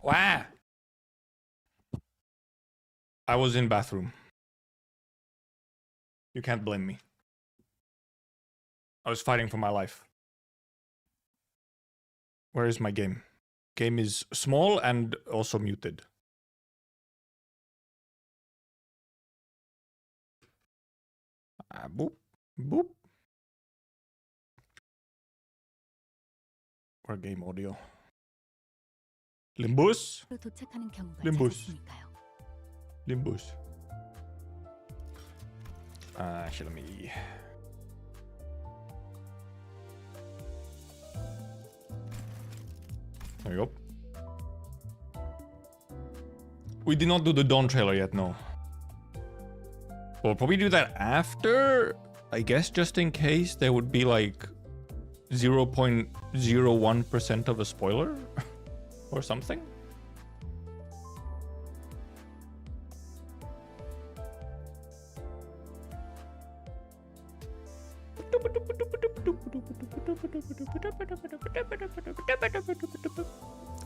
Wow. I was in bathroom. You can't blame me. I was fighting for my life. Where is my game? Game is small and also muted. Boop, boop. Where game audio? Limbus? Limbus. Limbus. Actually, let me... There you go. We did not do the Dawn trailer yet, no. We'll probably do that after, I guess, just in case there would be like 0.01% of a spoiler or something.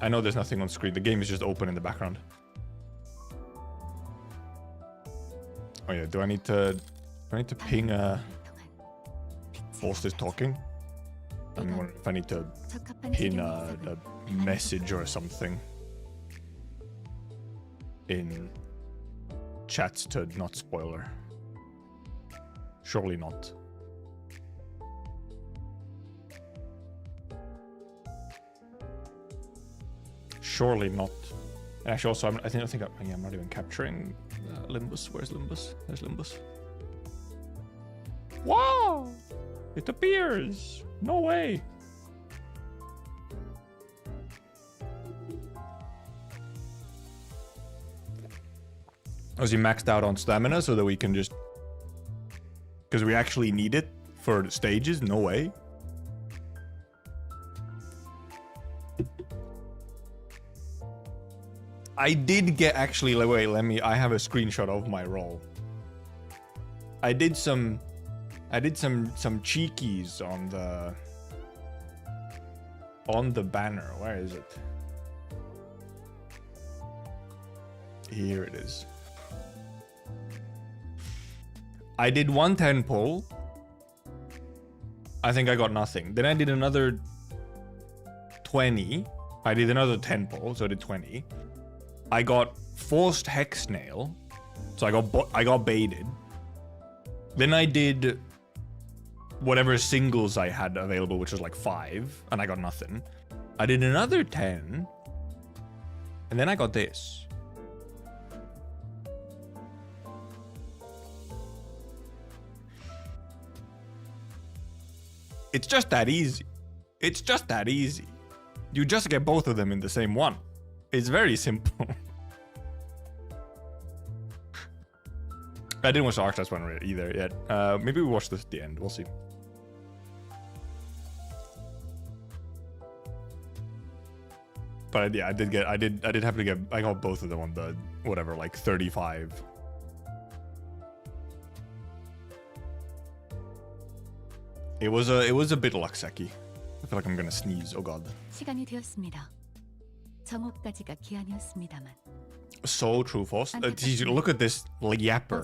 I know there's nothing on screen. The game is just open in the background. Oh yeah, do I need to ping Force is talking? I mean, if I need to pin a message or something in chats to not spoiler. Surely not. Surely not. Actually, also, I think I'm not even capturing Limbus. Where's Limbus? There's Limbus. Wow! It appears. No way. Was he maxed out on stamina so that we can just... Because we actually need it for stages? No way. I did get actually, wait, I have a screenshot of my roll. I did some cheekies on the banner. Where is it? Here it is. I did 110 pull. I think I got nothing. Then I did another 20. I did another 10 pull, so I did 20. I got forced hex nail, so I got baited. Then I did whatever singles I had available, which was like 5, and I got nothing. I did another 10, and then I got this. It's just that easy. It's just that easy. You just get both of them in the same one. It's very simple. I didn't watch the Arctist one either yet. Maybe we watch this at the end. We'll see. But yeah, I did have to get. I got both of them on the whatever, like 35. It was a bit lucksecky. I feel like I'm gonna sneeze. Oh god. 시간이 되었습니다. 정오까지가 기한이었습니다만. So true, Force. Look at this yapper.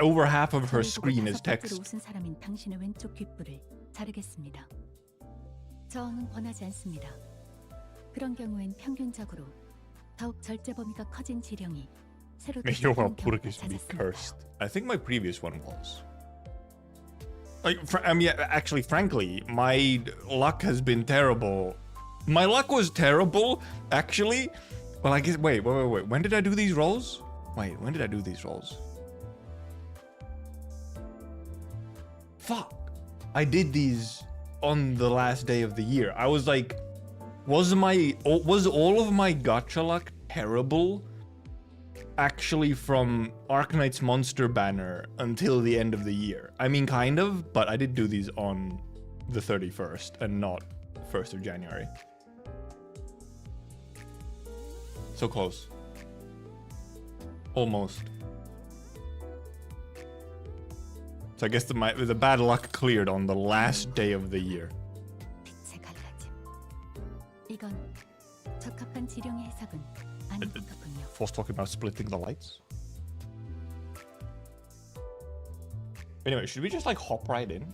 Over half of her screen is text. 웃은 사람인 당신의 왼쪽 귓불을 자르겠습니다. 저항은 권하지 않습니다. 그런 경우엔 평균적으로 더욱 절제 범위가 커진 지령이 새로 May your Walpurgis be cursed. I think my previous one was. Like, I mean, actually, frankly, my luck has been terrible. My luck was terrible, actually. Well, I guess, wait. When did I do these rolls? Wait, when did I do these rolls? Fuck. I did these on the last day of the year. I was like, was all of my gacha luck terrible? Actually, from Arknight's Monster banner until the end of the year. I mean, kind of, but I did do these on the 31st and not 1st of January. So close. Almost. So I guess the bad luck cleared on the last day of the year. 적합한 지령의 해석은 아닌 것 같군요. Force talking about splitting the lights. Anyway, should we just like hop right in?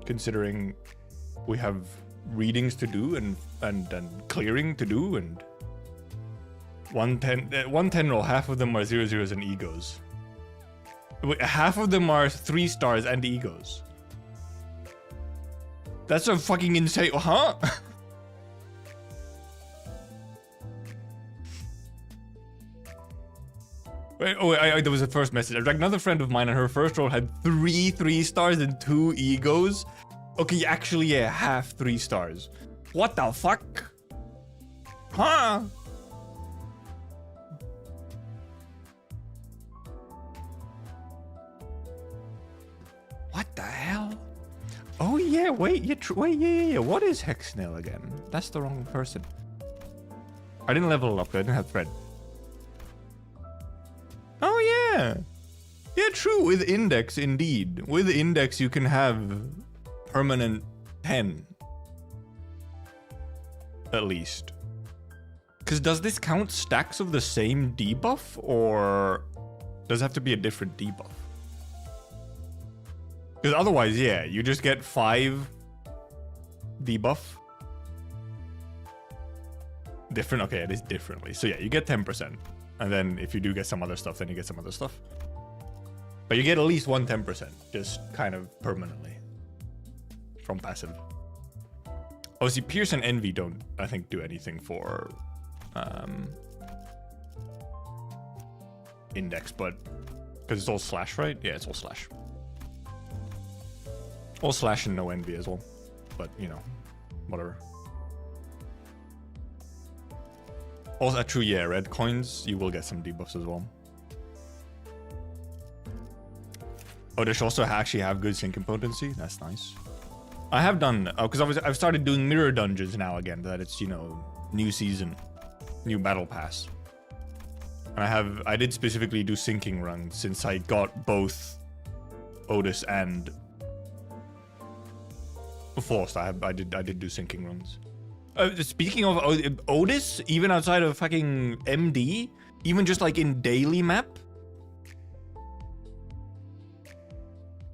Considering we have readings to do and clearing to do and 110 roll, half of them are 0/0s and egos. Wait, half of them are 3 stars and egos. That's a fucking insane, huh? Wait, there was a first message. Like another friend of mine on her first roll had 3 stars and 2 egos. Okay, actually, yeah, half 3 stars. What the fuck? Huh? What the hell? Oh yeah, wait, yeah. What is Hexnail again? That's the wrong person. I didn't level it up, I didn't have thread. Oh yeah. Yeah, true, with index, indeed. With index, you can have permanent 10. At least. Because does this count stacks of the same debuff, or does it have to be a different debuff? Because otherwise, yeah, you just get 5 debuff. Different? Okay, it is differently. So yeah, you get 10%. And then if you do get some other stuff, then you get some other stuff. But you get at least 10%, just kind of permanently. From passive. Oh, see, Pierce and Envy don't, I think, do anything for index, but because it's all slash, right? Yeah, it's all slash. All slash and no envy as well. But, you know, whatever. Also, true, yeah, red coins, you will get some debuffs as well. Oh, they should also actually have good syncing potency. That's nice. I have done, because I've started doing mirror dungeons now again, that it's, you know, new season, new battle pass. And I did specifically do syncing runs since I got both Otis and Forced. I did do syncing runs. Speaking of Otis, even outside of fucking MD, even just like in daily map,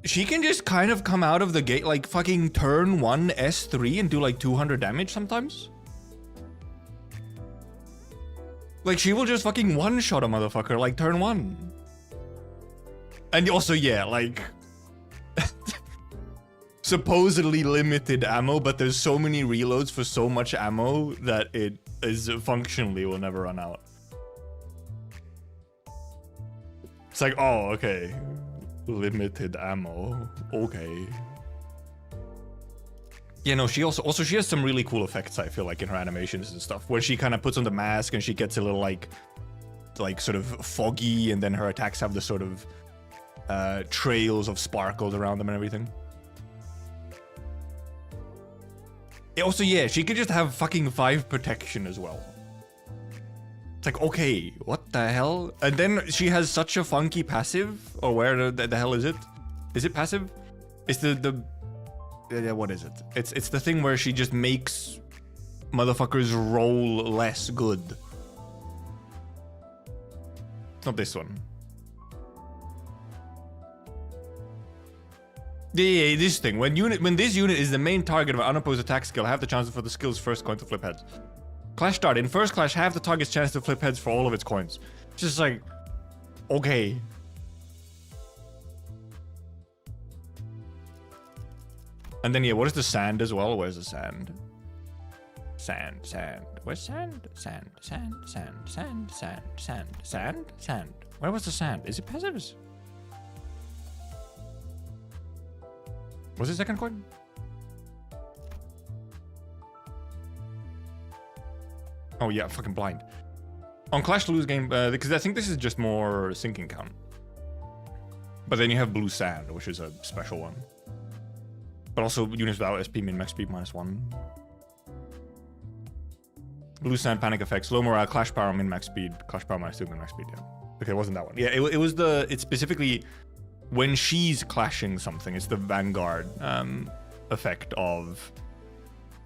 she can just kind of come out of the gate like fucking turn 1 S3 and do like 200 damage sometimes. Like she will just fucking one-shot a motherfucker like turn 1. And also, yeah, like supposedly limited ammo, but there's so many reloads for so much ammo that it is functionally will never run out. It's like, oh, okay. Limited ammo. Okay. Yeah, no, she also she has some really cool effects, I feel like, in her animations and stuff, where she kind of puts on the mask and she gets a little like sort of foggy, and then her attacks have the sort of trails of sparkles around them and everything. Also, yeah, she could just have fucking 5 protection as well. It's like, okay, what the hell? And then she has such a funky passive, or where the hell is it? Is it passive? It's the what is it? It's the thing where she just makes motherfuckers roll less good. It's not this one. Yeah, this thing. When this unit is the main target of an unopposed attack skill, have the chance for the skill's first coin to flip heads. Clash start. In first clash, have the target's chance to flip heads for all of its coins. It's just like, okay. And then, yeah, what is the sand as well? Where's the sand? Sand. Where's sand? Sand. Where was the sand? Is it passives? Was it second coin? Oh yeah, fucking blind. On Clash to lose game, because I think this is just more sinking count. But then you have blue sand, which is a special one. But also units without SP min max speed -1. Blue sand panic effects, low morale, clash power min max speed, clash power -2 min max speed. Yeah. Okay, it wasn't that one. Yeah, it was it's specifically when she's clashing something. It's the Vanguard effect of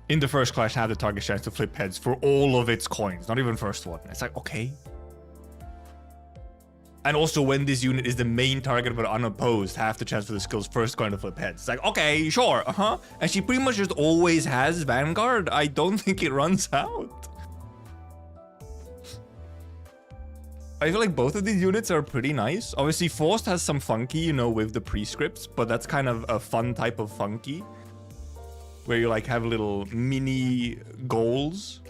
in the first clash have the target chance to flip heads for all of its coins, not even first one. It's like, okay. And also when this unit is the main target but unopposed, half the chance for the skill's first coin to flip heads. It's like, okay, sure, And she pretty much just always has Vanguard. I don't think it runs out. I feel like both of these units are pretty nice. Obviously, Faust has some funky, you know, with the prescripts, but that's kind of a fun type of funky. Where you like have little mini goals.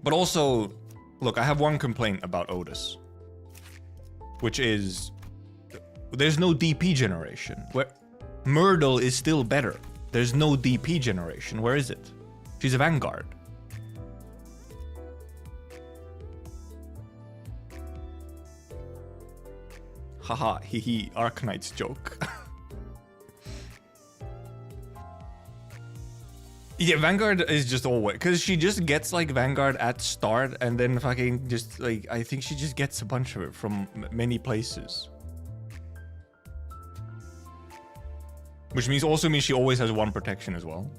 But also, look, I have one complaint about Otis. Which is, there's no DP generation. Where Myrtle is still better. There's no DP generation. Where is it? She's a Vanguard. Haha, hee Arknight's joke. Yeah, Vanguard is just always, because she just gets like Vanguard at start and then fucking just like, I think she just gets a bunch of it from many places. Which means also means she always has one protection as well.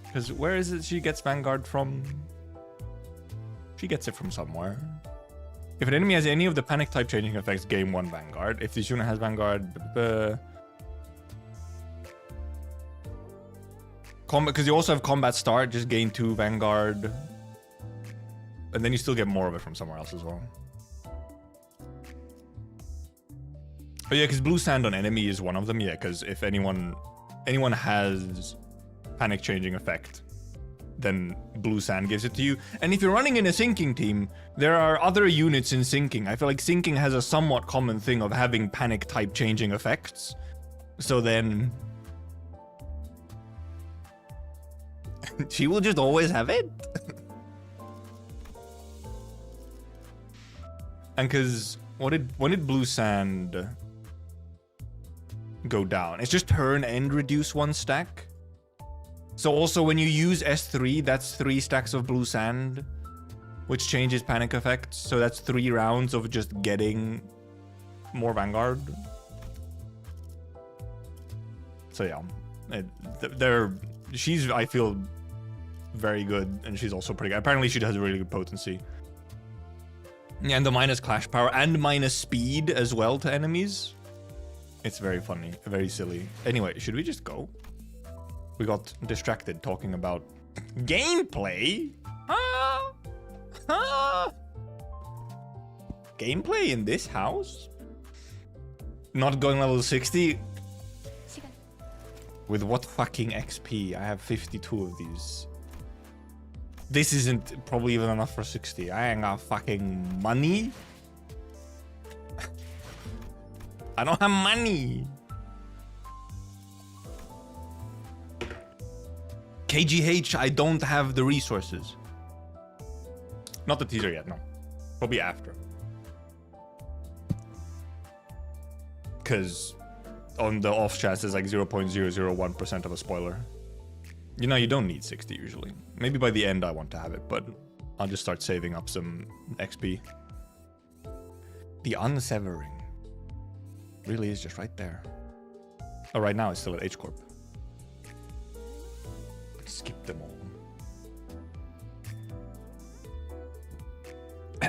Because where is it she gets Vanguard from? She gets it from somewhere. If an enemy has any of the panic type changing effects, gain 1 Vanguard. If this unit has Vanguard, combat, because you also have combat start, just gain 2 Vanguard. And then you still get more of it from somewhere else as well. Oh yeah, because blue sand on enemy is one of them. Yeah, because if anyone has panic changing effect, then blue sand gives it to you. And if you're running in a sinking team, there are other units in sinking. I feel like sinking has a somewhat common thing of having panic type changing effects. So then she will just always have it. And because when did blue sand go down? It's just turn and reduce 1 stack. So also when you use S3, that's 3 stacks of blue sand, which changes panic effects. So that's 3 rounds of just getting more Vanguard. So yeah, she's, I feel, very good, and she's also pretty good. Apparently she has really good potency. Yeah, and the minus clash power and minus speed as well to enemies. It's very funny, very silly. Anyway, should we just go? We got distracted talking about gameplay. Gameplay in this house? Not going level 60? With what fucking XP? I have 52 of these. This isn't probably even enough for 60. I ain't got fucking money. I don't have money. KGH, I don't have the resources. Not the teaser yet, no. Probably after. Because on the off chance, it's like 0.001% of a spoiler. You know, you don't need 60 usually. Maybe by the end I want to have it, but I'll just start saving up some XP. The unsevering really is just right there. Oh, right now it's still at H Corp. Skip them all. I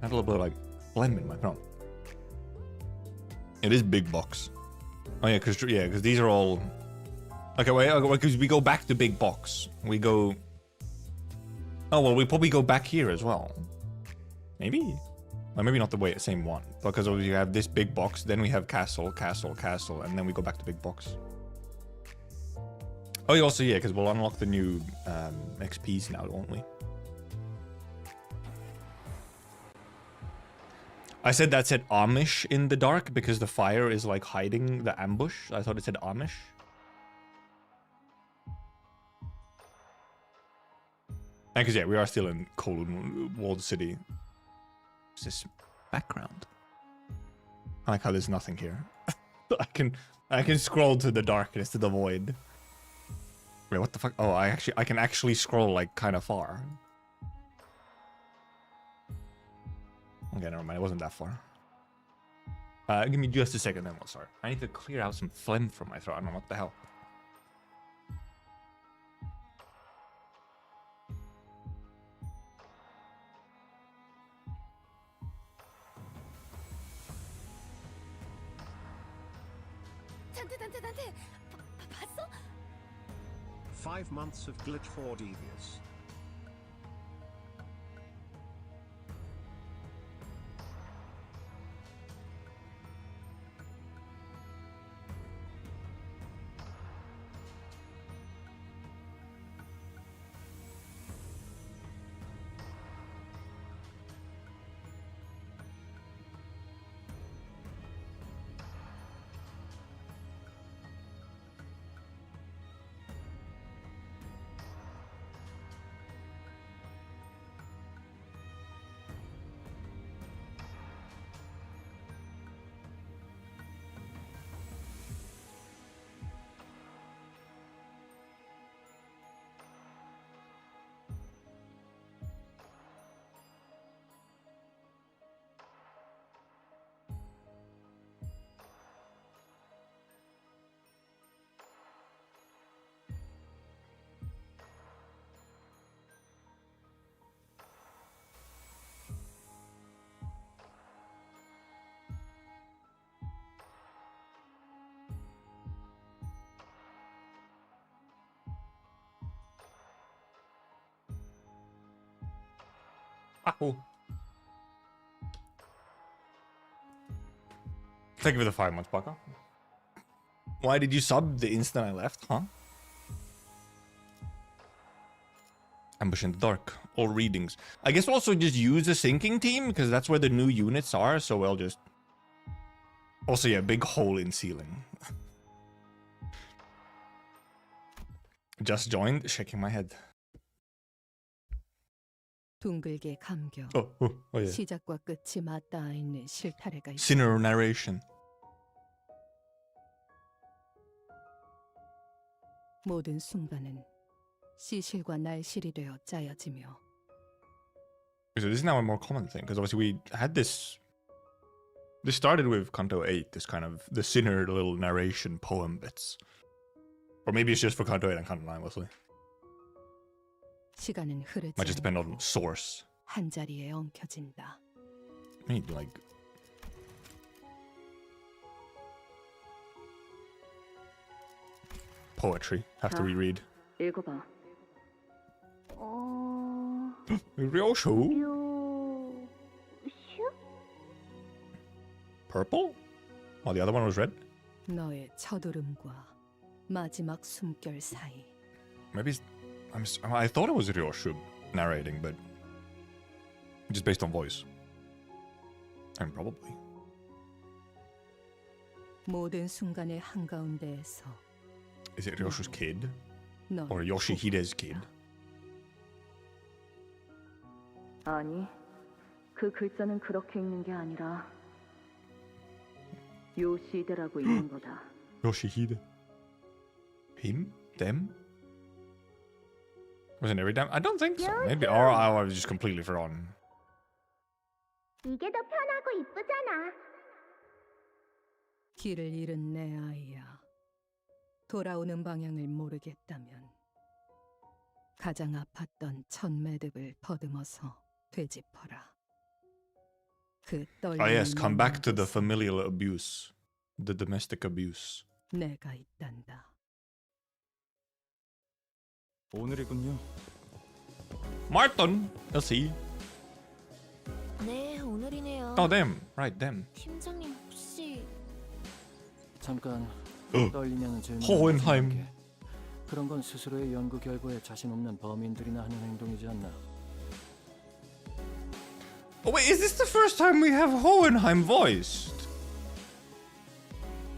have a little bit of like phlegm in my throat. It is big box. Oh yeah, because these are all. Okay, wait, because we go back to big box. We go. Oh well, we probably go back here as well. Maybe. Or maybe not the same one. Because we have this big box, then we have castle, and then we go back to big box. Oh, also, yeah, because we'll unlock the new XPs now, won't we? I said that said Amish in the dark because the fire is like hiding the ambush. I thought it said Amish. Because yeah, we are still in Kowloon Walled City. What's this background? I like how there's nothing here. I can scroll to the darkness, to the void. Wait, what the fuck? Oh, I can actually scroll like kind of far. Okay, never mind. It wasn't that far. Give me just a second, then we'll start. I need to clear out some phlegm from my throat. I don't know what the hell. 단테 봤어? 5 months of glitch for devious. Ow. Thank you for the 5 months, Baka. Why did you sub the instant I left, huh? Ambush in the dark. All readings. I guess we'll also just use a sinking team, because that's where the new units are, so we'll just... Also, yeah, big hole in ceiling. Just joined, shaking my head. 둥글게 감겨 Oh yeah. 시작과 끝이 맞닿아 있는 실타래가 있다. Sinner narration. 모든 순간은 시실과 날실이 되어 짜여지며 So this is now a more common thing, because obviously we had this... This started with Canto 8, this kind of... The Sinner little narration poem bits. Or maybe it's just for Canto 8 and Canto 9, mostly. 시간은 흐르지 Might just depend on 않고 source. 한 자리에 엉켜진다. I mean, like... Poetry. Have to reread. 읽어봐. ryoshus? 슈? Purple? Oh, the other one was red? 너의 첫울음과 마지막 숨결 사이 Maybe it's... I thought it was Ryoshus narrating, but... Just based on voice. And probably. 모든 순간의 한가운데에서 Is it Ryoshus' kid? 너 Or Yoshihide's kid? 아니, 그 글자는 그렇게 읽는 게 아니라 요시대라고 읽는 거다. Yoshihide. Him? Them? Wasn't every time? I don't think so. Maybe, or I was just completely forgotten. 이게 더 편하고 이쁘잖아. 길을 잃은 내 아이야. 돌아오는 방향을 모르겠다면 가장 아팠던 첫 매듭을 더듬어서 되짚어라. 그 떨리는 Oh yes, come back to the 마음에서 familial abuse. The domestic abuse. 내가 있단다. 오늘이군요. Martin! Let's see. 네, 오늘이네요. Oh, them. Right, them. 팀장님 혹시 잠깐 어. 떨리냐는 질문. 호헨하임. 그런 건 스스로의 연구 결과에 자신 없는 범인들이나 하는 행동이지 않나. Oh wait, is this the first time we have Hohenheim voiced?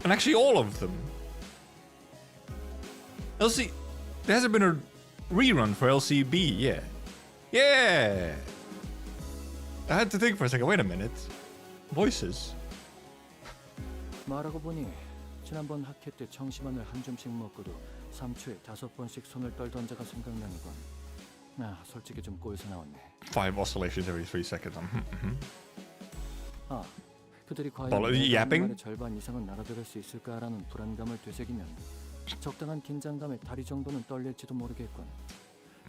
And actually all of them. LC... There hasn't been a rerun for LCB, yeah. Yeah! I had to think for a second, wait a minute. Voices. 말하고 보니 지난번 학회 때 청심환을 한 줌씩 먹고도 3초에 5번씩 손을 떨던 자가 생각나는군. 아, 솔직히 좀 꼬여서 나왔네. 5 oscillations every 3 seconds. 아, 그들이 과연 Well, 내가 yapping? 하는 말의 절반 이상은 알아들을 수 있을까라는 불안감을 되새기면 적당한 긴장감에 다리 정도는 떨릴지도 모르겠군.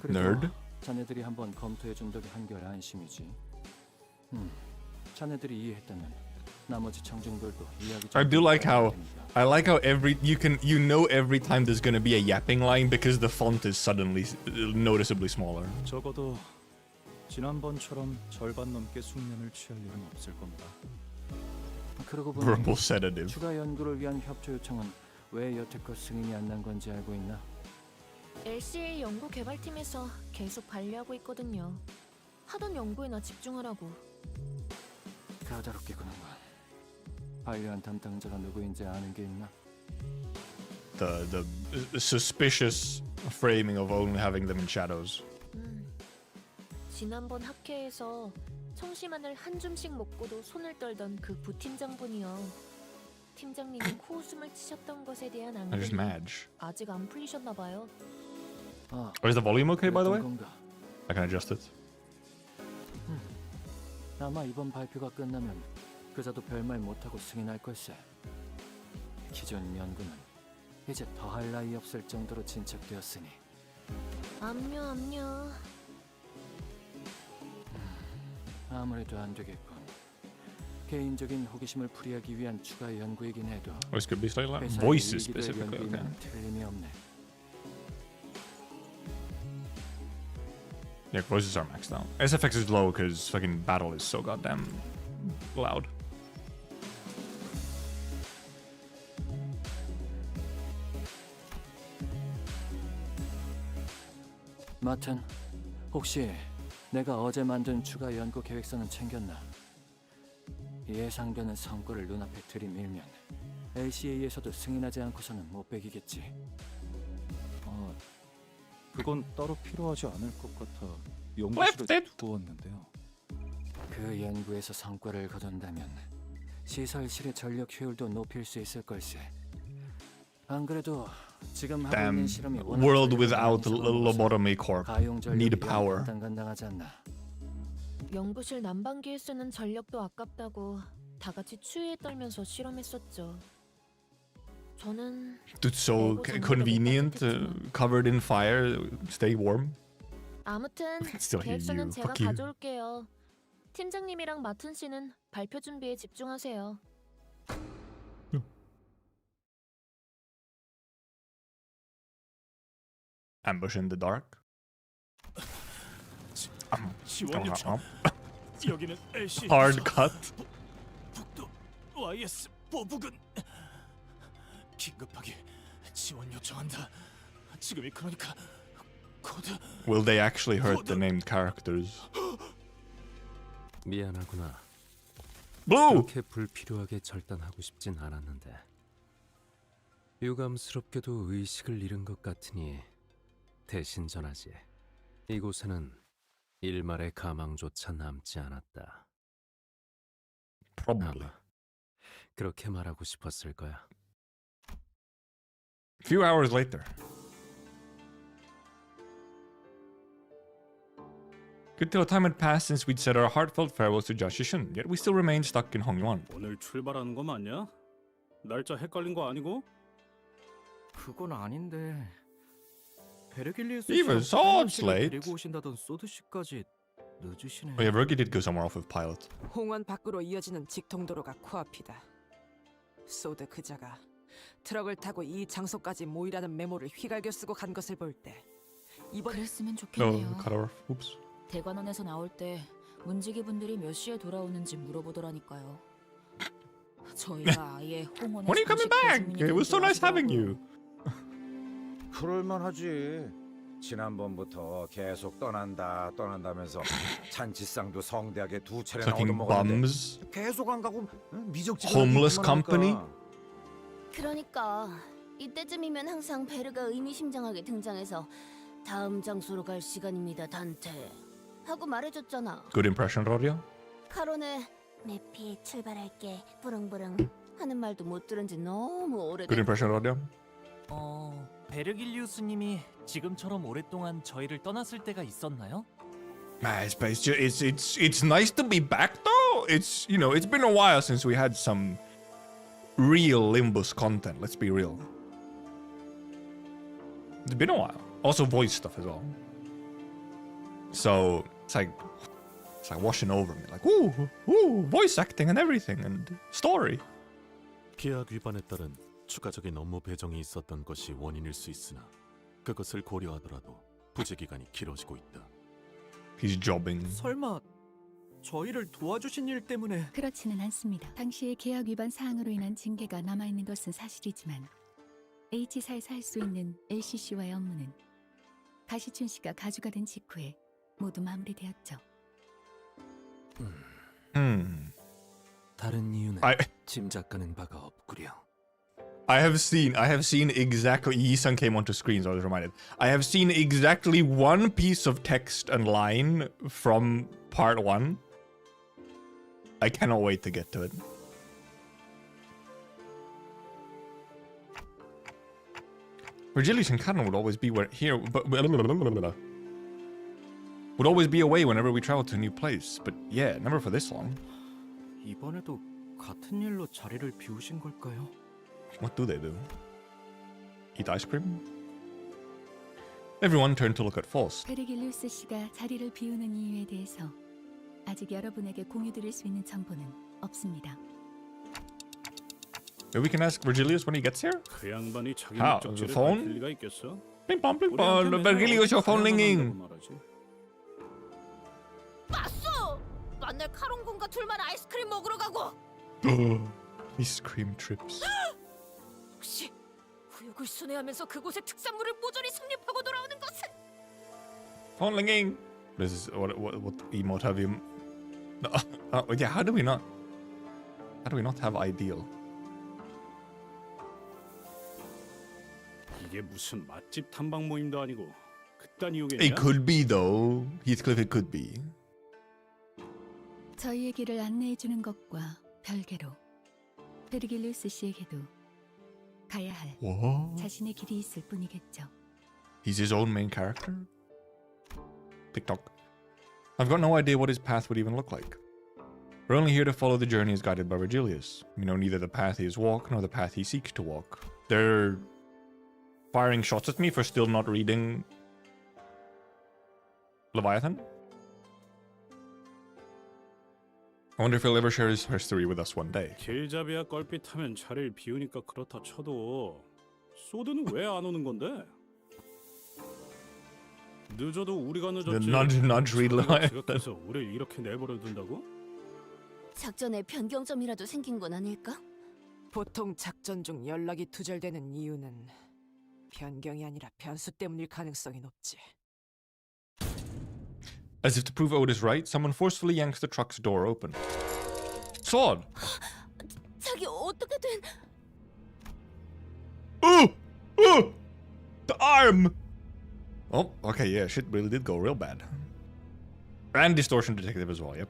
Nerd? 그래도 자네들이 한번 검토해준 덕에 한결 안심이지. 자네들이 이해했다면 나머지 청중들도 이야기 좀 I do like how 부탁드립니다. I like how you know every time there's gonna be a yapping line because the font is suddenly noticeably smaller. 적어도 지난번처럼 절반 넘게 숙면을 취할 일은 없을 겁니다. 그러고 보니 Verbal sedative. 추가 연구를 위한 협조 요청은 왜 여태껏 승인이 안 난 건지 알고 있나? LCA 연구 개발팀에서 계속 관리하고 있거든요. 하던 연구에나 집중하라고. 까다롭겠구나. 반려한 담당자가 누구인지 아는 게 있나? The suspicious framing of only having them in shadows. 지난번 학회에서 청심환을 한 줌씩 먹고도 손을 떨던 그 부팀장분이요. 팀장님이 코웃음을 치셨던 것에 대한 I'm just 앙금이 mad. 아직 안 풀리셨나 봐요. 아, Or is the volume okay, by the way? 어떤 건가? I can adjust it. 아마 이번 발표가 끝나면 그자도 별말 못하고 승인할 걸세. 기존 연구는 이제 더할 나위 없을 정도로 진척되었으니 압류. 아무래도 안 되겠군. 개인적인 호기심을 풀이하기 위한 추가 연구이긴 해도 Or this could be slightly loud. 회사의 Voices 이익이 될 specifically. Okay. 연구이면 틀림이 없네. Yeah, voices are maxed out. SFX is low because fucking battle is so goddamn loud. 마튼, 혹시 내가 어제 만든 추가 연구 계획서는 챙겼나? 예상되는 성과를 눈앞에 들이밀면 LCA에서도 승인하지 않고서는 못 베기겠지. 그건 따로 필요하지 않을 것 같아 Left 연구실에 it. 두었는데요. 그 연구에서 성과를 거둔다면 시설실의 전력 효율도 높일 수 있을 걸세. 안 그래도 지금 하고 Damn 있는 실험이 워낙 world 전력이 without 많이 들어가서 lobotomy corp. 가용 전력이 Need power. 간당간당하지 않나? 연구실 난방기에 쓰는 전력도 아깝다고 다 같이 추위에 떨면서 실험했었죠. 저는 Dude, so convenient, covered in fire, stay warm. 아무튼 Still hate 계획서는 you. 제가 Fuck you. 가져올게요. 팀장님이랑 마튼 씨는 발표 준비에 집중하세요. Ambush in the dark. 지원 요청. 여기는 LC Hard cut. 북도 YS 보부근 긴급하게 지원 요청한다. 지금이 그러니까 코드 Will they actually hurt the named characters? 미안하구나. Blue! 그렇게 불필요하게 절단하고 싶진 않았는데 유감스럽게도 의식을 잃은 것 같으니 대신 전하지. 이곳에는 일말의 가망조차 남지 않았다. Probably. 아마 그렇게 말하고 싶었을 거야. Few hours later. Good deal of time had passed since we'd said our heartfelt farewells to Joshishun, yet we still remained stuck in Hongyuan. 오늘 출발하는 거 맞냐? 날짜 헷갈린 거 아니고? 그건 아닌데. 베르길리우스 Even Saude's late. 데리고 오신다던 소드 씨까지 늦으시네. Oh yeah, Vergi did go somewhere off with Pilot. 홍원 밖으로 이어지는 직통도로가 코앞이다. 소드 그자가 트럭을 타고 이 장소까지 모이라는 메모를 휘갈겨 쓰고 간 것을 볼 때 이번 그랬으면 No, 좋겠네요. cut off. Oops. 대관원에서 나올 때 문지기 분들이 몇 시에 돌아오는지 물어보더라니까요. 저희가 아예 홍원에 When are you coming back? It was so nice having you. 그럴만하지. 지난번부터 계속 떠난다면서 잔치상도 성대하게 두 차례나 Fucking 얻어먹었는데 bums. 계속 안 가고 미적지근하게 Homeless 있기만 하니까. company? 그러니까 이때쯤이면 항상 베르가 의미심장하게 등장해서 다음 장소로 갈 시간입니다, 단테. 하고 말해줬잖아. Good impression, Rodio. 카론의 내피 출발할게 부릉부릉 하는 말도 못 들은 지 너무 Good 오래돼. impression, Rodio. 베르길리우스님이 지금처럼 오랫동안 저희를 떠났을 때가 있었나요? It's nice to be back though. it's it's been a while since we had some real Limbus content. Let's be real. It's been a while. Also voice stuff as well. So it's like washing over me. Like ooh, voice acting and everything and story. 계약 위반에 따른 추가적인 업무 배정이 있었던 것이 원인일 수 있으나 그것을 고려하더라도 부재 기간이 길어지고 있다. He's jobbing. 설마 저희를 도와주신 일 때문에? 그렇지는 않습니다. 당시의 계약 위반 사항으로 인한 징계가 남아있는 것은 사실이지만 H사에서 할 수 있는 LCC와의 업무는 가시춘 씨가 가주가 된 직후에 모두 마무리되었죠. 다른 이유는 짐작 가는 바가 없구려. I have seen exactly. Yi-san came onto screen, so I was reminded. I have seen exactly one piece of text and line from part 1. I cannot wait to get to it. Virgilius and Canon would always be would always be away whenever we travel to a new place. But yeah, never for this long. 이번에도 같은 일로 자리를 비우신 걸까요? What do they do? Eat ice cream? Everyone turned to look at False. 베르길리우스 씨가 자리를 비우는 이유에 대해서 아직 여러분에게 공유드릴 수 있는 정보는 없습니다. Maybe we can ask Virgilius when he gets here? 그 양반이 자기 Ah, 목적지를 the phone? 밝힐 리가 있겠어? Ping pong, ping pong. Virgilius, your phone ringing. 봤어! 만날 카롱군과 둘만 아이스크림 먹으러 가고. Ice-cream trips. 혹시 구역을 순회하면서 그곳의 특산물을 모조리 섭렵하고 돌아오는 것은? Phone ringing. This is what emote have you? Yeah, how do we not have ideal? 이게 무슨 맛집 탐방 모임도 아니고 그딴 이유겠냐? It could be though. Heathcliff, it could be. 저희의 길을 안내해 주는 것과 별개로 베르길리우스 씨에게도 가야 할 What? 자신의 길이 있을 뿐이겠죠. He's his own main character? TikTok. I've got no idea what his path would even look like. We're only here to follow the journey as guided by Virgilius. We know neither the path he has walked nor the path he seeks to walk. They're firing shots at me for still not reading Leviathan? I wonder if he'll ever share his history with us one day. 길잡이야 껄핏하면 자리를 비우니까 그렇다 쳐도 소드는 왜 안 오는 건데? 늦어도 우리가 늦었지. Nudge read Leviathan. 그래서 우리를 이렇게 내버려 둔다고? 작전에 변경점이라도 생긴 건 아닐까? 보통 작전 중 연락이 두절되는 이유는 변경이 아니라 변수 때문일 가능성이 높지. As if to prove Otis right, someone forcefully yanks the truck's door open. Saude! 자기 어떻게 된? The arm! Oh, okay, yeah, shit really did go real bad. And distortion detective as well, yep.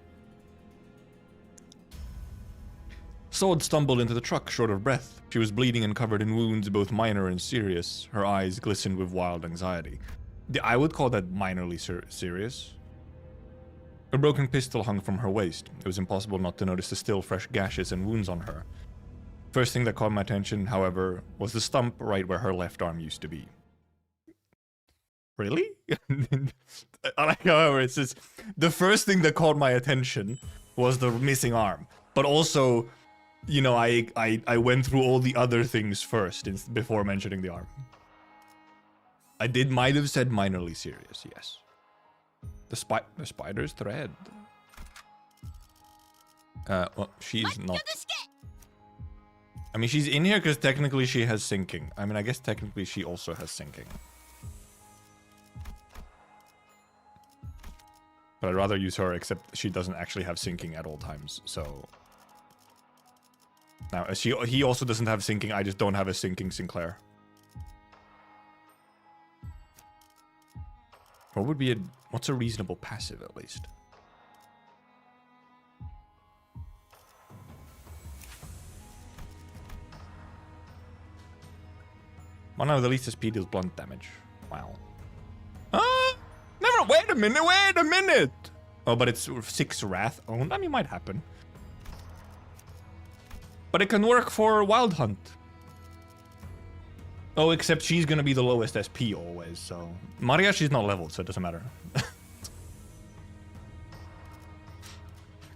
Saude stumbled into the truck, short of breath. She was bleeding and covered in wounds, both minor and serious. Her eyes glistened with wild anxiety. I would call that minorly serious. A broken pistol hung from her waist. It was impossible not to notice the still fresh gashes and wounds on her. First thing that caught my attention, however, was the stump right where her left arm used to be. Really? I like however it says the first thing that caught my attention was the missing arm. But also, you know, I went through all the other things first before mentioning the arm. I might have said minorly serious, yes. The spider's thread. Well, she's not. I mean, she's in here because technically she has sinking. I mean, I guess technically she also has sinking. But I'd rather use her, except she doesn't actually have sinking at all times, so... Now, he also doesn't have sinking, I just don't have a sinking Sinclair. What would be what's a reasonable passive, at least? Well, no, the least SP deals blunt damage. Wow. Never. Wait a minute. Oh, but it's 6 Wrath owned. I mean, might happen. But it can work for Wild Hunt. Oh, except she's gonna be the lowest SP always, so... Mariachi's not leveled, so it doesn't matter.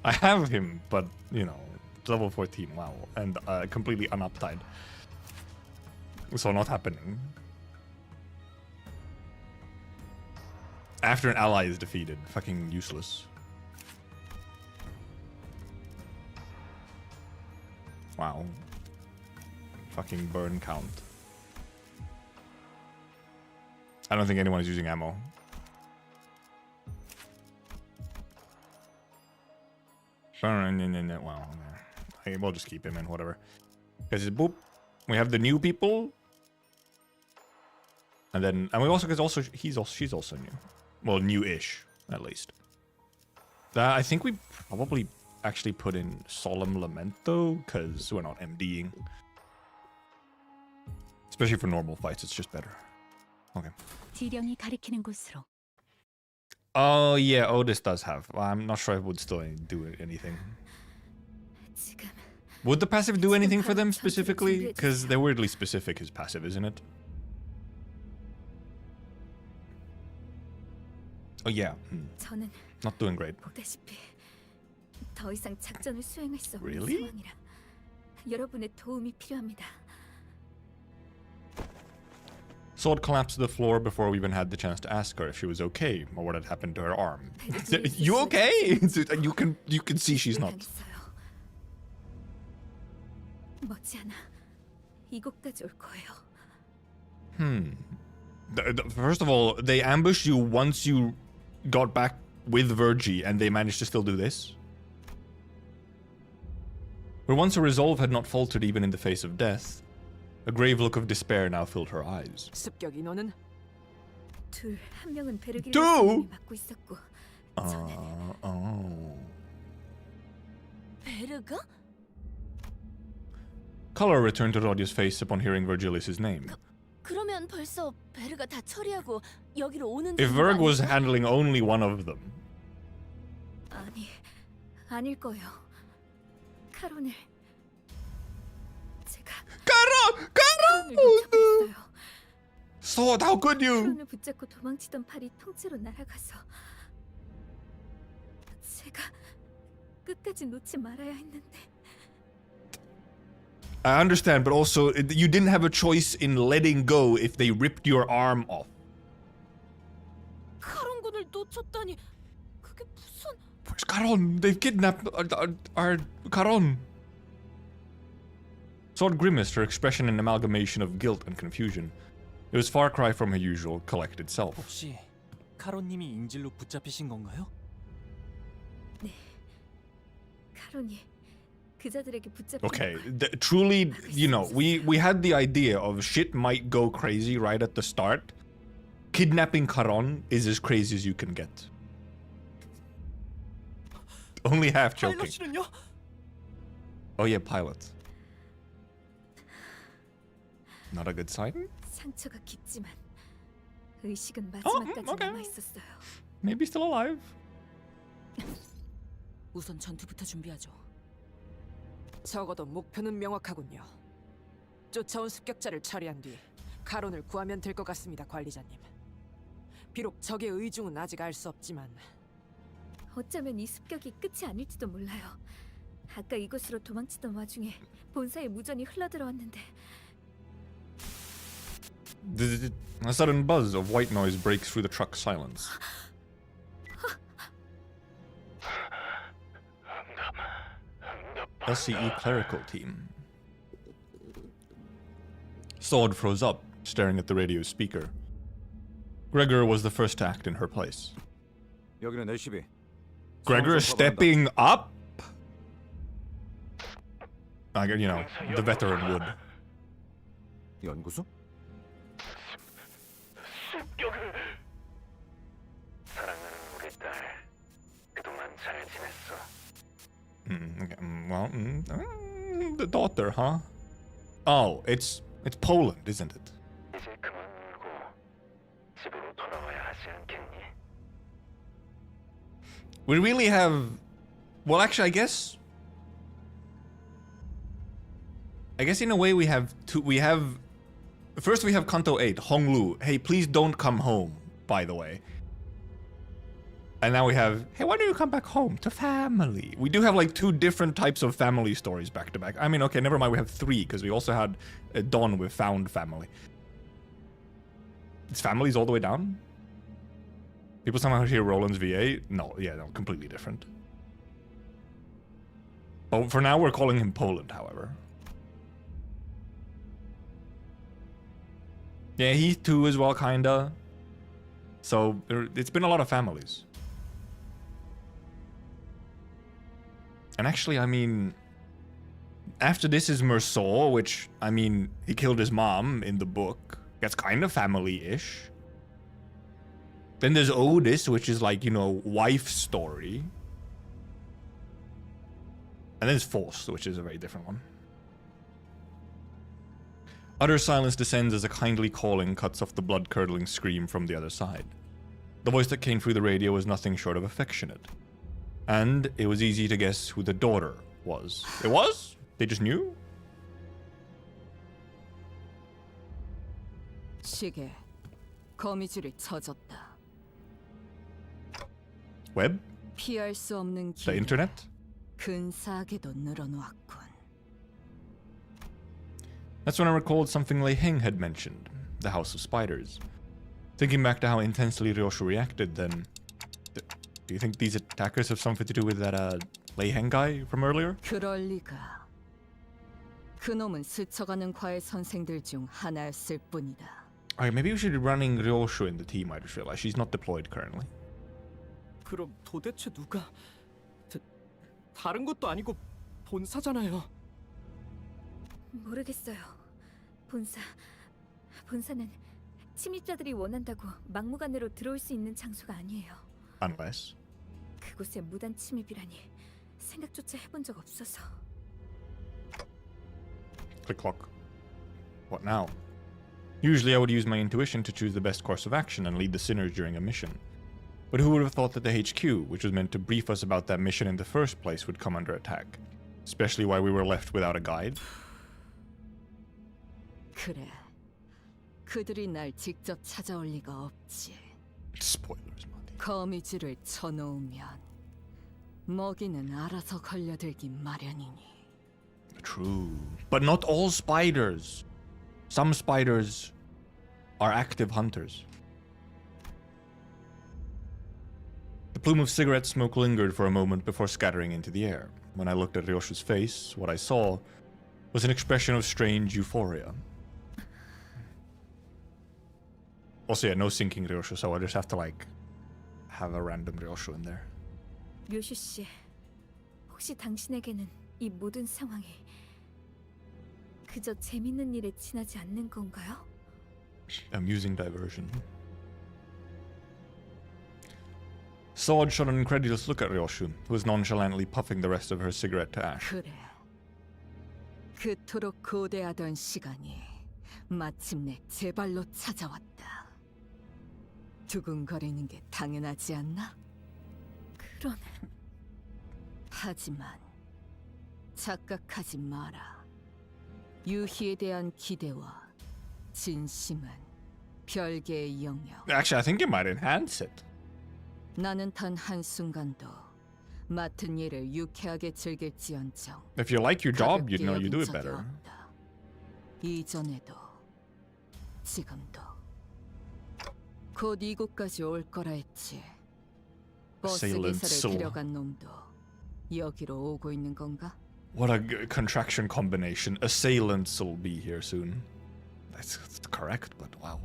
I have him, but, you know, level 14, wow. And completely unuptied. So not happening. After an ally is defeated. Fucking useless. Wow. Fucking burn count. I don't think anyone is using ammo. Wow. Okay, we'll just keep him in, whatever. Because boop. We have the new people. And then, and we also, because also, she's also new. Well, new-ish, at least. I think we probably actually put in Solemn Lament, though, because we're not MDing. Especially for normal fights, it's just better. Okay. 지령이 가리키는 곳으로. Oh, yeah, Otis does have. I'm not sure it would still do anything. Would the passive do anything for them specifically? Because they're weirdly specific, his passive, isn't it? Oh, yeah. 저는 Not doing great. 보다시피 더 이상 작전을 수행할 수 없는 Really? 상황이라 여러분의 도움이 필요합니다. Saude collapsed to the floor before we even had the chance to ask her if she was okay or what had happened to her arm. You okay? You can see she's not. 머지않아 이곳까지 올 거예요. First of all, they ambushed you once you got back with Virgie and they managed to still do this. Where once her resolve had not faltered even in the face of death, a grave look of despair now filled her eyes. 습격 인원은? 한 명은 베르기를 맡고 있었고 베르가? Color returned to Rodia's face upon hearing Virgilius' name. 그러면 벌써 베르가 다 처리하고 여기로 오는 If Virg was handling only one of them. 아닐 거예요. 카론을 제가 카론을 놓쳐버렸어요. Saude, how could you? 카론을 붙잡고 도망치던 팔이 통째로 날아가서 제가 끝까지 놓지 말아야 했는데. I understand, but also you didn't have a choice in letting go if they ripped your arm off. 카론군을 놓쳤다니 그게 무슨? Where's Caron? They've kidnapped our Caron. Saude grimaced, her expression an amalgamation of guilt and confusion. It was far cry from her usual collected self. 혹시 카론님이 인질로 붙잡히신 건가요? 네, 카론이. Okay, truly, you know, we had the idea of shit might go crazy right at the start. Kidnapping Caron is as crazy as you can get. Only half joking. Oh yeah, pilot. Not a good sign? 상처가 깊지만 의식은 마지막까지 남아 있었어요. Maybe still alive. 우선 전투부터 준비하죠. 적어도 목표는 명확하군요. 쫓아온 습격자를 처리한 뒤 카론을 구하면 될 것 같습니다, 관리자님. 비록 적의 의중은 아직 알 수 없지만 어쩌면 이 습격이 끝이 아닐지도 몰라요. 아까 이곳으로 도망치던 와중에 본사에 무전이 흘러들어왔는데 A sudden buzz of white noise breaks through the truck's silence. LCE clerical team. Saude froze up, staring at the radio speaker. Gregor was the first to act in her place. 여기는 LCB. Gregor stepping up? You know, the veteran would. 연구소? 사랑하는 우리 딸, 그동안 잘 지냈어? Okay, well, the daughter, huh? Oh, it's Poland, isn't it? 이제 그만 울고 집으로 돌아와야 하지 않겠니? We really have... Well, actually, I guess in a way we have two... We have... First we have Kanto 8, Honglu. Hey, please don't come home, by the way. And now we have, hey, why don't you come back home to family? We do have like two different types of family stories back to back. I mean, okay, never mind, we have three, because we also had Dawn with found family. Is families all the way down? People somehow hear Roland's VA? No, yeah, no, completely different. But for now, we're calling him Poland, however. Yeah, he too as well, kinda. So, it's been a lot of families. And actually, I mean, after this is Mersault, which, I mean, he killed his mom in the book. That's kind of family-ish. Then there's Otis, which is like, you know, wife story. And then there's Faust, which is a very different one. Utter silence descends as a kindly calling cuts off the blood-curdling scream from the other side. The voice that came through the radio was nothing short of affectionate. And it was easy to guess who the daughter was. It was? They just knew? 시계, 거미줄이 쳐졌다. Web? 피할 수 없는 The 길. internet? 근사하게도 늘어놓았군. That's when I recalled something Lei Heng had mentioned, the House of Spiders. Thinking back to how intensely Ryoshu reacted, then... Do you think these attackers have something to do with that, Lei Heng guy from earlier? 그럴 리가. 그놈은 스쳐가는 과의 선생들 중 하나였을 뿐이다. Alright, maybe we should be running Ryoshu in the team, I just realized. She's not deployed currently. 그럼 도대체 누가... 다른 것도 아니고 본사잖아요. 모르겠어요. 본사는 침입자들이 원한다고 막무가내로 들어올 수 있는 장소가 아니에요. Unless... 그곳에 무단 침입이라니 생각조차 해본 적 없어서. Click clock. What now? Usually I would use my intuition to choose the best course of action and lead the sinners during a mission. But who would have thought that the HQ, which was meant to brief us about that mission in the first place, would come under attack? Especially while we were left without a guide? 그래. 그들이 날 직접 찾아올 리가 없지. Spoilers, Monty. 거미줄을 쳐놓으면 먹이는 알아서 걸려들기 마련이니. True. But not all spiders. Some spiders are active hunters. The plume of cigarette smoke lingered for a moment before scattering into the air. When I looked at Ryoshu's face, what I saw was an expression of strange euphoria. Also, yeah, no syncing Ryoshu, so I just have to, like, have a random Ryoshu in there. 료슈 씨, 혹시 당신에게는 이 모든 상황이 그저 재밌는 일에 지나지 않는 건가요? Amusing diversion. Saude shot an incredulous look at Ryoshu, who was nonchalantly puffing the rest of her cigarette to ash. 그래. 그토록 고대하던 시간이 마침내 제 발로 찾아왔다. 두근거리는 게 당연하지 않나? 그런... 하지만 착각하지 마라. 유희에 대한 기대와 진심은 별개의 영역. Actually, I think it might enhance it. 나는 단 한순간도 맡은 일을 유쾌하게 즐길지언정 If you like your job, you'd know you do it better. 이전에도 지금도 곧 이곳까지 올 거라 했지. 버스 기사를 데려간 놈도 여기로 오고 있는 건가? What a contraction combination. Assailants will be here soon. That's correct, but wow.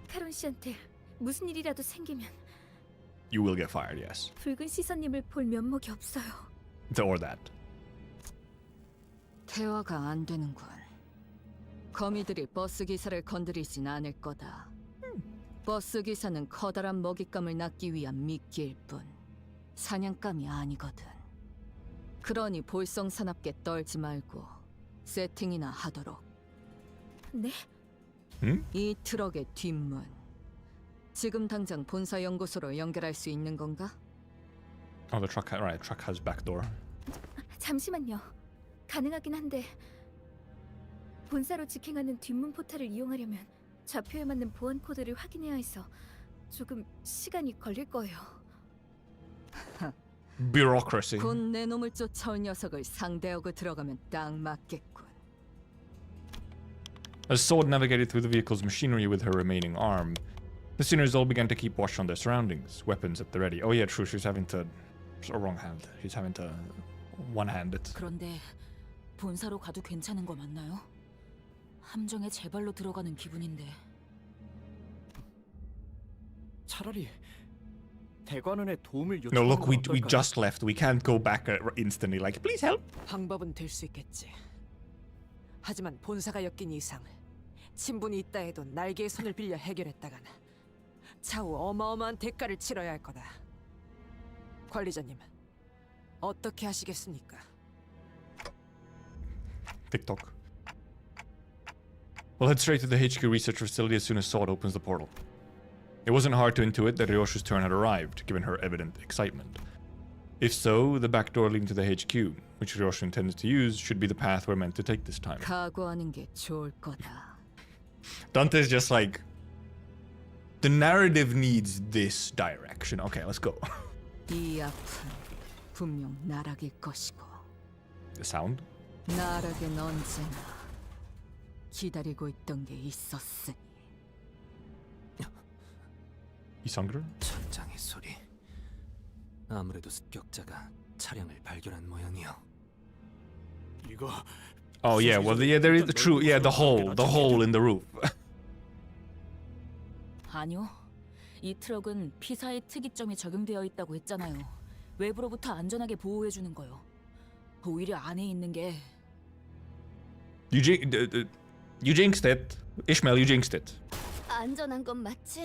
카론 씨한테 무슨 일이라도 생기면 You will get fired, yes. 붉은 시선님을 볼 면목이 없어요. Or that. 대화가 안 되는군. 거미들이 버스 기사를 건드리진 않을 거다. 버스 기사는 커다란 먹잇감을 낚기 위한 미끼일 뿐 사냥감이 아니거든. 그러니 볼썽사납게 떨지 말고 세팅이나 하도록. 네? 이 트럭의 뒷문 지금 당장 본사 연구소로 연결할 수 있는 건가? Oh, the truck. Right, truck has back door. 잠시만요. 가능하긴 한데 본사로 직행하는 뒷문 포탈을 이용하려면 좌표에 맞는 보안 코드를 확인해야 해서 조금 시간이 걸릴 거예요. Bureaucracy. 곧 내 놈을 쫓아올 녀석을 상대하고 들어가면 딱 맞겠군. As Saude navigated through the vehicle's machinery with her remaining arm, the sinners all began to keep watch on their surroundings, weapons at the ready. Oh yeah, true. She's having to. A wrong hand. She's having to one-hand it. 그런데 본사로 가도 괜찮은 거 맞나요? 함정에 제 발로 들어가는 기분인데. 차라리 대관원의 도움을 No, 요청하는 look, 건 we 어떨까요? just left. We can't go back instantly. Like, please help. 방법은 될 수 있겠지. 하지만 본사가 엮인 이상 친분이 있다 해도 날개의 손을 빌려 해결했다간 차후 어마어마한 대가를 치러야 할 거다. 관리자님, 어떻게 하시겠습니까? TikTok. We'll head straight to the HQ research facility as soon as Saude opens the portal. It wasn't hard to intuit that ryoshu's turn had arrived, given her evident excitement. If so, the back door leading to the HQ, which ryoshu intends to use, should be the path we're meant to take this time. 각오하는 게 좋을 거다. Dante's just like, the narrative needs this direction. Okay, let's go. 이 앞은 분명 나락일 것이고 The sound? 나락엔 언제나 기다리고 있던 게 있었으니. 이상글? 천장의 소리. 아무래도 습격자가 차량을 발견한 모양이요. 이거 Oh yeah, well there is the true the hole in the roof. 아니요. 이 트럭은 피사의 특이점이 적용되어 있다고 했잖아요. 외부로부터 안전하게 보호해주는 거요. 오히려 안에 있는 게 You jinxed it. Ishmael, you jinxed it. 안전한 건 맞지?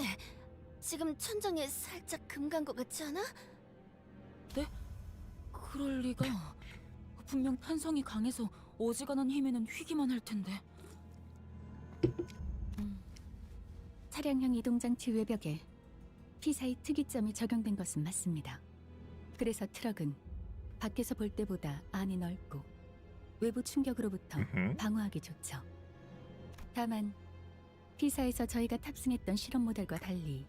지금 천장에 살짝 금 간 것 같지 않아? 네? 그럴 리가. 분명 탄성이 강해서 어지간한 힘에는 휘기만 할 텐데. 차량형 이동장치 외벽에 피사의 특이점이 적용된 것은 맞습니다. 그래서 트럭은 밖에서 볼 때보다 안이 넓고 외부 충격으로부터 방어하기 좋죠. 다만 피사에서 저희가 탑승했던 실험 모델과 달리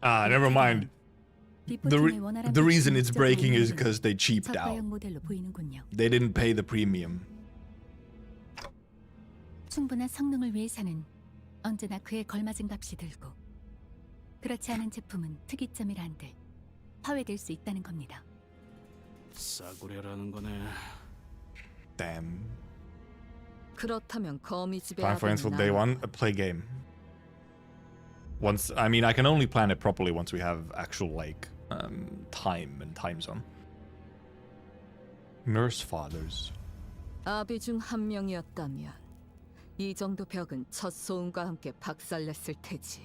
Never mind. The reason it's breaking is because they cheaped out. 저가형 모델로 보이는군요. They didn't pay the premium. 충분한 성능을 위해서는 언제나 그에 걸맞은 값이 들고 그렇지 않은 제품은 특이점이라 한들 파괴될 수 있다는 겁니다. 싸구려라는 거네. Damn. 그렇다면 거미 집에 Plan for info day one. Play game. Once, I mean, I can only plan it properly once we have actual like time and time zone. Nurse fathers. 아비 중 한 명이었다면 이 정도 벽은 첫 소음과 함께 박살냈을 테지.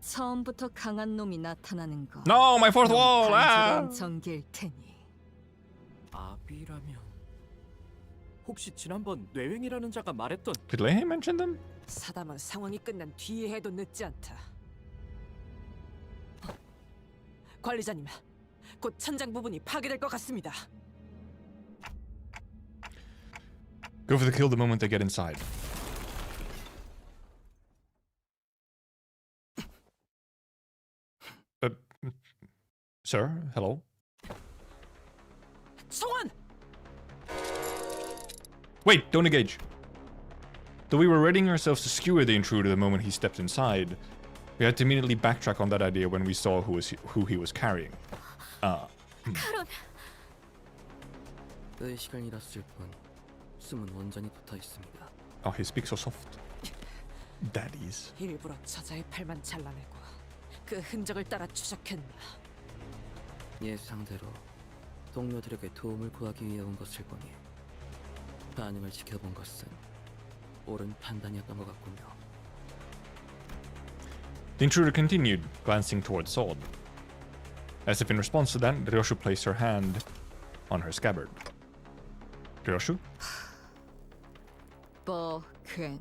처음부터 강한 놈이 나타나는 거. No, my fourth wall. 단조로운 전개일 테니. 아비라면 혹시 지난번 뇌횡이라는 자가 말했던 Did Lehi mention them? 사담은 상황이 끝난 뒤에 해도 늦지 않다. 관리자님, 곧 천장 부분이 파괴될 것 같습니다. Go for the kill the moment they get inside. Sir, hello. 성원! Wait, don't engage. Though we were readying ourselves to skewer the intruder the moment he stepped inside, we had to immediately backtrack on that idea when we saw who he was carrying. 카론. 의식을 뿐 숨은 온전히 붙어 있습니다. Oh, he speaks so soft. Daddies. 일부러 저자의 팔만 잘라내고 그 흔적을 따라 추적했나. 예상대로 동료들에게 도움을 구하기 위해 온 것을 보니 반응을 지켜본 것은 옳은 판단이었던 것 같군요. The intruder continued, glancing towards Saude. As if in response to that, ryoshu placed her hand on her scabbard. ryoshu? 버켄.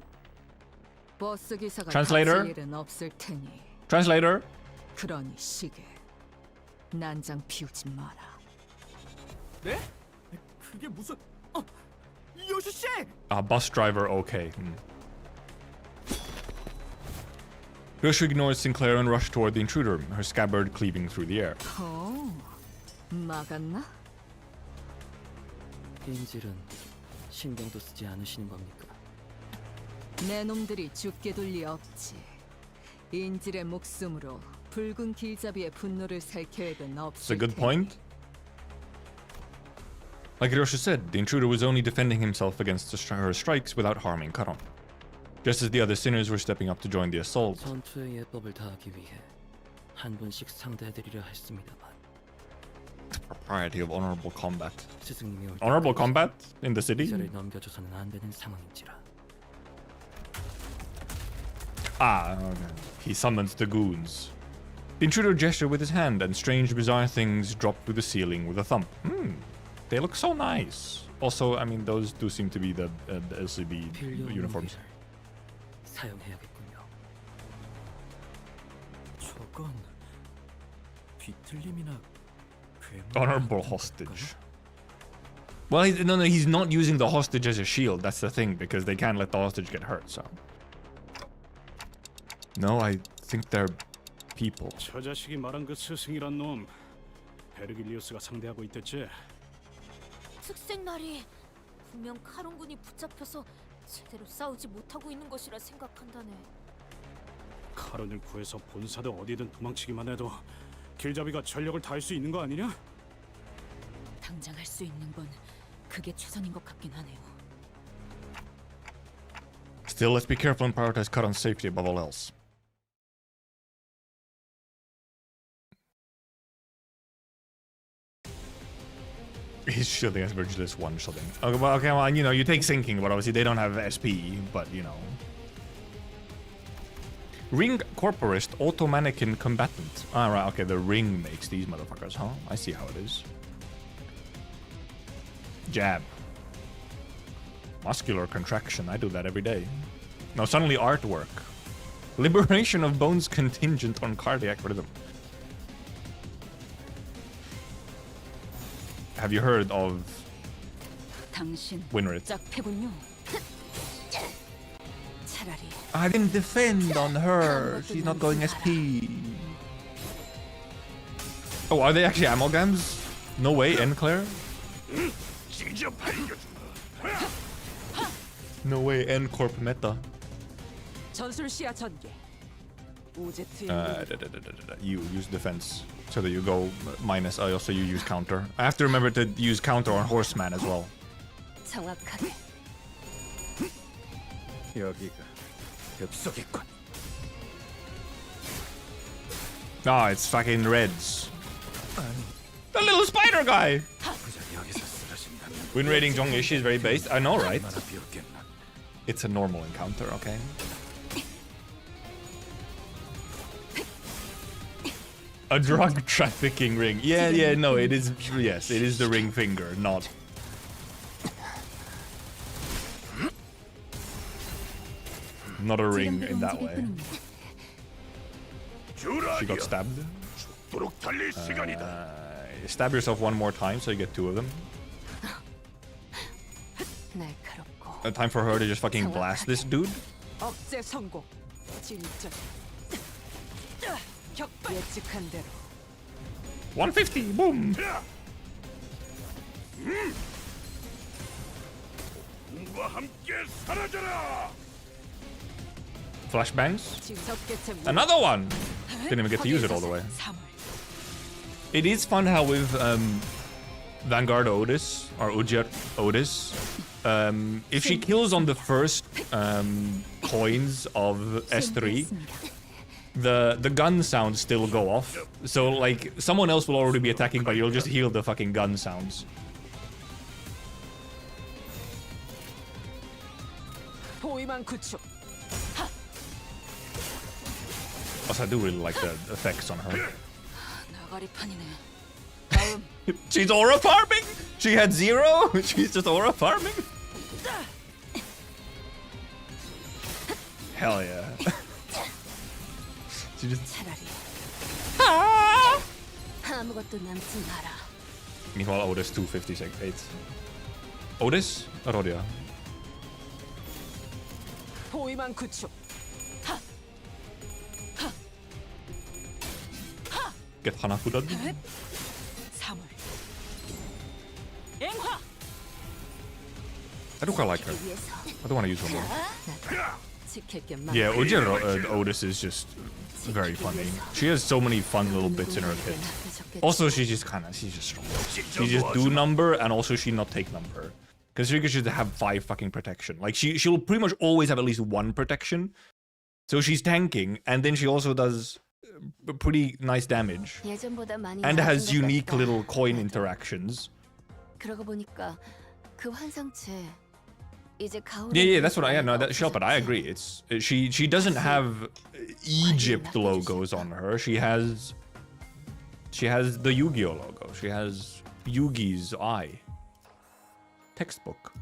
버스 기사가 Translator? 다칠 일은 없을 테니. Translator. 그러니 시계 난장 피우지 마라. 네? 그게 무슨... 요슈 씨! Bus driver, okay. Ryoshus ignores Sinclair and rushed toward the intruder, her scabbard cleaving through the air. 막았나? 인질은 신경도 쓰지 않으시는 겁니까? 내 놈들이 죽게 둘 리 없지. 인질의 목숨으로 붉은 길잡이의 분노를 살 계획은 It's a 없을 good 테니. point. Like Hiroshi said, the intruder was only defending himself against her strikes without harming Karon. Just as the other sinners were stepping up to join the assault. 전투의 예법을 다하기 위해 한 분씩 상대해드리려 했습니다만 The propriety of honorable combat. 스승님이 올 Honorable 때까지 combat in the city? 저를 넘겨줘서는 안 되는 상황인지라. Okay. He summons the goons. The intruder gestured with his hand, and strange, bizarre things dropped through the ceiling with a thump. They look so nice. Also, I mean, those do seem to be the LCB uniforms. 사용해야겠군요. 저건 뒤틀림이나 Honorable hostage. Well, he's not using the hostage as a shield. That's the thing, because they can't let the hostage get hurt. So, no, I think they're people. 저 자식이 말한 그 스승이란 놈 베르길리우스가 상대하고 있댔지. 특색 날이 분명 카론군이 붙잡혀서 제대로 싸우지 못하고 있는 것이라 생각한다네. 카론을 구해서 본사도 어디든 도망치기만 해도 길잡이가 전력을 다할 수 있는 거 아니냐? 당장 할 수 있는 건 그게 최선인 것 같긴 하네요. Still, let's be careful and prioritize Karon's safety above all else. He's shielding as Virgilus one shielding. Okay, well, you know, you take sinking, but obviously they don't have SP, but you know. Ring Corporist Auto Mannequin Combatant. Ah, right, okay, the ring makes these motherfuckers, huh? I see how it is. Jab. Muscular contraction, I do that every day. Now suddenly artwork. Liberation of bones contingent on cardiac rhythm. Have you heard of 당신 Winrit? 짝패군요. 차라리 I didn't defend on her. She's not going SP. Oh, are they actually amalgams? No way, N-Claire? No way, N-Corp meta. 전술 시야 전개. 오제트. You use defense so that you go minus. Also, you use counter. I have to remember to use counter on Horseman as well. 정확하게. 여기가 엽석이군. Ah, it's fucking Reds. The little spider guy. Win rating Zhongishi is very based. I know, right? It's a normal encounter, okay? A drug trafficking ring. Yeah, no, it is. Yes, it is the ring finger, not. Not a ring in that way. She got stabbed. Stab yourself one more time so you get two of them. Time for her to just fucking blast this dude. 억제 성공. 진짜. 격발. 예측한 대로. 150, boom. Flashbangs. Another one. Didn't even get to use it all the way. It is fun how with Vanguard Otis or Ujir Otis, if she kills on the first coins of S3, the gun sounds still go off. So like someone else will already be attacking, but you'll just hear the fucking gun sounds. 보이만 구축. Also, I do really like the effects on her. 나가리판이네. She's aura farming? She had 0? She's just aura farming? Hell yeah. She just... Meanwhile, Otis 256. Otis? Rodia. 포위만 구축. Get Hanafuda. 사물. I do quite like her. I don't want to use her more. Yeah, Otis is just very funny. She has so many fun little bits in her kit. Also, she's just strong. She just do number, and also she not take number. Because she should have 5 fucking protection. Like, she'll pretty much always have at least 1 protection. So she's tanking, and then she also does pretty nice damage. And has unique little coin interactions. Yeah, that's what I know. That Shelp, but I agree. It's she doesn't have Egypt logos on her. She has the Yu-Gi-Oh logo. She has Yugi's eye. Textbook.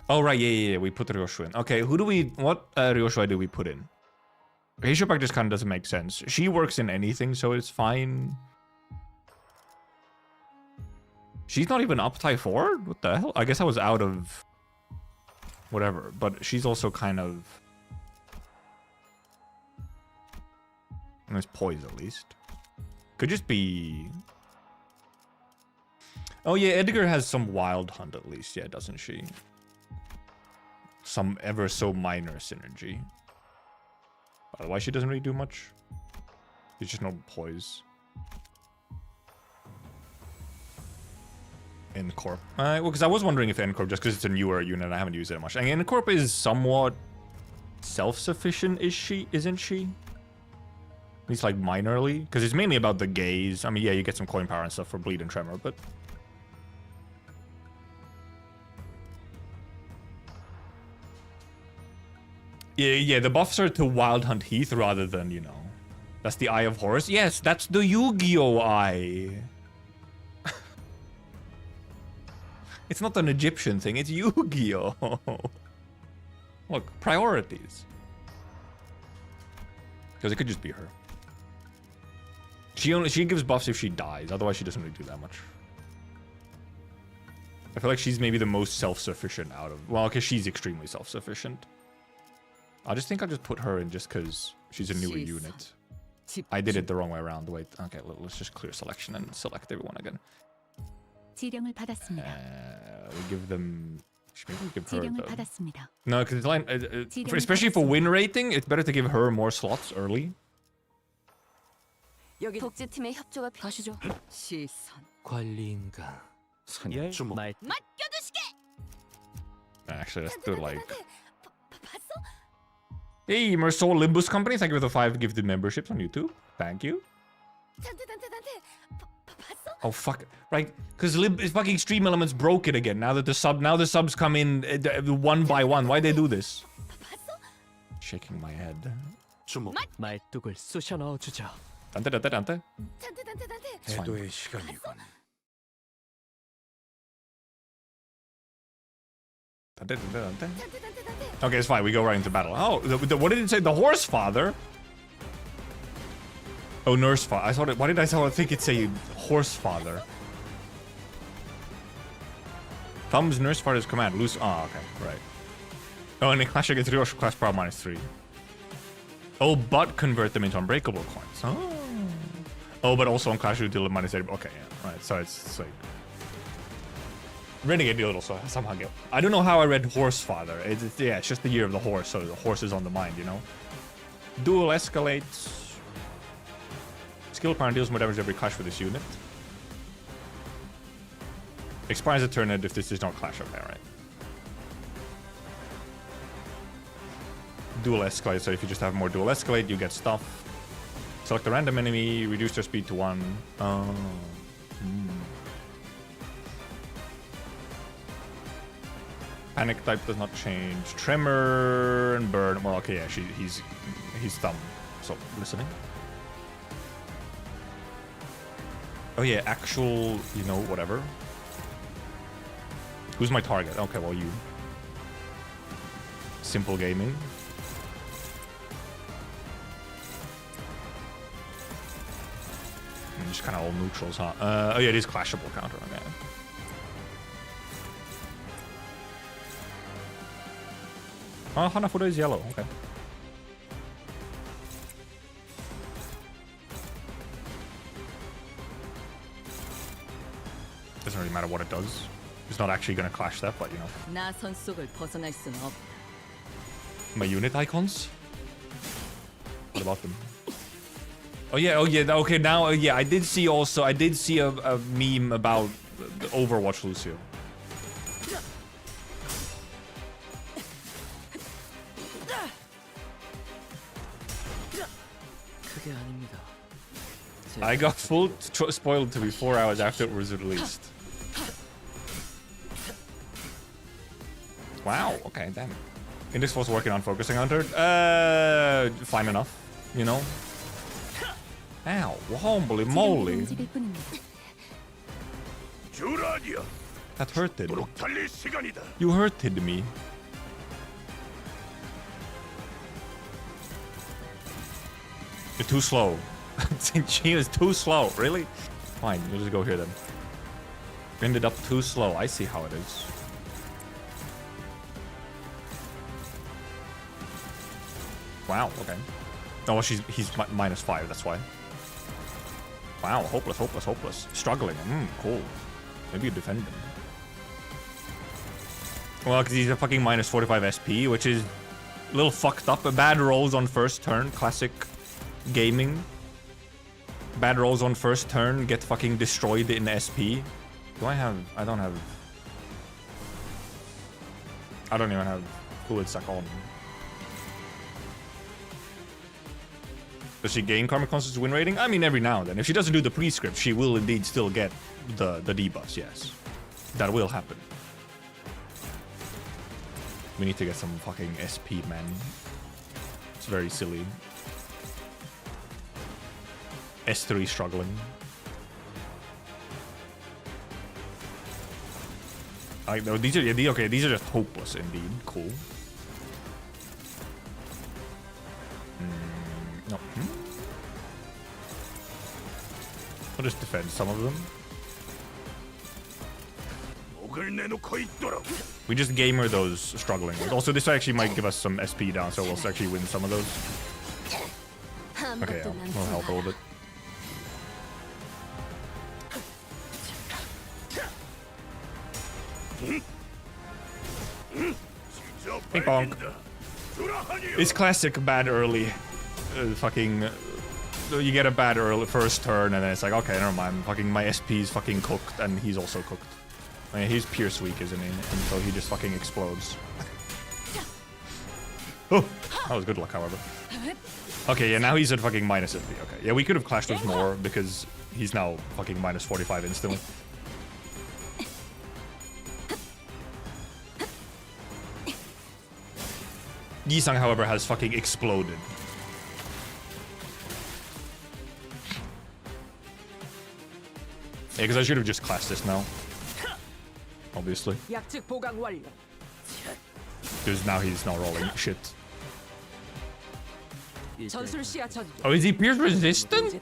Oh right, yeah. We put Ryoshu in. Okay, what Ryoshu do we put in? Heishopak just kind of doesn't make sense. She works in anything, so it's fine. She's not even up tie 4? What the hell? I guess I was out of... whatever. But she's also kind of... There's poise at least. Could just be... Oh yeah, Edgar has some wild hunt at least. Yeah, doesn't she? Some ever so minor synergy. Otherwise she doesn't really do much. There's just no poise. N-Corp. Well, because I was wondering if N-Corp, just because it's a newer unit, I haven't used it much. And N-Corp is somewhat self-sufficient, isn't she? At least like minorly. Because it's mainly about the gaze. I mean, yeah, you get some coin power and stuff for bleed and tremor, but... Yeah, the buffs are to Wild Hunt Heath rather than, you know... That's the Eye of Horus. Yes, that's the Yu-Gi-Oh! Eye. It's not an Egyptian thing, it's Yu-Gi-Oh! Look, priorities. Because it could just be her. She gives buffs if she dies, otherwise she doesn't really do that much. I feel like she's maybe the most self-sufficient out of... Well, because she's extremely self-sufficient. I just think I'll just put her in just because she's a newer unit. I did it the wrong way around. Wait, okay, let's just clear selection and select everyone again. 지령을 받았습니다. We give them... Maybe we give her 지령을 the... 받았습니다. No, because especially for win rating, it's better to give her more slots early. 독재팀의 협조가 가시죠. 시선. 관리인가. 사냥 주목. Actually, let's do like... Hey, Mersault Limbus Company, thank you for the 5 gifted memberships on YouTube. Thank you. Oh fuck! Right, because fucking Stream Elements broke it again. Now the subs come in one by one. Why they do this? Shaking my head. 말뚝을 쑤셔 넣어주죠. Dante. 해도의 시간이군. Dante. Okay, it's fine. We go right into battle. Oh, what did it say? The horse father. Oh, nurse father. I thought it. Why did I think it say horse father? Thumb's nurse father's command. Loose. Oh, okay, right. Oh, and in Clash against Ryoshus, class power -3. Oh, but convert them into unbreakable coins. Oh. Oh, but also on Clash you deal -8. Okay, yeah, right. So it's like Renegade deal also somehow get. I don't know how I read horse father. It's just the year of the horse, so the horse is on the mind, you know. Duel escalates. Skill power deals more damage every clash for this unit. Expires a turn if this is not clash. Okay, right. Dual escalate, so if you just have more dual escalate, you get stuff. Select a random enemy, reduce their speed to 1. Panic type does not change. Tremor and burn. Well, okay, yeah, he's dumb. So listening. Oh yeah, actual, you know, whatever. Who's my target? Okay, well you. simple gaming. And just kind of all neutrals, huh? Oh yeah, it is clashable counter. Okay. Oh, Hanafuda is yellow. Okay. Doesn't really matter what it does. It's not actually going to clash that, but you know. 나선 속을 벗어날 순 없. My unit icons? What about them? Oh yeah, okay, now, yeah, I did see a meme about the Overwatch Lucio. 그게 아닙니다. I got full spoiled to me 4 hours after it was released. Wow, okay, damn. Index was working on focusing hunter. Fine enough, you know. Ow, holy moly. That hurted. You hurted me. You're too slow. She is too slow, really? Fine, we'll just go here then. Ended up too slow. I see how it is. Wow, okay. Oh, well, he's -5, that's why. Wow, hopeless. Struggling. Cool. Maybe you defend him. Well, because he's a fucking -45 SP, which is a little fucked up. Bad rolls on first turn. Classic gaming. Bad rolls on first turn get fucking destroyed in SP. I don't even have fluid sack on. Does she gain Karmic Constant's win rating? I mean, every now and then. If she doesn't do the prescript, she will indeed still get the debuffs, yes. That will happen. We need to get some fucking SP, man. It's very silly. S3 struggling. These are just hopeless indeed. Cool. No. I'll just defend some of them. We just gamer those struggling ones. Also, this actually might give us some SP down, so we'll actually win some of those. Okay, yeah, we'll help a little bit. Ping pong. It's classic bad early. You get a bad early first turn, and then it's like, okay, never mind. Fucking my SP's fucking cooked, and he's also cooked. I mean, he's Pierce weak, isn't he? And so he just fucking explodes. Oh, that was good luck, however. Okay, yeah, now he's at fucking -50. Okay, yeah, we could have clashed with more because he's now fucking -45 instantly. Yisang, however, has fucking exploded. Yeah, because I should have just classed this now. Obviously. Because now he's not rolling shit. Oh, is he Pierce resistant?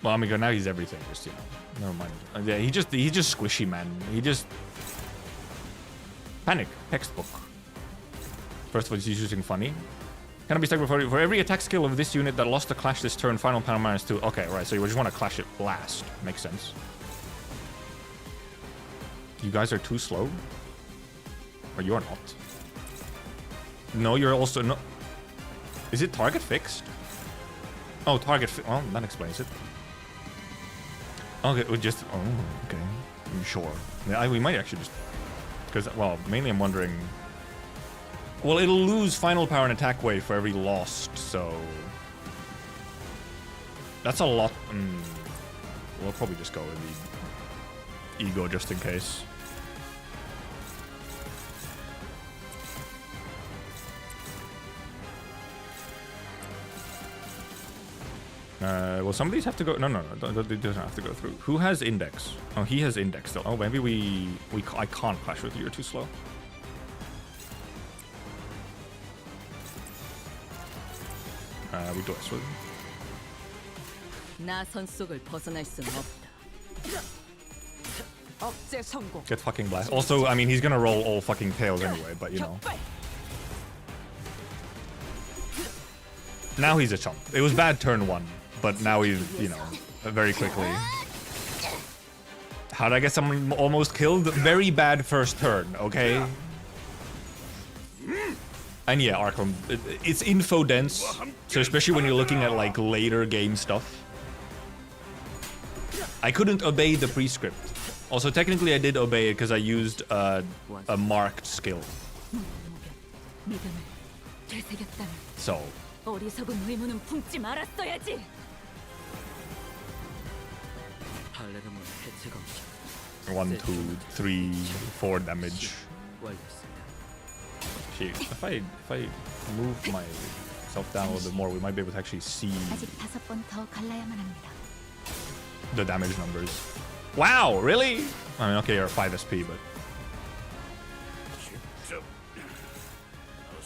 Well, I mean, now he's everything. Just, you know, never mind. Yeah, he's just squishy, man. He just panic textbook. First of all, he's using funny. Can I be stuck for every attack skill of this unit that lost the clash this turn, final power -2. Okay, right, so you just want to clash it last. Makes sense. You guys are too slow? Or you're not. No, you're also not. Is it target fixed? Oh, target well, that explains it. Okay, we just... Oh, okay. Sure. Yeah, we might actually just... Because, well, mainly I'm wondering... Well, it'll lose final power and attack wave for every lost, so... That's a lot. We'll probably just go with the ego just in case. Well, some of these have to go... No, it doesn't have to go through. Who has index? Oh, he has index still. Oh, maybe I can't clash with you. You're too slow. we do it. 나선 속을 벗어날 수는 없다. 억제 성공. Get fucking blast. Also, I mean, he's gonna roll all fucking tails anyway, but you know. Now he's a chump. It was bad turn 1, but now he's, you know, very quickly. How did I get someone almost killed? Very bad first turn, okay? And yeah, Arkham, it's info dense, so especially when you're looking at like later game stuff. I couldn't obey the prescript. Also, technically I did obey it because I used a marked skill. So. 어리석은 의무는 품지 말았어야지. 1, 2, 3, 4 damage. Shit, if I move myself down a little bit more, we might be able to actually see 아직 5번 더 갈라야만 합니다. the damage numbers. Wow, really? I mean, okay, you're 5 SP, but...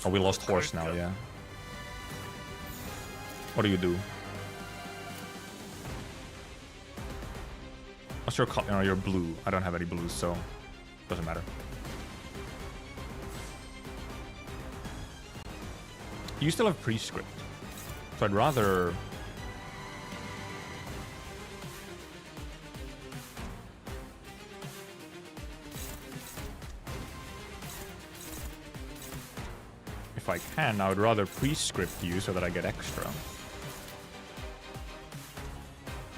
Oh, we lost horse now, yeah. What do you do? What's your color? No, you're blue. I don't have any blues, so doesn't matter. You still have prescript, so I'd rather. If I can, I would rather prescript you so that I get extra.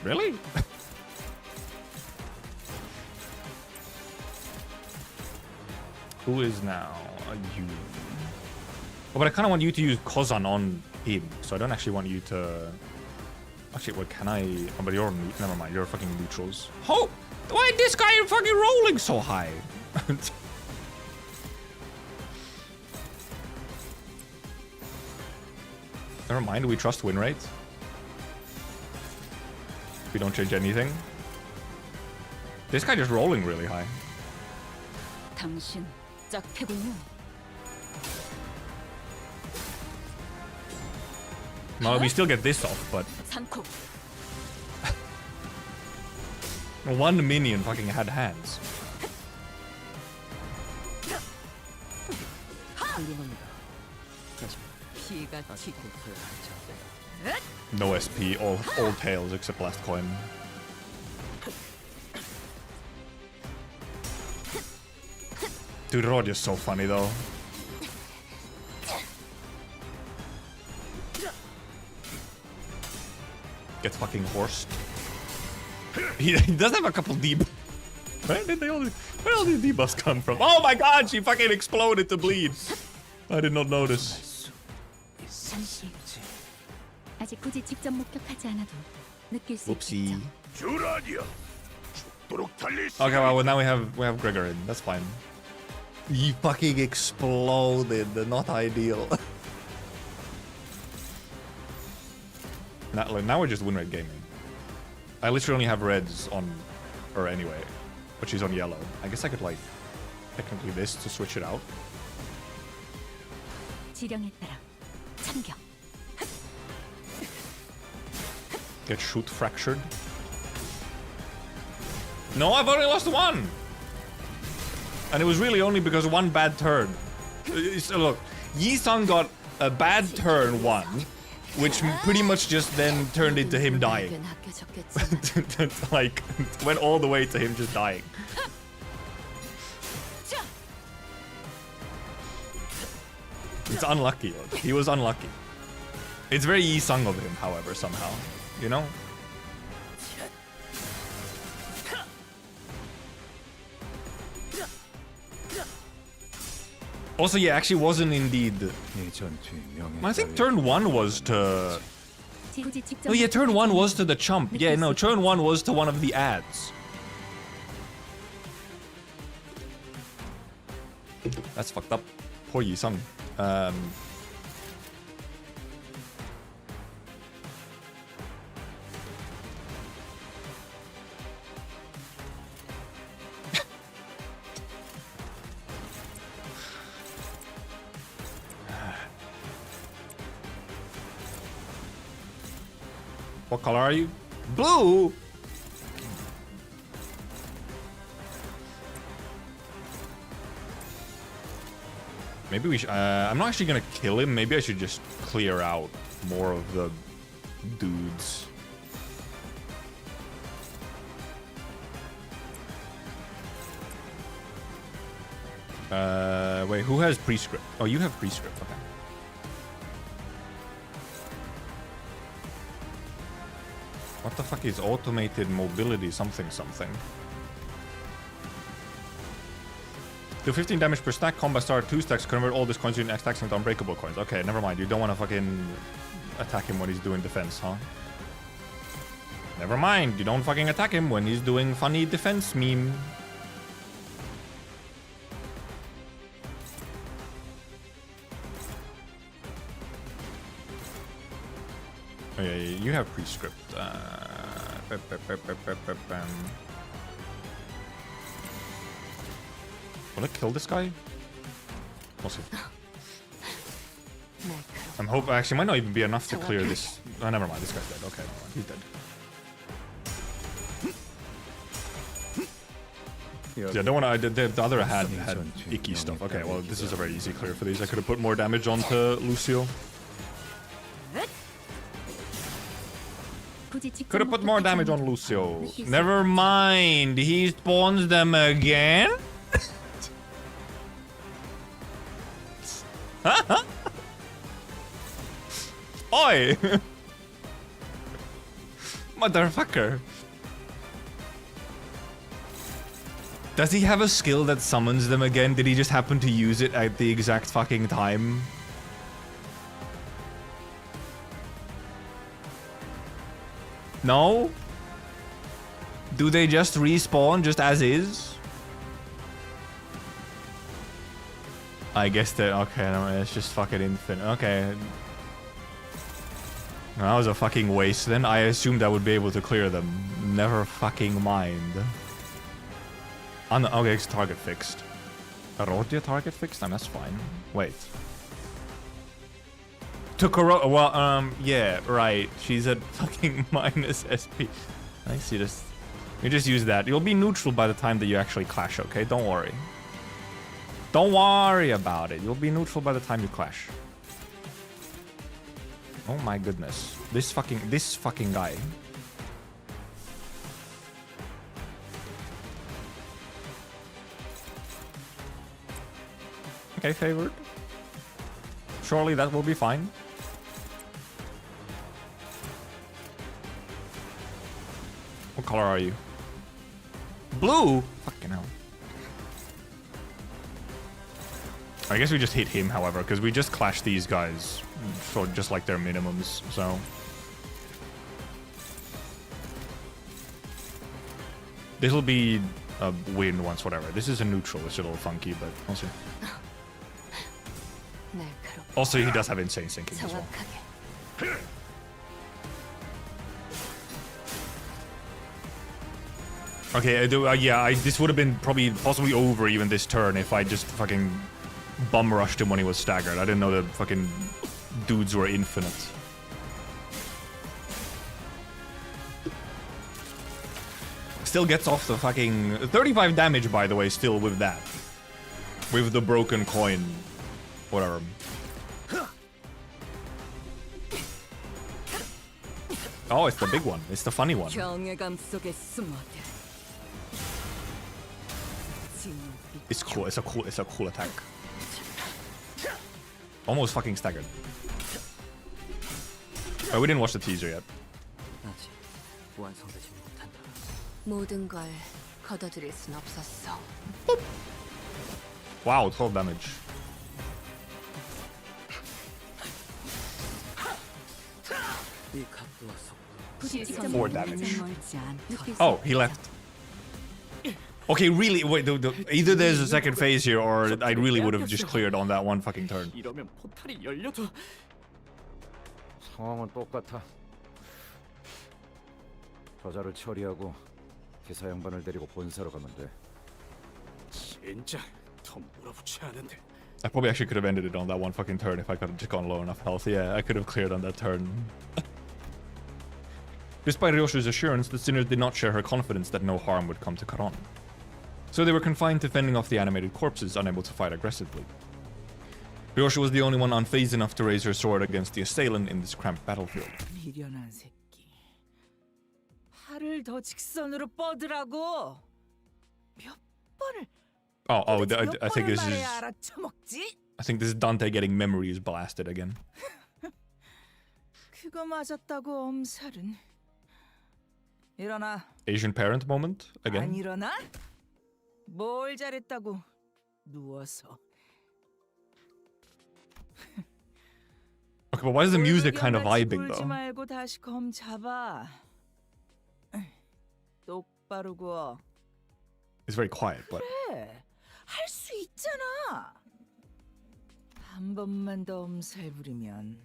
Really? Who is now you? Oh, but I kind of want you to use Kozan on him, so I don't actually want you to. Actually, what can I? Oh, but you're never mind. You're fucking neutrals. Oh, why is this guy fucking rolling so high? Never mind. Do we trust win rate? We don't change anything. This guy just rolling really high. 당신 짝패군요. Well, we still get this off, but 3코. one minion fucking had hands. No SP, all tails except last coin. Dude, Rod is so funny though. Gets fucking horsed. He does have a couple debuffs. Where all these debuffs come from? Oh my god, she fucking exploded to bleed. I did not notice. 잠시. 아직 굳이 직접 목격하지 않아도 느낄 수 Whoopsie. 있겠죠. Okay, well now we have Gregor in. That's fine. He fucking exploded. Not ideal. Now we're just win rate gaming. I literally only have reds on her anyway, but she's on yellow. I guess I could like technically this to switch it out. 지령에 따라 참격. Get shoot fractured. No, I've only lost one! And it was really only because of one bad turn. So look, Yi-Sung got a bad turn 1, which pretty much just then turned into him dying. Like, went all the way to him just dying. It's unlucky. Look. He was unlucky. It's very Yi-Sung of him, however, somehow. You know? Also, yeah, actually wasn't indeed. I think turn 1 was to... Oh yeah, turn 1 was to the chump. Yeah, no, turn 1 was to one of the ads. That's fucked up. Poor Yi-Sung. What color are you? Blue? Maybe we should... I'm not actually gonna kill him. Maybe I should just clear out more of the dudes. Wait, who has prescript? Oh, you have prescript. Okay. What the fuck is automated mobility something something? Do 15 damage per stack, combat star 2 stacks, convert all these coins into stacks into unbreakable coins. Okay, never mind. You don't want to fucking attack him when he's doing defense, huh? Never mind. You don't fucking attack him when he's doing funny defense meme. Oh yeah, you have prescript. Will it kill this guy? We'll see. I'm hoping. Actually, might not even be enough to clear this. Oh, never mind. This guy's dead. Okay, never mind. He's dead. Yeah, don't want to. The other had icky stuff. Okay, well, this is a very easy clear for these. I could have put more damage onto Lucio. Could have put more damage on Lucio. Never mind. He spawns them again. Oi! Motherfucker. Does he have a skill that summons them again? Did he just happen to use it at the exact fucking time? No? Do they just respawn just as is? I guess that... Okay, no, it's just fucking infinite. Okay. That was a fucking waste then. I assumed I would be able to clear them. Never fucking mind. Okay, it's target fixed. Rodia target fixed? That's fine. Wait. Well, yeah, right. She's at fucking minus SP. Nice, you just use that. You'll be neutral by the time that you actually clash, okay? Don't worry. Don't worry about it. You'll be neutral by the time you clash. Oh my goodness. This fucking guy. Okay, favored. Surely that will be fine. What color are you? Blue? Fucking hell. I guess we just hit him, however, because we just clashed these guys for just like their minimums, so. This'll be a win once, whatever. This is a neutral, it's a little funky, but we'll see. Also, he does have insane sinking as well. Okay, yeah, this would have been possibly over even this turn if I just fucking bum rushed him when he was staggered. I didn't know the fucking dudes were infinite. Still gets off the fucking 35 damage, by the way, still with that. With the broken coin. Whatever. Oh, it's the big one. It's the funny one. It's cool. It's a cool attack. Almost fucking staggered. Oh, we didn't watch the teaser yet. Wow, 12 damage. 4 damage. Oh, he left. Okay, really, wait, either there's a second phase here or I really would have just cleared on that one fucking turn. 상황은 똑같아. 저자를 처리하고 기사 양반을 데리고 본사로 가면 돼. 진짜 더 몰아붙지 않은데. I probably actually could have ended it on that one fucking turn if I could have just gone low enough health. Yeah, I could have cleared on that turn. Despite Ryoshu's assurance, the sinners did not share her confidence that no harm would come to Karon. So they were confined to fending off the animated corpses, unable to fight aggressively. Ryoshu was the only one unfazed enough to raise her sword against the assailant in this cramped battlefield. 미련한 새끼. 팔을 더 직선으로 뻗으라고. 몇 번을 I think this is... 말해야 알아쳐먹지? I think this is Dante getting memories blasted again. 그거 맞았다고 엄살은. 일어나. Asian parent moment 안 again. 일어나? 뭘 잘했다고 누워서. Okay, but why is the music kind of vibing 울지 though? 말고 다시 검 잡아. 똑바로 구워. It's very quiet, but 그래, 할 수 있잖아. 한 번만 더 엄살 부리면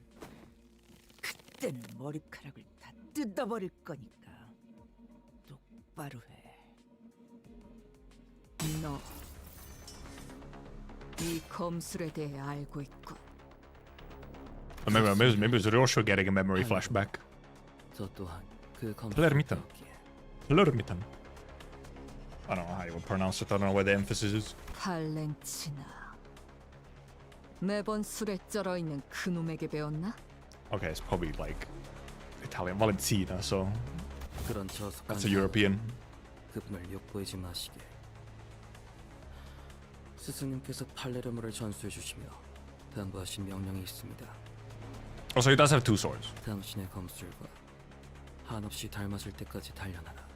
그때는 머리카락을 다 뜯어버릴 거니까 똑바로 해. 너 이 검술에 대해 알고 있고. maybe it's Ryoshu getting a memory flashback. 저 또한 그 Plurmitan. Plurmitan. I don't know how you would pronounce it. I don't know where the emphasis is. 팔렌치나. 매번 술에 쩔어 있는 그 놈에게 배웠나? Okay, it's probably like Italian Valentina, so 그런 that's a European. 그분을 욕보이지 마시게. 스승님께서 팔레르모를 전수해 주시며 당부하신 명령이 있습니다. Oh, so he does have two swords. 당신의 검술과 한없이 닮아질 때까지 단련하라.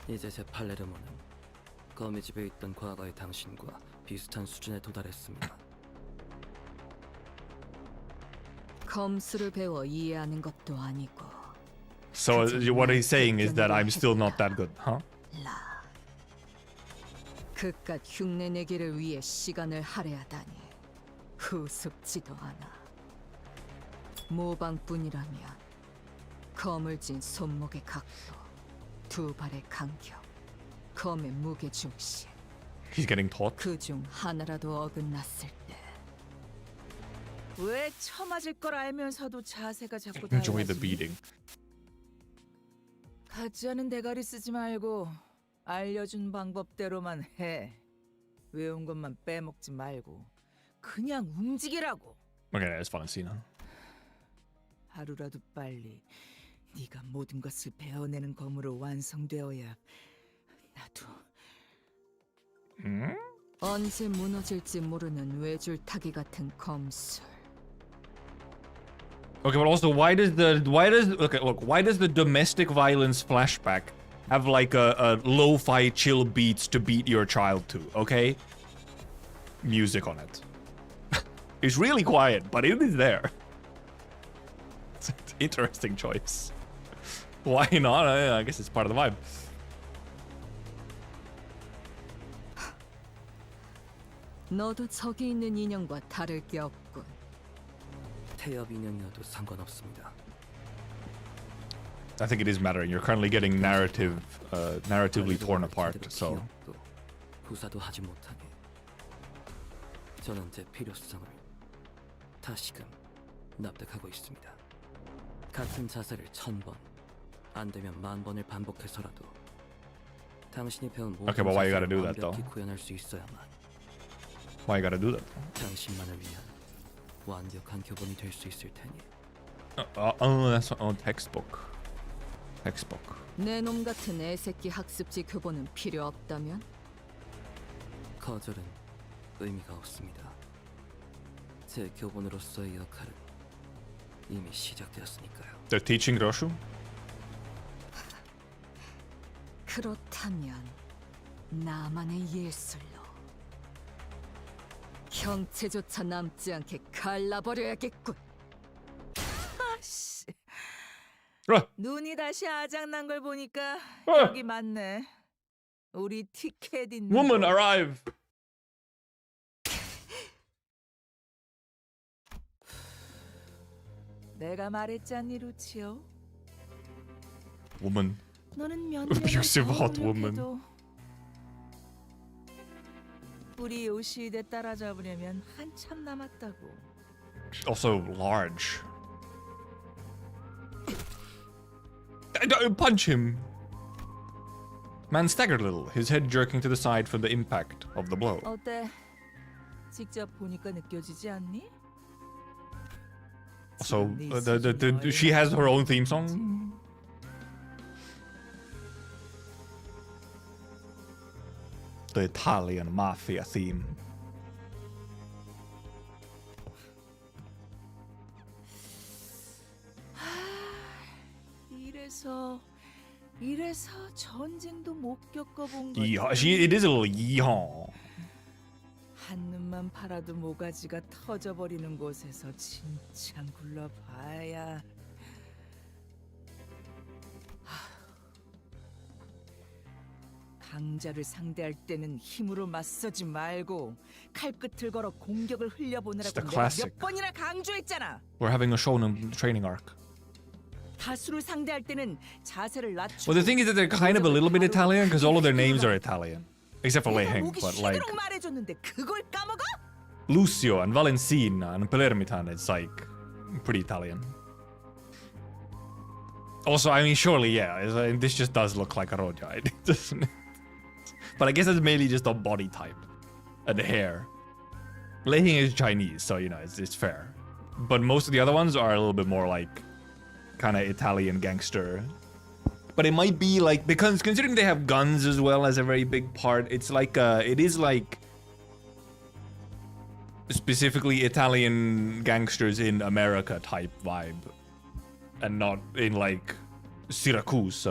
이제 제 팔레르모는 거미 집에 있던 과거의 당신과 비슷한 수준에 도달했습니다. 검술을 배워 이해하는 것도 아니고. So what he's saying is that I'm still not that good, huh? 그깟 흉내 내기를 위해 시간을 할애하다니 우습지도 않아. 모방뿐이라면 검을 쥔 손목의 각도, 두 발의 간격, 검의 무게 중심. He's getting taught. 그중 하나라도 어긋났을 때. 왜 처맞을 걸 알면서도 자세가 자꾸 Enjoy the 달라지니? beating. 가짜는 대가리 쓰지 말고 알려준 방법대로만 해. 외운 것만 빼먹지 말고 그냥 움직이라고. Okay, that's Valentina. 하루라도 빨리 네가 모든 것을 베어내는 검으로 완성되어야 나도. 언제 무너질지 모르는 외줄타기 같은 검술. Okay, but also why does the domestic violence flashback have like a lo-fi chill beats to beat your child to? Okay, music on it. It's really quiet, but it is there. It's an interesting choice. Why not? I guess it's part of the vibe. 너도 저기 있는 인형과 다를 게 없군. 태엽 인형이어도 상관없습니다. I think it is mattering. You're currently getting narratively torn apart. So 구사도 하지 못하게. 저는 제 필요성을 다시금 납득하고 있습니다. 같은 자세를 1000번, 안 되면 10,000번을 반복해서라도 당신이 배운 모든 Okay, but why you gotta do that 완벽히 though? 구현할 수 있어야만. Why you gotta do that? 당신만을 위한 완벽한 교본이 될 수 있을 테니. That's textbook. 내 놈 같은 애새끼 학습지 교본은 필요 없다면? 거절은 의미가 없습니다. 제 교본으로서의 역할은 이미 시작되었으니까요. They're teaching Ryoshu? 그렇다면 나만의 예술로 형체조차 남지 않게 갈라버려야겠군. 아씨. 눈이 다시 아작난 걸 보니까 여기 맞네. 우리 티켓 있는 Woman, 곳. arrive! 내가 말했잖니, 루치오. Woman. 너는 몇 Abusive 년을 hot woman. 노력해도 우리 요시대 따라잡으려면 한참 남았다고. Also large. Punch him. Man staggered a little, his head jerking to the side from the impact of the blow. 어때? 직접 보니까 느껴지지 않니? So she has her own theme song. The Italian mafia theme. 이래서 전쟁도 못 겪어본 거지. It is a little yeehaw. 한눈만 팔아도 모가지가 터져버리는 곳에서 진짜 굴러봐야. 강자를 상대할 때는 힘으로 맞서지 말고 칼끝을 걸어 공격을 흘려보내라고 내가 몇 번이나 강조했잖아. We're having a shonen training arc. 다수를 상대할 때는 자세를 낮추고. Well, the thing is that they're kind of a little bit Italian because all of their names are Italian, except for Lei Heng. But like 말해줬는데 그걸 까먹어? Lucio and Valencina and Palermitan, it's like pretty Italian. Also, I mean, surely, yeah, this just does look like a Roja, doesn't it? But I guess it's mainly just the body type and the hair. Lei Heng is Chinese, so you know it's fair. But most of the other ones are a little bit more like kind of Italian gangster. But it might be like, because considering they have guns as well as a very big part, it's like it is like specifically Italian gangsters in America type vibe, and not in like Syracuse.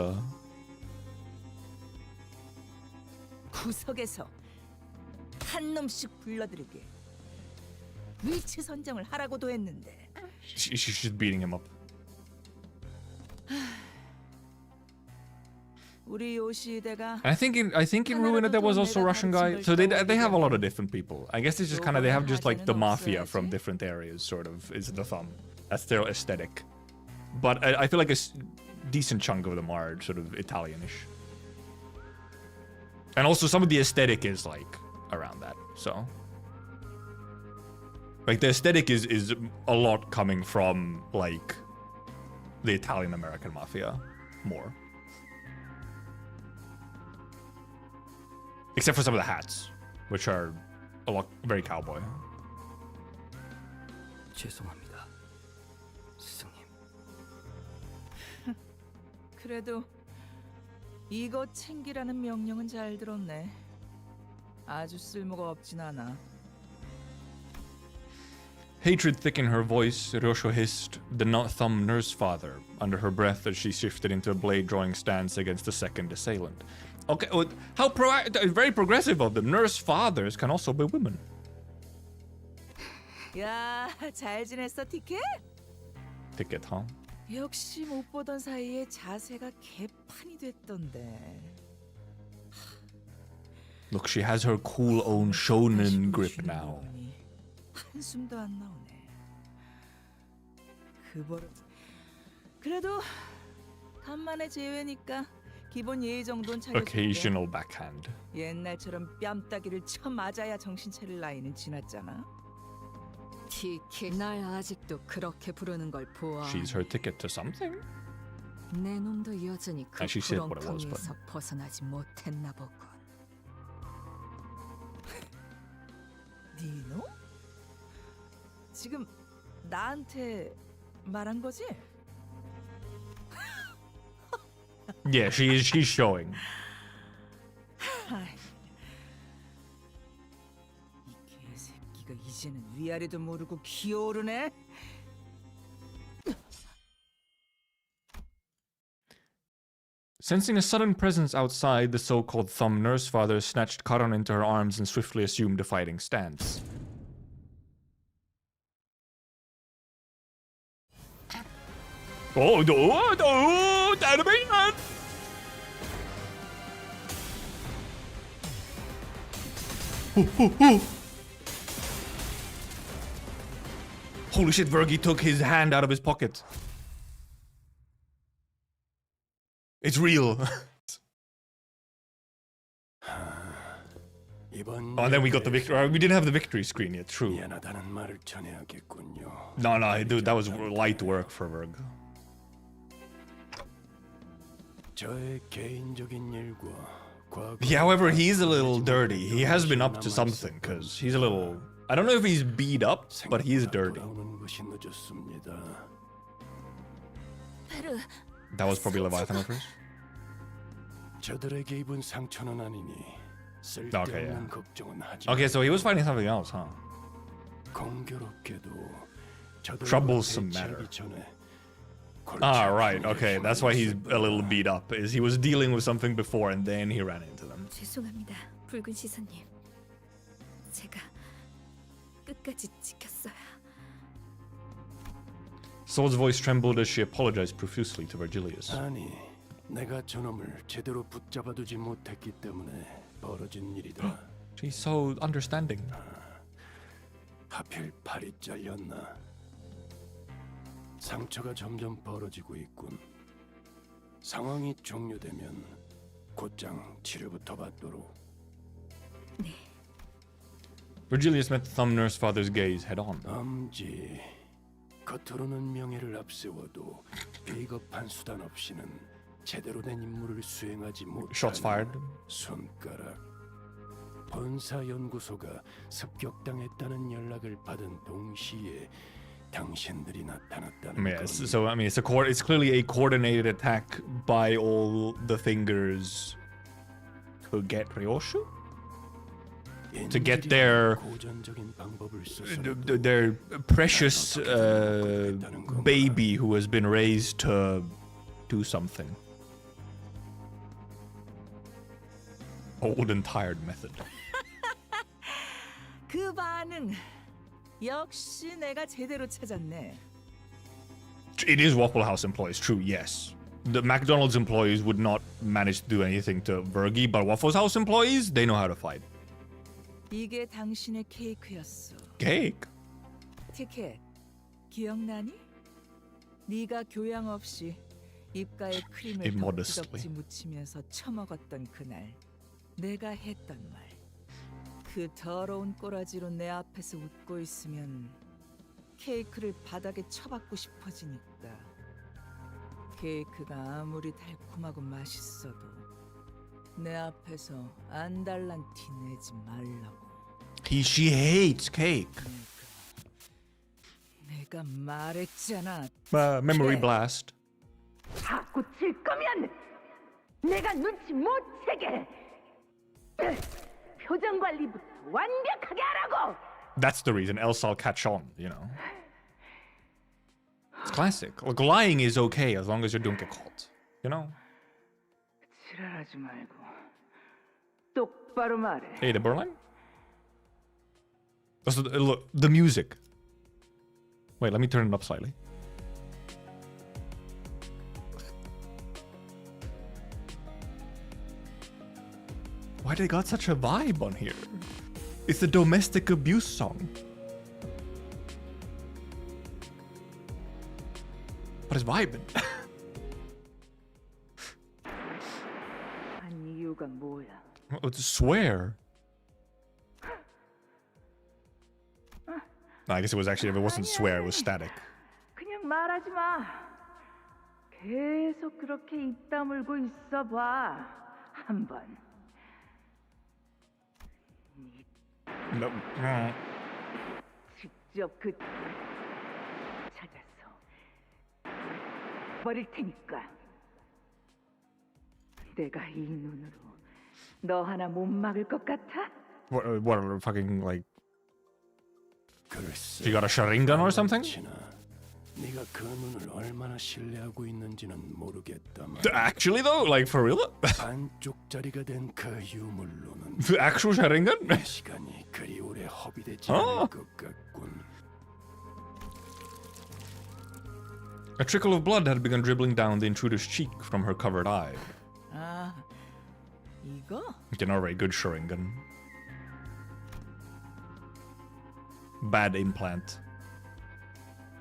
구석에서 한 놈씩 불러들이게 위치 선정을 하라고도 했는데. She's beating him up. 우리 요시대가. I think in Ruined there was also a Russian guy. So they have a lot of different people. I guess it's just kind of, they have just like the mafia from different areas sort of is the thumb. That's their aesthetic. But I feel like a decent chunk of them are sort of Italianish. And also some of the aesthetic is like around that. So like the aesthetic is a lot coming from like the Italian American mafia more. Except for some of the hats, which are a lot very cowboy. 죄송합니다, 스승님. 그래도 이거 챙기라는 명령은 잘 들었네. 아주 쓸모가 없진 않아. Hatred thickened her voice. Ryosho hissed the thumb nurse father under her breath as she shifted into a blade drawing stance against the second assailant. Okay, well, how very progressive of them. Nurse fathers can also be women. 야, 잘 지냈어, 티켓? Ticket, huh? 역시 못 보던 사이에 자세가 개판이 됐던데. Look, she has her cool own shonen grip now. 한숨도 안 나오네. 그 버릇. 그래도 간만에 제외니까 기본 예의 정도는 차려줄게. Occasional backhand. 옛날처럼 뺨따기를 쳐 맞아야 정신 차릴 나이는 지났잖아. 티켓. 날 아직도 그렇게 부르는 걸 보아. She's her ticket to something? 내 놈도 여전히 그 she said what it was, but 구렁텅이에서 벗어나지 못했나 보군. 네 놈? 지금 나한테 말한 거지? Yeah, she's showing. 이 개새끼가 이제는 위아래도 모르고 기어오르네. Sensing a sudden presence outside, the so-called thumb nurse father snatched Karan into her arms and swiftly assumed a fighting stance. Oh, animation! Holy shit, Vergi took his hand out of his pocket. It's real. Oh, and then we got the victory. We didn't have the victory screen yet, true. No, dude, that was light work for Verg. 저의 개인적인 일과 과거. However, he's a little dirty. He has been up to something, because he's a little... I don't know if he's beat up, but he's dirty. 돌아오는 것이 늦었습니다. 페르, That was probably Leviathan at first. 저들에게 입은 상처는 아니니 Okay, 쓸데없는 yeah. 걱정은 하지. Okay, so he was fighting something else, huh? 공교롭게도 저들과 Troublesome 대치하기 matter. 전에 Ah, right. Okay, that's why he's a little beat up. Is he was dealing with something before and then he ran into them. 죄송합니다, 붉은 시선님. 제가 끝까지 지켰어야. Saude's voice trembled as she apologized profusely to Virgilius. 아니, 내가 저놈을 제대로 붙잡아두지 못했기 때문에 벌어진 일이다. She's so understanding. 하필 팔이 잘렸나? 상처가 점점 벌어지고 있군. 상황이 종료되면 곧장 치료부터 받도록. Virgilius met the thumb nurse father's gaze head on. 엄지, 겉으로는 명예를 앞세워도 비겁한 수단 없이는 제대로 된 임무를 수행하지 Shots fired. 못하는 손가락. 본사 연구소가 습격당했다는 연락을 받은 동시에 당신들이 나타났다는 Yes, 건 so I mean, it's clearly a coordinated attack by all the fingers to get ryoshus? To get their precious baby who has been raised to do something. Old and tired method. 그 반응 역시 내가 제대로 찾았네. It is Waffle House employees, true, yes. The McDonald's employees would not manage to do anything to Virgie, but Waffle House employees, they know how to fight. 이게 당신의 케이크였어. Cake? 티켓 기억나니? 네가 교양 없이 입가에 크림을 Immodestly. 덕지덕지 묻히면서 처먹었던 그날 내가 했던 말. 그 더러운 꼬라지로 내 앞에서 웃고 있으면 케이크를 바닥에 쳐박고 싶어지니까. 케이크가 아무리 달콤하고 맛있어도 내 앞에서 안달난 티 내지 말라고. She hates cake. 내가 말했잖아. Memory blast. 자꾸 질 거면 내가 눈치 못 채게. 표정 관리부터 완벽하게 하라고. That's the reason, else I'll catch on, you know. It's classic. Like, lying is okay as long as you don't get caught, you know? 지랄하지 말고 똑바로 말해. Hey, the Berlin? Also, look, the music. Wait, let me turn it up slightly. Why they got such a vibe on here? It's a domestic abuse song. But it's vibing. 한 이유가 뭐야? It's swear. No, I guess it was actually, if it wasn't swear, it was static. 그냥 말하지 마. 계속 그렇게 입 다물고 있어봐. 한번. No. 직접 그 찾아서 버릴 테니까. 내가 이 눈으로 너 하나 못 막을 것 같아? What fucking, like... You got a Sharingan or something? 네가 그 눈을 얼마나 신뢰하고 있는지는 모르겠다만. Actually though? Like for real? 반쪽짜리가 된 그 유물로는 The actual Sharingan? 시간이 그리 오래 허비되지 않을 것 같군. A trickle of blood had begun dribbling down the intruder's cheek from her covered eye. 아, 이거? You know, very good Sharingan. Bad implant.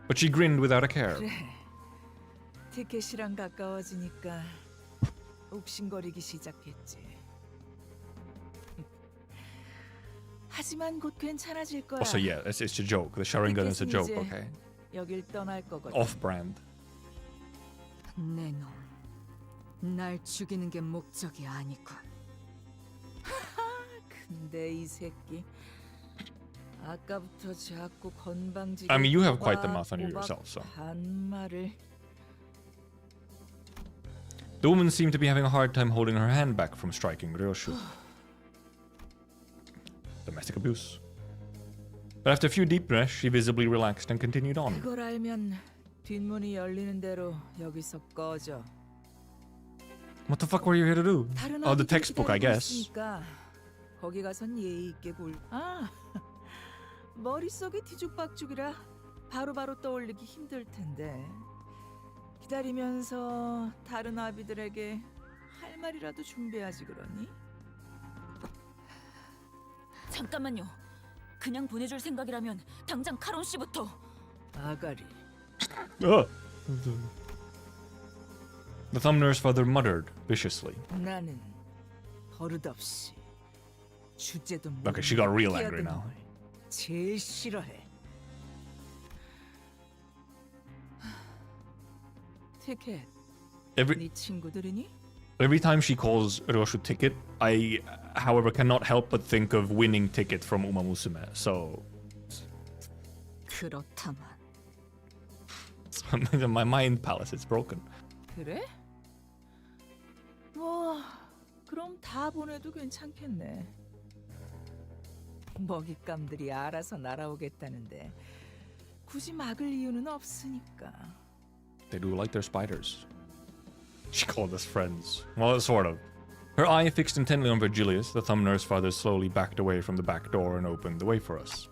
But she grinned without a care. 그래. 티켓이랑 가까워지니까 욱신거리기 시작했지. 하지만 곧 괜찮아질 거야. Also, yeah, it's a joke. The Sharingan is a joke, 이제 okay? 여길 떠날 거거든. Off-brand. 내 놈. 날 죽이는 게 목적이 아니군. 근데 이 새끼 아까부터 자꾸 건방지게 I mean, you have quite the mouth on you 꼬박꼬박 yourself, so. 반말을. The woman seemed to be having a hard time holding her hand back from striking ryoshus. Domestic abuse. But after a few deep breaths, she visibly relaxed and continued on. 그걸 알면 뒷문이 열리는 대로 여기서 꺼져. What the fuck were you here to do? 다른 Oh, the 아기들 textbook, I 기다리고 guess. 있으니까 거기 가선 예의 있게 굴. 아, 머릿속이 뒤죽박죽이라 바로바로 떠올리기 힘들 텐데. 기다리면서 다른 아비들에게 할 말이라도 준비하지 그러니? 잠깐만요. 그냥 보내줄 생각이라면 당장 카론 씨부터. 아가리. The thumbner's father muttered viciously. 나는 버릇없이 주제도 Okay, she got real angry 끼어드는 now. 걸 제일 싫어해. 티켓. 네 친구들이니? Every time she calls Ryoshu ticket, I, however, cannot help but think of winning ticket from Uma Musume. So, 그렇다만. my mind palace is broken. 그래? 뭐 그럼 다 보내도 괜찮겠네. 먹잇감들이 알아서 날아오겠다는데 굳이 막을 이유는 없으니까. They do like their spiders. She called us friends. Well, sort of. Her eye fixed intently on Virgilius, the thumbner's father slowly backed away from the back door and opened the way for us.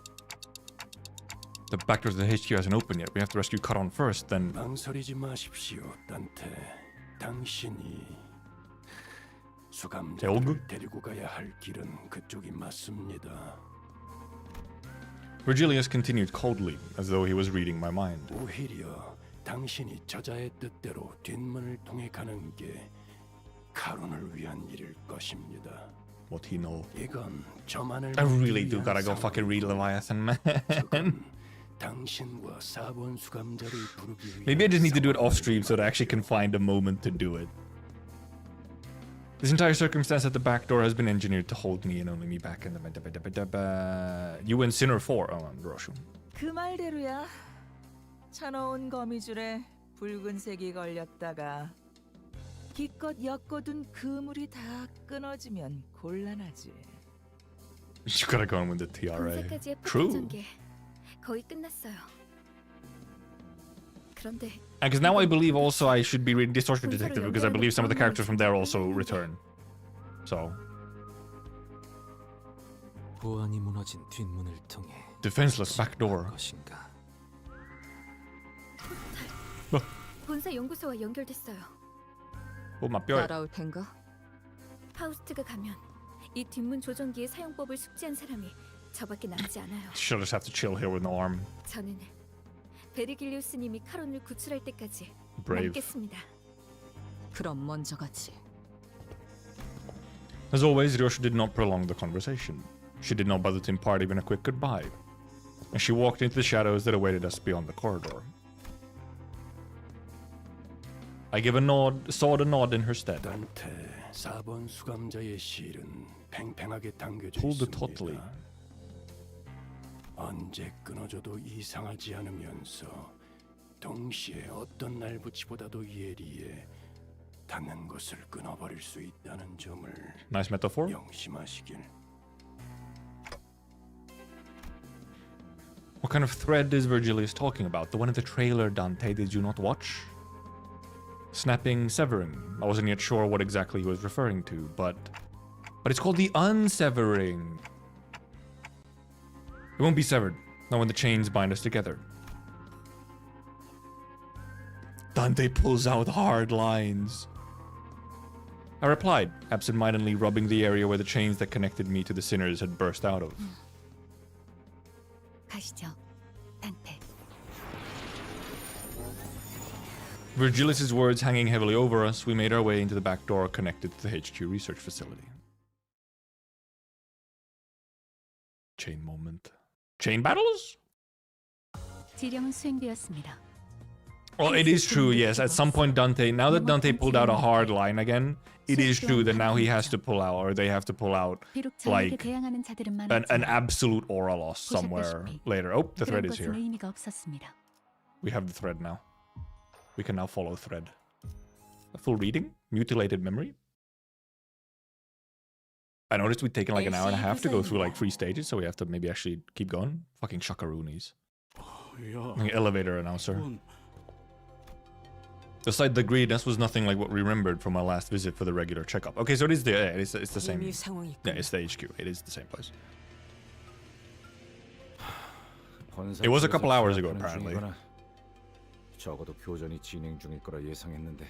The back door to the HQ hasn't opened yet. We have to rescue Karon first, then... 망설이지 마십시오, 단테. 당신이 수감자를 데리고 가야 할 길은 그쪽이 맞습니다. Virgilius continued coldly, as though he was reading my mind. 오히려 당신이 저자의 뜻대로 뒷문을 통해 가는 게 카론을 위한 일일 것입니다. What he know? 이건 저만을 I really do gotta go fucking read Leviathan, man. 당신과 4번 수감자를 부르기 위해 Maybe I just need to do it off stream so that I actually can find a moment to do it. This entire circumstance at the back door has been engineered to hold me and only me back in the... You and Sinner 4. Oh, I'm Roshu. 그 말대로야. 쳐놓은 거미줄에 붉은색이 걸렸다가 기껏 엮어둔 그물이 다 끊어지면 곤란하지. You gotta go in with the TRA. 본사까지의 True. 포탈 전개 거의 끝났어요. 그런데 Because now I believe also I should be reading Distortion Detective because I believe some of the characters from there also return. So... 보안이 무너진 뒷문을 통해 Defenseless back door. 것인가? 본사 연구소와 연결됐어요. 따라올 텐가? 파우스트가 가면 이 뒷문 조정기의 사용법을 숙지한 사람이 저밖에 남지 않아요. She'll just have to chill here with no arm. 저는 베르길리우스님이 카론을 구출할 때까지 Brave. 남겠습니다. 그럼 먼저 가지. As always, Ryoshu did not prolong the conversation. She did not bother to impart even a quick goodbye. And she walked into the shadows that awaited us beyond the corridor. I give a nod, Saude a nod in her stead. 단테 4번 수감자의 실은 팽팽하게 당겨져 Pulled the 있습니다. totally. 언제 끊어져도 이상하지 않으면서 동시에 어떤 날붙이보다도 예리해 닿는 것을 끊어버릴 수 있다는 점을 Nice metaphor. 명심하시길. What kind of thread is Virgilius talking about? The one in the trailer, Dante, did you not watch? Snapping, severing. I wasn't yet sure what exactly he was referring to, but it's called the unsevering. It won't be severed, not when the chains bind us together. Dante pulls out hard lines. I replied, absent-mindedly rubbing the area where the chains that connected me to the sinners had burst out of. 가시죠, 단테. Virgilius' words hanging heavily over us, we made our way into the back door connected to the HQ research facility. Chain moment. Chain battles? 지령은 수행되었습니다. Well, it is true, yes. At some point, Dante, now that Dante pulled out a hard line again, it is true that now he has to pull out, or they have to pull out, like, an absolute aura loss somewhere later. Oh, the thread is here. We have the thread now. We can now follow thread. A full reading? Mutilated memory? I noticed we'd taken like an hour and a half to go through like 3 stages, so we have to maybe actually keep going. Fucking shakaroonies. Elevator announcer. The site the greediness was nothing like what we remembered from our last visit for the regular checkup. Okay, so it is it's the same. Yeah, it's the HQ. It is the same place. It was a couple hours ago, apparently. 적어도 교전이 진행 중일 거라 예상했는데.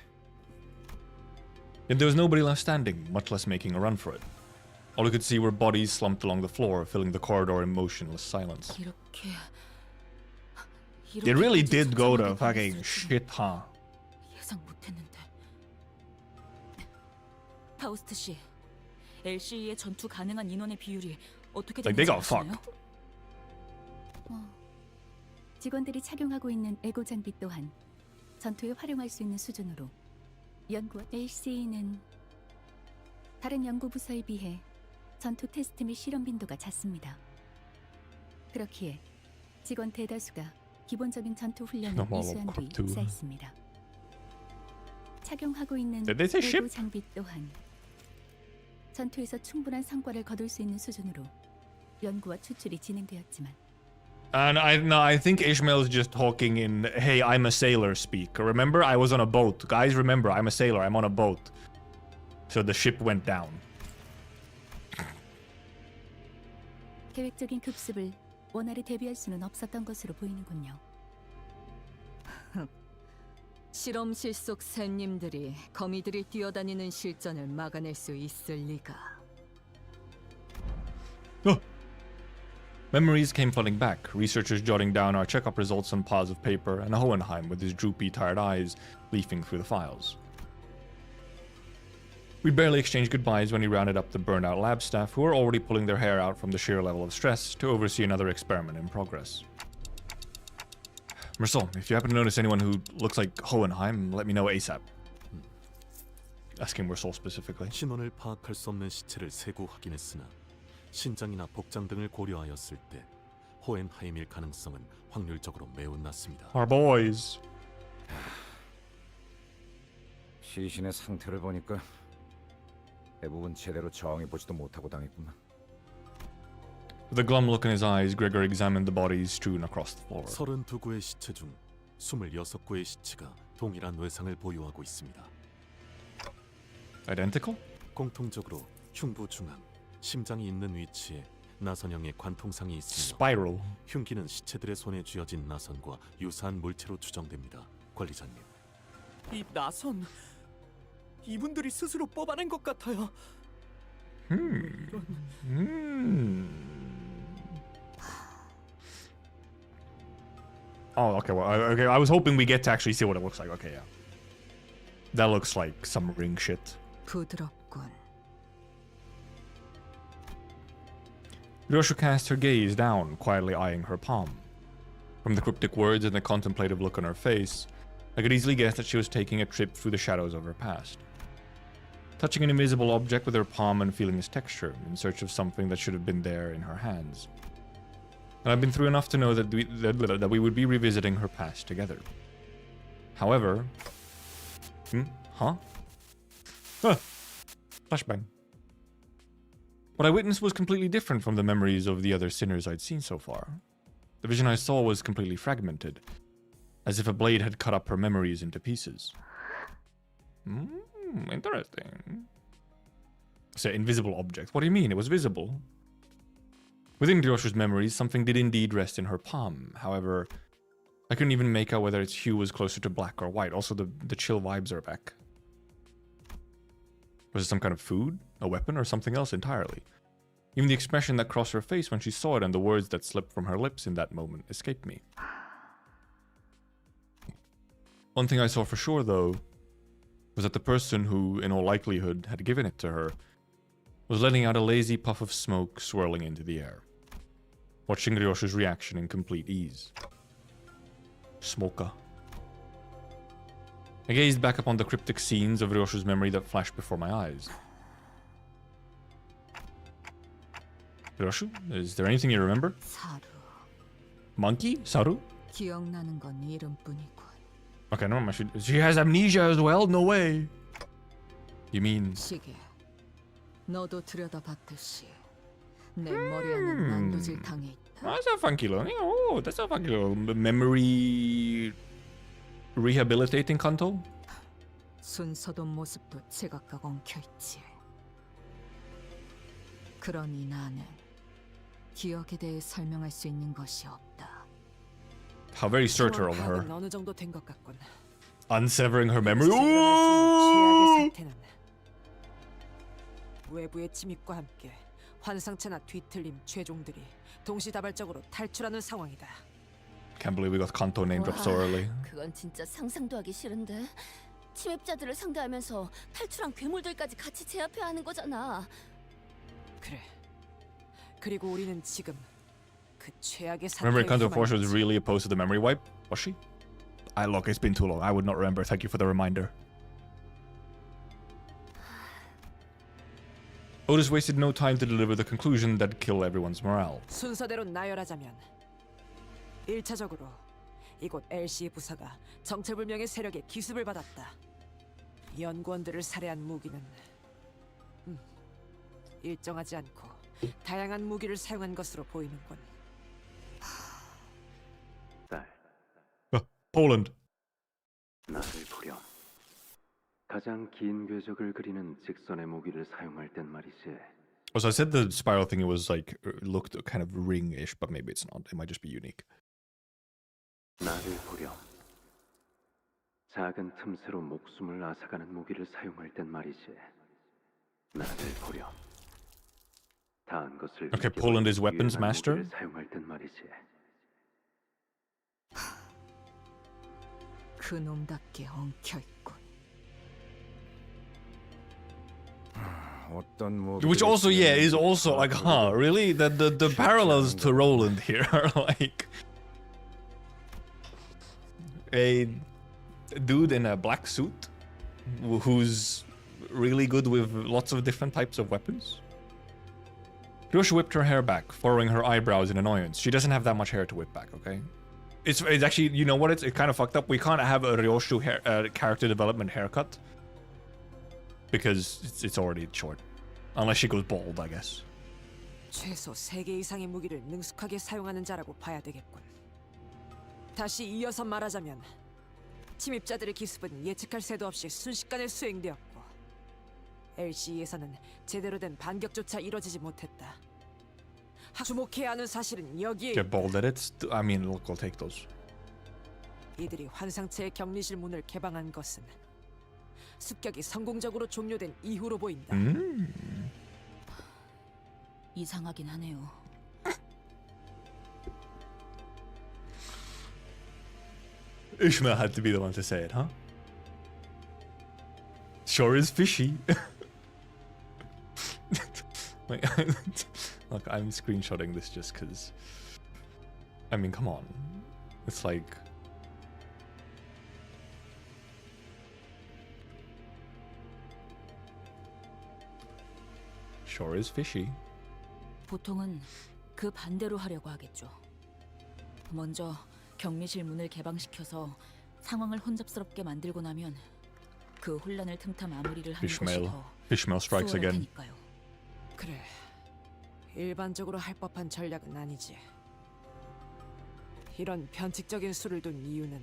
Yet there was nobody left standing, much less making a run for it. All we could see were bodies slumped along the floor, filling the corridor in motionless silence. It really did go to fucking shit, huh? 예상 못했는데. 파우스트 씨, LCE의 전투 가능한 인원의 비율이 어떻게 Like they 되는지 got 아시나요? fucked. 직원들이 착용하고 있는 에고 장비 또한 전투에 활용할 수 있는 수준으로 연구 LCE는 다른 연구 부서에 비해 전투 테스트 및 실험 빈도가 작습니다. 그렇기에 직원 대다수가 기본적인 전투 훈련을 이수한 뒤 입사했습니다. 착용하고 있는 에고 장비 또한 전투에서 충분한 성과를 거둘 수 있는 수준으로 연구와 추출이 진행되었지만 And I think Ishmael is just talking in, hey, I'm a sailor speak. Remember, I was on a boat. Guys, remember, I'm a sailor. I'm on a boat. So the ship went down. 계획적인 급습을 원활히 대비할 수는 없었던 것으로 보이는군요. 실험실 속 샌님들이 거미들이 뛰어다니는 실전을 막아낼 수 있을 리가. Memories came flooding back, researchers jotting down our checkup results on piles of paper, and Hohenheim with his droopy, tired eyes leafing through the files. We barely exchanged goodbyes when he rounded up the burned out lab staff who were already pulling their hair out from the sheer level of stress to oversee another experiment in progress. Mersault, if you happen to notice anyone who looks like Hohenheim, let me know ASAP. Asking Mersault specifically. 신원을 파악할 수 없는 시체를 세고 확인했으나 신장이나 복장 등을 고려하였을 때 호헨하임일 가능성은 확률적으로 매우 낮습니다. Our boys. 시신의 상태를 보니까 대부분 제대로 저항해보지도 못하고 당했구나. With a glum look in his eyes, Gregor examined the bodies strewn across the floor. 32구의 시체 중 26구의 시체가 동일한 외상을 보유하고 있습니다. Identical? 공통적으로 흉부 중앙, 심장이 있는 위치에 나선형의 관통상이 있으며 Spiral. 흉기는 시체들의 손에 쥐어진 나선과 유사한 물체로 추정됩니다. 관리자님. 이 나선 이분들이 스스로 뽑아낸 것 같아요. Oh, okay. Well, okay. I was hoping we get to actually see what it looks like. Okay, yeah. That looks like some ring shit. 부드럽군. Ryoshu cast her gaze down, quietly eyeing her palm. From the cryptic words and the contemplative look on her face, I could easily guess that she was taking a trip through the shadows of her past. Touching an invisible object with her palm and feeling its texture, in search of something that should have been there in her hands. And I've been through enough to know that we would be revisiting her past together. However... Flashbang. What I witnessed was completely different from the memories of the other sinners I'd seen so far. The vision I saw was completely fragmented, as if a blade had cut up her memories into pieces. Interesting. Say, invisible object. What do you mean? It was visible. Within Ryoshu's memories, something did indeed rest in her palm. However, I couldn't even make out whether its hue was closer to black or white. Also, the chill vibes are back. Was it some kind of food, a weapon, or something else entirely? Even the expression that crossed her face when she saw it and the words that slipped from her lips in that moment escaped me. One thing I saw for sure, though, was that the person who, in all likelihood, had given it to her was letting out a lazy puff of smoke swirling into the air, watching Ryoshu's reaction in complete ease. Smoker. I gazed back upon the cryptic scenes of ryoshus memory that flashed before my eyes. ryoshu, is there anything you remember? 사루. Monkey? Saru? 기억나는 건 이름뿐이군. Okay, no, she has amnesia as well? No way. You mean... 시계. 너도 들여다봤듯이 내 머리 안은 난도질 당해 있다. That's a funky little... Oh, that's a funky little memory... rehabilitating kanto? 순서도 모습도 제각각 엉켜있지. 그러니 나는 기억에 대해 설명할 수 있는 것이 없다. How very certain of her. 어느 정도 된 것 같군. Unsevering her memory. 최악의 사태는 외부의 침입과 함께 환상체나 뒤틀림 최종들이 동시다발적으로 탈출하는 상황이다. Can't believe we got Kanto name dropped so early. 그건 진짜 상상도 하기 싫은데. 침입자들을 상대하면서 탈출한 괴물들까지 같이 제압해야 하는 거잖아. 그래. 그리고 우리는 지금 그 최악의 Remember 사태에 Kanto 휘말려 Force was really opposed to the memory wipe? Was she? Look, it's been too long. I would not remember. Thank you for the reminder. Otis wasted no time to deliver the conclusion that killed everyone's morale. 순서대로 나열하자면 1차적으로 이곳 LC 부사가 정체불명의 세력의 기습을 받았다. 연구원들을 살해한 무기는 일정하지 않고 다양한 무기를 사용한 것으로 보이는군. Poland. 나를 보렴. 가장 긴 궤적을 그리는 직선의 무기를 사용할 땐 말이지. So I said the spiral thing, it was like, looked kind of ring-ish, but maybe it's not. It might just be unique. 나를 보렴. 작은 틈새로 목숨을 앗아가는 무기를 사용할 땐 말이지. 나를 보렴. 다한 것을 Okay, Poland is weapons master. 사용할 땐 말이지. 그놈답게 엉켜있군. Which also, yeah, is also like, huh, really? The parallels to Roland here are like a dude in a black suit who's really good with lots of different types of weapons. Ryoshu whipped her hair back, furrowing her eyebrows in annoyance. She doesn't have that much hair to whip back, okay? It's actually, you know what, it's kind of fucked up. We can't have a Ryoshu character development haircut because it's already short. Unless she goes bald, I guess. 최소 3개 이상의 무기를 능숙하게 사용하는 자라고 봐야 되겠군. 다시 이어서 말하자면 침입자들의 기습은 예측할 새도 없이 순식간에 수행되었고 LC에서는 제대로 된 반격조차 이뤄지지 못했다. 주목해야 하는 사실은 여기에 Get bald at it? I mean, look, I'll take those. 이들이 환상체의 격리실 문을 개방한 것은 습격이 성공적으로 종료된 이후로 보인다. 이상하긴 하네요. Ishmael had to be the one to say it, huh? Sure is fishy. Like, look, I'm screenshotting this just because. I mean, come on. It's like. Sure is fishy. 보통은 그 반대로 하려고 하겠죠. 먼저 격리실 문을 개방시켜서 상황을 혼잡스럽게 만들고 나면 그 혼란을 틈타 마무리를 하는 것이 더 Ishmael strikes 수월할 again. 테니까요. 그래, 일반적으로 할 법한 전략은 아니지. 이런 변칙적인 수를 둔 이유는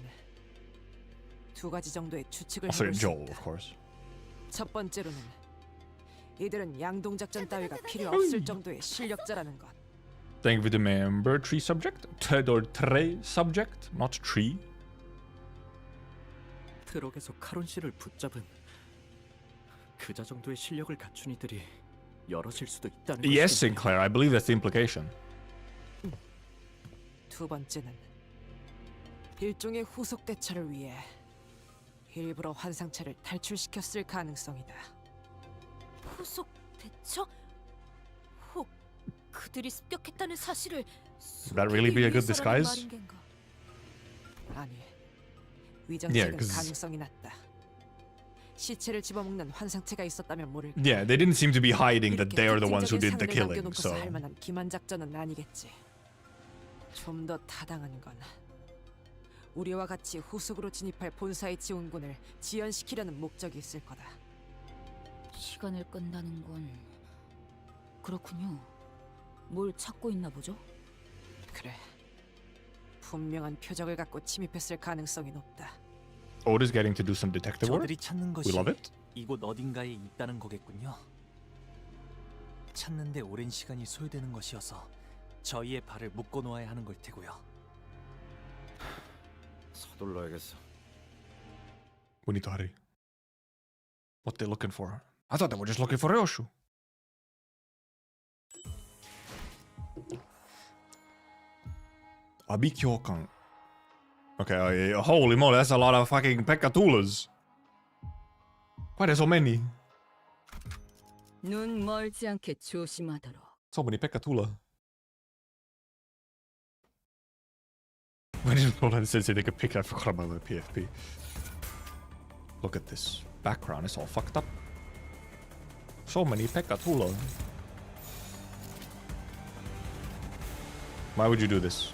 두 가지 정도의 추측을 Also 해볼 수 Joel, 있다. of course. 첫 번째로는 이들은 양동작전 따위가 필요 없을 정도의 실력자라는 것. Thank you, remember tree subject? Or tree subject, not tree. 트럭에서 카론 씨를 붙잡은 그자 정도의 실력을 갖춘 이들이 여럿일 수도 있다는 Yes, 것인데. Sinclair. I believe that's the implication. 두 번째는 일종의 후속 대처를 위해 일부러 환상체를 탈출시켰을 가능성이다. 후속 대처? 혹 그들이 습격했다는 사실을 Would that really be a good disguise? 아니, Yeah, 위정책은 'cause- 가능성이 낮다. 시체를 집어먹는 환상체가 있었다면 모를까. Yeah, they didn't seem to be hiding that they are the ones who 특징적인 did the 상을 killing. 남겨놓고서 So 할 만한 기만 작전은 아니겠지. 좀 더 타당한 건 우리와 같이 후속으로 진입할 본사의 지원군을 지연시키려는 목적이 있을 거다. 시간을 끈다는 건 그렇군요. 뭘 찾고 있나 보죠? 그래. 분명한 표적을 갖고 침입했을 가능성이 높다. Oda's getting to do some detective work. 저들이 찾는 We 것이 love it. 이곳 어딘가에 있다는 거겠군요. 찾는데 오랜 시간이 소요되는 것이어서 저희의 발을 묶어 놓아야 하는 걸 테고요. 서둘러야겠어. We need to hurry. What they looking for? I thought they were just looking for Ryoshu. Abikyokan. Okay, holy moly, that's a lot of fucking Pekkatulas. Why are there so many? 눈 멀지 않게 조심하도록. So many Pekkatula. When did Roland say they could pick? I forgot about the PFP. Look at this background, it's all fucked up. So many Pekkatula. Why would you do this?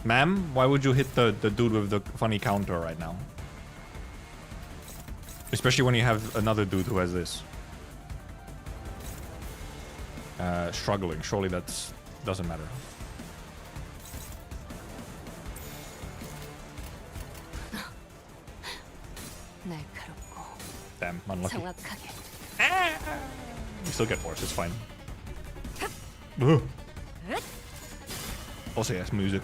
Ma'am, why would you hit the dude with the funny counter right now? Especially when you have another dude who has this. Struggling. Surely that's doesn't matter. Damn, unlucky. You still get worse, it's fine. Ugh. Also, yes, music.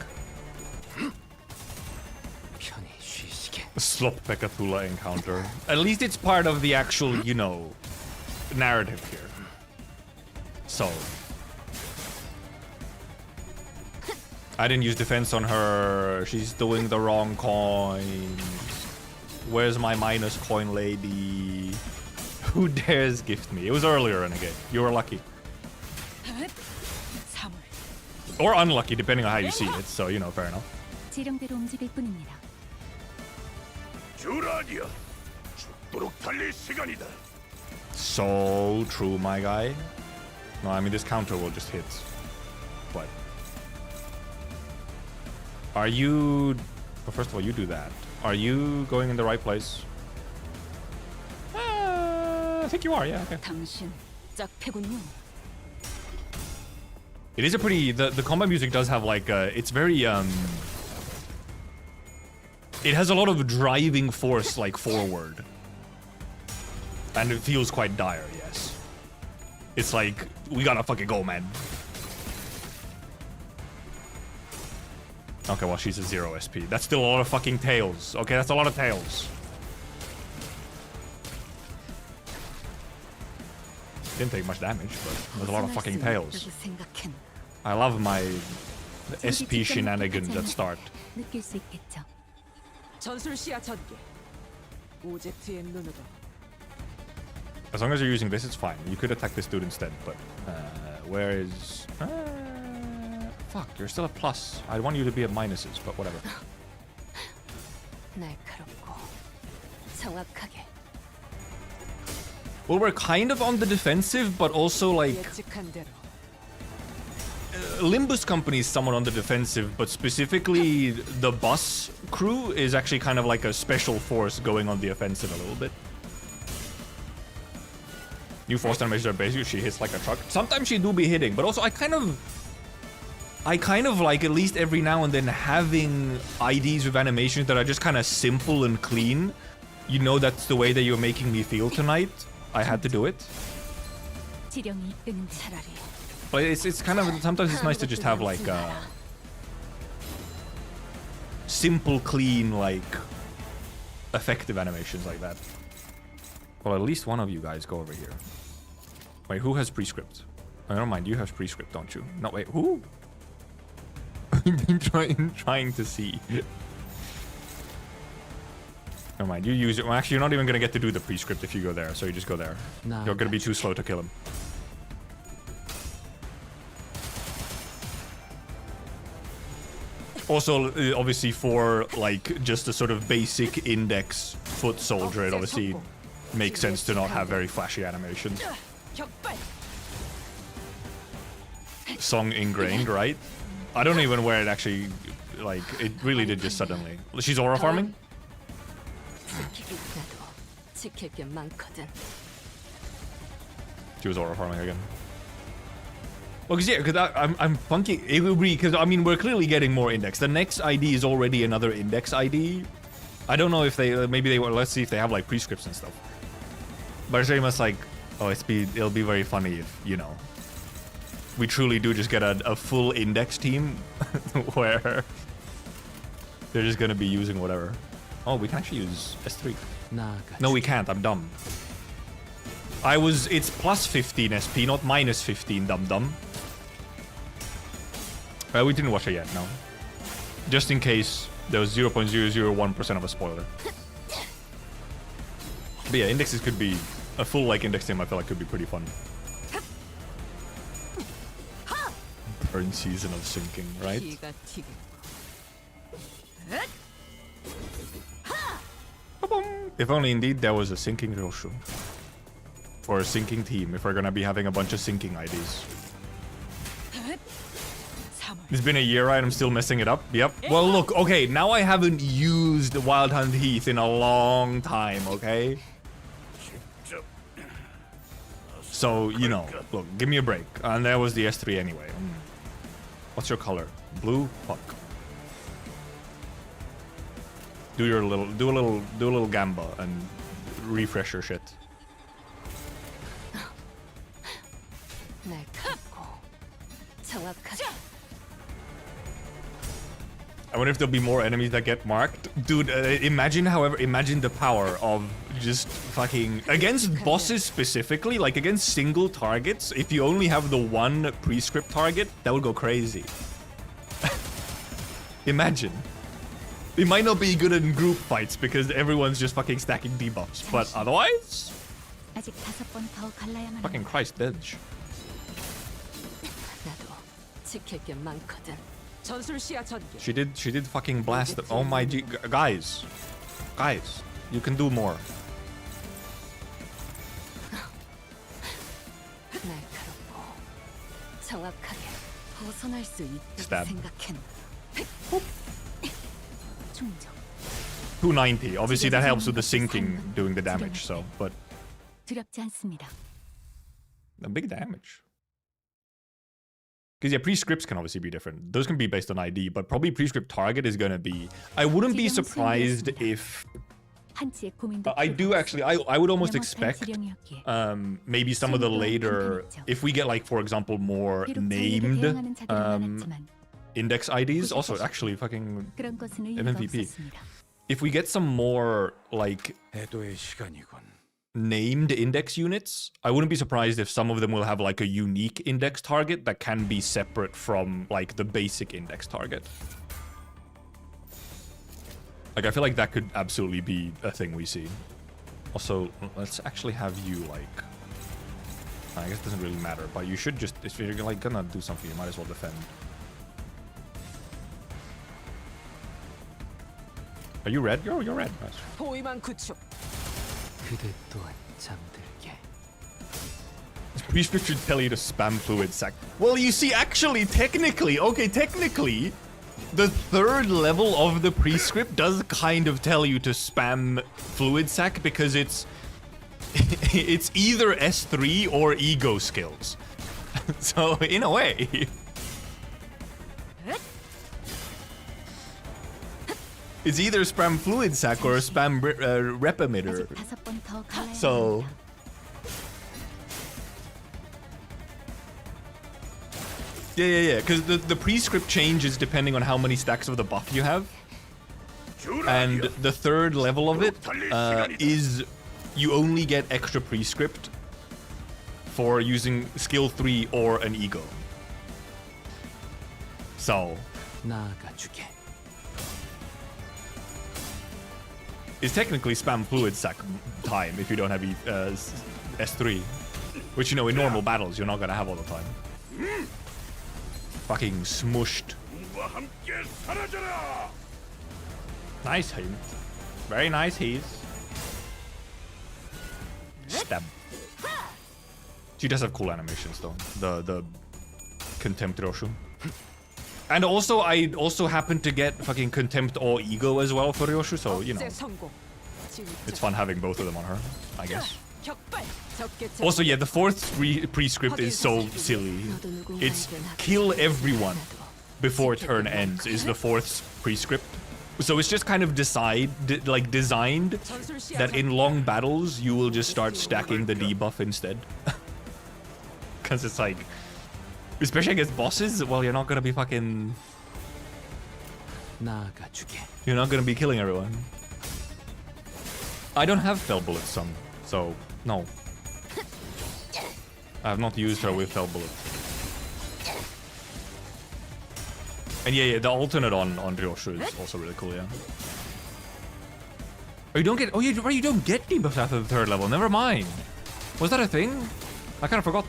Slop Pekkatula encounter. At least it's part of the actual, you know, narrative here. So. I didn't use defense on her. She's doing the wrong coins. Where's my minus coin lady? Who dares gift me? It was earlier, Renegade. You were lucky. Or unlucky, depending on how you see it. So, you know, fair enough. 지령대로 움직일 뿐입니다. 주라니야, 죽도록 달릴 시간이다. So true, my guy. No, I mean, this counter will just hit. But are you... Well, first of all, you do that. Are you going in the right place? I think you are, yeah. Okay. 당신 짝패군요. It is a pretty... The combat music does have like it's very... It has a lot of driving force like forward. And it feels quite dire, yes. It's like, we gotta fucking go, man. Okay, well, she's a 0 SP. That's still a lot of fucking tails. Okay, that's a lot of tails. Didn't take much damage, but there's a lot of fucking tails. I love my SP shenanigans at start. 느낄 수 있겠죠. 전술 시야 전개. 오젝트의 눈으로. As long as you're using this, it's fine. You could attack this dude instead, but where is... fuck, you're still a plus. I want you to be at minuses, but whatever. 날카롭고 정확하게. Well, we're kind of on the defensive, but also like... 예측한 대로. Limbus Company is somewhat on the defensive, but specifically the bus crew is actually kind of like a special force going on the offensive a little bit. New force animations are basically she hits like a truck. Sometimes she do be hitting, but also I kind of like at least every now and then having IDs with animations that are just kind of simple and clean. You know that's the way that you're making me feel tonight. I had to do it. 지령이 이끄는 차라리. But it's kind of sometimes it's nice to just have like simple, clean, like effective animations like that. Well, at least one of you guys go over here. Wait, who has prescript? Oh, never mind, you have prescript, don't you? No, wait, who? I've been trying to see. Never mind, you use it. Well, actually, you're not even gonna get to do the prescript if you go there, so you just go there. Nah, You're gonna be too slow to kill him. Also, obviously, for like just a sort of basic index foot soldier, it obviously makes sense to not have very flashy animations. Song ingrained, right? I don't even where it actually, like, it really did just suddenly. She's aura farming? She was aura farming again. Well, cause yeah, because I'm funky. It would be because I mean we're clearly getting more index. The next ID is already another index ID. I don't know if they maybe they let's see if they have like prescripts and stuff. But it's very much like oh it'll be very funny if you know we truly do just get a full index team where they're just gonna be using whatever. Oh, we can actually use S3. No, we can't. I'm dumb. It's plus 15 SP, not minus 15, dum-dum. We didn't watch it yet, no. Just in case there was 0.001% of a spoiler. But yeah, indexes could be... A full, like, index team I feel like could be pretty fun. Burn season of sinking, right? If only indeed there was a sinking ryoshus. For a sinking team, if we're gonna be having a bunch of sinking IDs. It's been a year, right? I'm still messing it up. Yep. Well, look, okay, now I haven't used Wild Hunt Heath in a long time, okay? So, you know, look, give me a break. And there was the S3 anyway. What's your color? Blue? Fuck. Do a little gamba and refresh your shit. I wonder if there'll be more enemies that get marked. Dude, imagine the power of just fucking... Against bosses specifically, like against single targets, if you only have the one prescript target, that would go crazy. Imagine. It might not be good in group fights because everyone's just fucking stacking debuffs, but otherwise... Fucking Christ, Dedge. She did fucking blast it. Oh my G, guys, you can do more. Stab. 290. Obviously that helps with the sinking doing the damage, so, but... A big damage. Because yeah, prescripts can obviously be different. Those can be based on ID, but probably prescript target is gonna be... I wouldn't be surprised if... I do actually, I would almost expect maybe some of the later... If we get like, for example, more named index IDs. Also, actually, fucking MMVP. If we get some more like... named index units, I wouldn't be surprised if some of them will have like a unique index target that can be separate from like the basic index target. Like I feel like that could absolutely be a thing we see. Also, let's actually have you like... I guess it doesn't really matter, but you should just, if you're like gonna do something, you might as well defend. Are you red? You're red. Nice. Prescript should tell you to spam fluid sac. Well, you see, actually, technically, the third level of the prescript does kind of tell you to spam fluid sac because it's either S3 or ego skills. So, in a way. It's either spam fluid sac or spam rep emitter. So... Yeah, because the prescript changes depending on how many stacks of the buff you have. And the third level of it is you only get extra prescript for using skill 3 or an ego. So... It's technically spam fluid sac time if you don't have S3. Which, you know, in normal battles, you're not gonna have all the time. Fucking smushed. Nice hint. Very nice heat. stab. She does have cool animations though. The contempt ryoshus. And also, I also happen to get fucking contempt or ego as well for ryoshus, so you know, it's fun having both of them on her, I guess. Also, yeah, the fourth prescript is so silly. It's kill everyone before turn ends is the fourth prescript. So it's just kind of designed that in long battles you will just start stacking the debuff instead. Because it's like, especially against bosses, well, you're not gonna be fucking... You're not gonna be killing everyone. I don't have fell bullets, so no. I have not used her with fell bullets. And yeah, the alternate on ryoshus is also really cool, yeah. Oh, you don't get... Oh, you don't get debuffs after the 3rd level. Never mind. Was that a thing? I kind of forgot.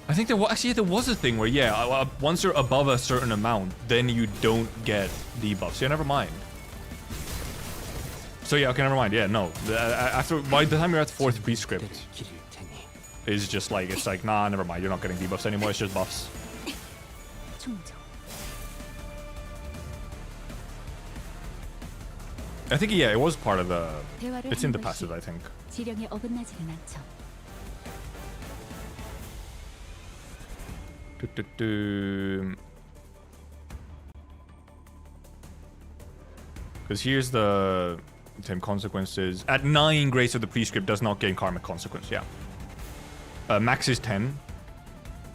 I think there was... Actually, there was a thing where, yeah, once you're above a certain amount, then you don't get debuffs. Yeah, never mind. So yeah, okay, never mind. Yeah, no. By the time you're at 4th prescript, it's just like, it's like, nah, never mind. You're not getting debuffs anymore. It's just buffs. I think, yeah, it was part of the... It's in the passive, I think. Because here's the same consequences. At 9, Grace of the Prescript does not gain karmic consequence, yeah. Max is 10.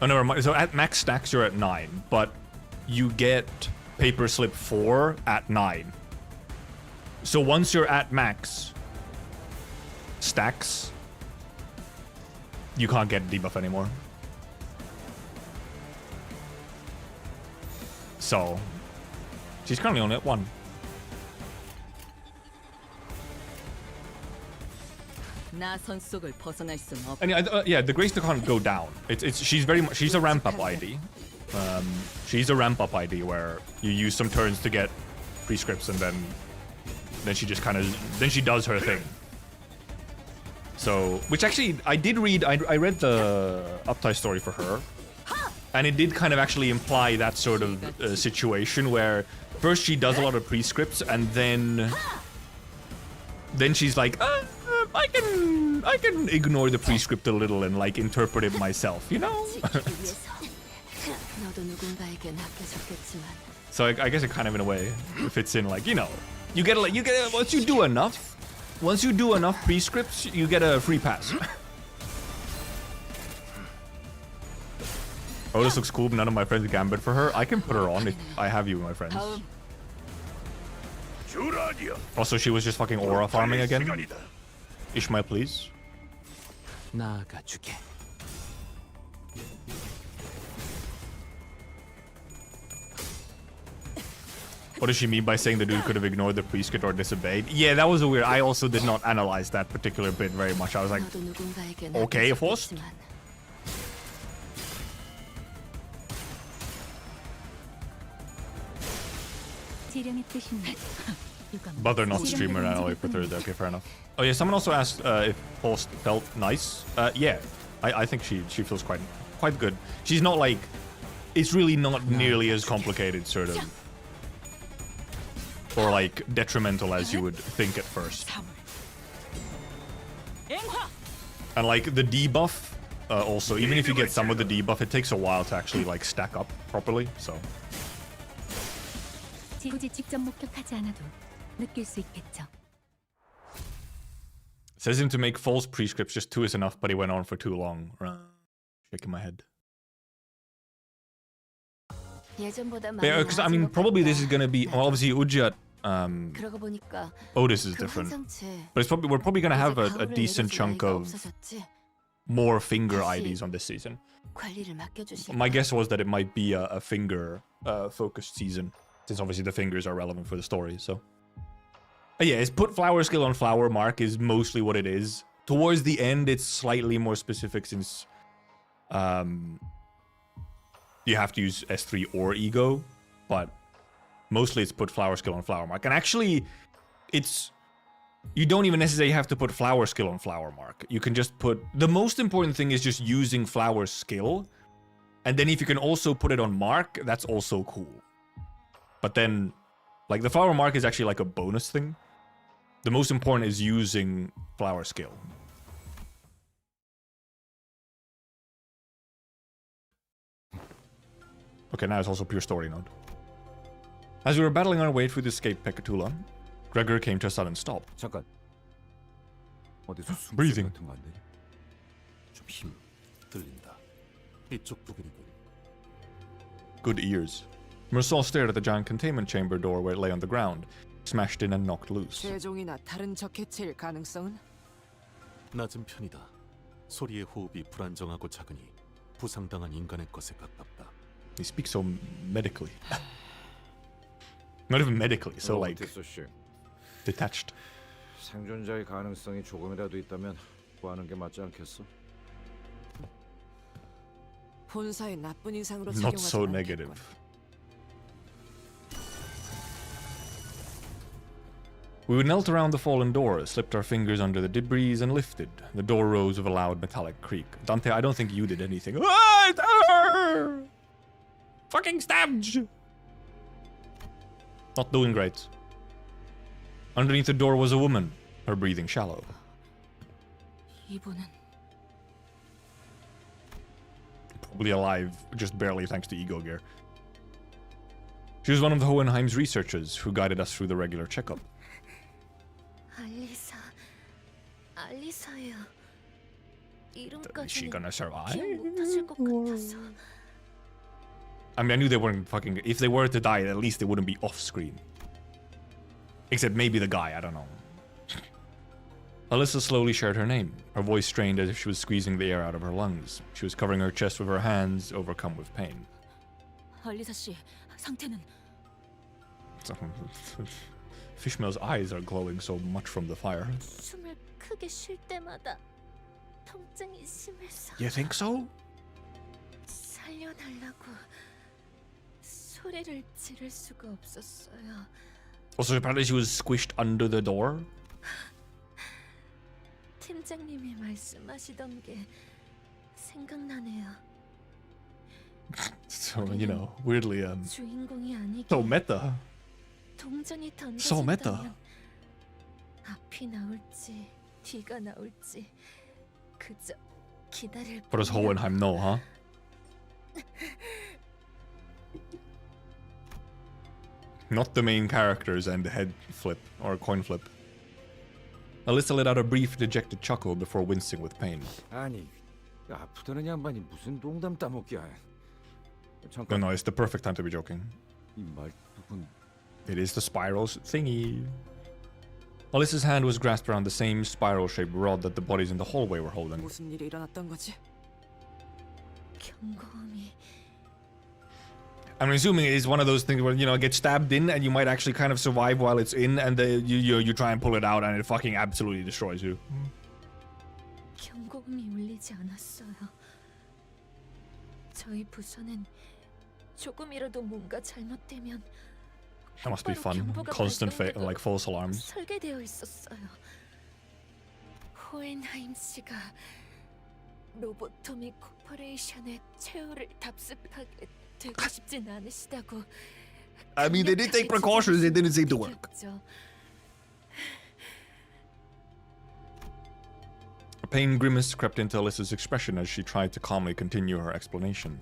Oh, no, so at max stacks, you're at 9, but you get Paper Slip 4 at 9. So once you're at max stacks, you can't get debuff anymore. So, she's currently only at 1. And yeah, the Grace can't go down. She's a ramp up ID. She's a ramp up ID where you use some turns to get prescripts and then she just then she does her thing. So, which actually I did read. I read the Uptie story for her, and it did kind of actually imply that sort of situation where first she does a lot of prescripts and then she's like, I can ignore the prescript a little and like interpret it myself, you know? So I guess it kind of in a way fits in, like, you know, you get once you do enough prescripts, you get a free pass. Oh, this looks cool, but none of my friends gambit for her. I can put her on if I have you, my friends. Also, she was just fucking aura farming again. Ishmael, please. What does she mean by saying the dude could have ignored the prescript or disobeyed? Yeah, that was a weird... I also did not analyze that particular bit very much. I was like, okay, Forced. But they're not streamer anyway for Thursday. Okay, fair enough. Oh yeah, someone also asked if Post felt nice. Yeah, I think she feels quite good. She's not like... It's really not nearly as complicated, sort of. Or like detrimental as you would think at first. And like the debuff, also, even if you get some of the debuff, it takes a while to actually like stack up properly, so... Says him to make false prescripts, just 2 is enough, but he went on for too long. Shaking my head. Yeah, because I mean, probably this is gonna be, well, obviously Ujjat, Otis is different, but it's we're probably gonna have a decent chunk of more finger IDs on this season. My guess was that it might be a finger focused season, since obviously the fingers are relevant for the story. So yeah, it's put flower skill on flower mark is mostly what it is. Towards the end, it's slightly more specific since you have to use S3 or ego, but Mostly it's put flower skill on flower mark. And actually, it's... You don't even necessarily have to put flower skill on flower mark. You can just put... The most important thing is just using flower skill. And then if you can also put it on mark, that's also cool. But then, like, the flower mark is actually like a bonus thing. The most important is using flower skill. Okay, now it's also pure story node. As we were battling our way through the escape Pekatula, Gregor came to a sudden stop. 잠깐. 어디서 Breathing. 같은 거 안 되니? 좀 힘 들린다. 이쪽 부분이군. Good ears. Mersault stared at the giant containment chamber door where it lay on the ground, smashed in and knocked loose. 최종이나 다른 적해체일 가능성은? 낮은 편이다. 소리의 호흡이 불안정하고 작으니 부상당한 인간의 것에 가깝다. He speaks so medically. Not even medically, so like detached. 생존자의 가능성이 조금이라도 있다면 구하는 게 맞지 않겠어? 본사의 나쁜 인상으로 Not so 작용하지 negative. We knelt around the fallen door, slipped our fingers under the debris, and lifted. The door rose with a loud metallic creak. Dante, I don't think you did anything. Ah, fucking stabbed! Not doing great. Underneath the door was a woman, her breathing shallow. 이분은 Probably alive, just barely thanks to ego gear. She was one of the Hohenheim's researchers who guided us through the regular checkup. 알리사예요. Is she gonna survive? 기억 못하실 것 같아서. I mean, I knew they weren't fucking... If they were to die, at least they wouldn't be off-screen. Except maybe the guy, I don't know. Alyssa slowly shared her name, her voice strained as if she was squeezing the air out of her lungs. She was covering her chest with her hands, overcome with pain. 알리사 씨, 상태는? Fishmail's eyes are glowing so much from the fire. 숨을 크게 쉴 때마다 통증이 심해서. You think so? 살려달라고 소리를 지를 수가 없었어요. Also, apparently she was squished under the door. 팀장님이 말씀하시던 게 생각나네요. So, you know, weirdly, 주인공이 아니고 so meta. 동전이 So meta. 던져진다면 앞이 나올지 뒤가 나올지 그저 기다릴 What does Hohenheim know, huh? Not the main characters and the head flip or coin flip. Alyssa let out a brief, dejected chuckle before wincing with pain. 아니, 아프다는 양반이 무슨 농담 따먹기야. No, it's the perfect time to be joking. 이 말뚝은 It is the spiral's thingy. Alyssa's hand was grasped around the same spiral-shaped rod that the bodies in the hallway were holding. 무슨 일이 일어났던 거지? 경고음이. I'm assuming it is one of those things where, you know, it gets stabbed in and you might actually kind of survive while it's in, and you try and pull it out and it fucking absolutely destroys you. 경고음이 울리지 않았어요. 저희 부서는 조금이라도 뭔가 잘못되면 That must be fun. Constant like false alarms. 설계되어 있었어요. 호헨하임 씨가 로보토미 코퍼레이션의 최후를 답습하게 되고 싶진 않으시다고. I mean, they did take precautions. It didn't seem to work. A pain grimace crept into Alyssa's expression as she tried to calmly continue her explanation.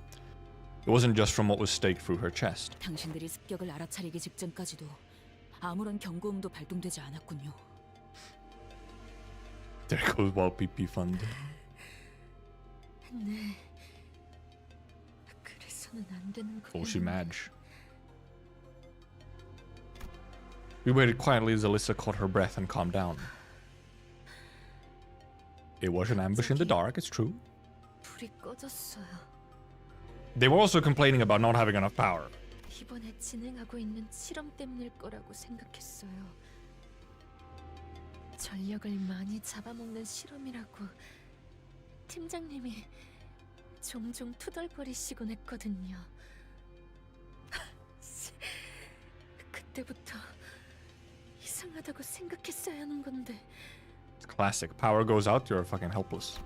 It wasn't just from what was staked through her chest. 당신들이 습격을 알아차리기 직전까지도 아무런 경고음도 발동되지 않았군요. There goes Wild PP Fund. 네. 그래서는 안 되는 거예요. Bullshit Madge. We waited quietly as Alyssa caught her breath and calmed down. It was an ambush in the dark, it's true. 불이 꺼졌어요. They were also complaining about not having enough power. 이번에 진행하고 있는 실험 때문일 거라고 생각했어요. 전력을 많이 잡아먹는 실험이라고 팀장님이 종종 투덜거리시곤 했거든요. 그때부터 이상하다고 생각했어야 하는 건데. Classic. Power goes out, you're fucking helpless.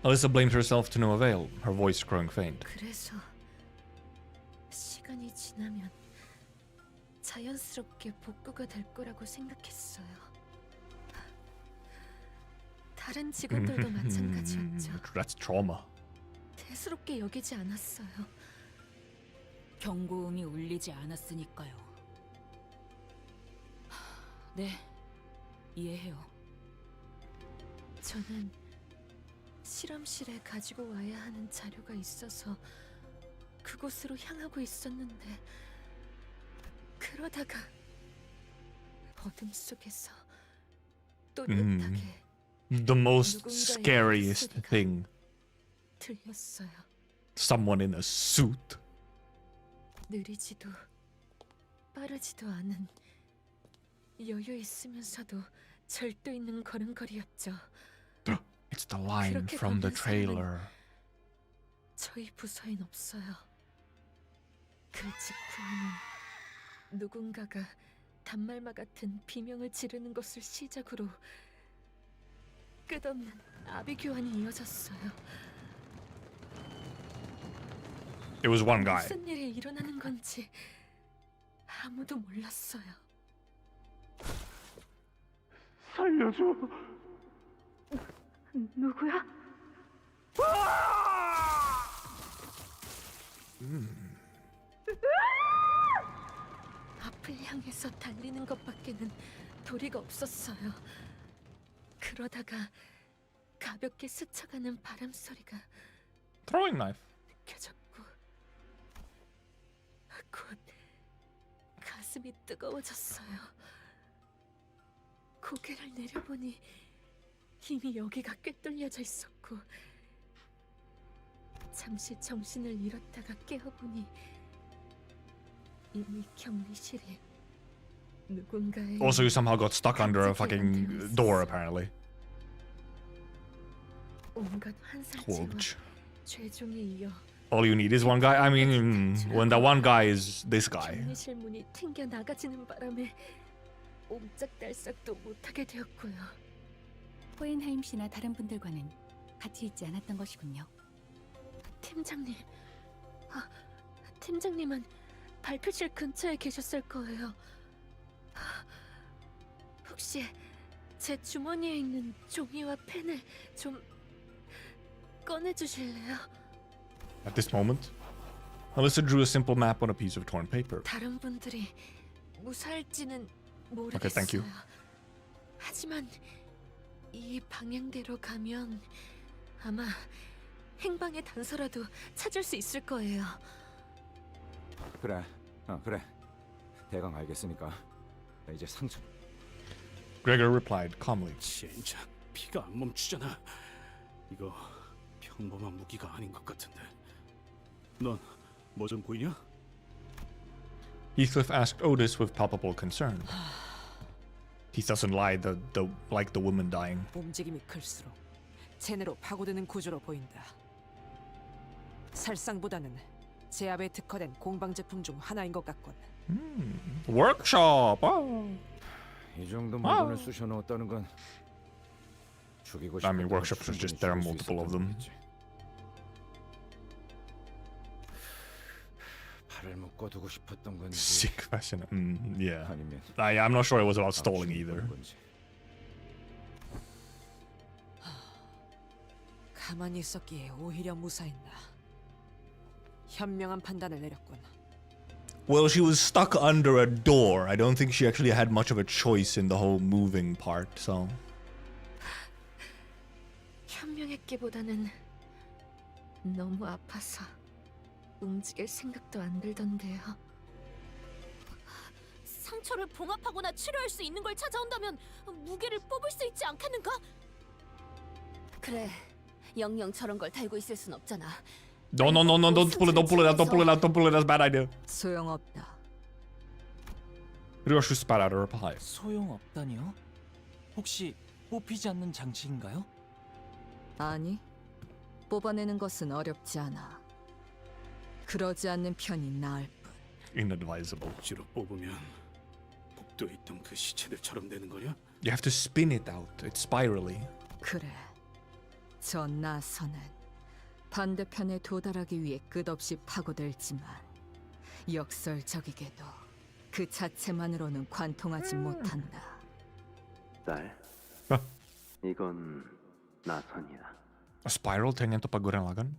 Alyssa blames herself to no avail, her voice growing faint. 그래서 시간이 지나면 자연스럽게 복구가 될 거라고 생각했어요. 다른 직원들도 마찬가지였죠. That's trauma. 대수롭게 여기지 않았어요. 경고음이 울리지 않았으니까요. 네, 이해해요. 저는 실험실에 가지고 와야 하는 자료가 있어서 그곳으로 향하고 있었는데 그러다가 어둠 속에서 또렷하게 The most 누군가의 scariest 소리가 thing. 들렸어요. Someone in a suit. 느리지도 빠르지도 않은 여유 있으면서도 절도 있는 걸음걸이였죠. It's the line 그렇게 from the 걷는 trailer. 저희 부서엔 없어요. 그 직후에는 누군가가 단말마 같은 비명을 지르는 것을 시작으로 끝없는 아비 교환이 이어졌어요. It was one guy. 무슨 일이 일어나는 건지 아무도 몰랐어요. 살려줘. 누구야? 앞을 향해서 달리는 것밖에는 도리가 없었어요. 그러다가 가볍게 스쳐가는 바람 소리가 Throwing knife. 느껴졌고 곧 가슴이 뜨거워졌어요. 고개를 내려보니 이미 여기가 꿰뚫려져 있었고 잠시 정신을 잃었다가 깨어보니 이미 격리실에 누군가의 Also, you somehow got stuck under a fucking door, apparently. 온갖 환상체와 Cloaked. 죄종에 이어 All you need is one guy. I mean, when that one guy is this guy. 격리실 문이 튕겨 나가지는 바람에 옴짝달싹도 못하게 되었고요. 호엔하임 씨나 다른 분들과는 같이 있지 않았던 것이군요. 팀장님, 팀장님은 발표실 근처에 계셨을 거예요. 혹시 제 주머니에 있는 종이와 펜을 좀 꺼내주실래요? At this moment, Alyssa drew a simple map on a piece of torn paper. 다른 분들이 무사할지는 모르겠어요. Okay, thank you. 하지만 이 방향대로 가면 아마 행방의 단서라도 찾을 수 있을 거예요. 그래, 그래. 대강 알겠으니까 이제 상처. Gregor replied calmly. 진짜 피가 안 멈추잖아. 이거 평범한 무기가 아닌 것 같은데. 넌 뭐 좀 보이냐? Heathcliff asked Otis with palpable concern. He doesn't lie. Like the woman dying. 움직임이 클수록 체내로 파고드는 구조로 보인다. 살상보다는 제압에 특화된 공방 제품 중 하나인 것 같군. Workshop. 이 정도 물건을 쑤셔 넣었다는 건 죽이고 싶은. I mean, workshops are just there are multiple of them. 팔을 묶어두고 싶었던 건지. Sick fashion. Yeah. 아니면 I'm not sure it was about stalling either. 가만히 있었기에 오히려 무사했나. 현명한 판단을 내렸군. Well, she was stuck under a door. I don't think she actually had much of a choice in the whole moving part, so. 현명했기보다는 너무 아파서 움직일 생각도 안 들던데요. 상처를 봉합하거나 치료할 수 있는 걸 찾아온다면 무게를 뽑을 수 있지 않겠는가? 그래, 영영 저런 걸 달고 있을 순 없잖아. No, don't pull it out, that's a bad idea. 소용없다. ryoshus spat out a reply. 소용없다니요? 혹시 뽑히지 않는 장치인가요? 아니, 뽑아내는 것은 어렵지 않아. 그러지 않는 편이 나을 뿐. inadvisable. 억지로 뽑으면 복도에 있던 그 시체들처럼 되는 거냐? You have to spin it out. It's spirally. 그래. 저 나선은 반대편에 도달하기 위해 끝없이 파고들지만 역설적이게도 그 자체만으로는 관통하지 못한다. 딸, 이건 나선이야. A spiral tingin to paguralagan?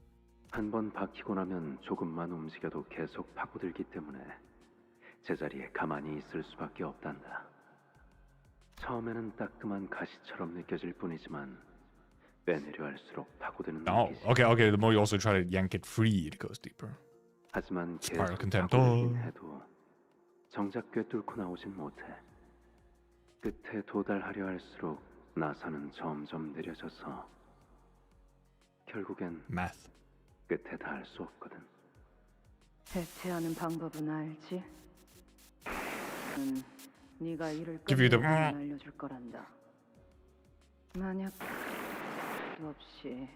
한번 박히고 나면 조금만 움직여도 계속 파고들기 때문에 제자리에 가만히 있을 수밖에 없단다. 처음에는 따끔한 가시처럼 느껴질 뿐이지만 빼내려 할수록 파고드는 Oh, 느낌이지. okay. The more you also try to yank it free, it goes deeper. 하지만 Spiral 계속 content. 파고들긴 해도 정작 꿰뚫고 나오진 못해. 끝에 도달하려 할수록 나선은 점점 느려져서 결국엔 Math. 끝에 닿을 수 없거든. 대체하는 방법은 알지? 네가 일을 Give you the- 끝내면 알려줄 거란다. 만약 없이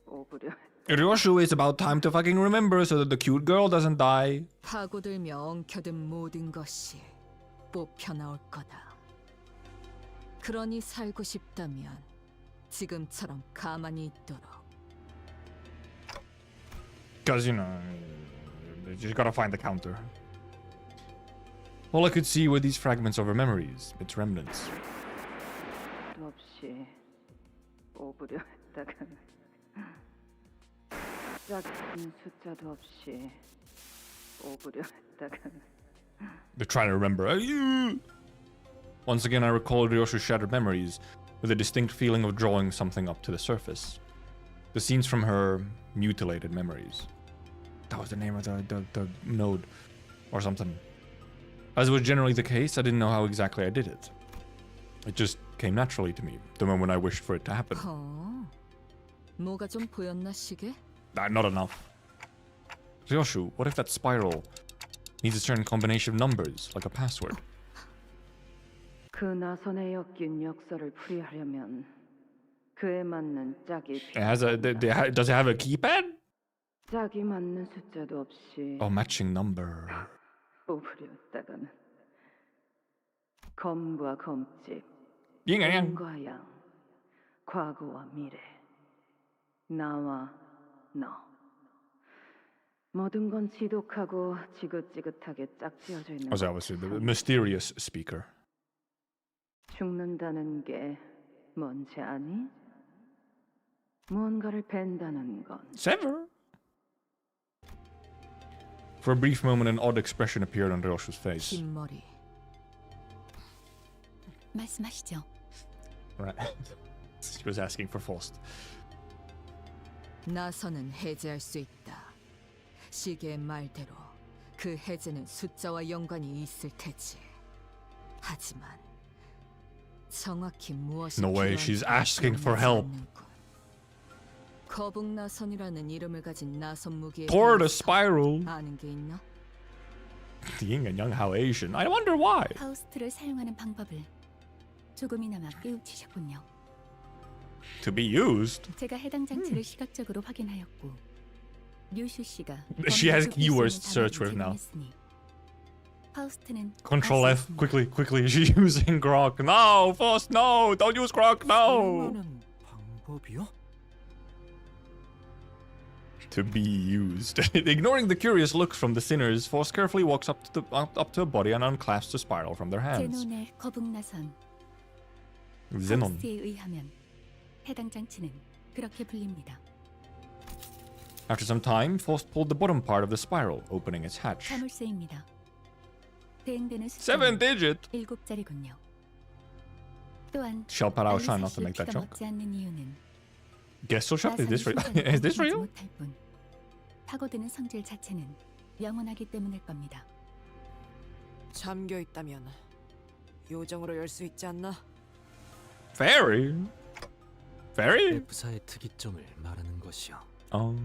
오브려 Ryoshu, it's about time to fucking remember so that the cute girl doesn't die. 파고들며 엉켜든 모든 것이 뽑혀 나올 거다. 그러니 살고 싶다면 지금처럼 가만히 있도록. Because, you know, you just gotta find the counter. All I could see were these fragments of her memories, its remnants. 없이 오브려 했다가 작은 숫자도 없이 오브려 했다가 They're trying to remember. Once again, I recall Ryoshu's shattered memories with a distinct feeling of drawing something up to the surface. The scenes from her mutilated memories. That was the name of the node or something. As was generally the case, I didn't know how exactly I did it. It just came naturally to me, the moment I wished for it to happen. 뭐가 좀 보였나 시계? Not enough. Ryoshu, what if that spiral needs a certain combination of numbers, like a password? 그 나선에 엮인 역사를 풀이하려면 그에 맞는 짝이 It has a. Does it have a keypad? 짝이 맞는 숫자도 없이 Oh, matching number. 오브렸다가는 검과 검집, 잉. 양과 양, 과거와 미래, 나와 너. 모든 건 지독하고 지긋지긋하게 짝지어져 있는 Was obviously the mysterious speaker. 죽는다는 게 뭔지 아니? 무언가를 벤다는 건 Sever. For a brief moment, an odd expression appeared on Ryoshu's face. 긴 머리. 말씀하시죠. Right. She was asking for Faust. 나선은 해제할 수 있다. 시계의 말대로 그 해제는 숫자와 연관이 있을 테지. 하지만 정확히 무엇이 No way, she's asking for help. 거북 나선이라는 이름을 가진 나선 무기에 Toward a spiral. 아는 게 있나? Being a young Hao Asian, I wonder why. 파우스트를 사용하는 방법을 조금이나마 깨우치셨군요. To be used. 제가 해당 장치를 시각적으로 확인하였고 류슈 씨가 She has keywords to search with now. 파우스트는 Control F, quickly. She's using Grok. No, Faust, no, don't use Grok, no. 방법이요? To be used. Ignoring the curious looks from the sinners, Faust carefully walks up to a body and unclasps the spiral from their hands. 제논의 거북나선. Xenon. 파우스트에 의하면 해당 장치는 그렇게 불립니다. After some time, Faust pulled the bottom part of the spiral, opening its hatch. 자물쇠입니다. 대응되는 7 digit. 7자리군요. 또한 Shell pad, I was trying not to make that joke. 먹지 않는 이유는 Guess shop? Is this real? Is this real? 못할 뿐 파고드는 성질 자체는 영원하기 때문일 겁니다. 잠겨 있다면 요정으로 열 수 있지 않나? Very. F사의 특이점을 말하는 것이요. Oh.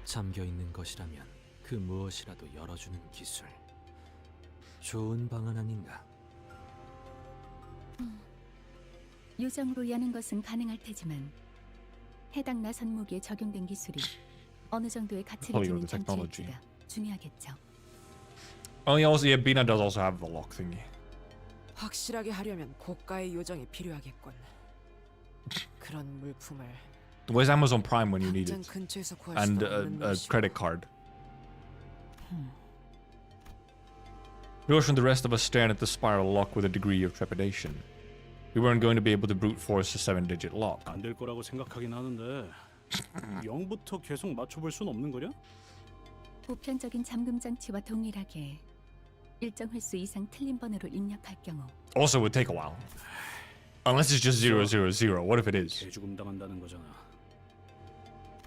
잠겨 있는 것이라면 그 무엇이라도 열어주는 기술. 좋은 방안 아닌가? 요정으로 여는 것은 가능할 테지만 해당 나선 무기에 적용된 기술이 어느 정도의 가치를 Hollywood 지닌 technology. 장치일지가 중요하겠죠. Oh, yeah, Bina does also have the lock thingy. 확실하게 하려면 고가의 요정이 필요하겠군. 그런 물품을 Where's Amazon Prime when you need 당장 it? 근처에서 구할 And 수도 없는 a 것이고. credit card. Ryoshus and the rest of us stared at the spiral lock with a degree of trepidation. We weren't going to be able to brute force a 7-digit lock. 안 될 거라고 생각하긴 하는데 0부터 계속 맞춰볼 순 없는 거냐? 보편적인 잠금 장치와 동일하게 일정 횟수 이상 틀린 번호를 입력할 경우 Also, would take a while. Unless it's just 000. What if it is? 개죽음 당한다는 거잖아.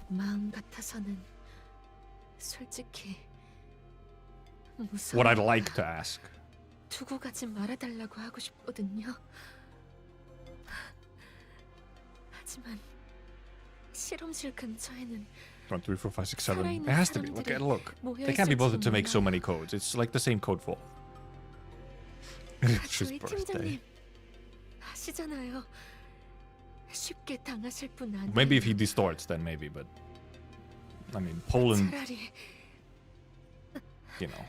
마음 같아서는 솔직히 무서워. What I'd like to ask. 두고 가지 말아달라고 하고 싶거든요. 하지만 실험실 근처에는 1, 2, 3, 4, 5, 6, 7. It has to be. Look. They can't be bothered to make so many codes. It's like the same code for all. It's his 저희 birthday. 팀장님 아시잖아요. 쉽게 당하실 분 아니에요. Maybe if he distorts, then maybe. But I mean, Poland. 차라리 You know,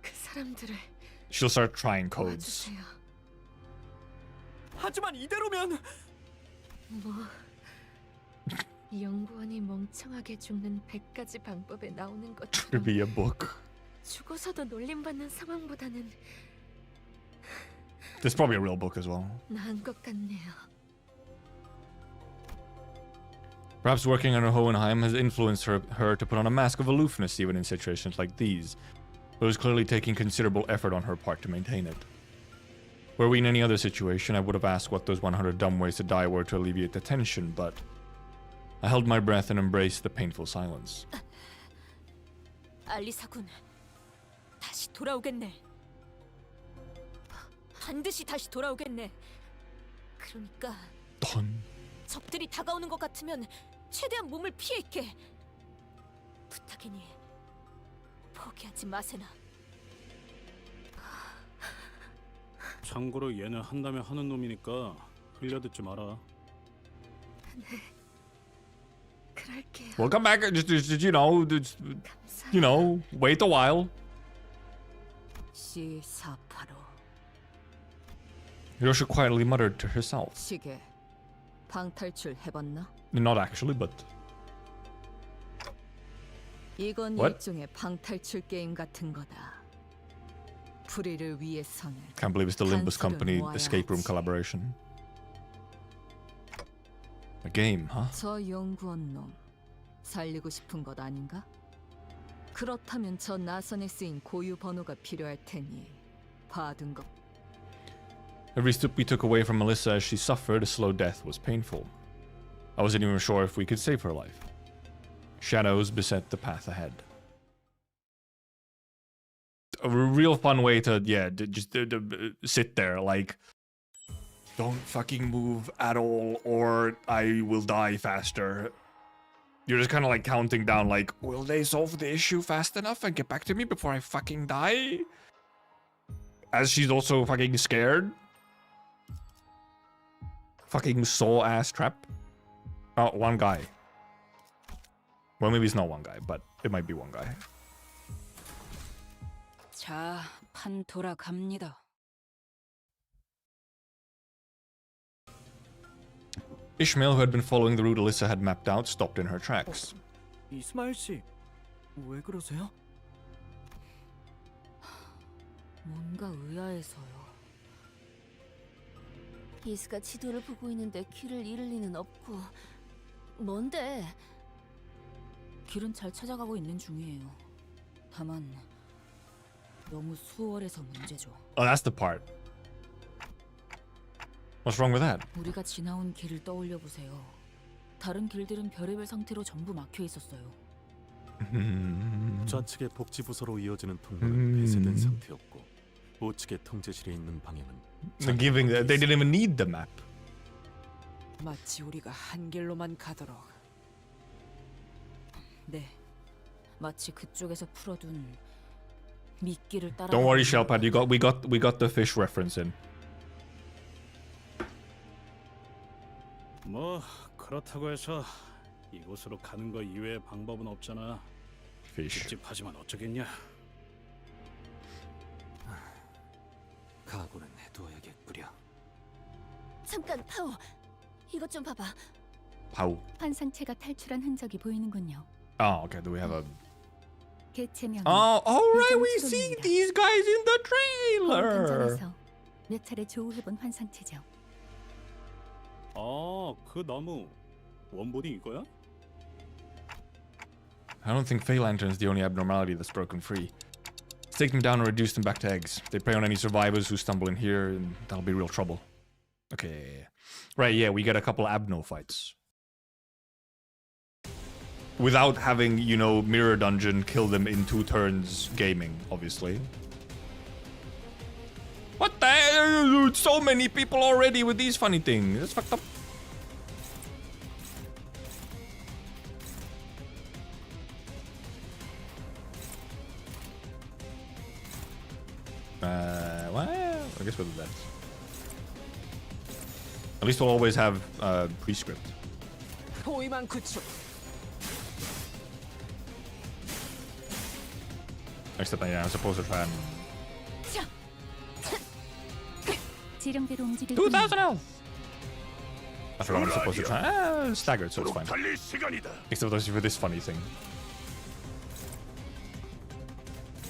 그 사람들을 she'll start trying codes. 도와주세요. 하지만 이대로면 뭐 연구원이 멍청하게 죽는 100가지 방법에 나오는 To 것처럼 be a book. 죽어서도 놀림받는 상황보다는 There's probably a real book as well. 나은 것 같네요. Perhaps working under Hohenheim has influenced her to put on a mask of aloofness even in situations like these, but it was clearly taking considerable effort on her part to maintain it. Were we in any other situation, I would have asked what those 100 dumb ways to die were to alleviate the tension, but I held my breath and embraced the painful silence. 알리사군, 다시 돌아오겠네. 반드시 다시 돌아오겠네. 그러니까 Done. 적들이 다가오는 것 같으면 최대한 몸을 피해 있게. 부탁이니 포기하지 마세나. 참고로 얘는 한다면 하는 놈이니까 흘려듣지 마라. 네, 그럴게요. We'll come back. Just you know, wait a while. C485 Ryoshus quietly muttered to herself. 시계 방탈출 해봤나? Not actually, but 이건 What? 일종의 방탈출 게임 같은 거다. 불의를 위해서는 can't believe it's the Limbus 단서를 Company 모아야 escape room 하지. collaboration. A game, huh? 저 연구원 놈 살리고 싶은 것 아닌가? 그렇다면 저 나선에 쓰인 고유 번호가 필요할 테니 봐둔 것. Every step we took away from Melissa as she suffered a slow death was painful. I wasn't even sure if we could save her life. Shadows beset the path ahead. A real fun way to, just sit there, like, don't fucking move at all, or I will die faster. You're just kind of like counting down, like, will they solve the issue fast enough and get back to me before I fucking die? As she's also fucking scared. Fucking soul ass trap. Oh, one guy. Well, maybe it's not one guy, but it might be one guy. 자, 판 돌아갑니다. Ishmael, who had been following the route Alyssa had mapped out, stopped in her tracks. 이스마일 씨, 왜 그러세요? 뭔가 의아해서요. 이스가 지도를 보고 있는데 길을 잃을 리는 없고. 뭔데? 길은 잘 찾아가고 있는 중이에요. 다만 너무 수월해서 문제죠. Oh, that's the part. What's wrong with that? 우리가 지나온 길을 떠올려 보세요. 다른 길들은 별의별 상태로 전부 막혀 있었어요. 좌측의 복지부서로 이어지는 통로는 폐쇄된 상태였고 우측의 통제실에 있는 방향은 They didn't even need the map. 마치 우리가 한 길로만 가도록. 네, 마치 그쪽에서 풀어둔 미끼를 따라. Don't worry, Shelpad. We got the fish reference in. 뭐 그렇다고 해서 이곳으로 가는 거 이외의 방법은 없잖아. Fish. 찝찝하지만 어쩌겠냐. 각오는 해둬야겠구려. 잠깐, 파오. 이것 좀 봐봐. How? 환상체가 탈출한 흔적이 보이는군요. Oh, okay. Do we have a? 개체명. Oh, all right. We see these guys in the trailer. 근전에서 몇 차례 조우해본 환상체죠. 아, 그 나무 원본이 이거야? I don't think Fae Lantern is the only abnormality that's broken free. Take them down and reduce them back to eggs. They prey on any survivors who stumble in here, and that'll be real trouble. Okay. Right, yeah, we get a couple abno fights. Without having, you know, Mirror Dungeon kill them in 2 turns gaming, obviously. What the hell? So many people already with these funny things. That's fucked up. Well, I guess we'll do that. At least we'll always have prescript. 포위망 구축. Except yeah, I'm supposed to try and... 지령대로 움직일 2,000 health! I forgot I'm supposed to try... staggered, so it's fine. Except for this funny thing.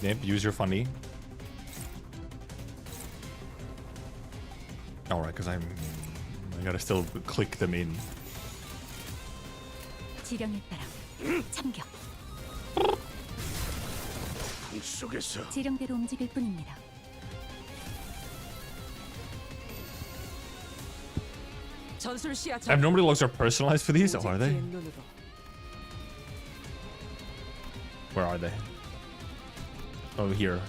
Yep, use your funny. Alright, because I gotta still click them in. 지령에 따라 참격. 지령대로 움직일 뿐입니다. 전술 시야. Abnormality logs are personalized for these, or are they? Where are they? Oh, here.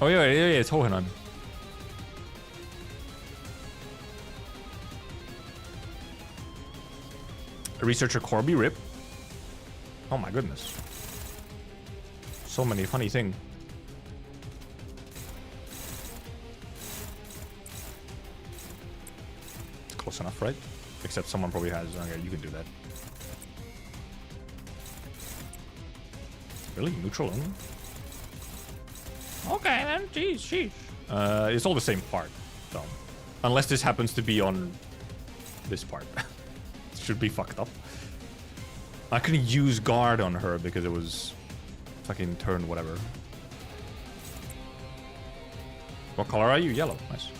Oh yeah, it's Hohenheim. Researcher Corby Rip. Oh my goodness. So many funny things. It's close enough, right? Except someone probably has. Okay, you can do that. Really? Neutral only? Okay then, jeez, sheesh. It's all the same part, so. Unless this happens to be on this part. It should be fucked up. I couldn't use guard on her because it was fucking turn whatever. What color are you? Yellow. Nice.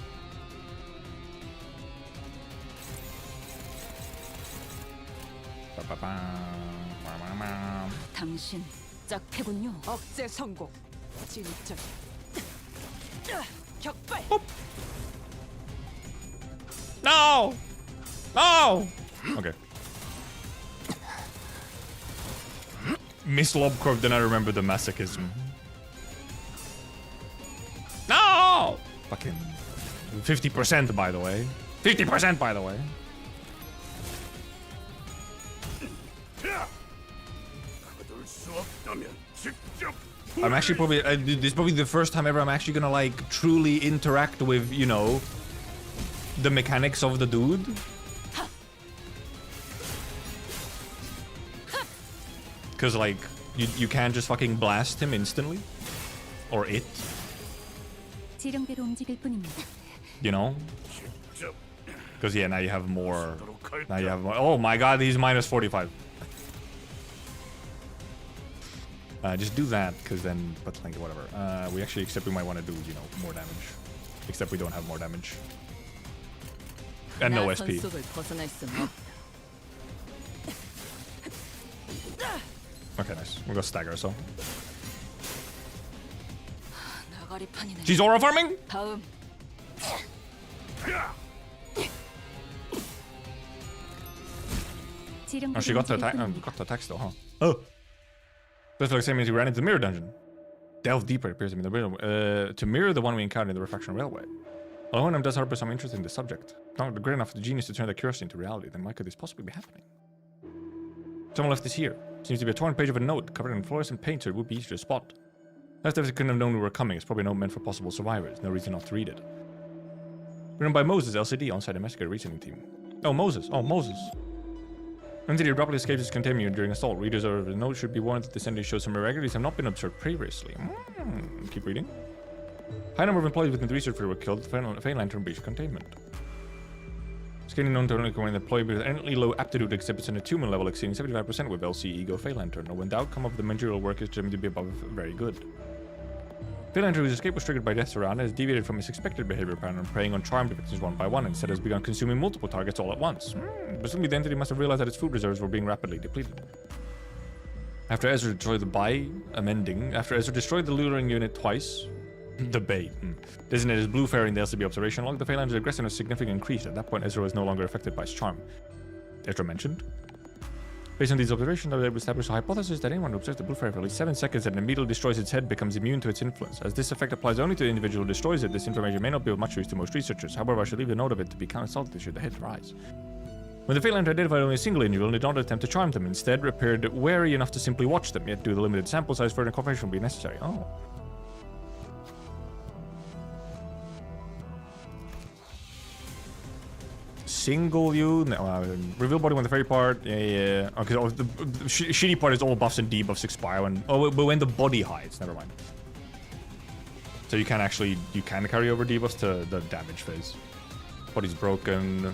당신 짝패군요. 억제 성공. 진입적. 격발. No! No! Okay. Miss Lobcorp, then I remember the masochism. No! Fucking 50% by the way. 50% by the way. I'm actually probably this is probably the first time ever I'm actually gonna like truly interact with, you know, the mechanics of the dude. Cause like you can't just fucking blast him instantly. Or it. 지령대로 움직일 뿐입니다. You know? Cause yeah, now you have more. Now you have more. Oh my god, he's minus 45. Just do that, because then, but like, whatever. We actually, except we might want to do, you know, more damage. Except we don't have more damage. And no SP. Okay, nice. We'll go stagger, so. She's aura farming? 다음. Oh, she got the attack. Got the attack still, huh? Oh. That's like the same as we ran into the mirror dungeon. Delve deeper, it appears to me. To mirror the one we encountered in the refraction railway. Although Hohenheim does harbor some interest in the subject. Not great enough for the genius to turn that curiosity into reality, then why could this possibly be happening? Someone left this here. Seems to be a torn page of a note covered in fluorescent paint, so it would be easier to spot. As if they couldn't have known we were coming, it's probably a note meant for possible survivors. No reason not to read it. Written by Moses, LCD, on-site investigator reasoning team. Oh, Moses. Oh, Moses. Entity abruptly escaped its containment during assault. Readers of the note should be warned that this entity shows some irregularities have not been observed previously. keep reading. High number of employees within the research field were killed. Fey Lantern breached containment. Scanning known to only when an employee with eminently low aptitude exhibits an attunement level exceeding 75% with LC Ego Fey Lantern. Or when the outcome of the managerial work is determined to be above very good. Fey Lantern, whose escape was triggered by death around, has deviated from his expected behavior pattern, preying on charmed victims one by one. Instead, has begun consuming multiple targets all at once. Presumably, the entity must have realized that its food reserves were being rapidly depleted. After Ezra destroyed the luring unit twice, the bait, designated as Blue Fairy in the LCB observation log, the Fey Lanter's aggressiveness significantly increased. At that point, Ezra was no longer affected by its charm. Ezra mentioned. Based on these observations, I was able to establish a hypothesis that anyone who observes the Blue Fairy for at least 7 seconds and immediately destroys its head becomes immune to its influence. As this effect applies only to the individual who destroys it, this information may not be of much use to most researchers. However, I should leave a note of it to be consulted should the head rise. When the Fey Lantern identified only a single individual, it did not attempt to charm them. Instead, appeared wary enough to simply watch them, yet due to the limited sample size, further confirmation will be necessary. Oh. Single you? No, reveal body when the fairy part. Yeah. Okay, so the shitty part is all buffs and debuffs expire but when the body hides, never mind. So you can carry over debuffs to the damage phase. Body's broken.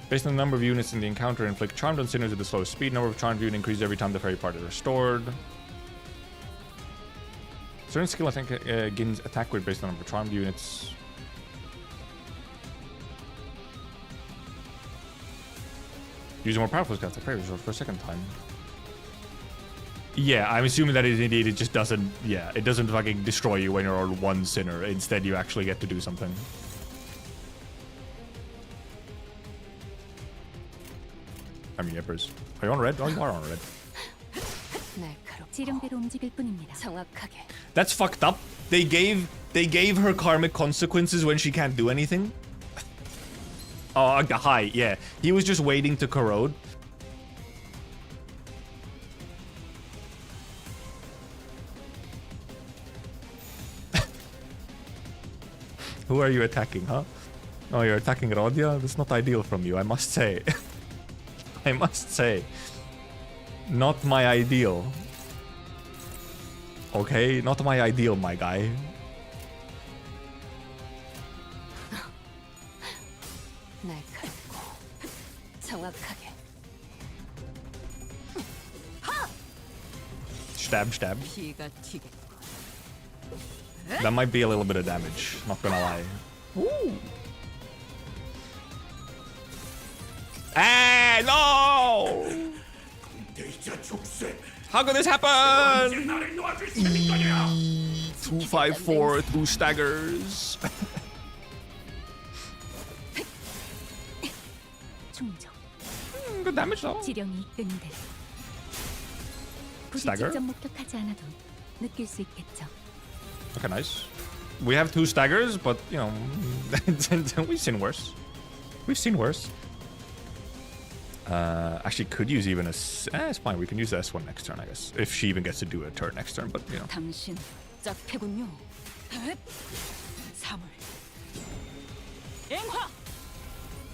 Based on the number of units in the encounter, inflict charmed on sinners at the slowest speed. Number of charmed units increases every time the fairy part is restored. Certain skill I think gains attack rate based on the number of charmed units. Use a more powerful skill to fairy for a second time. Yeah, I'm assuming that it just doesn't. Yeah, it doesn't fucking destroy you when you're on one sinner. Instead, you actually get to do something. I mean, Yepers. Are you on red? Oh, you are on red. That's fucked up. They gave her karmic consequences when she can't do anything. Oh, hi. Yeah, he was just waiting to corrode. Who are you attacking, huh? Oh, you're attacking Rodia? That's not ideal from you, I must say. I must say. Not my ideal. Okay, not my ideal, my guy. Stab, stab. That might be a little bit of damage, not gonna lie. Ooh. Ah, no! How could this happen? 254, 2 staggers. Good damage though. Stagger. Okay, nice. We have 2 staggers, but you know, we've seen worse. We've seen worse. Actually, could use even a. It's fine. We can use the S1 next turn, I guess, if she even gets to do a turn next turn. But you know.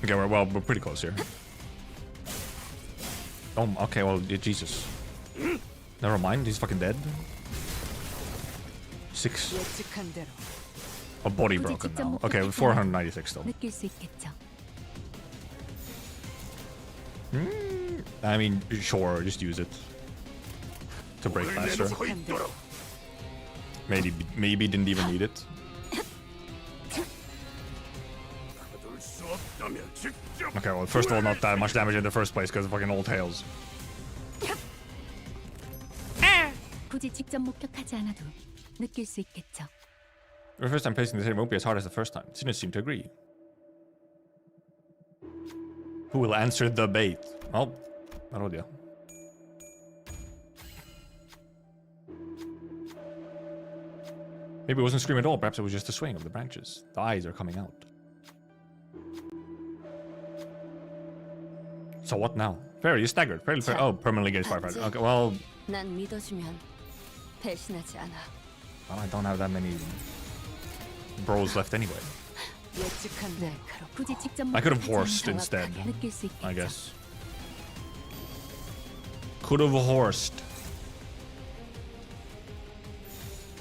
Okay, we're pretty close here. Oh, okay. Well, Jesus. Never mind. He's fucking dead. 6. A body broken now. Okay, 496 still. I mean, sure, just use it to break faster. Maybe didn't even need it. Okay, well, first of all, not that much damage in the first place because of fucking old tails. The first time placing the same won't be as hard as the first time. Sinners seem to agree. Who will answer the bait? Well, Arodia. Maybe it wasn't scream at all. Perhaps it was just a swing of the branches. The eyes are coming out. So what now? Fairy, you staggered. Fairy, oh, permanently gains firefighter. Okay, well. Well, I don't have that many bros left anyway. I could have horsed instead, I guess. Could have horsed.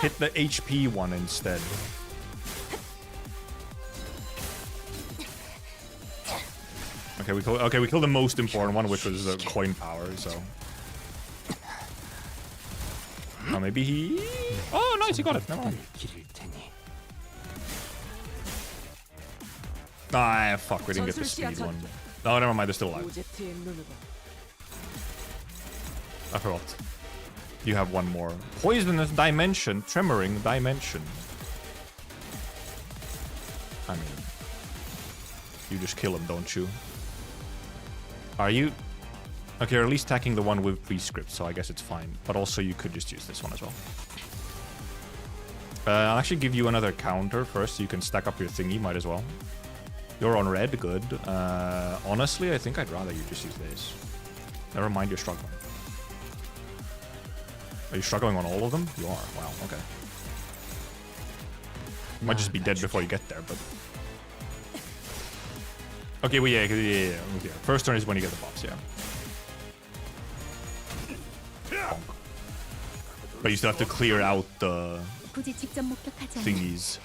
hit the HP one instead. Okay, we killed the most important one, which was the coin power. So, oh, maybe he. Oh, nice, he got it. Never mind. Ah, fuck, we didn't get the speed one. Oh, never mind, they're still alive. I forgot. You have one more. Poisonous dimension, tremoring dimension. I mean, you just kill him, don't you? Are you? Okay, you're at least attacking the one with prescript, so I guess it's fine. But also, you could just use this one as well. I'll actually give you another counter first, so you can stack up your thingy, might as well. You're on red, good. Honestly, I think I'd rather you just use this. Never mind, you're struggling. Are you struggling on all of them? You are. Wow, okay. You might just be dead before you get there, but... Okay, well, yeah. Okay. First turn is when you get the buffs, yeah. Bonk. But you still have to clear out the thingies.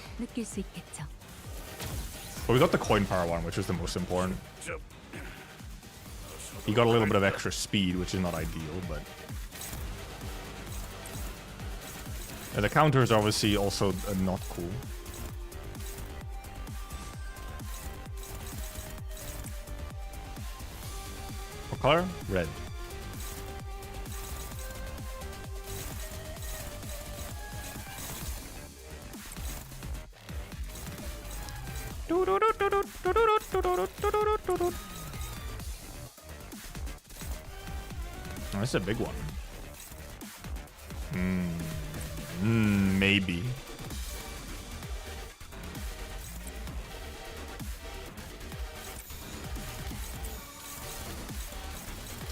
But we got the coin power one, which was the most important. You got a little bit of extra speed, which is not ideal, but... the counters are obviously also not cool. What color? Red. Oh, that's a big one. Maybe.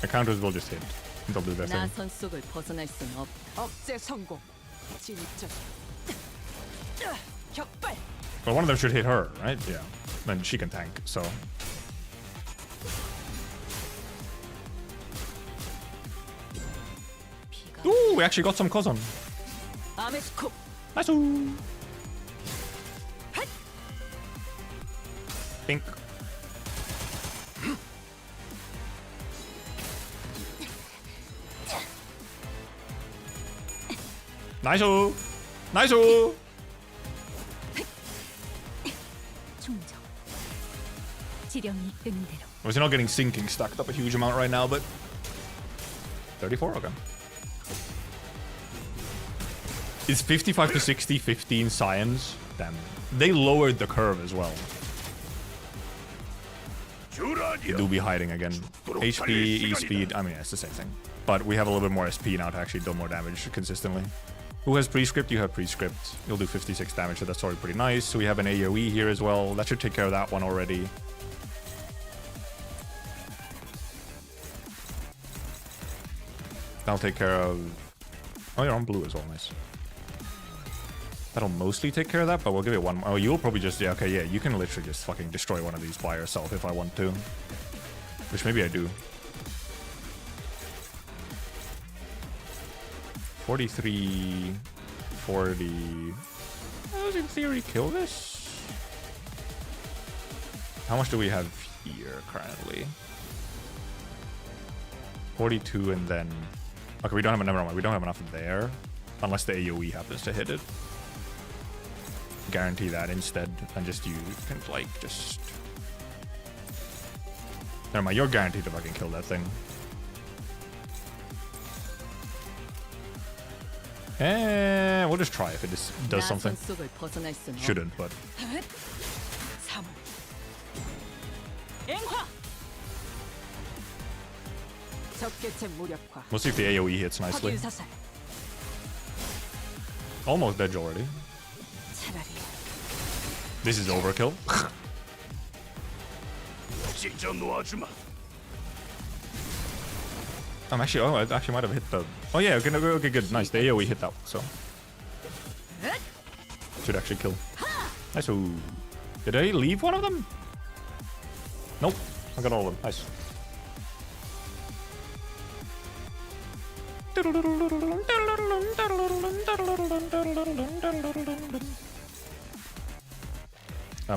The counters will just hit. They'll do their thing. Well, one of them should hit her, right? Yeah. Then she can tank, so. Ooh, we actually got some Kozon. Nice. Pink. Nice. Nice. Obviously not getting sinking stacked up a huge amount right now, but 34, okay. It's 55 to 60, 15 science. Damn. They lowered the curve as well. You do be hiding again. HP, E-speed, I mean, it's the same thing. But we have a little bit more SP now to actually do more damage consistently. Who has prescript? You have prescript. You'll do 56 damage, so that's already pretty nice. So we have an AoE here as well. That should take care of that one already. That'll take care of... Oh, you're on blue as well, nice. That'll mostly take care of that, but we'll give it one more. Oh, you'll probably just... Yeah, okay, yeah, you can literally just fucking destroy one of these by yourself if I want to. Which maybe I do. 43... 40... Does in theory kill this? How much do we have here currently? 42 and then... Okay, we don't have never mind. We don't have enough there. Unless the AoE happens to hit it. Guarantee that instead. And just you can like just... Never mind, you're guaranteed to fucking kill that thing. And we'll just try if it does something. Shouldn't, but... We'll see if the AoE hits nicely. Almost dead already. This is overkill. I'm actually... Oh, I actually might have hit the... Oh yeah, okay, good. Nice. The AoE hit that, so... Should actually kill. Nice. Ooh. Did I leave one of them? Nope. I got all of them. Nice.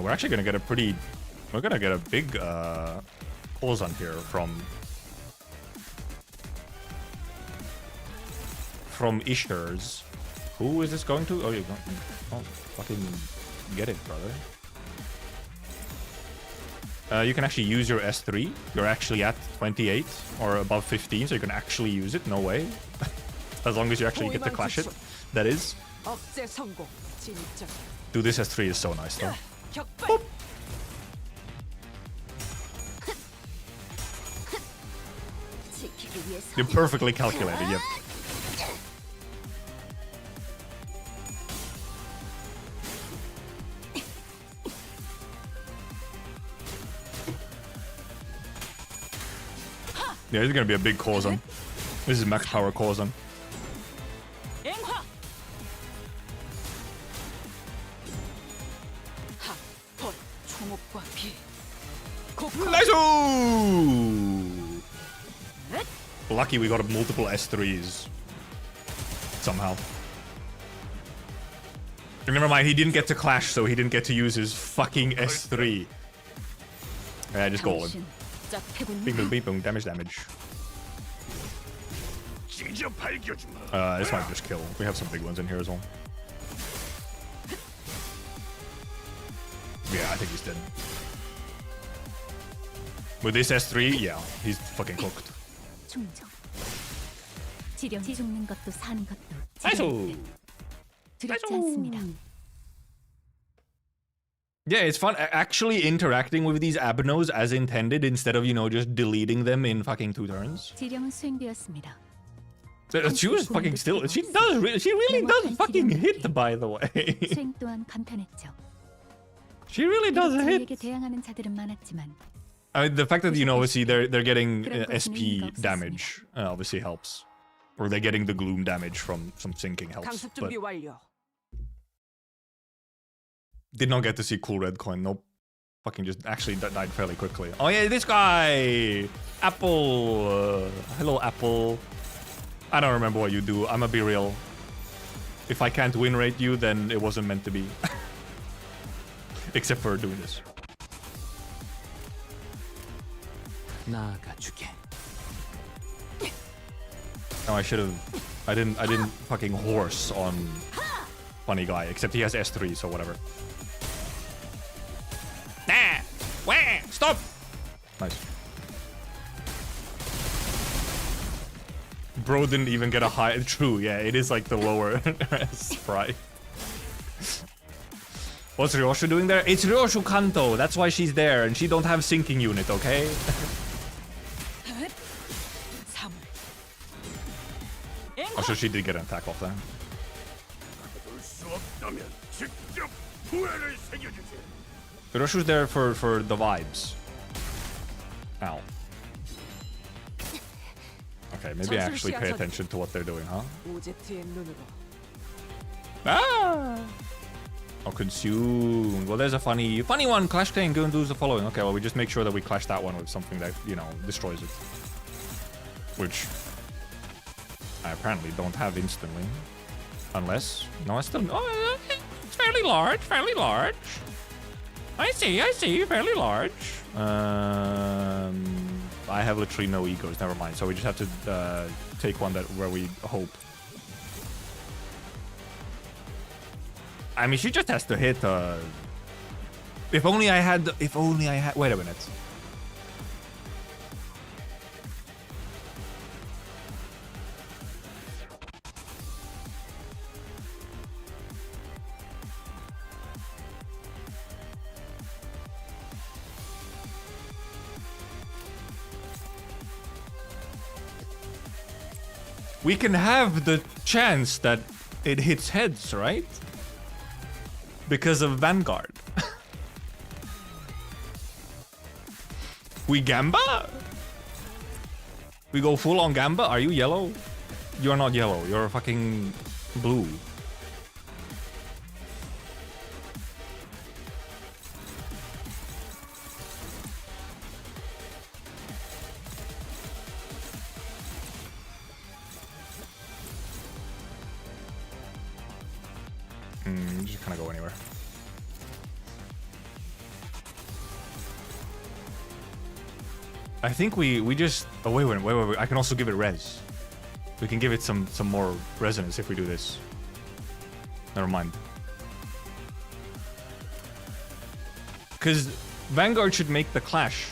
We're actually gonna get a pretty... We're gonna get a big pause on here from Ishers. Who is this going to? Oh, you're going... Oh, fucking get it, brother. You can actually use your S3. You're actually at 28 or above 15, so you can actually use it. No way. As long as you actually get to clash it. That is. Dude, this S3 is so nice, though. Boop. You're perfectly calculated, yep. Yeah, this is gonna be a big Corzon. This is max power Corzon. Nice! Lucky we got multiple S3s. Somehow. Never mind, he didn't get to clash, so he didn't get to use his fucking S3. Yeah, just go in. Beep boom, beep boom, damage. This might just kill. We have some big ones in here as well. Yeah, I think he's dead. With this S3, yeah, he's fucking cooked. Yeah, it's fun actually interacting with these abnos as intended instead of, you know, just deleting them in fucking 2 turns. She was fucking still. She really does fucking hit, by the way. She really does hit. I mean, the fact that, you know, obviously they're getting SP damage obviously helps. Or they're getting the gloom damage from some sinking helps. But did not get to see cool red coin. Nope. Fucking just actually died fairly quickly. Oh yeah, this guy! Apple! Hello, Apple. I don't remember what you do. I'ma be real. If I can't win rate you, then it wasn't meant to be. Except for doing this. No, I should have. I didn't fucking horse on funny guy. Except he has S3, so whatever. Nah! Wah! Stop! Nice. Bro didn't even get a high. True, yeah, it is like the lower sprite. What's Ryoshu doing there? It's Ryoshu Kanto. That's why she's there, and she don't have sinking unit, okay? Oh, so she did get an attack off there. Ryoshu's there for the vibes. Ow. Okay, maybe actually pay attention to what they're doing, huh? Ah! Oh, consumed. Well, there's a funny one. Clash Clay and Goon does the following. Okay, well, we just make sure that we clash that one with something that, you know, destroys it. Which I apparently don't have instantly. Unless... No, I still... Oh, it's fairly large, I see, fairly large. I have literally no egos, never mind. So we just have to take one where we hope. I mean, she just has to hit. If only I had. Wait a minute. We can have the chance that it hits heads, right? Because of Vanguard. We Gamba? We go full on Gamba? Are you yellow? You're not yellow. You're fucking blue. Just kind of go anywhere. I think we just... Oh, wait. I can also give it res. We can give it some more resonance if we do this. Never mind. Because Vanguard should make the clash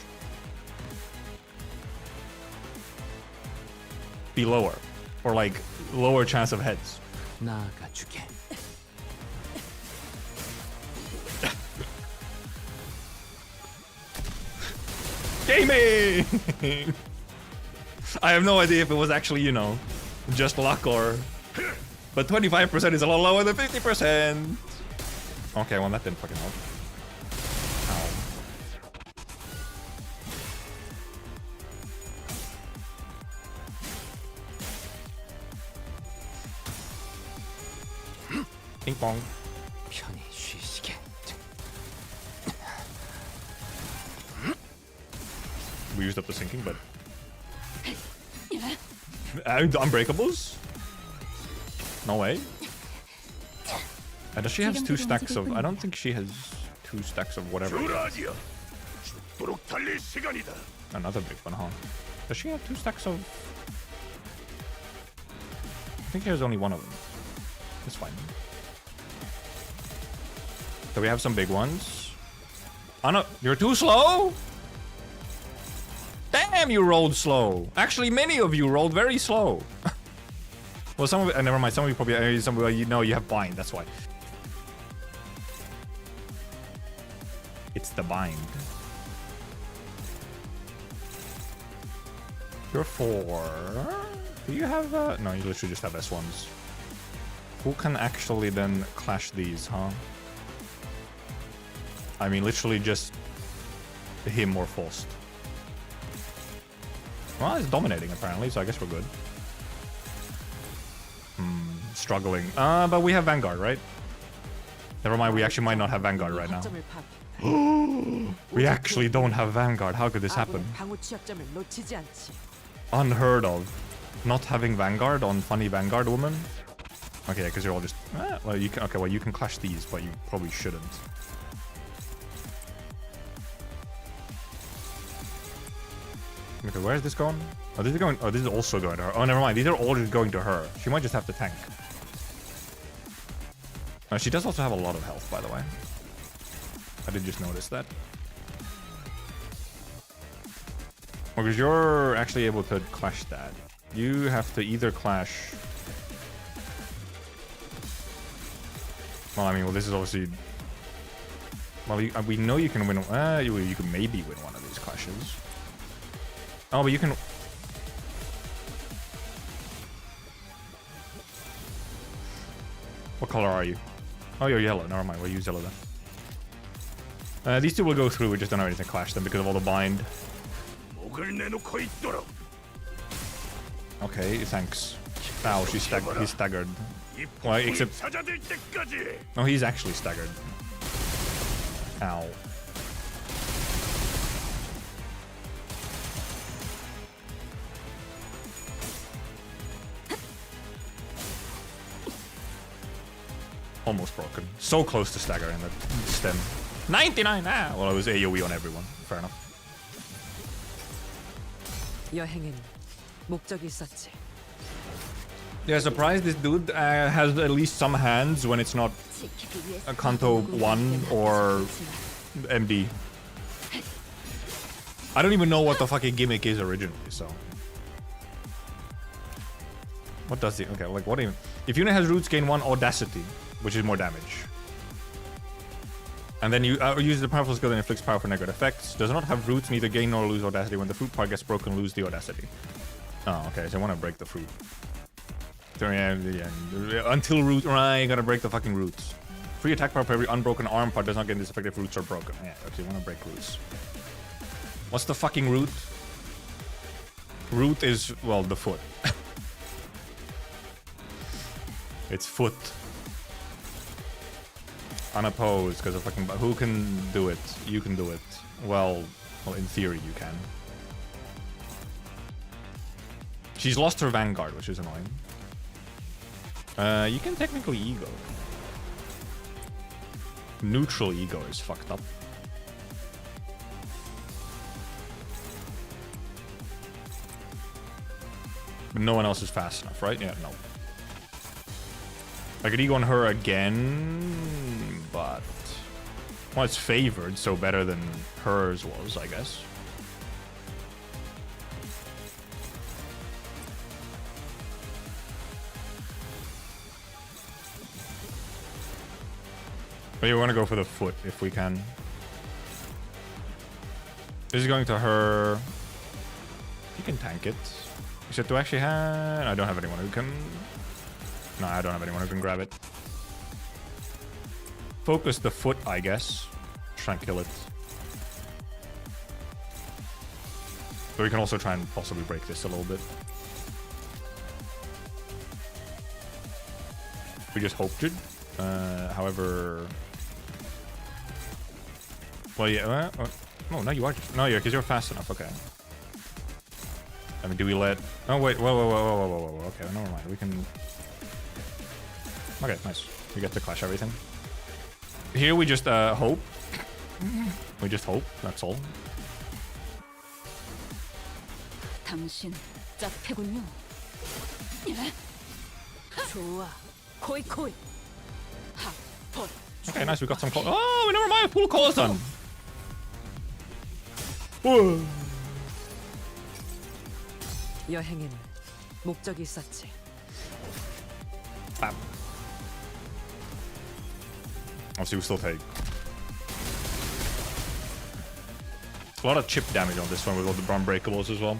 be lower. Or like, lower chance of heads. Gaming! I have no idea if it was actually, you know, just luck or... But 25% is a lot lower than 50%! Okay, well that didn't fucking help. Ow. Ping pong. We used up the sinking, but... Unbreakables? No way. Does she have 2 stacks of... I don't think she has 2 stacks of whatever. Another big one, huh? Does she have 2 stacks of... I think she has only one of them. It's fine. So we have some big ones. Oh no, you're too slow? Damn, you rolled slow. Actually, many of you rolled very slow. Well, some of it, never mind. Some of you probably, some of you know you have bind. That's why. It's the bind. You're 4. Do you have? No, you literally just have S1s. Who can actually then clash these, huh? I mean, literally just him or Faust. Well, he's dominating apparently, so I guess we're good. Struggling. But we have Vanguard, right? Never mind, we actually might not have Vanguard right now. We actually don't have Vanguard. How could this happen? Unheard of. Not having Vanguard on funny Vanguard woman? Okay, because you're all just... well, you can, okay, well, you can clash these, but you probably shouldn't. Okay, where is this going? Oh, this is going... Oh, this is also going to her. Oh, never mind. These are all just going to her. She might just have to tank. She does also have a lot of health, by the way. I did just notice that. Because you're actually able to clash that. You have to either clash... Well, I mean, well, this is obviously... Well, we know you can win... you can maybe win one of these clashes. Oh, but you can... What color are you? Oh, you're yellow. Never mind. We'll use yellow then. These two will go through. We just don't have anything to clash them because of all the bind. Okay, thanks. Ow, he's staggered. Well, except... No, he's actually staggered. Ow. Almost broken. So close to staggering that stem. 99! Ah! Well, it was AoE on everyone. Fair enough. 여행엔 목적이 있었지. Yeah, surprised this dude has at least some hands when it's not a Kanto 1 or MD. I don't even know what the fucking gimmick is originally, so... What does he... Okay, like, what even... If unit has roots, gain 1 audacity, which is more damage. And then you use the powerful skill that inflicts powerful negative effects. Does not have roots, neither gain nor lose audacity. When the fruit part gets broken, lose the audacity. Oh, okay, so I want to break the fruit. So, yeah, until root... Right, you gotta break the fucking roots. Free attack power for every unbroken arm part does not get this effect if roots are broken. Yeah, okay, you want to break roots. What's the fucking root? Root is, well, the foot. It's foot. Unopposed, because of fucking... Who can do it? You can do it. Well, in theory you can. She's lost her Vanguard, which is annoying. You can technically ego. Neutral ego is fucked up. But no one else is fast enough, right? Yeah, no. I could ego on her again, but... Well, it's favored, so better than hers was, I guess. But you want to go for the foot if we can. This is going to her. You can tank it. You said to actually have. I don't have anyone who can. No, I don't have anyone who can grab it. Focus the foot, I guess. Try and kill it. But we can also try and possibly break this a little bit. We just hoped it. However. Well, yeah. Oh, no, you are. No, yeah, because you're fast enough. Okay. I mean, do we let? Oh wait, whoa. Okay, never mind. We can. Okay, nice. We get to clash everything. Here we just hope. We just hope. That's all. 당신 짭패군요. 좋아, 코이. 핫. Okay, nice. We got some. Oh, never mind. Pull calls on. Whoa. 여행에는 목적이 있었지. Bam. Obviously, we still take a lot of chip damage on this one with all the unbreakables as well.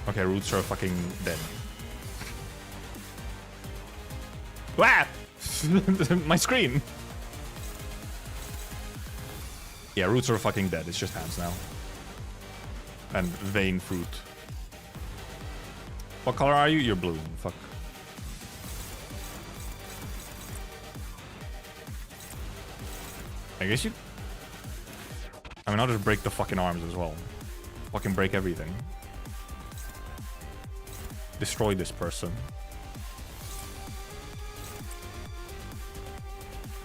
Okay, roots are fucking dead. Wow! My screen! Yeah, roots are fucking dead. It's just hands now. And vein fruit. What color are you? You're blue. Fuck. I guess you... I mean, I'll just break the fucking arms as well. Fucking break everything. Destroy this person.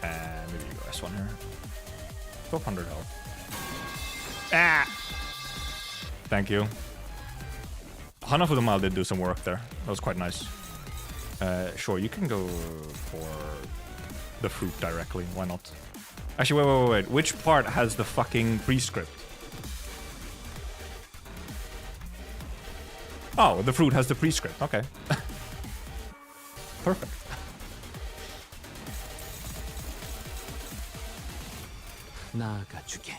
And maybe you go S1 here. 1200 health. Ah! Thank you. Hanafudamal did do some work there. That was quite nice. Sure, you can go for the fruit directly. Why not? Actually, wait. Which part has the fucking prescript? Oh, the fruit has the prescript. Okay. Perfect. 나아가주게.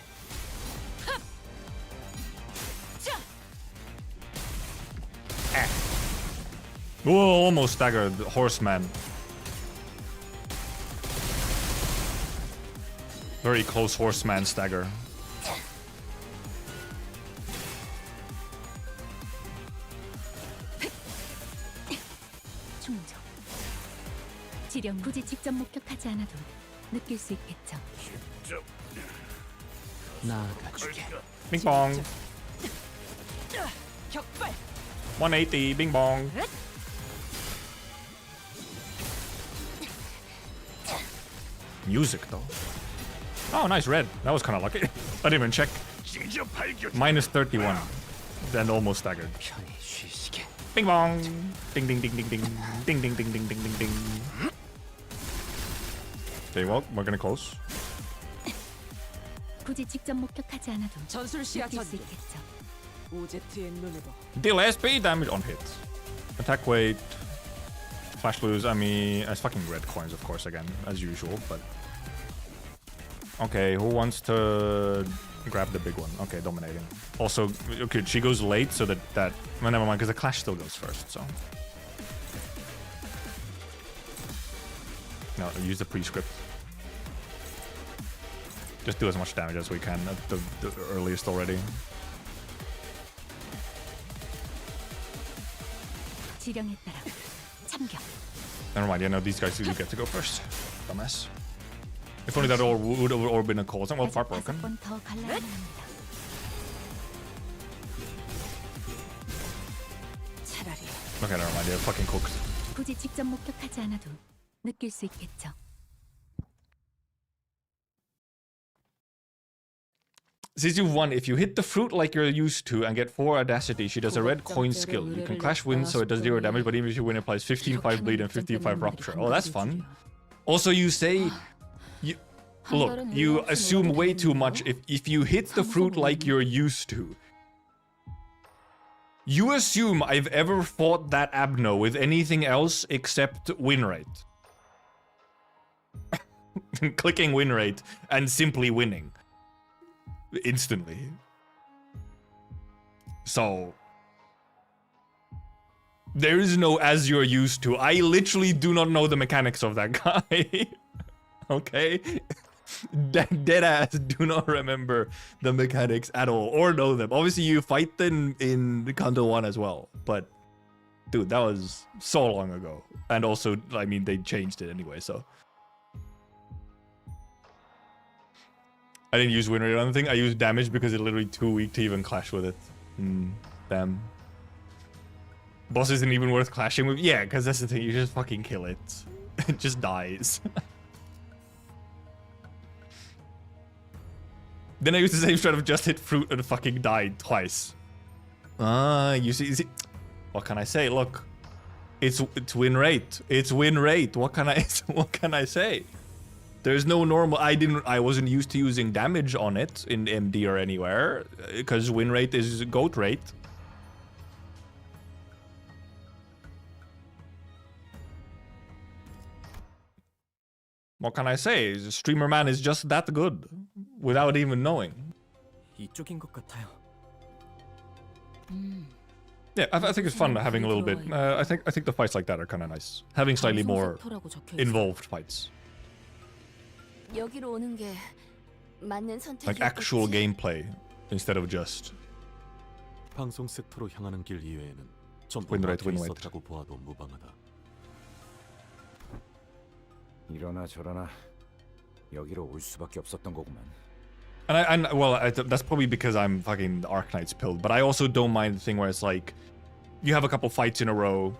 Whoa, almost staggered horseman. Very close horseman stagger. 충족. 지령 굳이 직접 목격하지 않아도 느낄 수 있겠죠. 나아가주게. Bing bong. 격발. 180. Bing bong. Music though. Oh, nice red. That was kind of lucky. I didn't even check. Minus 31. Then almost staggered. Bing bong. Ding ding ding ding ding. Ding ding ding ding ding ding ding. Okay, well, we're gonna close. 굳이 직접 목격하지 않아도 전술 시야 느낄 수 전개. 있겠죠. 오제트의 눈으로. Deal SP damage on hit. Attack weight. Flash lose, I mean, as fucking red coins, of course, again, as usual, but... Okay, who wants to grab the big one? Okay, dominating. Also, okay, she goes late, so that... Well, never mind, because the clash still goes first, so... No, use the prescript. Just do as much damage as we can at the earliest already. 지령에 따라 참격. Never mind, yeah, no, these guys do get to go first. Dumbass. If only that all would have all been a cause. Well, part broken. 더 갈라야 합니다. 차라리 Okay, never mind, yeah, fucking cooked. 굳이 직접 목격하지 않아도 느낄 수 있겠죠. Since you've won, if you hit the fruit like you're used to and get 4 audacity, she does a red coin skill. You can clash wins so it does 0 damage, but even if you win, it applies 15-5 bleed and 15-5 rupture. Oh, that's fun. Also, you say... Look, you assume way too much. If you hit the fruit like you're used to, you assume I've ever fought that Abno with anything else except win rate. Clicking win rate and simply winning. Instantly. So there is no as you're used to. I literally do not know the mechanics of that guy. Okay? Deadass do not remember the mechanics at all or know them. Obviously you fight them in Canto 1 as well, but dude, that was so long ago. And also, I mean, they changed it anyway, so. I didn't use win rate on the thing. I used damage because it's literally too weak to even clash with it. Damn. Boss isn't even worth clashing with. Yeah, because that's the thing. You just fucking kill it. It just dies. Then I used the same strat of just hit fruit and fucking died twice. You see. What can I say? Look, it's win rate. It's win rate. What can I say? There's no normal. I wasn't used to using damage on it in MD or anywhere because win rate is goat rate. What can I say? Streamer man is just that good without even knowing. 이쪽인 것 같아요. Yeah, I think it's fun having a little bit. I think the fights like that are kind of nice. Having slightly more involved fights. 여기로 오는 게 맞는 선택이었겠지. Like actual gameplay instead of just. 방송 섹터로 향하는 길 이외에는 전부 Win rate, 막혀 win rate. 있었다고 보아도 무방하다. 이러나 저러나 여기로 올 수밖에 없었던 거구만. That's probably because I'm fucking Arknight's pilled, but I also don't mind the thing where it's like, you have a couple fights in a row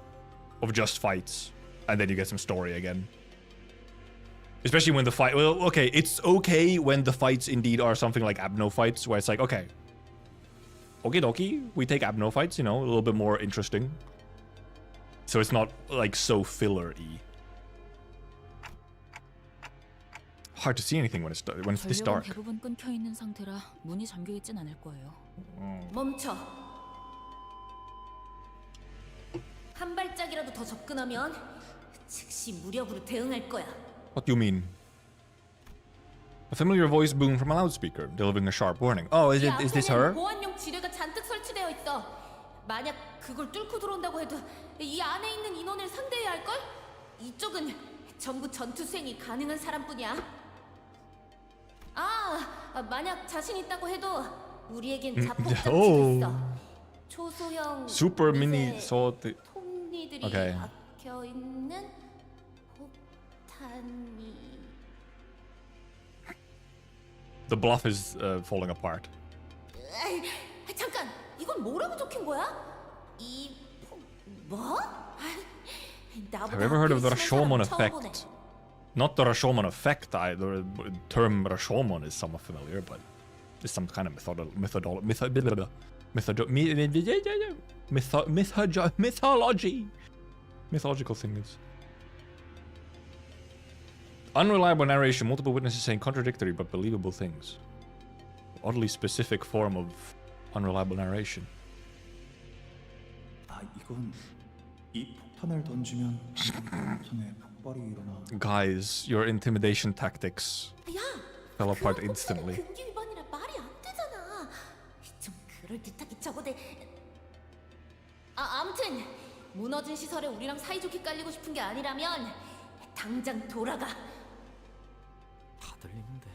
of just fights, and then you get some story again. Especially when the fight, well, okay, it's okay when the fights indeed are something like Abno fights, where it's like, okay, okie dokie, we take Abno fights, you know, a little bit more interesting. So it's not like so filler-y. Hard to see anything when it's this dark. 대부분 끊겨 있는 상태라 문이 잠겨 있진 않을 거예요. 멈춰. 한 발짝이라도 더 접근하면 즉시 무력으로 대응할 거야. What do you mean? A familiar voice boomed from a loudspeaker, delivering a sharp warning. Oh, is this her? 보안용 지뢰가 잔뜩 설치되어 있어. 만약 그걸 뚫고 들어온다고 해도 이 안에 있는 인원을 상대해야 할 걸? 이쪽은 전부 전투 수행이 가능한 사람뿐이야. 만약 자신 있다고 해도 우리에겐 자폭 장치도 있어. 초소형 Super mini Saude. 톱니들이 Okay. 박혀 있는 폭탄이. The bluff is falling apart. 잠깐, 이건 뭐라고 적힌 거야? 뭐? Have you ever heard of the Rashomon effect? Not the Rashomon effect. The term Rashomon is somewhat familiar, but it's some kind of mythological things. Unreliable narration. Multiple witnesses saying contradictory but believable things. Oddly specific form of unreliable narration. 이건 이 폭탄을 던지면 폭탄에 폭발이 일어나. Guys, your intimidation tactics fell apart instantly. 금기 위반이라 말이 안 되잖아. 좀 그럴듯하게 적어대. 아무튼 무너진 시설에 우리랑 사이좋게 깔리고 싶은 게 아니라면 당장 돌아가. 다 들리는데.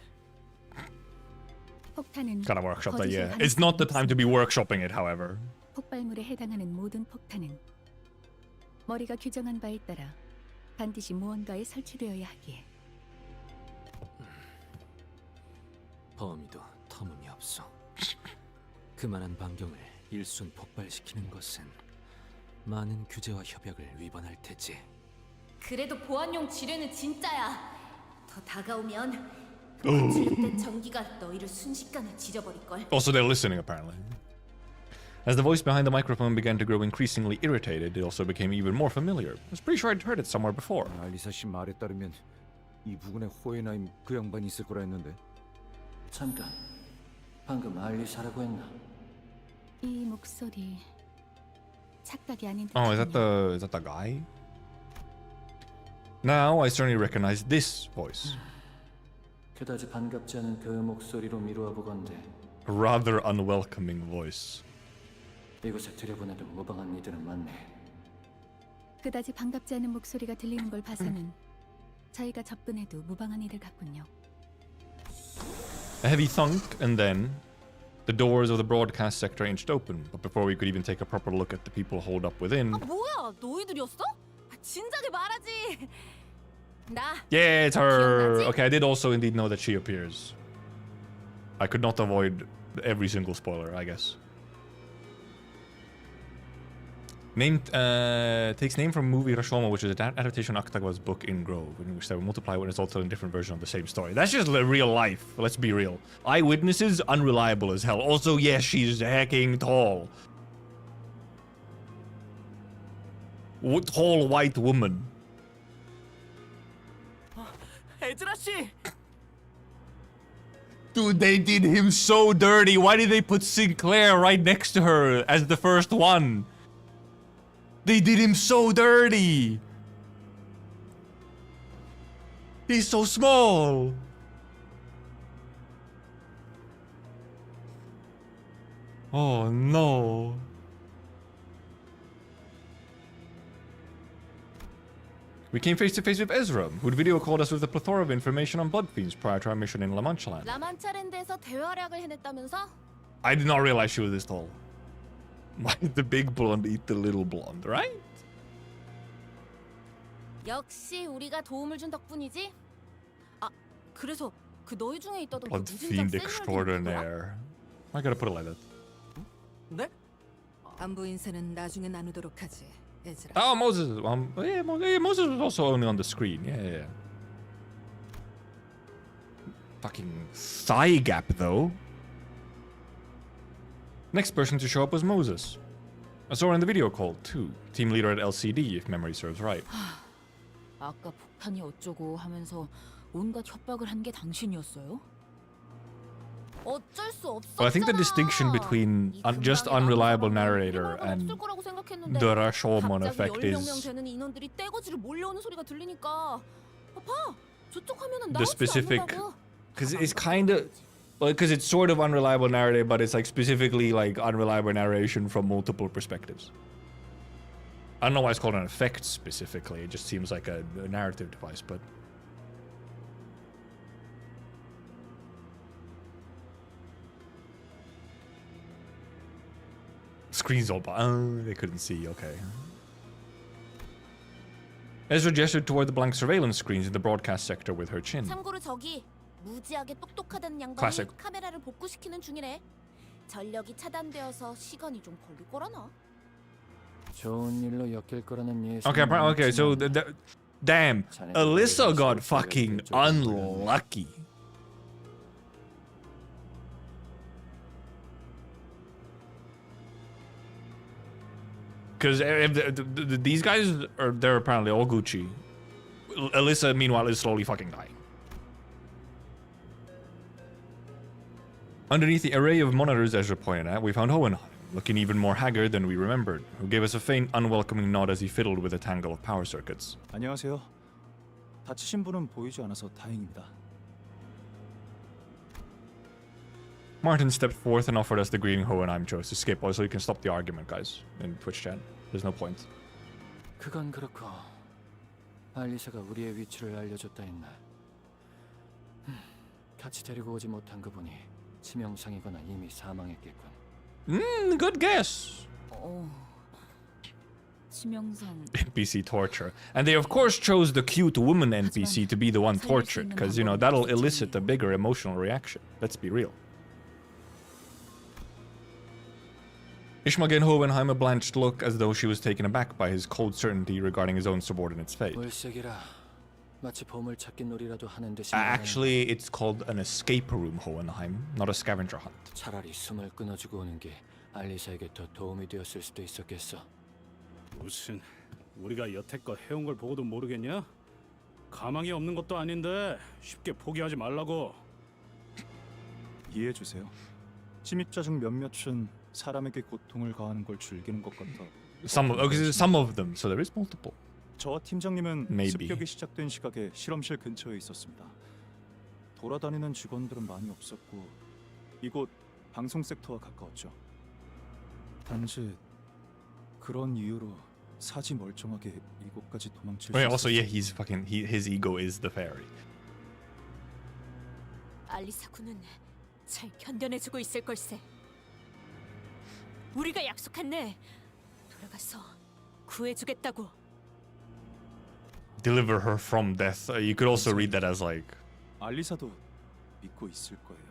폭탄은 Gotta workshop that, yeah. 거짓을 It's not the time to be workshopping it, however. 폭발물에 해당하는 모든 폭탄은 머리가 규정한 바에 따라 반드시 무언가에 설치되어야 하기에. 범위도 터무니없어. 그만한 반경을 일순 폭발시키는 것은 많은 규제와 협약을 위반할 테지. 그래도 보안용 지뢰는 진짜야. 더 다가오면 출력된 전기가 너희를 순식간에 지져버릴걸. Also, they're listening apparently. As the voice behind the microphone began to grow increasingly irritated, it also became even more familiar. I was pretty sure I'd heard it somewhere before. 알리사 씨 말에 따르면 이 부근에 호에나임 그 양반이 있을 거라 했는데. 잠깐. 방금 알리사라고 했나? 이 목소리 착각이 아닌 듯. Oh, is that the guy? Now I certainly recognize this voice. 그다지 반갑지 않은 그 목소리로 미루어 보건대. Rather unwelcoming voice. 이곳에 들여보내도 무방한 이들은 많네. 그다지 반갑지 않은 목소리가 들리는 걸 봐서는 저희가 접근해도 무방한 이들 같군요. A heavy thunk, and then the doors of the broadcast sector inched open. But before we could even take a proper look at the people holed up within, 뭐야, 너희들이었어? 진작에 말하지. 나. yeah, it's her. 기억나지? Okay, I did also indeed know that she appears. I could not avoid every single spoiler, I guess. Named takes name from movie Rashomon, which is an adaptation of Akutagawa's book In Grove, in which there were multiple witnesses told in different versions of the same story. That's just real life. Let's be real. Eyewitnesses unreliable as hell. Also, yes, she's hecking tall. Tall white woman. 에즈라 씨. Dude, they did him so dirty. Why did they put Sinclair right next to her as the first one? They did him so dirty. He's so small. Oh no. We came face to face with Ezra, who'd video called us with a plethora of information on blood fiends prior to our mission in La Mancha Land. 라만차랜드에서 대활약을 해냈다면서? I did not realize she was this tall. Why did the big blonde eat the little blonde, right? 역시 우리가 도움을 준 덕분이지. 아, 그래서 그 너희 중에 있다던 그 Blood 무진장 fiend 세니얼이 누구야? extraordinaire. I gotta put it like that. 네? 안부 인사는 나중에 나누도록 하지. 에즈라. Oh, Moses. Yeah, Moses was also only on the screen. Yeah. Fucking thigh gap, though. Next person to show up was Moses. I saw her in the video call, too. Team leader at LCD, if memory serves right. 아까 폭탄이 어쩌고 하면서 온갖 협박을 한 게 당신이었어요? 어쩔 수 없어. Well, I think the distinction between just unreliable narrator and the Rashomon effect is 되는 인원들이 떼거지로 몰려오는 소리가 들리니까 봐. 저쪽 화면은 the 나오지도 specific, 않는다고. because it's kind of, well, because it's sort of unreliable narrative, but it's like specifically like unreliable narration from multiple perspectives. I don't know why it's called an effect specifically. It just seems like a narrative device, but. Screens all they couldn't see, okay. Ezra gestured toward the blank surveillance screens in the broadcast sector with her chin. 참고로 저기 무지하게 똑똑하다는 양반이 Classic. 카메라를 복구시키는 중이래. 전력이 차단되어서 시간이 좀 걸릴 거라나. 좋은 일로 엮일 거라는 예상. Okay, so damn, Alyssa got fucking unlucky. Because these guys they're apparently all Gucci. Alyssa, meanwhile, is slowly fucking dying. Underneath the array of monitors Ezra pointed at, we found Hohenheim, looking even more haggard than we remembered, who gave us a faint, unwelcoming nod as he fiddled with a tangle of power circuits. 안녕하세요. 다치신 분은 보이지 않아서 다행입니다. Martin stepped forth and offered us the green Hohenheim chose to skip, so you can stop the argument, guys, in Twitch chat. There's no point. 그건 그렇고 알리사가 우리의 위치를 알려줬다 했나. 같이 데리고 오지 못한 그분이 치명상이거나 이미 사망했겠군. Good guess. 치명상. NPC torture. And they of course chose the cute woman NPC to be the one tortured, because, you know, that'll elicit a bigger emotional reaction. Let's be real. Ishmael gave Hohenheim a blanched look as though she was taken aback by his cold certainty regarding his own subordinate's fate. 물색이라 마치 보물 찾기 놀이라도 하는 듯이. Actually, it's called an escape room, Hohenheim, not a scavenger hunt. 차라리 숨을 끊어주고 오는 게 알리사에게 더 도움이 되었을 수도 있었겠어. 무슨 우리가 여태껏 해온 걸 보고도 모르겠냐? 가망이 없는 것도 아닌데 쉽게 포기하지 말라고. 이해해 주세요. 침입자 중 몇몇은 사람에게 고통을 가하는 걸 즐기는 것 같아. Some of them, so there is multiple. 저와 팀장님은 Maybe. 습격이 시작된 시각에 실험실 근처에 있었습니다. 돌아다니는 직원들은 많이 없었고 이곳 방송 섹터와 가까웠죠. 단지 그런 이유로 사지 멀쩡하게 이곳까지 도망칠 수 Wait, also, 있었어요. yeah, his ego is the fairy. 알리사 군은 잘 견뎌내주고 있을 걸세. 우리가 약속했네. 돌아가서 구해주겠다고. Deliver her from death. You could also read that as like 알리사도 믿고 있을 거예요.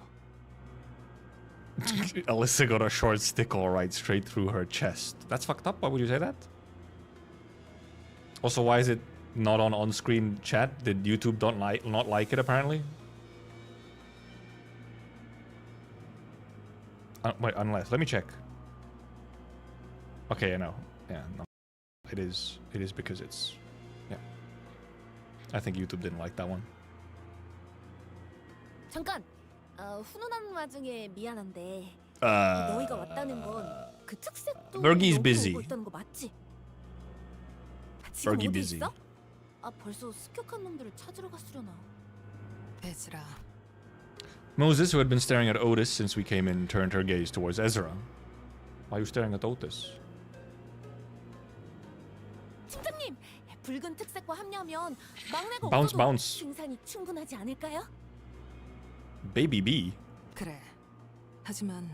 Alyssa got a short stick all right straight through her chest. That's fucked up. Why would you say that? Also, why is it not on on-screen chat? Did YouTube not like it apparently? Wait, unless let me check. Okay, I know. Yeah, no. It is because it's yeah. I think YouTube didn't like that one. 잠깐. 훈훈한 와중에 미안한데 너희가 왔다는 건 그 특색도 Bergie's 너무 busy. 오고 있다는 거 맞지? 지금 Bergie 어디 busy. 있어? 벌써 습격한 놈들을 찾으러 갔으려나. 베즈라. Moses, who had been staring at Otis since we came in, turned her gaze towards Ezra. Why are you staring at Otis? 팀장님, 붉은 특색과 합류하면 막내가 Bounce, 없어도 bounce. 생산이 충분하지 않을까요? Baby B. 그래. 하지만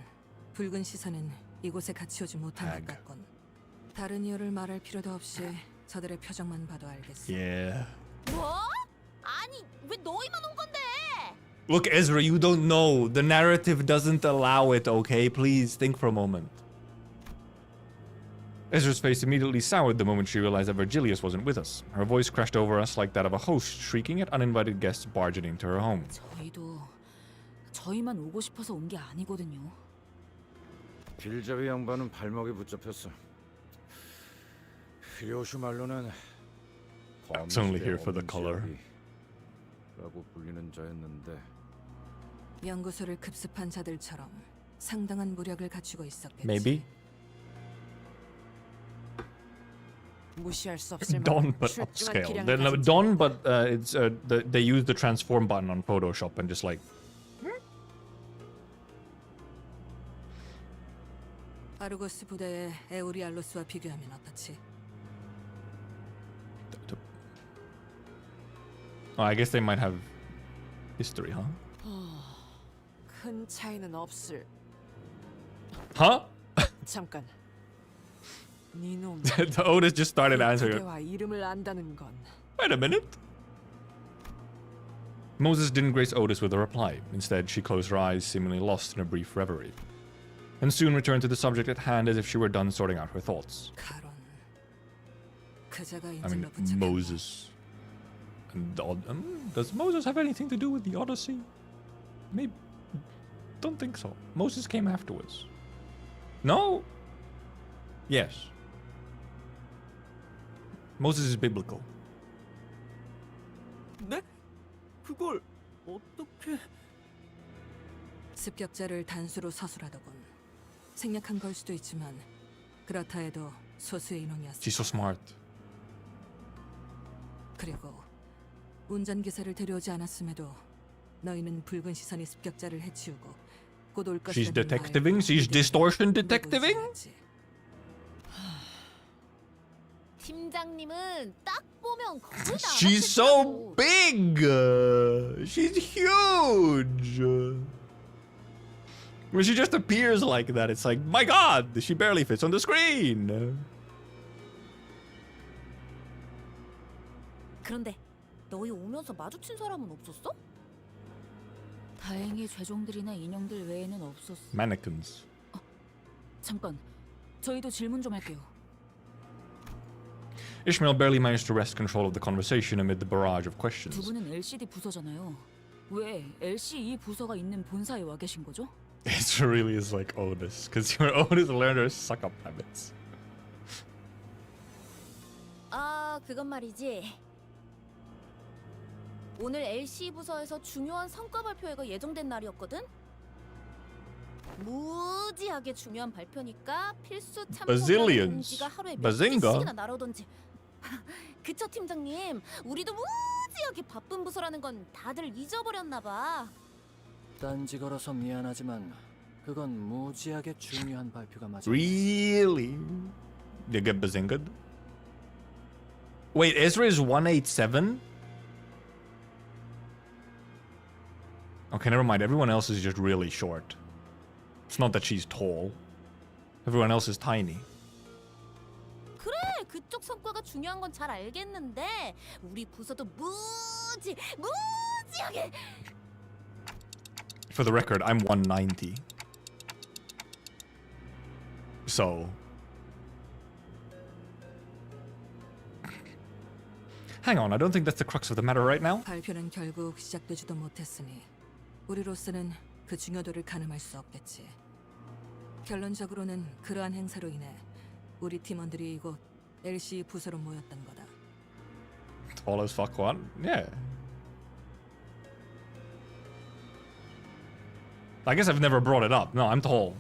붉은 시선은 이곳에 같이 오지 못한 것 같군. 다른 이유를 말할 필요도 없이 저들의 표정만 봐도 알겠어. Yeah. 뭐? 아니, 왜 너희만 온 건데? Look, Ezra, you don't know. The narrative doesn't allow it, okay? Please think for a moment. Ezra's face immediately soured the moment she realized that Virgilius wasn't with us. Her voice crashed over us like that of a host shrieking at uninvited guests barging into her home. 저희만 오고 싶어서 온 게 아니거든요. 빌자비 양반은 발목에 붙잡혔어. ryoshus 말로는 It's only here for the color. 라고 불리는 자였는데 연구소를 급습한 자들처럼 상당한 무력을 갖추고 있었겠지. Maybe. 무시할 수 없을 Dawn, 만한 but 출중한 upscale. 기량을 No, 가진 Dawn, but they use the transform button on Photoshop and just like. 아르고스 부대의 에우리알로스와 비교하면 어떻지? Oh, I guess they might have history, huh? 큰 차이는 없을. Huh? 잠깐. 네놈. Otis just started answering. 부대와 이름을 안다는 건. Wait a minute. Moses didn't grace Otis with a reply. Instead, she closed her eyes, seemingly lost in a brief reverie, and soon returned to the subject at hand as if she were done sorting out her thoughts. I mean, Moses. And does Moses have anything to do with the Odyssey? Maybe. Don't think so. Moses came afterwards. No? Yes. Moses is biblical. 네? 그걸 어떻게? 습격자를 단수로 서술하더군. 생략한 걸 수도 있지만 그렇다 해도 소수의 인원이었어. She's so smart. 그리고 운전기사를 데려오지 않았음에도 너희는 붉은 시선이 습격자를 해치우고 곧 올 것이라는 She's detectiving? She's distortion detectiving? 팀장님은 딱 보면 거의 다 She's so big! She's huge! When she just appears like that, it's like, my god, she barely fits on the screen! 그런데 너희 오면서 마주친 사람은 없었어? 다행히 죄종들이나 인형들 외에는 없었어. Mannequins. 잠깐, 저희도 질문 좀 할게요. Ishmael barely managed to wrest control of the conversation amid the barrage of 두 questions. 분은 LCD 부서잖아요. 왜 LCE 부서가 있는 본사에 와 계신 거죠? It really is like Otis, because your Otis learned her suck up habits. 그건 말이지. 오늘 LC 부서에서 중요한 성과 발표회가 예정된 날이었거든. 무지하게 중요한 발표니까 필수 참석자 Bazillions. 공지가 하루에 몇 Bazinga. 개씩이나 날아오던지. 그쵸 팀장님, 우리도 무지하게 바쁜 부서라는 건 다들 잊어버렸나 봐. 딴지 걸어서 미안하지만 그건 무지하게 중요한 발표가 맞아. Really? You get bazinged? Wait, Ezra is 187? Okay, never mind. Everyone else is just really short. It's not that she's tall. Everyone else is tiny. 그래, 그쪽 성과가 중요한 건 잘 알겠는데 우리 부서도 무지하게. For the record, I'm 190. So... Hang on, I don't think that's the crux of the matter right now. 발표는 결국 시작되지도 못했으니 우리로서는 그 중요도를 가늠할 수 없겠지. 결론적으로는 그러한 행사로 인해 우리 팀원들이 이곳 LC 부서로 모였던 거다. Tall as fuck one? Yeah. I guess I've never brought it up. No, I'm tall.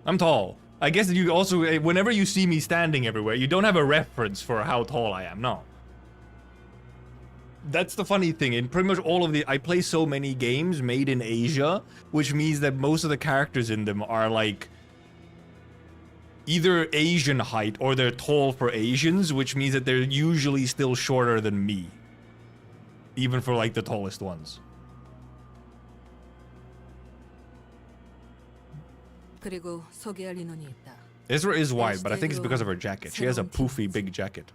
I'm tall. I guess you also, whenever you see me standing everywhere, you don't have a reference for how tall I am. No. That's the funny thing. In pretty much all of I play so many games made in Asia, which means that most of the characters in them are like either Asian height or they're tall for Asians, which means that they're usually still shorter than me. Even for like the tallest ones. 그리고 소개할 인원이 있다. Ezra is wide, but I think it's because of her jacket. She has a poofy big jacket.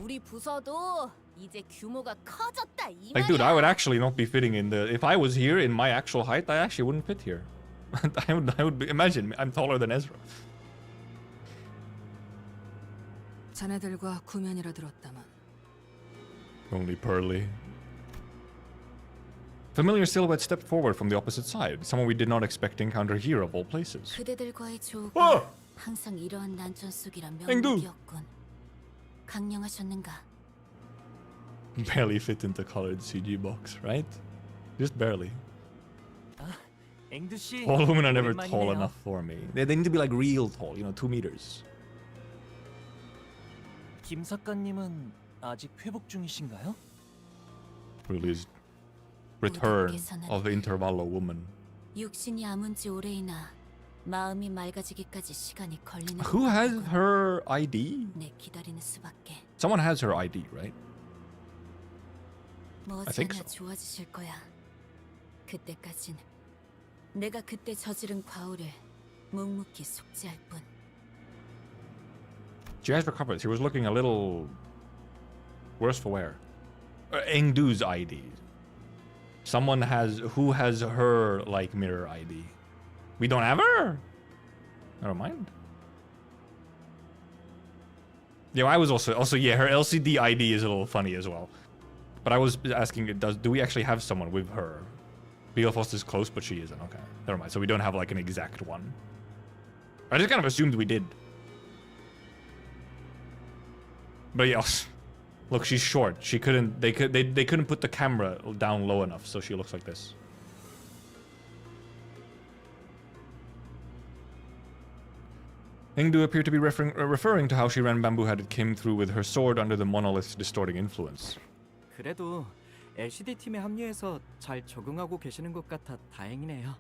우리 부서도 이제 규모가 커졌다 이 Like, dude, 말이야. I would actually not be fitting in the... If I was here in my actual height, I actually wouldn't fit here. I would be, imagine, I'm taller than Ezra. 자네들과 구면이라 들었다만. Only Pearly. Familiar silhouette stepped forward from the opposite side. Someone we did not expect to encounter here of all places. 그대들과의 조우가 항상 이러한 난전 속이라 앵두. 명목이었군. 강령하셨는가? Barely fit into colored CG box, right? Just barely. 앵두 씨. Tall women are never 오랜만이네요. tall enough for me. They need to be like real tall, you know, 2 meters. 김 작가님은 아직 회복 중이신가요? Really's return of Intervallo woman. 육신이 아문 지 오래이나 마음이 맑아지기까지 시간이 걸리는. Who has her ID? 내 기다리는 수밖에. Someone has her ID, right? I think 머지않아 so. 좋아지실 거야. 그때까진 내가 그때 저지른 과오를 묵묵히 속죄할 뿐. She has recovered. She was looking a little worse for wear. Engdu's ID. Someone has who has her like mirror ID. We don't have her. Never mind. Yeah, I was also yeah. Her LCD ID is a little funny as well. But I was asking, do we actually have someone with her? Beale Foster's close, but she isn't. Okay, never mind. So we don't have like an exact one. I just kind of assumed we did. But yeah, look, she's short. She couldn't. They couldn't put the camera down low enough, so she looks like this. Engdu appeared to be referring to how she ran bamboo-headed came through with her sword under the monolith's distorting influence. 그래도 LCD 팀에 합류해서 잘 적응하고 계시는 것 같아 다행이네요.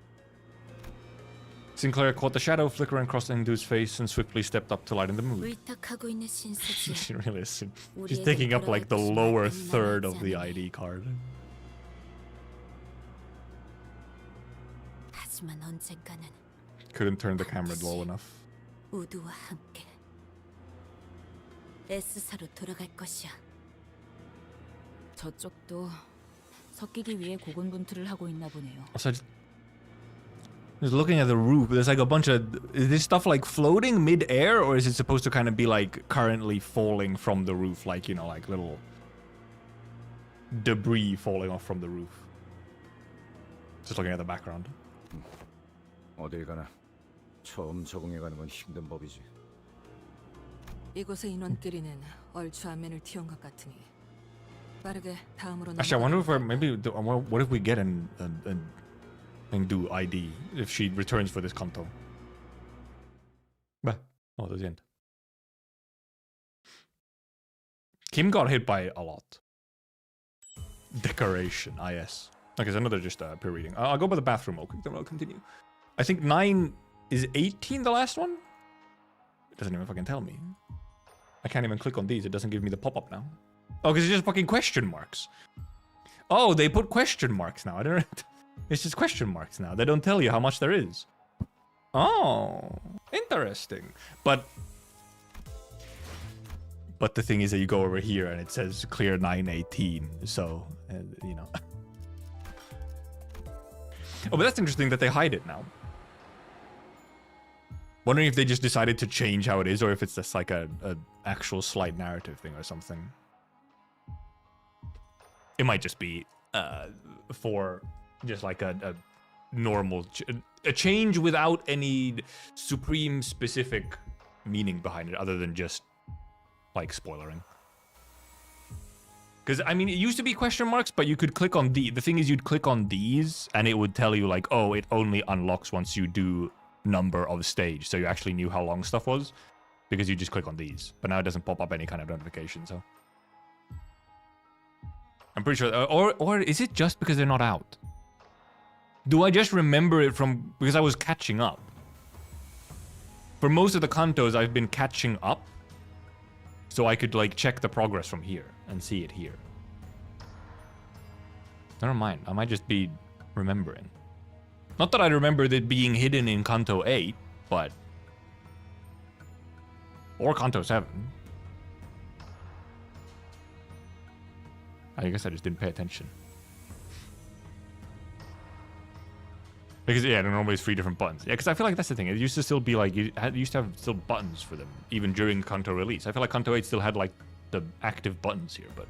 Sinclair caught the shadow flickering across Engdu's face and swiftly stepped up to lighten the mood. 위탁하고 있는 신세지. She really is. She's taking up like the lower third of the ID card. 하지만 언젠가는 Couldn't turn the camera low enough. 우두와 함께 S사로 돌아갈 것이야. 저쪽도 섞이기 위해 고군분투를 하고 있나 보네요. Also, Just looking at the roof, there's like a bunch of... Is this stuff like floating mid-air, or is it supposed to kind of be like currently falling from the roof? Like, you know, like little debris falling off from the roof. Just looking at the background. 어딜 가나 처음 적응해가는 건 힘든 법이지. 이곳의 인원끼리는 얼추 안면을 튀어온 것 같으니 빠르게 다음으로 Actually, I wonder if we're maybe... What if we get and do ID if she returns for this Kanto? Bah. Oh, that's the end. Kim got hit by a lot. Decoration, yes. Okay, so another just pure reading. I'll go by the bathroom real quick, then I'll continue. I think 9 is 18 the last one? It doesn't even fucking tell me. I can't even click on these, it doesn't give me the pop-up now. Oh, because it's just fucking question marks. Oh, they put question marks now. I don't... It's just question marks now. They don't tell you how much there is. Oh, interesting. But the thing is that you go over here and it says clear 918. So, you know. Oh, but that's interesting that they hide it now. Wondering if they just decided to change how it is, or if it's just like a actual slight narrative thing or something. It might just be for just like a normal a change without any supreme specific meaning behind it, other than just like spoilering. Because I mean, it used to be question marks, but you could click on the thing is you'd click on these and it would tell you like, oh, it only unlocks once you do number of stage, so you actually knew how long stuff was because you just click on these. But now it doesn't pop up any kind of notification, so I'm pretty sure. Or is it just because they're not out? Do I just remember it from because I was catching up? For most of the Kantos, I've been catching up, so I could like check the progress from here and see it here. Never mind, I might just be remembering. Not that I remembered it being hidden in Kanto 8, but... Or Kanto 7. I guess I just didn't pay attention. Because, yeah, normally it's 3 different buttons. Yeah, because I feel like that's the thing. It used to still be like, you used to have still buttons for them, even during Kanto release. I feel like Kanto 8 still had like the active buttons here, but...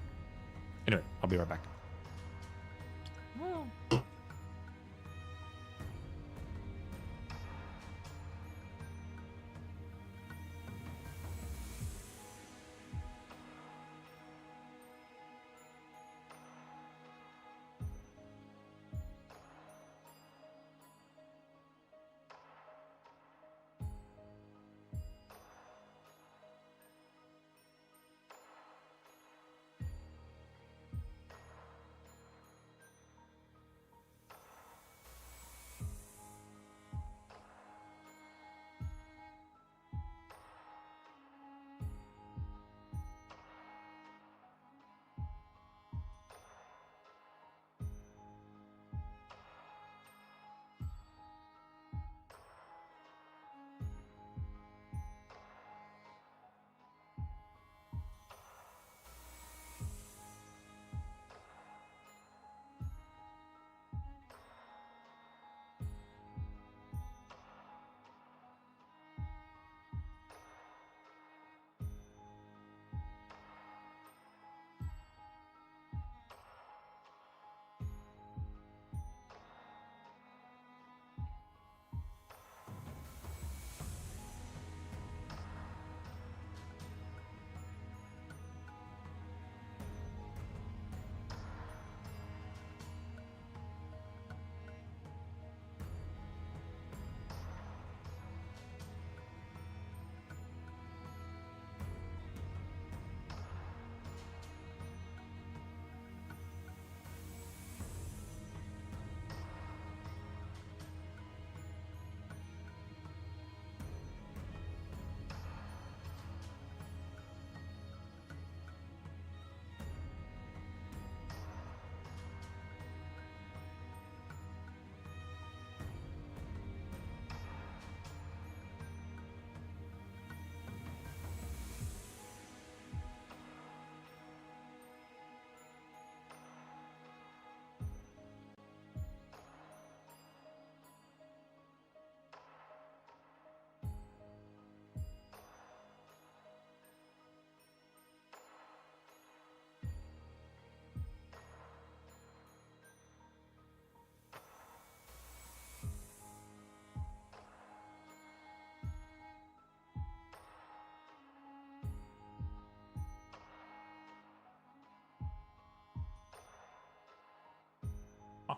Anyway, I'll be right back.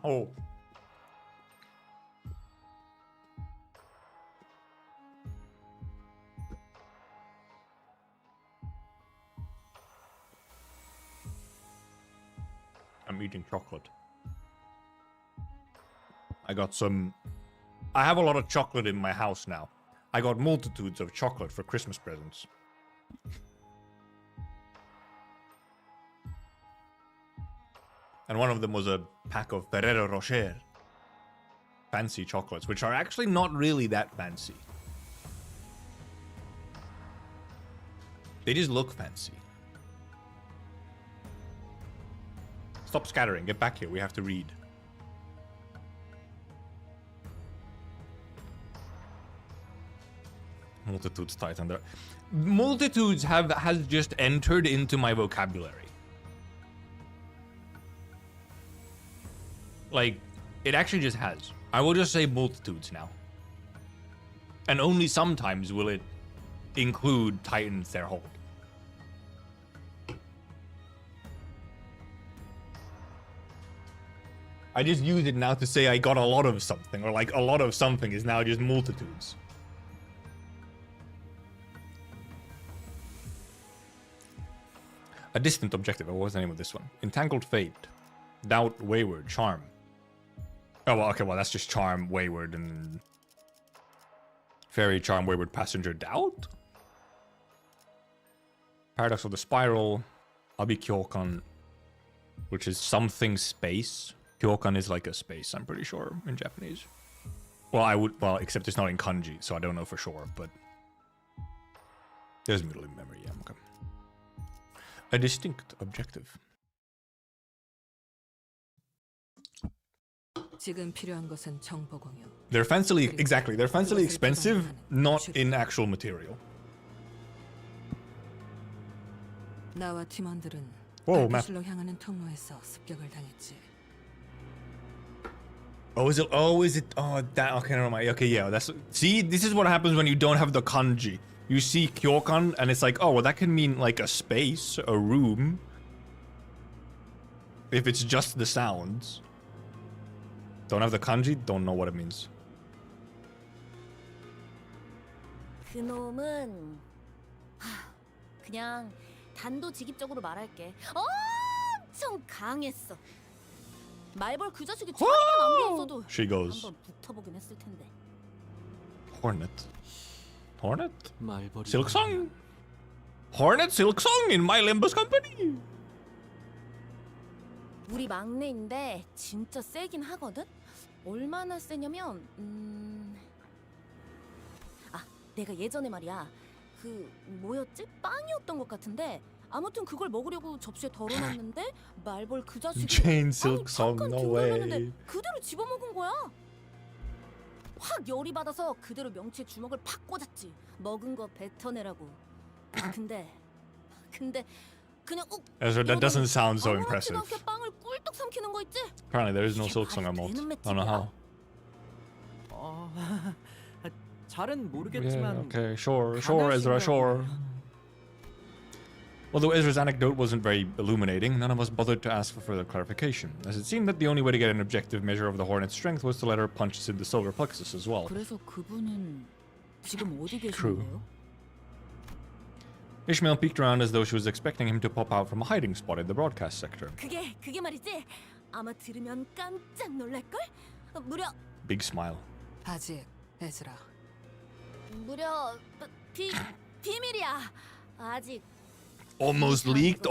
Oh. I'm eating chocolate. I have a lot of chocolate in my house now. I got multitudes of chocolate for Christmas presents. And one of them was a pack of Ferrero Rocher. Fancy chocolates, which are actually not really that fancy. They just look fancy. Stop scattering. Get back here. We have to read. Multitudes Titan. There. Multitudes has just entered into my vocabulary. Like, it actually just has. I will just say multitudes now. And only sometimes will it include Titans their hold. I just use it now to say I got a lot of something, or like a lot of something is now just multitudes. A distant objective. What was the name of this one? Entangled Fate. Doubt, Wayward, Charm. Oh, well, okay, well, that's just Charm, Wayward, and... Fairy, Charm, Wayward, Passenger, Doubt? Paradox of the Spiral. Abi Kyokan, which is something space. Kyokan is like a space, I'm pretty sure, in Japanese. Well, except it's not in kanji, so I don't know for sure, but... There's middle in memory, yeah, okay. A distinct objective. They're fancily, exactly, they're fancily expensive, not in actual material. Whoa, map. That, okay, never mind. Okay, yeah, see, this is what happens when you don't have the kanji. You see Kyokan, and it's like, oh, well, that can mean, like, a space, a room. If it's just the sounds. Don't have the kanji, don't know what it means. 그놈은 그냥 단도직입적으로 말할게. 엄청 강했어. 말벌 그 자식이 자기만 안 비웠어도 She goes. 한번 붙어보긴 했을 텐데. Hornet. Silksong. Hornet, Silksong in my Limbus Company. 우리 막내인데 진짜 세긴 하거든. 얼마나 세냐면 내가 예전에 말이야 그 뭐였지? 빵이었던 것 같은데 아무튼 그걸 먹으려고 접시에 덜어놨는데 말벌 그 자식이 Jane Silksong, no way. 그대로 집어먹은 거야. 확 열이 받아서 그대로 명치에 주먹을 팍 꽂았지. 먹은 거 뱉어내라고. 근데 그냥 That doesn't sound so impressive. 빵을 꿀떡 삼키는 거 있지? Apparently there is no Silksong emote. I don't know how. 잘은 모르겠지만. Yeah, okay, sure, Ezra, sure. Although Ezra's anecdote wasn't very illuminating, none of us bothered to ask for further clarification, as it seemed that the only way to get an objective measure of the Hornet's strength was to let her punch us in the solar plexus as well. 그래서 그분은 지금 어디 True. 계신데요? Ishmael peeked around as though she was expecting him to pop out from a hiding spot in the broadcast sector. 그게 말이지. 아마 들으면 깜짝 놀랄 걸. 무려 Big smile. 아직 에즈라. 무려 비밀이야. 아직. Almost leaked.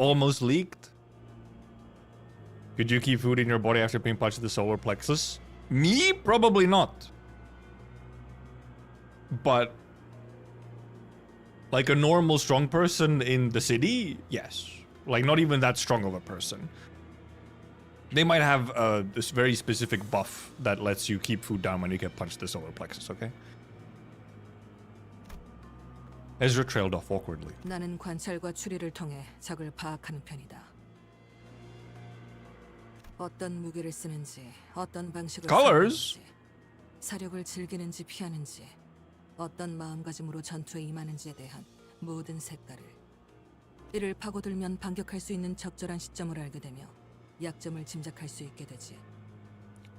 Could you keep food in your body after being punched in the solar plexus? Me? Probably not. But like a normal strong person in the city, yes. Like not even that strong of a person. They might have this very specific buff that lets you keep food down when you get punched in the solar plexus, okay? Ezra trailed off awkwardly. 나는 관찰과 추리를 통해 적을 파악하는 편이다. 어떤 무기를 쓰는지, 어떤 방식을 쓰는지, 사력을 즐기는지 피하는지, 어떤 마음가짐으로 전투에 임하는지에 대한 모든 색깔을. 이를 파고들면 반격할 수 있는 적절한 시점을 알게 되며 약점을 짐작할 수 있게 되지.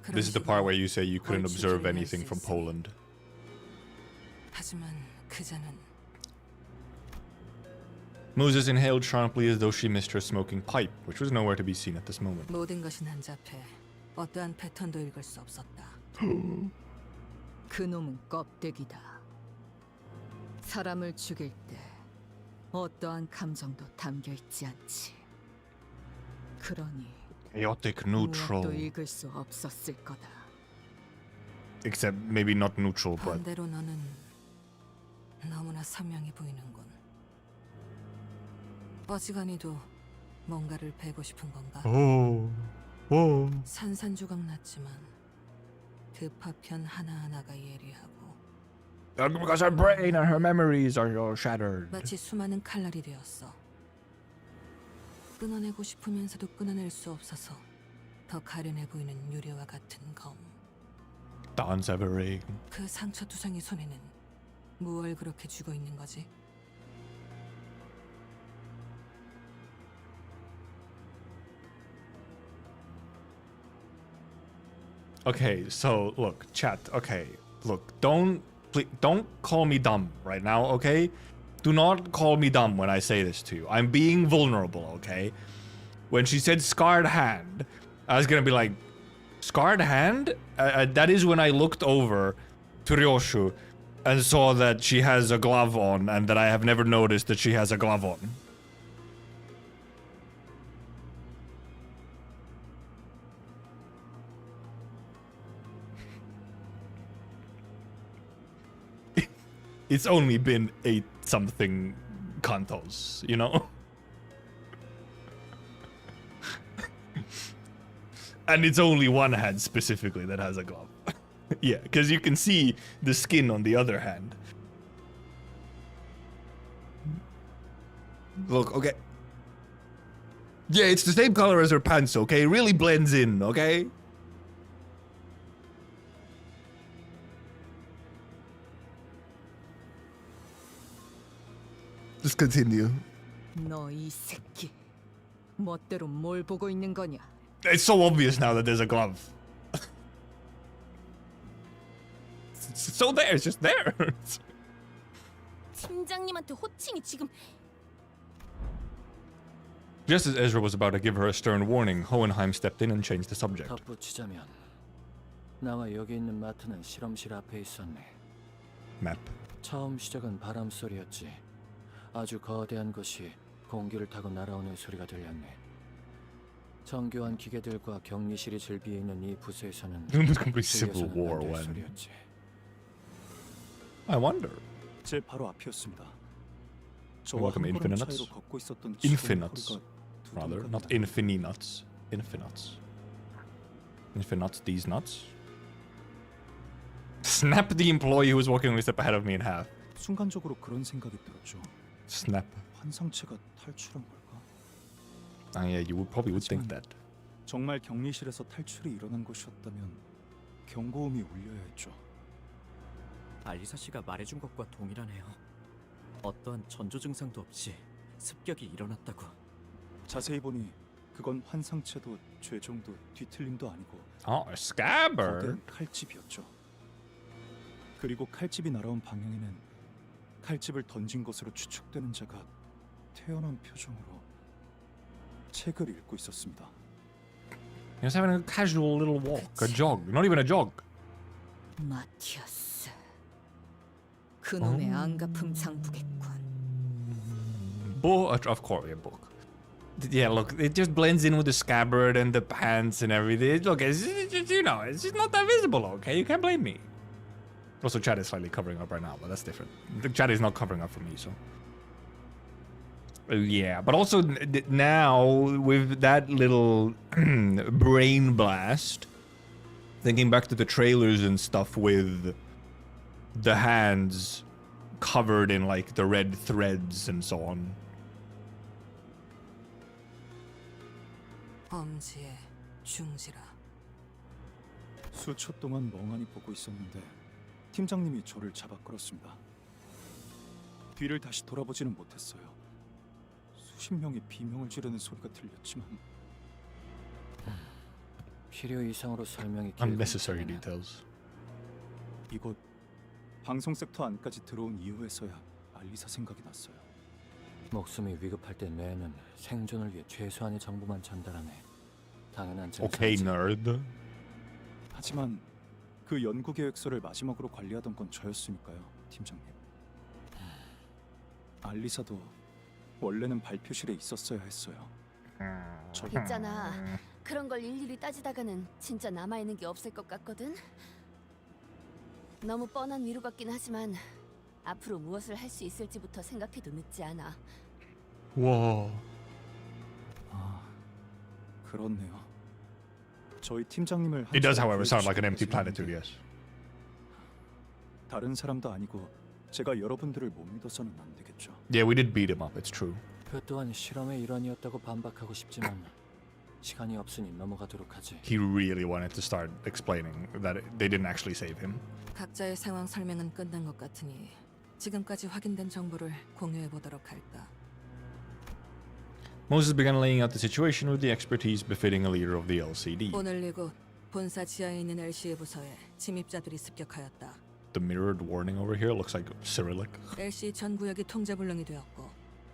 This is the part where you say you couldn't observe anything from Poland. 하지만 그자는 Moses inhaled sharply as though she missed her smoking pipe, which was nowhere to be seen at this moment. 모든 것이 난잡해 어떠한 패턴도 읽을 수 없었다. 그놈은 껍데기다. 사람을 죽일 때 어떠한 감정도 담겨 있지 않지. 그러니 Chaotic neutral. 무엇도 읽을 수 없었을 거다. Except maybe not neutral, but 반대로 너는 너무나 선명해 보이는군. 어지간히도 뭔가를 베고 싶은 건가? 산산조각 났지만 그 파편 하나하나가 예리하고 because her brain and her memories are all shattered. 마치 수많은 칼날이 되었어. 끊어내고 싶으면서도 끊어낼 수 없어서 더 가련해 보이는 유리와 같은 검. Danzavering. 그 상처투성이 손에는 무얼 그렇게 쥐고 있는 거지? Okay, so look, chat. Okay, look, don't call me dumb right now, okay? Do not call me dumb when I say this to you. I'm being vulnerable, okay? When she said scarred hand, I was gonna be like, scarred hand? That is when I looked over to Ryoshu and saw that she has a glove on and that I have never noticed that she has a glove on. It's only been 8-something cantos, you know? And it's only one hand specifically that has a glove. Yeah, because you can see the skin on the other hand. Look, okay. Yeah, it's the same color as her pants, okay? It really blends in, okay? Just continue. 너 이 새끼, 멋대로 뭘 보고 있는 거냐? It's so obvious now that there's a glove. It's so there, it's just there. 팀장님한테 호칭이 지금 Just as Ezra was about to give her a stern warning, Hohenheim stepped in and changed the subject. 덧붙이자면 나와 여기 있는 마트는 실험실 앞에 있었네. Map. 처음 시작은 바람 소리였지. 아주 거대한 것이 공기를 타고 날아오는 소리가 들렸네. 정교한 기계들과 격리실이 즐비해 있는 이 부서에서는 Limbus Company Civil War when. 소리였지. I wonder. 제 바로 앞이었습니다. Welcome Infininuts. 차이로 걷고 있었던 Infininuts, rather, not Infininuts. Infininuts. Infininuts, these nuts. Snap the employee who was walking only a step ahead of me in half. 순간적으로 그런 생각이 들었죠. Snap. 환상체가 탈출한 걸까? Yeah, you probably would think that. 정말 격리실에서 탈출이 일어난 것이었다면 경고음이 울려야 했죠. 알리사 씨가 말해준 것과 동일하네요. 어떠한 전조 증상도 없이 습격이 일어났다고. 자세히 보니 그건 환상체도 죄정도 뒤틀림도 아니고 scabbard. 거대한 칼집이었죠. 그리고 칼집이 날아온 방향에는 칼집을 던진 것으로 추측되는 자가 태연한 표정으로 책을 읽고 있었습니다. He was having a casual little walk, a jog, not even a jog. 마티아스. 그놈의 안가품 상부겠군. Of course, yeah, book. Yeah, look, it just blends in with the scabbard and the pants and everything. Look, it's just, you know, it's just not that visible, okay? You can't blame me. Also, chat is slightly covering up right now, but that's different. The chat is not covering up for me, so. Yeah, but also now with that little brain blast, thinking back to the trailers and stuff with the hands covered in like the red threads and so on. 범죄에 중지라. 수초 동안 멍하니 보고 있었는데 팀장님이 저를 잡아 끌었습니다. 뒤를 다시 돌아보지는 못했어요. 수십 명이 비명을 지르는 소리가 들렸지만 필요 이상으로 설명이 Unnecessary details. 이곳 방송 섹터 안까지 들어온 이후에서야 알리사 생각이 났어요. 목숨이 위급할 때 뇌는 생존을 위해 최소한의 정보만 전달하네. 당연한 Okay, 증상이지. nerd. 하지만 그 연구 계획서를 마지막으로 관리하던 건 저였으니까요, 팀장님. 알리사도 원래는 발표실에 있었어야 했어요. 있잖아. 그런 걸 일일이 따지다가는 진짜 남아있는 게 없을 것 같거든. 너무 뻔한 위로 같긴 하지만 앞으로 무엇을 할 수 있을지부터 생각해도 늦지 않아. 와. 그렇네요. 저희 팀장님을 It does, however, 한쪽으로 sound like an empty 구해주시는 planet too. Yes. 다른 사람도 아니고 제가 여러분들을 못 믿어서는 안 되겠죠. Yeah, we did beat him up. It's true. 그 또한 실험의 일환이었다고 반박하고 싶지만 시간이 없으니 넘어가도록 하지. He really wanted to start explaining that they didn't actually save him. 각자의 상황 설명은 끝난 것 같으니 지금까지 확인된 정보를 공유해 보도록 할까. Moses began laying out the situation with the expertise befitting a leader of the LCD. 오늘 이곳 본사 지하에 있는 LC의 부서에 침입자들이 습격하였다. The mirrored warning over here looks like Cyrillic. LC 전 구역이 통제불능이 되었고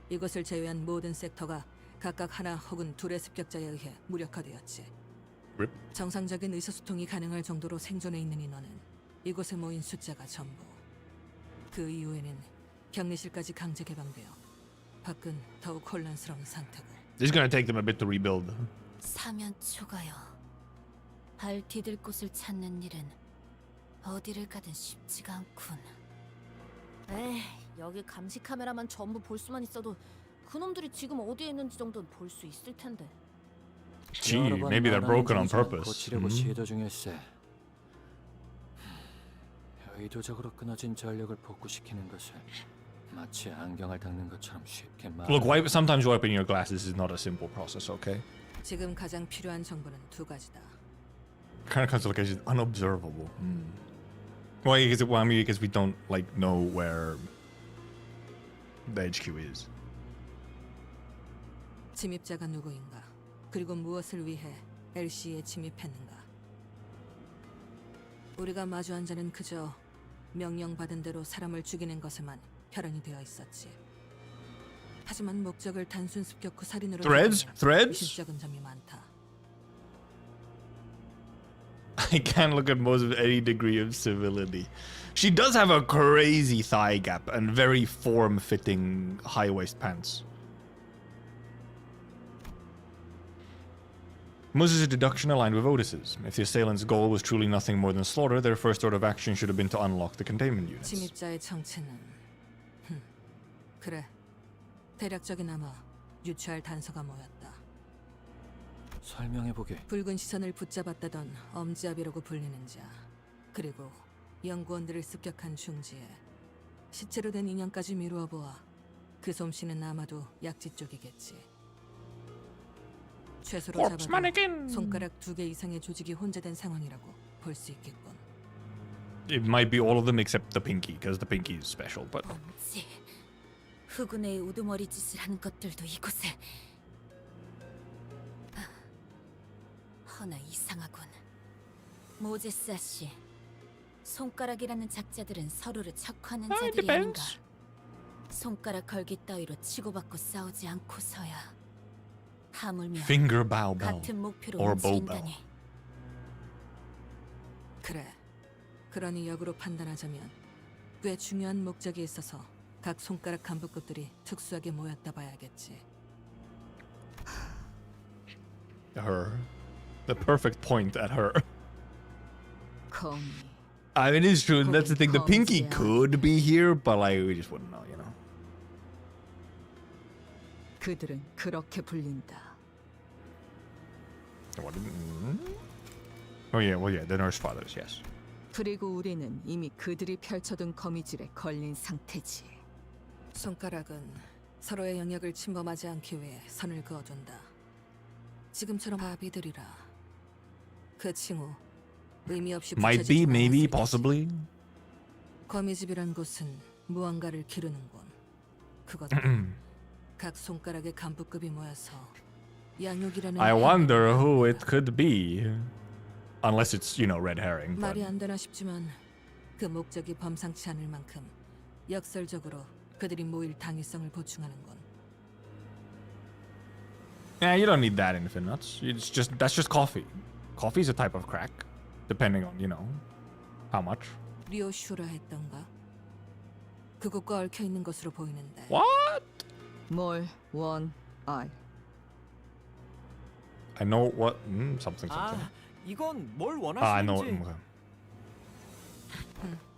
이곳을 제외한 모든 섹터가 각각 하나 혹은 둘의 습격자에 의해 무력화되었지. Rip. 정상적인 의사소통이 가능할 정도로 생존해 있는 인원은 이곳에 모인 숫자가 전부. 그 이후에는 격리실까지 강제 개방되어 밖은 더욱 혼란스러운 상태고. It's gonna take them a bit to rebuild. 사면 초가요. 발 디딜 곳을 찾는 일은 어디를 가든 쉽지가 않군. 에이, 여기 감시 카메라만 전부 볼 수만 있어도 그놈들이 지금 어디에 있는지 정도는 볼 수 있을 텐데. Gee, maybe they're broken on purpose. 고치려고 시도 중일세. 의도적으로 끊어진 전력을 복구시키는 것을 마치 안경을 닦는 것처럼 쉽게 말. Look, sometimes wiping your glasses is not a simple process, okay? 지금 가장 필요한 정보는 두 가지다. Kind of comes to look as unobservable. Well, because we don't like know where the HQ is. 침입자가 누구인가? 그리고 무엇을 위해 LC에 침입했는가? 우리가 마주한 자는 그저 명령받은 대로 사람을 죽이는 것에만 혈안이 되어 있었지. 하지만 목적을 단순 습격 후 살인으로 Threads? 미심쩍은 점이 많다. I can't look at Moses with any degree of civility. She does have a crazy thigh gap and very form-fitting high-waist pants. Moses' deduction aligned with Otis's. If the assailant's goal was truly nothing more than slaughter, their first order of action should have been to unlock the containment units. 침입자의 정체는 그래. 대략적이나마 유추할 단서가 모였다. 설명해보게. 붉은 시선을 붙잡았다던 엄지아비라고 불리는 자, 그리고 연구원들을 습격한 중지에 시체로 된 인형까지 미루어 보아 그 솜씨는 아마도 약지 쪽이겠지. 최소로 Corpse 잡아도 mannequin. 손가락 2개 이상의 조직이 혼재된 상황이라고 볼 수 있겠군. It might be all of them except the pinky, because the pinky is special, but... 엄지, 흑운의 우두머리 짓을 하는 것들도 이곳에. 허나 이상하군. 모제스 아씨, 손가락이라는 작자들은 서로를 척하는 자들이 아닌가. 손가락 걸기 따위로 치고받고 싸우지 않고서야 하물며 Finger bow bow 같은 목표로 or bow bow. 움직인다니. 그래. 그러니 역으로 판단하자면 꽤 중요한 목적이 있어서 각 손가락 간부급들이 특수하게 모였다 봐야겠지. Her. The perfect point at her. 거미. I mean, it's true. That's the thing. The pinky could be here, but like we just wouldn't know, you know. 그들은 그렇게 불린다. What? Oh yeah, well yeah, the nurse fathers, yes. 그리고 우리는 이미 그들이 펼쳐둔 거미줄에 걸린 상태지. 손가락은 서로의 영역을 침범하지 않기 위해 선을 그어둔다. 지금처럼 아비들이라. 그 칭호 의미 없이 Might be, maybe, possibly. 거미집이란 곳은 무언가를 기르는군. 그것도 각 손가락의 간부급이 모여서 양육이라는 I wonder who it could be. unless it's, you know, red herring. But... 말이 안 되나 싶지만 그 목적이 범상치 않을 만큼 역설적으로 그들이 모일 당위성을 보충하는 건. Yeah, you don't need that in Finnuts. That's just coffee. Coffee is a type of crack, depending on, you know, how much. ryoshus라 했던가? 그것과 얽혀 있는 것으로 보이는데. What? 뭘 원, I. I know what something. 아, 이건 뭘 I know. 원하시는지.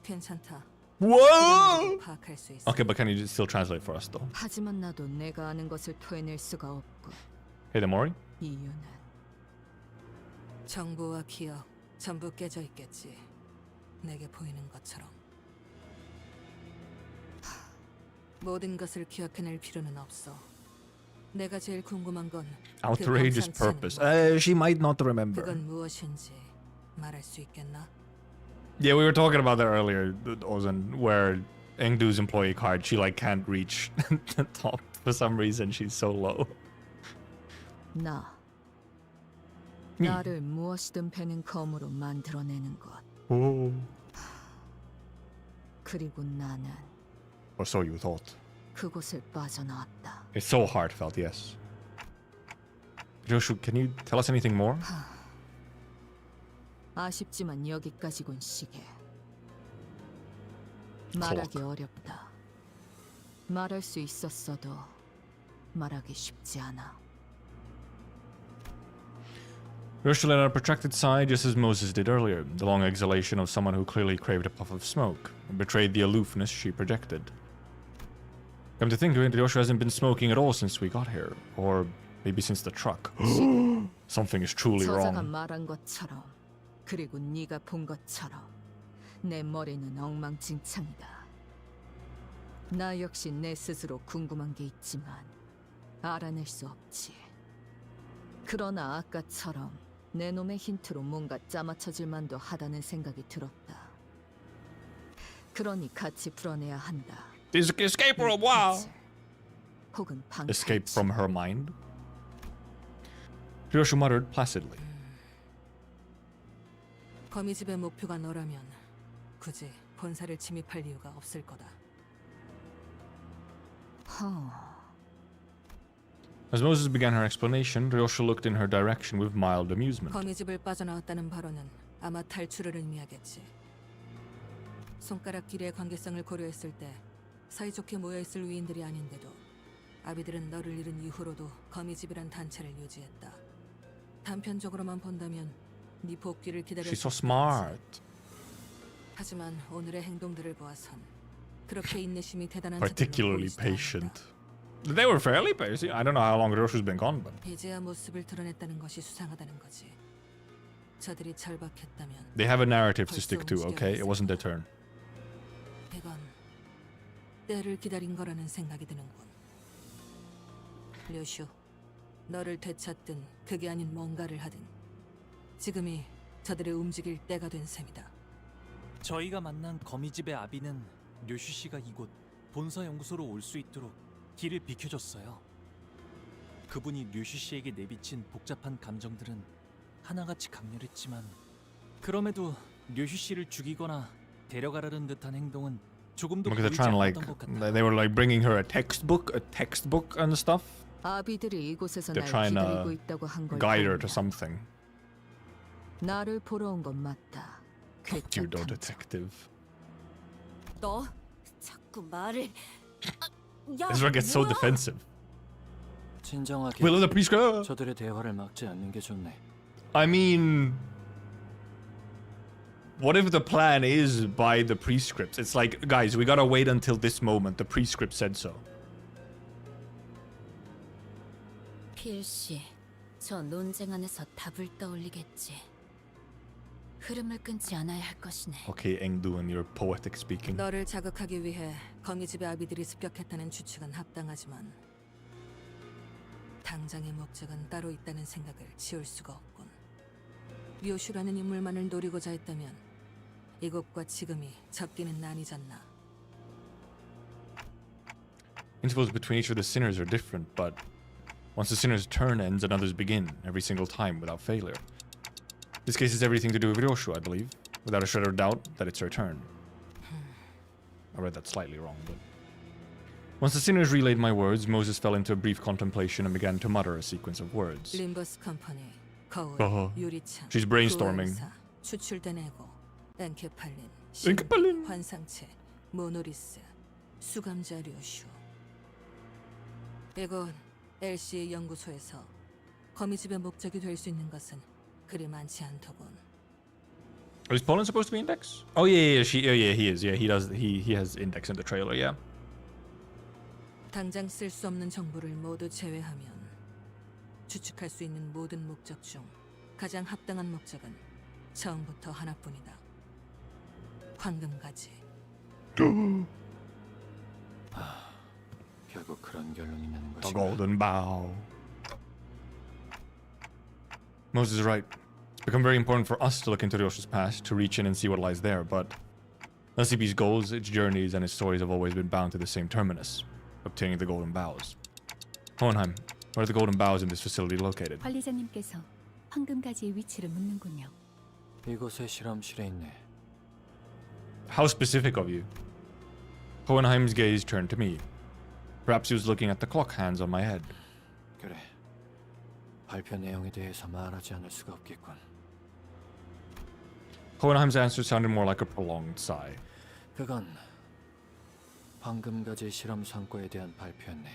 괜찮다. Whoa! 파악할 수 있어. Okay, but can you still translate for us though? 하지만 나도 내가 아는 것을 토해낼 수가 없고. Hey, Demori. 이유는 정보와 기억 전부 깨져 있겠지. 내게 보이는 것처럼. 모든 것을 기억해낼 필요는 없어. 내가 제일 궁금한 건 Outrageous purpose. She might not remember. 그건 무엇인지 말할 수 있겠나? Yeah, we were talking about that earlier, Ozen, where Engdu's employee card, she like can't reach the top for some reason. She's so low. 나를 무엇이든 베는 검으로 만들어내는 것. Oh. 그리고 나는 Or so you thought. 그곳을 빠져나왔다. It's so heartfelt, yes. Joshua, can you tell us anything more? 아쉽지만 여기까지군 시계. 말하기 어렵다. 말할 수 있었어도 말하기 쉽지 않아. Joshua let out a protracted sigh just as Moses did earlier, the long exhalation of someone who clearly craved a puff of smoke, and betrayed the aloofness she projected. Come to think of it, Joshua hasn't been smoking at all since we got here, or maybe since the truck. Something is truly 저자가 wrong. 말한 것처럼 그리고 네가 본 것처럼 내 머리는 엉망진창이다. 나 역시 내 스스로 궁금한 게 있지만 알아낼 수 없지. 그러나 아까처럼 내 놈의 힌트로 뭔가 짜맞춰질 만도 하다는 생각이 들었다. 그러니 같이 풀어내야 한다. This escape room, wow! 혹은 Escape from her mind? Joshua muttered placidly. 거미집의 목표가 너라면 굳이 본사를 침입할 이유가 없을 거다. As Moses began her explanation, Ryosha looked in her direction with mild amusement. 거미집을 빠져나왔다는 발언은 아마 탈출을 의미하겠지. 손가락 길이의 관계성을 고려했을 때 사이좋게 모여있을 위인들이 아닌데도 아비들은 너를 잃은 이후로도 거미집이란 단체를 유지했다. 단편적으로만 본다면 네 복귀를 기다려. She's so smart. 하지만 오늘의 행동들을 보아선 그렇게 인내심이 대단한 Particularly patient. They were fairly patient. I don't know how long Ryosha's been gone, but 이제야 모습을 드러냈다는 것이 수상하다는 거지. 저들이 절박했다면 they have a narrative to stick to, okay? It wasn't their turn. 이건 때를 기다린 거라는 생각이 드는군. 류슈, 너를 되찾든 그게 아닌 뭔가를 하든 지금이 저들의 움직일 때가 된 셈이다. 저희가 만난 거미집의 아비는 류슈 씨가 이곳 본사 연구소로 올 수 있도록 길을 비켜줬어요. 그분이 류슈 씨에게 내비친 복잡한 감정들은 하나같이 강렬했지만 그럼에도 류슈 씨를 죽이거나 데려가려는 듯한 행동은 조금도 Because they're 보이지 trying to 않았던 것 같다. they were like bringing her a textbook and stuff. 아비들이 이곳에서 They're 날 trying 기다리고 to 있다고 한 걸 guide her 보면 to something. 나를 보러 온 건 맞다. Pseudo detective. 너 자꾸 말을. Ezra gets so defensive. 진정하게. Will of the priest. 저들의 대화를 막지 않는 게 좋네. I mean, what if the plan is by the prescripts? It's like, guys, we gotta wait until this moment. The prescript said so. 필시, 저 논쟁 안에서 답을 떠올리겠지. 흐름을 끊지 않아야 할 것이네. Okay, Engdu and your poetic speaking. 너를 자극하기 위해 거미집의 아비들이 습격했다는 추측은 합당하지만 당장의 목적은 따로 있다는 생각을 지울 수가 없군. 류슈라는 인물만을 노리고자 했다면 이곳과 지금이 적기는 나뉘잖나. Intervals between each of the sinners are different, but once the sinner's turn ends, another's begin every single time without failure. This case is everything to do with Ryoshu, I believe. Without a shred of doubt that it's her turn. I read that slightly wrong, but... Once the sinners relayed my words, Moses fell into a brief contemplation and began to mutter a sequence of words. Limbus Company, 거울, 유리창, She's brainstorming. 구원사, 추출된 에고, 엔케팔린, 엔케팔린. 환상체, 모노리스, 수감자 류슈. 이곳 LC의 연구소에서 거미집의 목적이 될 수 있는 것은 그리 많지 않더군. Is Poland supposed to be index? Oh yeah, he is. Yeah, he does. He has index in the trailer. Yeah. 당장 쓸 수 없는 정보를 모두 제외하면 추측할 수 있는 모든 목적 중 가장 합당한 목적은 처음부터 하나뿐이다. 황금가지. 결국 그런 결론이 나는 The 것인가? golden bow. Moses is right. It's become very important for us to look into Ryoshu's past, to reach in and see what lies there, but LCP's goals, its journeys, and its stories have always been bound to the same terminus, obtaining the golden bows. Hohenheim, where are the golden bows in this facility located? 관리자님께서 황금가지의 위치를 묻는군요. 이곳의 실험실에 있네. How specific of you. Hohenheim's gaze turned to me. Perhaps he was looking at the clock hands on my head. 그래. 발표 내용에 대해서 말하지 않을 수가 없겠군. Hohenheim's answer sounded more like a prolonged sigh. 그건 황금가지 실험 성과에 대한 발표였네.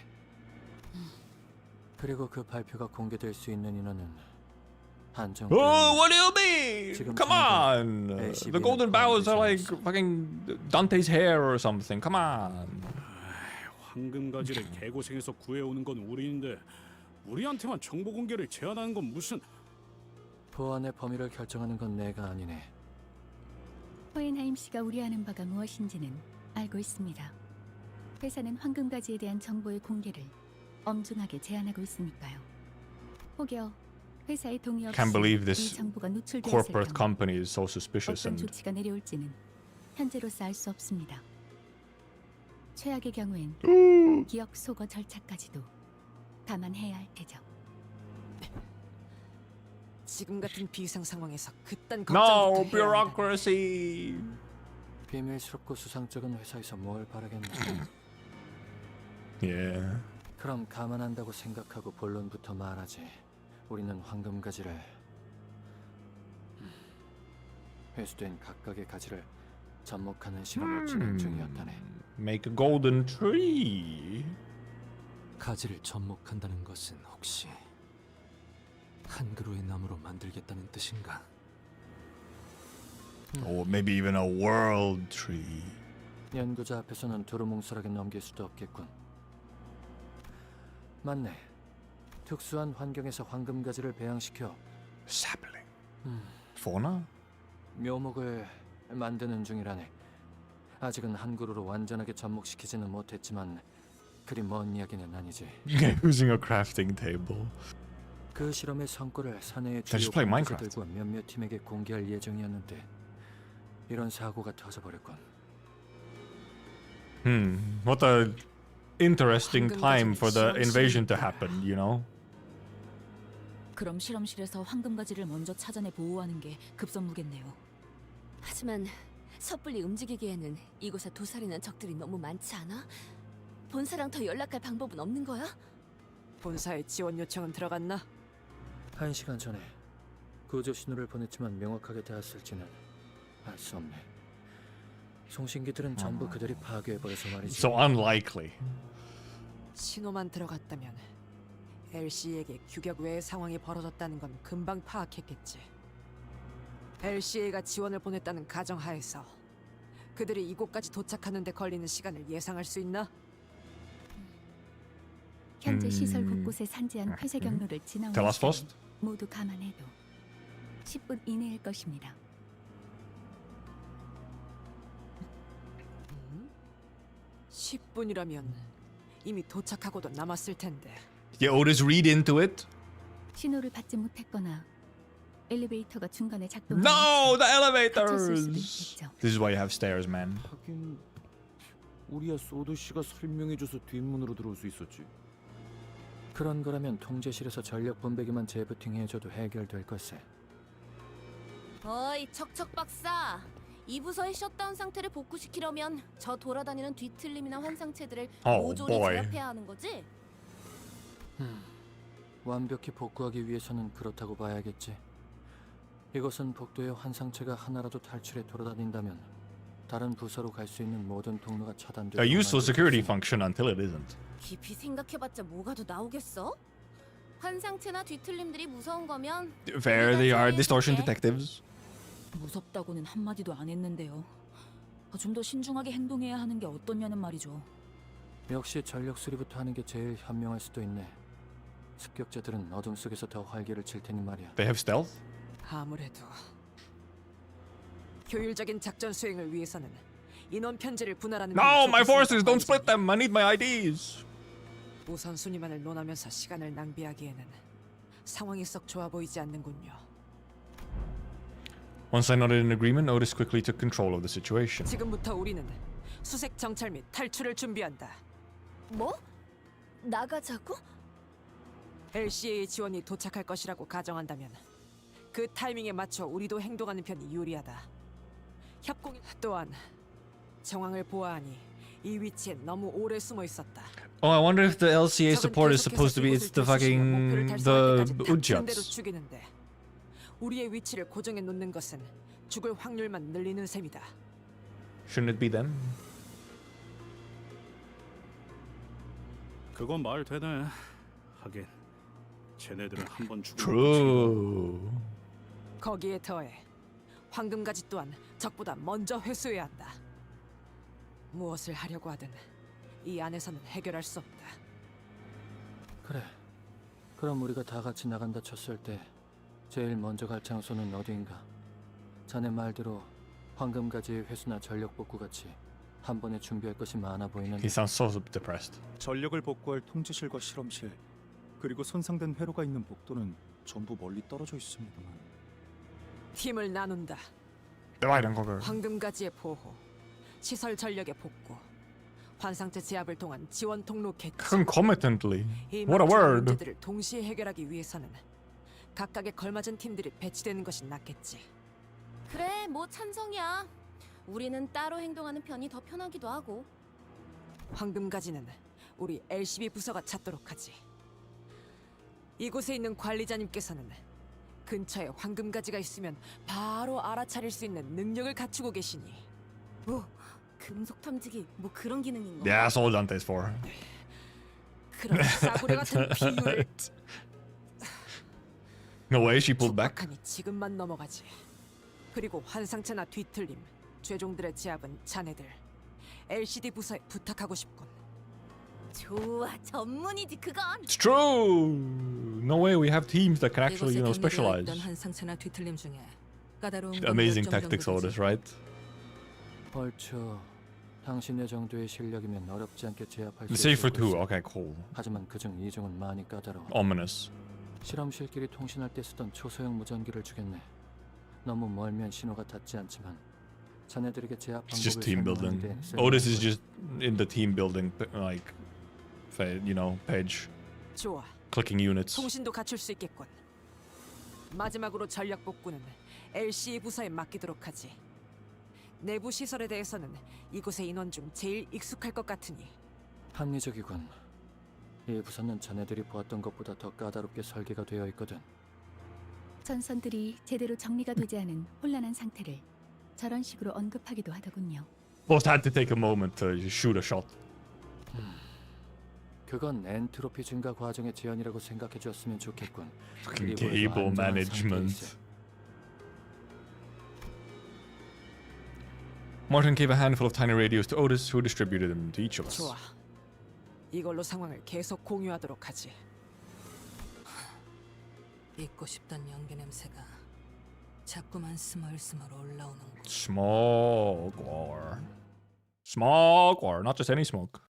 그리고 그 발표가 공개될 수 있는 인원은 한정. Oh, what do you mean? Come on! The golden bows are like fucking Dante's hair or something. Come on. 황금가지를 개고생해서 구해오는 건 우리인데 우리한테만 정보 공개를 제한하는 건 무슨... 보안의 범위를 결정하는 건 내가 아니네. 호헨하임 씨가 우려하는 바가 무엇인지는 알고 있습니다. 회사는 황금가지에 대한 정보의 공개를 엄중하게 제한하고 있으니까요. 혹여 회사의 동의 없이 Can't believe 이 this 정보가 노출되었을 corporate 경우 company is so suspicious 어떤 and 조치가 내려올지는 현재로서 알 수 없습니다. 최악의 경우엔 기억 소거 절차까지도 감안해야 할 테죠. 지금 같은 비상 상황에서 그딴 No 걱정부터 해야 bureaucracy. 비밀스럽고 수상쩍은 회사에서 뭘 바라겠나. Yeah. 그럼 감안한다고 생각하고 본론부터 말하지. 우리는 황금가지를 회수된 각각의 가지를 접목하는 실험을 진행 중이었다네. Make a golden tree. 가지를 접목한다는 것은 혹시 한 그루의 나무로 만들겠다는 뜻인가? Or maybe even a world tree. 연구자 앞에서는 두루뭉술하게 넘길 수도 없겠군. 맞네. 특수한 환경에서 황금가지를 배양시켜 Sapling. Fauna? 묘목을 만드는 중이라네. 아직은 한 그루로 완전하게 접목시키지는 못했지만 그리 먼 이야기는 아니지. Using a crafting table. 그 실험의 성과를 사내의 They 주요 just play Minecraft. 공개자들과 몇몇 팀에게 공개할 예정이었는데 이런 사고가 터져버렸군. What a interesting time for the invasion to happen, you know? 그럼 실험실에서 황금가지를 먼저 찾아내 보호하는 게 급선무겠네요. 하지만 섣불리 움직이기에는 이곳에 도살이는 적들이 너무 많지 않아? 본사랑 더 연락할 방법은 없는 거야? 본사에 지원 요청은 들어갔나? 1시간 전에 구조 신호를 보냈지만 명확하게 닿았을지는 알 수 없네. 송신기들은 전부 그들이 파괴해버려서 말이지. So unlikely. 신호만 들어갔다면 LC에게 규격 외의 상황이 벌어졌다는 건 금방 파악했겠지. LCA가 지원을 보냈다는 가정하에서 그들이 이곳까지 도착하는 데 걸리는 시간을 예상할 수 있나? 현재 시설 곳곳에 산재한 폐쇄 경로를 지나오는 Tell us 시간 first. 모두 감안해도 10분 이내일 것입니다. 10분이라면 이미 도착하고도 남았을 텐데. Yeah, Otis read into it. 신호를 받지 못했거나 엘리베이터가 중간에 작동하지 No, the 갇혔을 수도 elevators. 있겠죠. This is why you have stairs, man. 하긴 우리야 소드 씨가 설명해줘서 뒷문으로 들어올 수 있었지. 그런 거라면 통제실에서 전력 분배기만 재부팅해줘도 해결될 것세. 어이 척척 박사. 이 부서의 셧다운 상태를 복구시키려면 저 돌아다니는 뒤틀림이나 환상체들을 모조리 boy. 제압해야 하는 거지? 완벽히 복구하기 위해서는 그렇다고 봐야겠지. 이것은 복도의 환상체가 하나라도 탈출해 돌아다닌다면 다른 부서로 갈 수 있는 모든 통로가 차단되고 A useful security function until it isn't. 깊이 생각해봤자 뭐가 더 나오겠어? 환상체나 뒤틀림들이 무서운 거면 Fair, they are distortion detectives. 무섭다고는 한마디도 안 했는데요. 좀 더 신중하게 행동해야 하는 게 어떠냐는 말이죠. 역시 전력 수리부터 하는 게 제일 현명할 수도 있네. 습격자들은 어둠 속에서 더 활기를 칠 테니 말이야. They have stealth? 아무래도 효율적인 작전 수행을 위해서는 인원 편제를 분할하는 No, my forces don't split them. I need my IDs. 우선순위만을 논하면서 시간을 낭비하기에는 상황이 썩 좋아 보이지 않는군요. Once I nodded in agreement, Otis quickly took control of the situation. 지금부터 우리는 수색 정찰 및 탈출을 준비한다. 뭐? 나가자고? LCA의 지원이 도착할 것이라고 가정한다면 그 타이밍에 맞춰 우리도 행동하는 편이 유리하다. 협공 또한 정황을 보아하니 이 위치에 너무 오래 숨어 있었다. Oh, I wonder if the LCA support is supposed to be it's the fucking the 대로 Ujots. 죽이는데 우리의 위치를 고정해 놓는 것은 죽을 확률만 늘리는 셈이다. Shouldn't it be them? 그건 말 되네. 하긴 쟤네들은 한번 죽으면 True. 거기에 더해 황금가지 또한 적보다 먼저 회수해야 한다. 무엇을 하려고 하든 이 안에서는 해결할 수 없다. 그래. 그럼 우리가 다 같이 나간다 쳤을 때 제일 먼저 갈 장소는 어디인가? 자네 말대로 황금가지의 회수나 전력 복구 같이 한 번에 준비할 것이 많아 보이는. He sounds so depressed. 전력을 복구할 통제실과 실험실 그리고 손상된 회로가 있는 복도는 전부 멀리 떨어져 있습니다만. 팀을 나눈다. Divide and conquer. 황금가지의 보호, 시설 전력의 복구, 환상체 제압을 통한 지원 통로 개최. Concomitantly. 이 What a 막중한 word. 문제들을 동시에 해결하기 위해서는 각각에 걸맞은 팀들이 배치되는 것이 낫겠지. 그래, 뭐 찬성이야. 우리는 따로 행동하는 편이 더 편하기도 하고. 황금가지는 우리 LCB 부서가 찾도록 하지. 이곳에 있는 관리자님께서는 근처에 황금가지가 있으면 바로 알아차릴 수 있는 능력을 갖추고 계시니. 뭐 금속 탐지기 뭐 그런 기능인 거. Yeah, that's all Dante's for. 그런 싸구려 같은 비유를. No way, she pulled back. 촉박하니 지금만 넘어가지. 그리고 환상체나 뒤틀림, 죄종들의 제압은 자네들 LCD 부서에 부탁하고 싶군. 좋아, 전문이지 그건. It's true. No way, we have teams that can actually, 이곳에 specialize. 있던 환상체나 뒤틀림 중에 까다로운 Amazing 공격 tactics, 정도지. Otis, right? 벌써 당신의 정도의 실력이면 어렵지 않게 제압할 수 Let's say 있을 for two. 것이야. Okay, cool. 하지만 그중 이중은 많이 까다로워. Ominous. 실험실끼리 통신할 때 쓰던 초소형 무전기를 주겠네. 너무 멀면 신호가 닿지 않지만 자네들에게 제압 It's just 방법을 team building. 설명하는데 Otis is just in the team building, like, page. 좋아. Clicking units. 통신도 갖출 수 있겠군. 마지막으로 전력 복구는 LCE 부서에 맡기도록 하지. 내부 시설에 대해서는 이곳의 인원 중 제일 익숙할 것 같으니. 합리적이군. 이 부서는 자네들이 보았던 것보다 더 까다롭게 설계가 되어 있거든. 전선들이 제대로 정리가 되지 않은 혼란한 상태를 저런 식으로 언급하기도 하더군요. Both had to take a moment to shoot a shot. 그건 엔트로피 증가 과정의 제한이라고 생각해 줬으면 좋겠군. Fucking cable management. Martin gave a handful of tiny radios to Otis, who distributed them to each of us. 좋아. 이걸로 상황을 계속 공유하도록 하지. 잊고 싶던 연기 냄새가 자꾸만 스멀스멀 올라오는군. Smoke war. Smoke war, not just any smoke.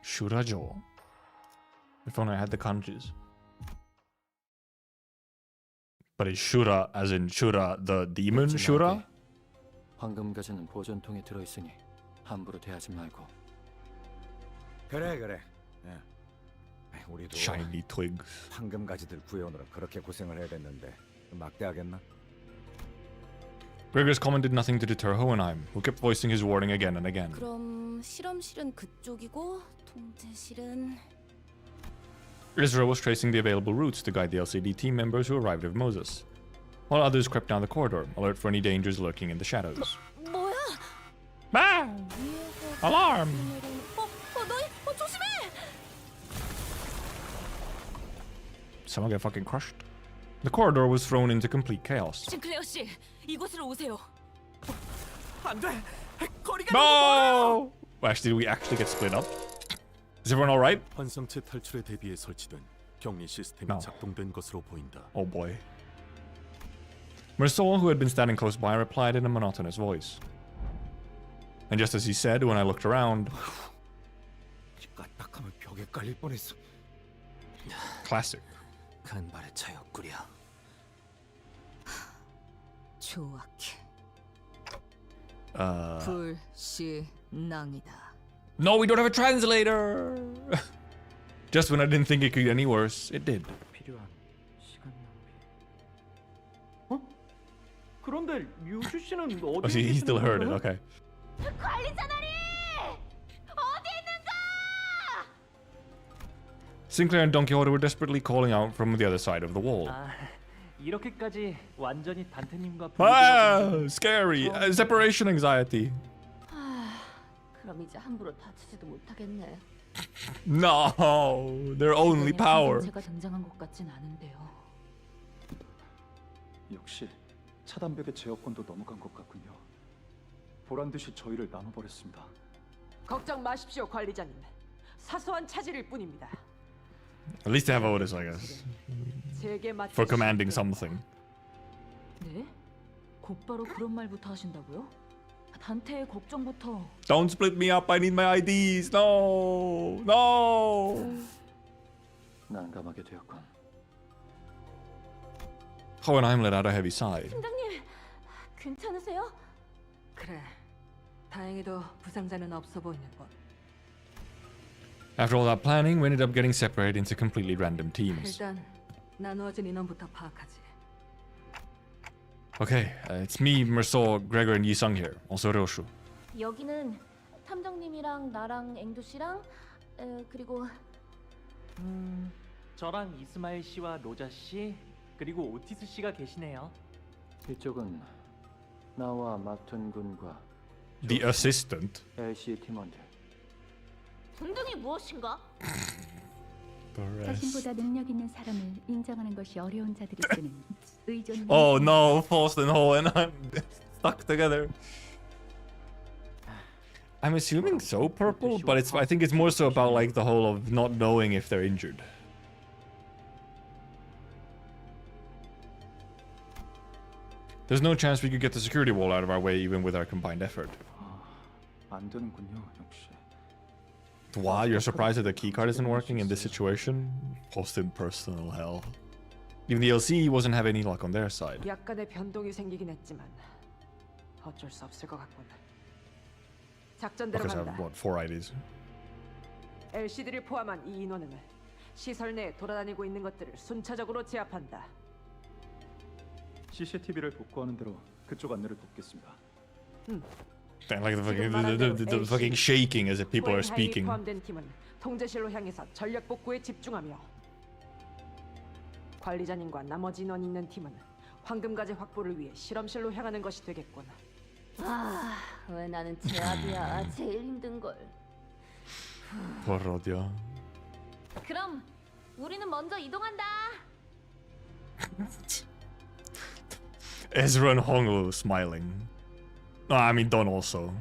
Shurajo. If only I had the kanjis. But is Shura as in Shura the demon Shura? 황금가지는 보존통에 들어있으니 함부로 대하지 말고. 그래. 우리도 Shiny twigs. 황금가지들 구해오느라 그렇게 고생을 해야 됐는데 막대하겠나? Gregor's comment did nothing to deter Hohenheim, who kept voicing his warning again and again. 그럼 실험실은 그쪽이고 통제실은 Israel was tracing the available routes to guide the LCD team members who arrived with Moses, while others crept down the corridor, alert for any dangers lurking in the shadows. 뭐야? Ah! Alarm! 너희 조심해! Someone get fucking crushed. The corridor was thrown into complete chaos. 싱클레어 씨, 이곳으로 오세요. 안 돼. 거리가 No! Actually, did we actually get split up? Is everyone all right? 환상체 탈출에 대비해 설치된 격리 시스템이 No. 작동된 것으로 보인다. Oh boy. Mersault, who had been standing close by, replied in a monotonous voice. And just as he said, when I looked around, 까딱하면 벽에 깔릴 뻔했어. classic. 간발의 차였구려. 조악해. 불신앙이다. No, we don't have a translator! Just when I didn't think it could get any worse, it did. 필요한 시간 낭비. 그런데 류슈 씨는 Oh, 어디 see, he still heard it, okay. 관리자나리! 어디 있는가? Sinclair and Don Quixote were desperately calling out from the other side of the wall. 이렇게까지 완전히 단테님과 Ah, scary. Separation anxiety. 그럼 이제 함부로 다치지도 못하겠네. No, their only power. 제가 등장한 것 같진 않은데요. 역시 차단벽의 제어권도 넘어간 것 같군요. 보란 듯이 저희를 나눠버렸습니다. 걱정 마십시오, 관리자님. 사소한 차질일 뿐입니다. At least they have Otis, I guess. 제게 For commanding something. 네? 곧바로 그런 말부터 하신다고요? 단테의 걱정부터. Don't split me up. I need my IDs. No, no. 난감하게 되었군. Hohenheim let out a heavy sigh. 팀장님, 괜찮으세요? 그래. 다행히도 부상자는 없어 보이는 것. After all that planning, we ended up getting separated into completely random teams. 일단 나누어진 인원부터 파악하지. Okay, it's me, Mersault, Gregor, and Yi-sung here. Also Ryoshu. 여기는 탐정님이랑 나랑 앵두 씨랑 그리고 저랑 이스마일 씨와 로자 씨 그리고 오티스 씨가 계시네요. 이쪽은 나와 마튼 군과 The assistant. LC 팀원들. 등등이 무엇인가? 자신보다 능력 있는 사람을 인정하는 것이 어려운 자들이 쓰는 의존. Oh no, Faust and Hohenheim stuck together. I'm assuming so purple, but I think it's more so about like the whole of not knowing if they're injured. There's no chance we could get the security wall out of our way even with our combined effort. 안 되는군요, 역시. Wow, you're surprised that the keycard isn't working in this situation? Post-in-personal hell. Even the LC wasn't having any luck on their side. 약간의 변동이 생기긴 했지만 어쩔 수 없을 것 같군. 작전대로 Because I 간다. have, what, 4 IDs? LCD를 포함한 이 인원은 시설 내에 돌아다니고 있는 것들을 순차적으로 제압한다. CCTV를 복구하는 대로 그쪽 안내를 돕겠습니다. Like the fucking shaking as if people are speaking. 포함된 팀은 통제실로 향해서 전력 복구에 집중하며 관리자님과 나머지 인원 있는 팀은 황금가지 확보를 위해 실험실로 향하는 것이 되겠군. 아, 왜 나는 제압이야. 제일 힘든 걸. Porodia. 그럼 우리는 먼저 이동한다. Ezra and Honglu smiling. No, I mean Don also.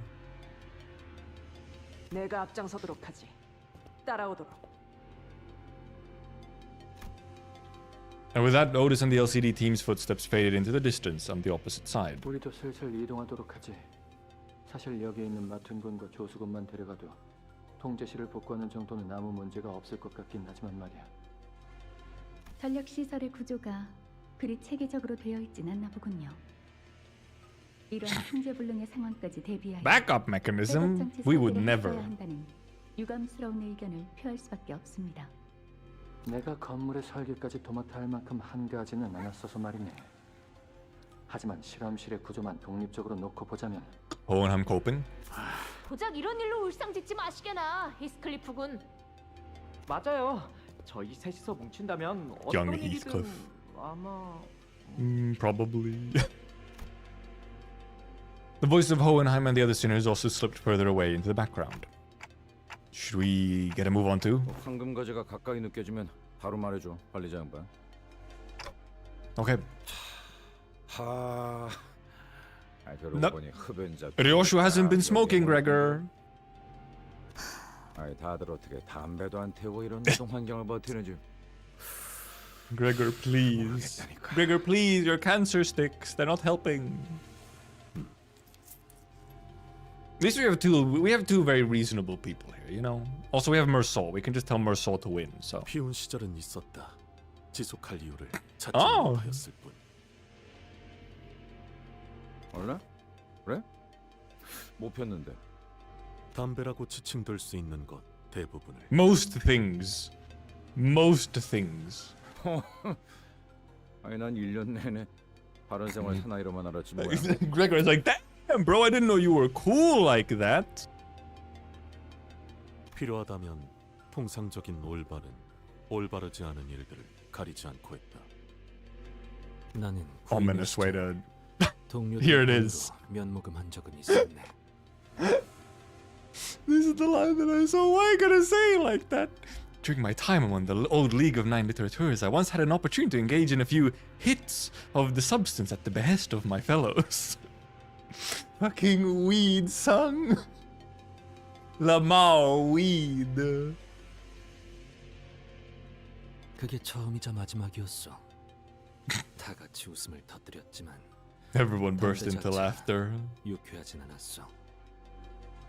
내가 앞장서도록 하지. 따라오도록. And with that, Otis and the LCD team's footsteps faded into the distance on the opposite side. 우리도 슬슬 이동하도록 하지. 사실 여기 있는 마튼 군과 조수군만 데려가도 통제실을 복구하는 정도는 아무 문제가 없을 것 같긴 하지만 말이야. 전력 시설의 구조가 그리 체계적으로 되어 있진 않나 보군요. 이러한 통제불능의 상황까지 대비하여 Backup mechanism? We would never. 유감스러운 의견을 표할 수밖에 없습니다. 내가 건물의 설계까지 도맡아 할 만큼 한가하지는 않았어서 말이네. 하지만 실험실의 구조만 독립적으로 놓고 보자면 Hohenheim Copen? 고작 이런 일로 울상짓지 마시게나, 히스클리프군. 맞아요. 저희 셋이서 뭉친다면 어떤 Young 일이든 Heathcliff. 아마 Probably. The voice of Hohenheim and the other sinners also slipped further away into the background. Should we get a move on too? 황금 가지가 가까이 느껴지면 바로 말해줘, 관리자 양반. Okay. 하. 그러고 Nope. 보니 흡연자. Ryoshu hasn't been smoking, Gregor. 다들 어떻게 담배도 안 태우고 이런 노동 환경을 버티는지. Gregor, please. Gregor, please. Your cancer sticks. They're not helping. At least we have two very reasonable people here, you know. Also, we have Mersol. We can just tell Mersol to win. So. 비운 시절은 있었다. 지속할 이유를 찾지 Oh. 못하였을 뿐. 원래? 그래? 못 폈는데. 담배라고 지칭될 수 있는 것 대부분을. Most things. Most things. 난 1년 내내 바른 생활 사나이로만 알았지 뭐야. Gregor is like, damn, bro, I didn't know you were cool like that. 필요하다면 통상적인 올바르지 않은 일들을 가리지 않고 했다. 나는 Ominous way to. 동료들 Here it is. 면목음한 적은 있었네. This is the line that I saw. Why gotta say it like that? During my time among the old League of Nine Litterateurs, I once had an opportunity to engage in a few hits of the substance at the behest of my fellows. Fucking weed, son. Lamau weed. 그게 처음이자 마지막이었어. 다 같이 웃음을 터뜨렸지만 Everyone burst into laughter. 유쾌하진 않았어.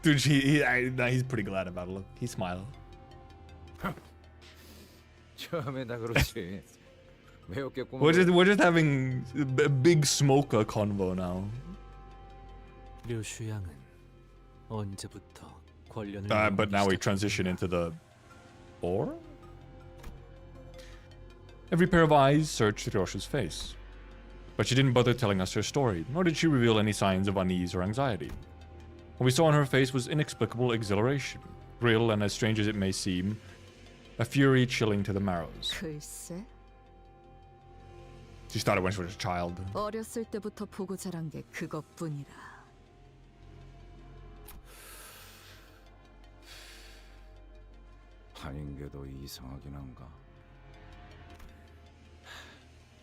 Dude, he's pretty glad about it. Look, he smiled. 처음에 다 그렇지. 매웠겠구만. We're just having a big smoker convo now. 류슈 양은 언제부터 권련을 But now we transition into the or? Every pair of eyes searched Ryoshu's face. But she didn't bother telling us her story, nor did she reveal any signs of unease or anxiety. What we saw on her face was inexplicable exhilaration, real and as strange as it may seem, a fury chilling to the marrows. 글쎄, She started when she was a child. 어렸을 때부터 보고 자란 게 그것뿐이라. 아닌 게 더 이상하긴 한가.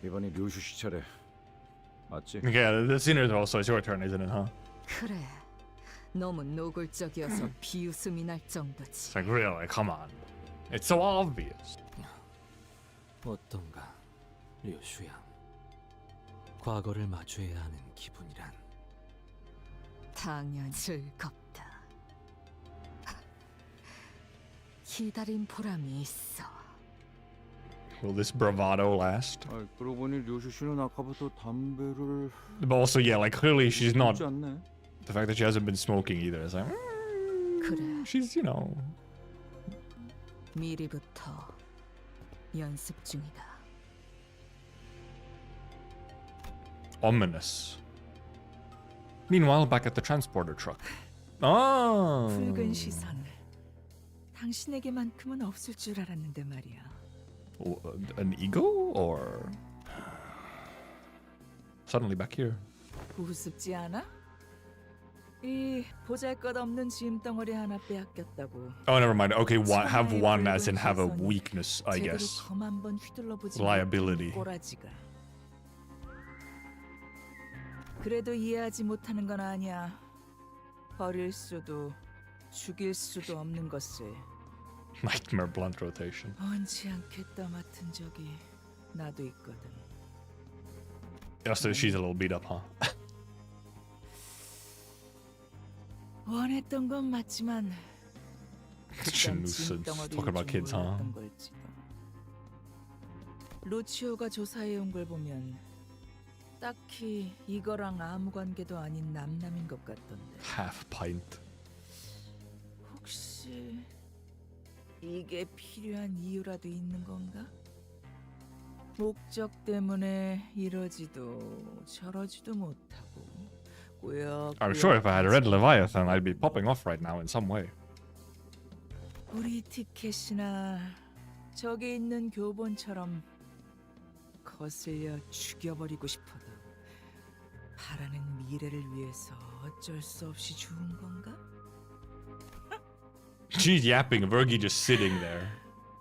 이번이 류슈 씨 차례. 맞지? Yeah, the sinners are also, it's your turn, isn't it, huh? 그래, 너무 노골적이어서 비웃음이 날 정도지. It's like, really, come on. It's so obvious. 어떤가, 류슈 양. 과거를 마주해야 하는 기분이란. 당연 즐겁다. 기다린 보람이 있어. Will this bravado last? 그러고 보니 류슈 씨는 아까부터 담배를. But also, yeah, like clearly she's not. 피우지 않네. The fact that she hasn't been smoking either is like, 그래. she's, you know. 미리부터 연습 중이다. Ominous. Meanwhile, back at the transporter truck. Oh. 붉은 시선. 당신에게만큼은 없을 줄 알았는데 말이야. An ego or suddenly back here? 우습지 않아? 이 보잘것없는 짐덩어리 하나 빼앗겼다고. Oh, never mind. Okay, have one as in have a weakness, I 제대로 guess. 검 한번 휘둘러보지 Liability. 못한 꼬라지가. 그래도 이해하지 못하는 건 아니야. 버릴 수도 죽일 수도 없는 것을 Nightmare blunt rotation. 원치 않게 떠맡은 적이 나도 있거든. Also, she's a little beat up, huh? 원했던 건 맞지만 Such a nuisance. Talking about kids, huh? 루치오가 조사해온 걸 보면 딱히 이거랑 아무 관계도 아닌 남남인 것 같던데. Half pint. 혹시 이게 필요한 이유라도 있는 건가? 목적 때문에 이러지도 저러지도 못하고 꾸역꾸역 I'm sure if I had read Leviathan, I'd be popping off right now in some way. 우리 티켓이나 저기 있는 교본처럼 거슬려 죽여버리고 싶어도 바라는 미래를 위해서 어쩔 수 없이 죽은 건가? She's yapping, Virgie just sitting there.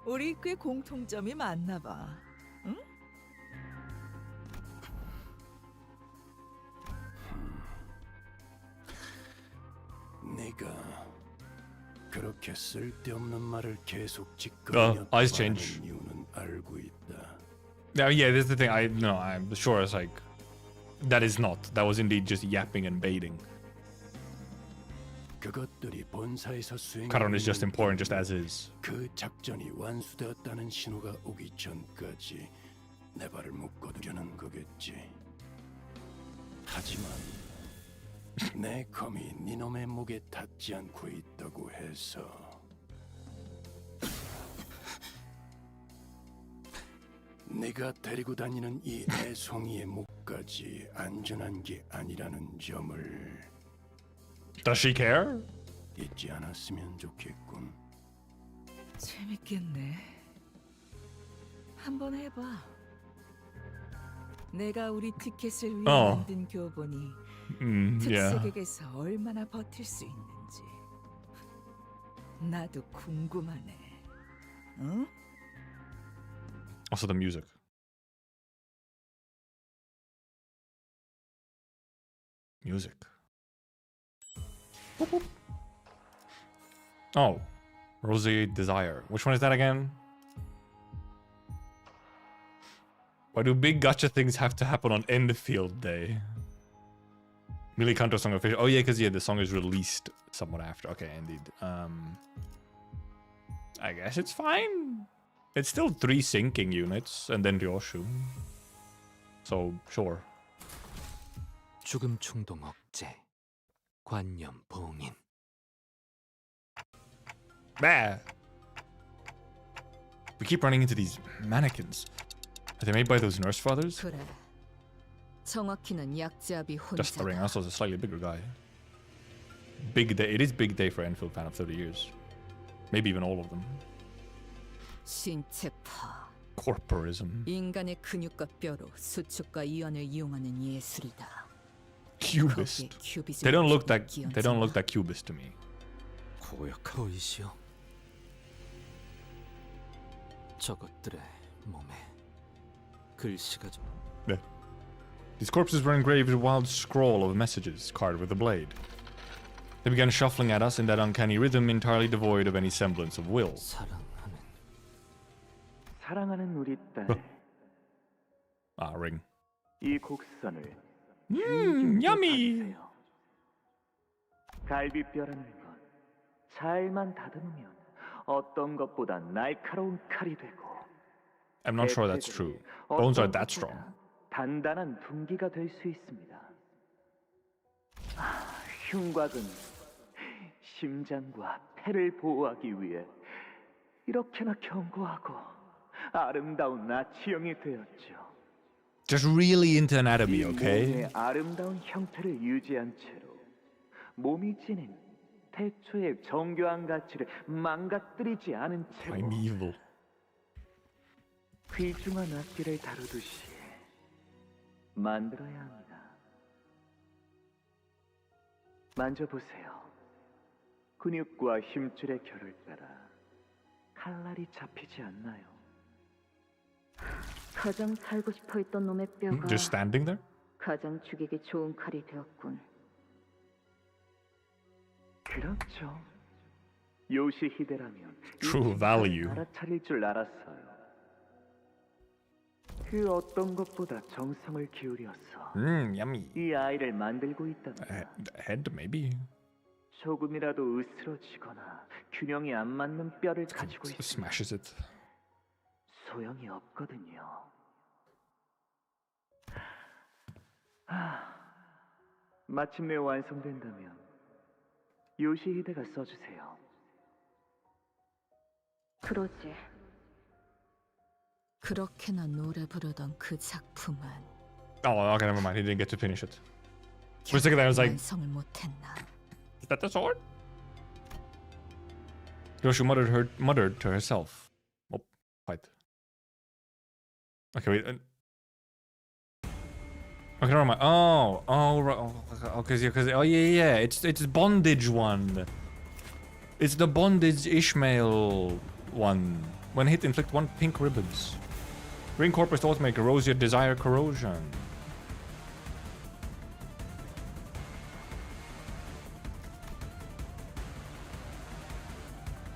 우리 꽤 공통점이 많나 봐. 응? 네가 그렇게 쓸데없는 말을 계속 짓거리며 eyes change. 이유는 알고 있다. Yeah, this is the thing. I'm sure it's like that is not. That was indeed just yapping and baiting. 그것들이 본사에서 수행. Karon is just important, just as is. 그 작전이 완수되었다는 신호가 오기 전까지 내 발을 묶어두려는 거겠지. 하지만 내 검이 니놈의 목에 닿지 않고 있다고 해서 네가 데리고 다니는 이 애송이의 목까지 안전한 게 아니라는 점을 Does she care? 잊지 않았으면 좋겠군. 재밌겠네. 한번 해봐. 내가 우리 티켓을 위해 만든 교본이 특색에게서 얼마나 버틸 수 있는지 나도 궁금하네. 응? Also the music. Music. Boop, boop. Oh, Rosy Desire. Which one is that again? Why do big gacha things have to happen on Endfield Day? Millie Kanto song official. Oh yeah, because the song is released somewhat after. Okay, indeed. I guess it's fine. It's still 3 sinking units and then ryoshu. So sure. 죽음 충동 억제. 관념 봉인. Bah. We keep running into these mannequins. Are they made by those nurse fathers? 그래. 정확히는 약제압이 Just the ring. 혼자다. Also, a slightly bigger guy. Big day. It is big day for Enfield fan of 30 years. Maybe even all of them. 신체파. Corporism. 인간의 근육과 뼈로 수축과 이완을 이용하는 예술이다. Cubist. They don't look that cubist to me. 보이시오. 저것들의 몸에 글씨가 좀. Yeah. These corpses were engraved with a wild scroll of messages carved with a blade. They began shuffling at us in that uncanny rhythm entirely devoid of any semblance of will. 사랑하는 우리 딸. Ah, ring. 이 곡선을 yummy. 갈비뼈라는 건 잘만 다듬으면 어떤 것보다 날카로운 칼이 되고 I'm not sure that's true. Bones are that strong. 단단한 둥기가 될 수 있습니다. 흉곽은 심장과 폐를 보호하기 위해 이렇게나 견고하고 아름다운 나치형이 되었죠. Just really into anatomy, okay? 몸의 아름다운 형태를 유지한 채로 몸이 지닌 태초의 정교한 가치를 망가뜨리지 않은 채로 Primeval. 귀중한 악기를 다루듯이 만들어야 합니다. 만져보세요. 근육과 힘줄의 결을 따라 칼날이 잡히지 않나요? 가장 살고 싶어 했던 놈의 뼈가 Just standing there? 가장 죽이기 좋은 칼이 되었군. 그렇죠. 요시히데라면 True value. 알아차릴 줄 알았어요. 그 어떤 것보다 정성을 기울여서 yummy. 이 아이를 만들고 있답니다. Head, maybe. 조금이라도 으스러지거나 균형이 안 맞는 뼈를 가지고 있으면 Smashes it. 소용이 없거든요. 마침내 완성된다면 요시히데가 써주세요. 그러지. 그렇게나 노래 부르던 그 작품은 Oh, okay, never mind. He didn't get to finish it. For a second there, I was like, 완성을 못했나? is that the sword? Yoshi muttered to herself. Oh, fight. Okay, wait. Okay, never mind. Right. Yeah. It's bondage one. It's the bondage Ishmael one. When hit, inflict 1 pink ribbons. Reincorporate automatic corrosion, desire corrosion.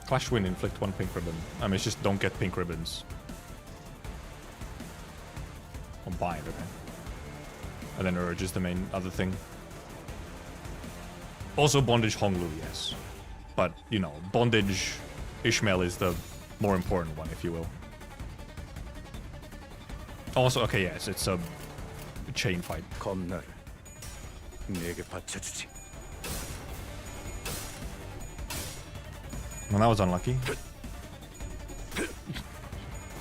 Clash win, inflict 1 pink ribbon. I mean, it's just don't get pink ribbons. Or buy it, okay. And then Urge is the main other thing. Also Bondage Honglu, yes. But, you know, Bondage Ishmael is the more important one, if you will. Also, okay, yes, it's a chain fight. 검날 내게 바쳐주지. Well, that was unlucky.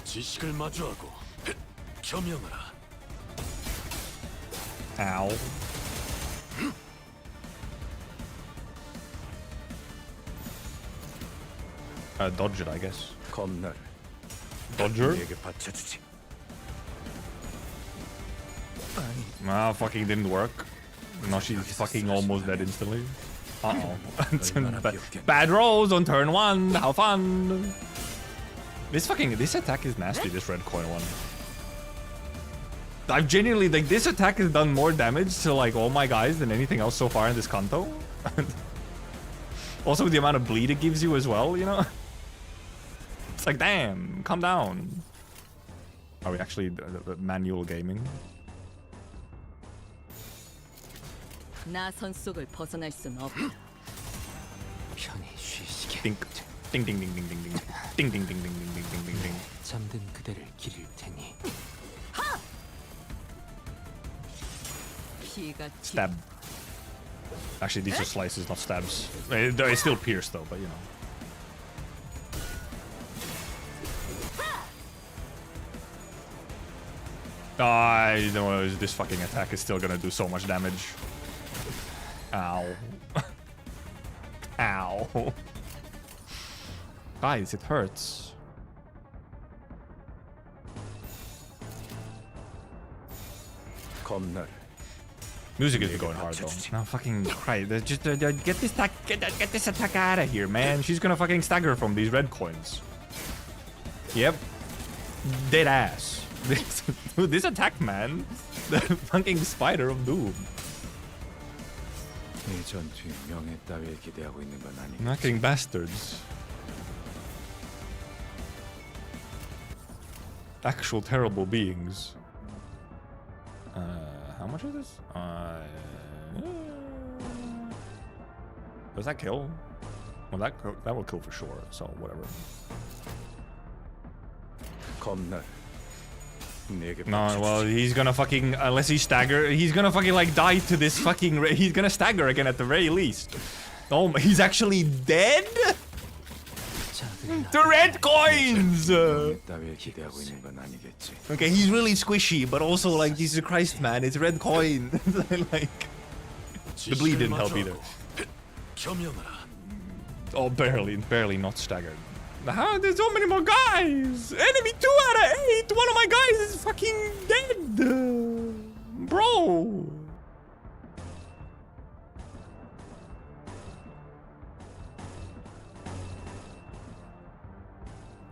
지식을 마주하고 겸용하라. Ow. Dodge it, I guess. 검날 Dodger? 내게 바쳐주지. Ah, fucking didn't work. No, she's fucking almost dead instantly. Uh-oh. Bad rolls on turn 1. How fun! This attack is nasty, this red coin one. I've genuinely, like, this attack has done more damage to, like, all my guys than anything else so far in this Kanto. Also with the amount of bleed it gives you as well, you know? It's like, damn, calm down. Are we actually manual gaming? 나선 속을 벗어날 순 없다. 편히 쉬시게. Ding, ding, ding, ding, ding, ding, ding, ding, ding, ding, ding, ding, ding, ding, ding. 잠든 그대를 기릴 테니. Stab. Actually, these are slices, not stabs. They still pierce though, but you know. I know this fucking attack is still gonna do so much damage. Ow. Ow. Guys, it hurts. 검날 Music is going hard though. No fucking Christ. Just get this attack out of here, man. She's gonna fucking stagger from these red coins. Yep. Dead ass. This attack, man. The fucking spider of doom. 이 전투에 명예 따위에 기대하고 있는 건 아니겠지. Fucking bastards. Actual terrible beings. How much is this? Does that kill? Well, that will kill for sure. So whatever. 검날 내게 No, well, he's gonna fucking, unless he stagger, he's gonna fucking like die to this fucking, he's gonna stagger again at the very least. Oh, he's actually dead? The red coins! 따위에 기대하고 있는 건 아니겠지. Okay, he's really squishy, but also like, Jesus Christ, man, it's red coin. Like, the bleed didn't help either. Oh, barely not staggered. How? There's so many more guys! Enemy 2 out of 8! One of my guys is fucking dead! Bro!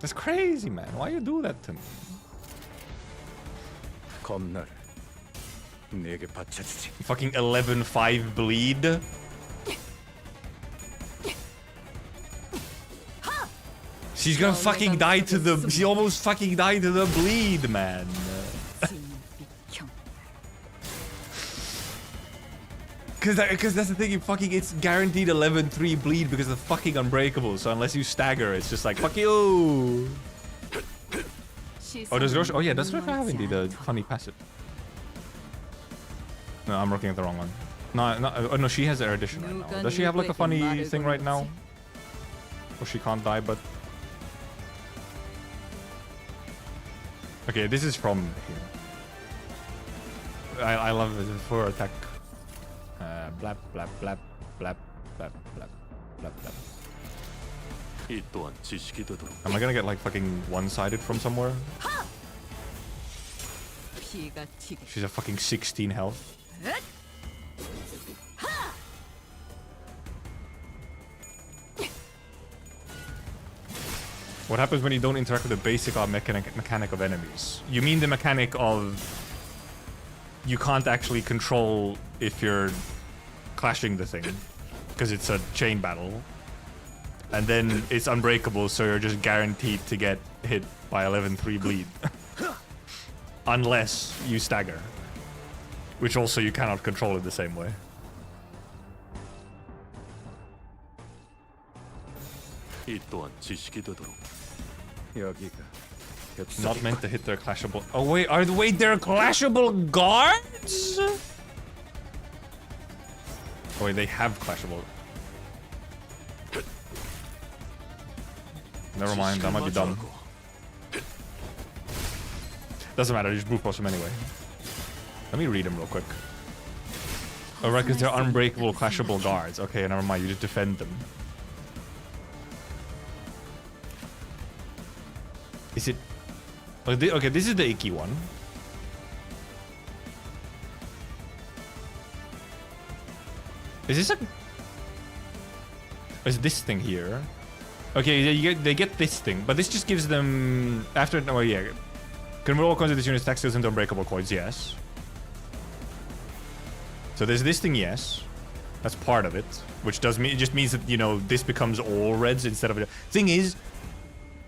That's crazy, man. Why you do that to me? 검날 내게 바쳐주지. Fucking 11-5 bleed. She's gonna fucking die to the... She almost fucking died to the bleed, man. Cause that's the thing, it's guaranteed 11-3 bleed because of fucking unbreakable. So unless you stagger, it's just like, fuck you! Oh, does Rosh... Oh yeah, does Rosh have indeed a funny passive? No, I'm looking at the wrong one. Oh no, she has erudition right now. Does she have like a funny thing right now? Or she can't die, but... Okay, this is from here. I love it for attack. Blap blap blap blap blap blap blap blap. 이 또한 지식이 되도록. Am I gonna get like fucking one-sided from somewhere? 피가 튀게. She's at fucking 16 health. What happens when you don't interact with the basic mechanic of enemies? You mean the mechanic of you can't actually control if you're clashing the thing because it's a chain battle, and then it's unbreakable, so you're just guaranteed to get hit by 11-3 bleed unless you stagger, which also you cannot control it the same way. 이 또한 지식이 되도록. Not meant to hit their clashable. Oh wait, they're clashable guards? Oh wait, they have clashable. Never mind, that might be dumb. Doesn't matter, just brute force them anyway. Let me read them real quick. Oh right, because they're unbreakable clashable guards. Okay, never mind, you just defend them. Is it... Okay, this is the icky one. Is this a... Is this thing here? Okay, they get this thing, but this just gives them... After... Oh yeah. Convert all coins of this unit's attack skills into unbreakable coins, yes. So there's this thing, yes. That's part of it. Which does mean... It just means that, you know, this becomes all reds instead of... Thing is...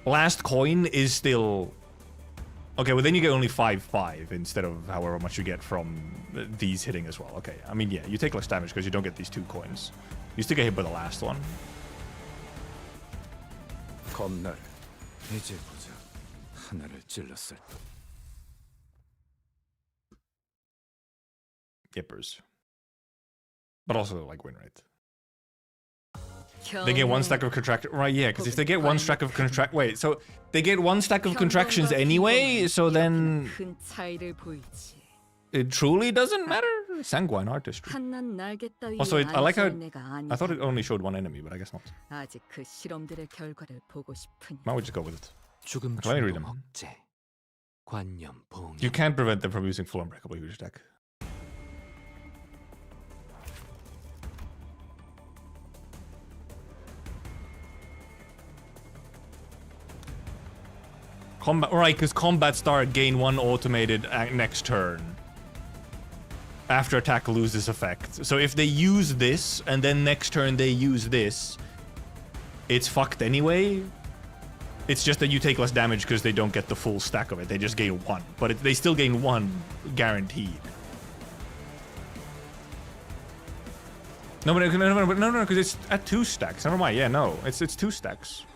Last coin is still... Okay, well then you get only 5/5 instead of however much you get from these hitting as well. Okay, I mean, yeah, you take less damage because you don't get these 2 coins. You still get hit by the last one. 검날 이제 보자. 하나를 찔렀을 때. Yippers. But also, like, win rate. They get 1 stack of contract. Right, yeah, because if they get 1 stack of contract. Wait, so they get 1 stack of contractions anyway, so then it truly doesn't matter? Sanguine artistry. Also, I like how I thought it only showed 1 enemy, but I guess not. Might we just go with it? Let me read them. You can't prevent them from using full unbreakable huge attack. Combat, right, because combat start, gain 1 automated next turn. After attack loses effect. So if they use this, and then next turn they use this, it's fucked anyway. It's just that you take less damage because they don't get the full stack of it. They just gain 1. But they still gain 1 guaranteed. No, because it's at 2 stacks. Never mind, yeah, no. It's 2 stacks.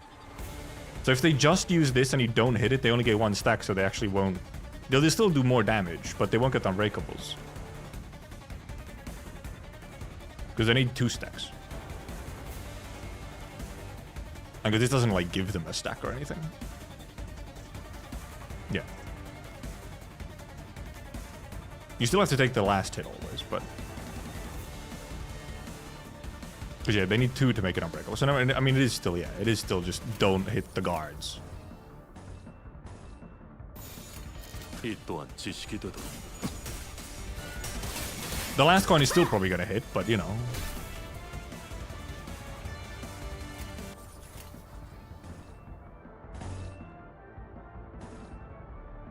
So if they just use this and you don't hit it, they only get 1 stack, so they actually won't... They'll still do more damage, but they won't get unbreakables. Because they need 2 stacks. And because this doesn't, like, give them a stack or anything. Yeah. You still have to take the last hit always, but... Because yeah, they need 2 to make it unbreakable. So no, I mean, it is still, yeah, it is still just don't hit the guards. 이 또한 지식이 되도록. The last coin is still probably gonna hit, but you know.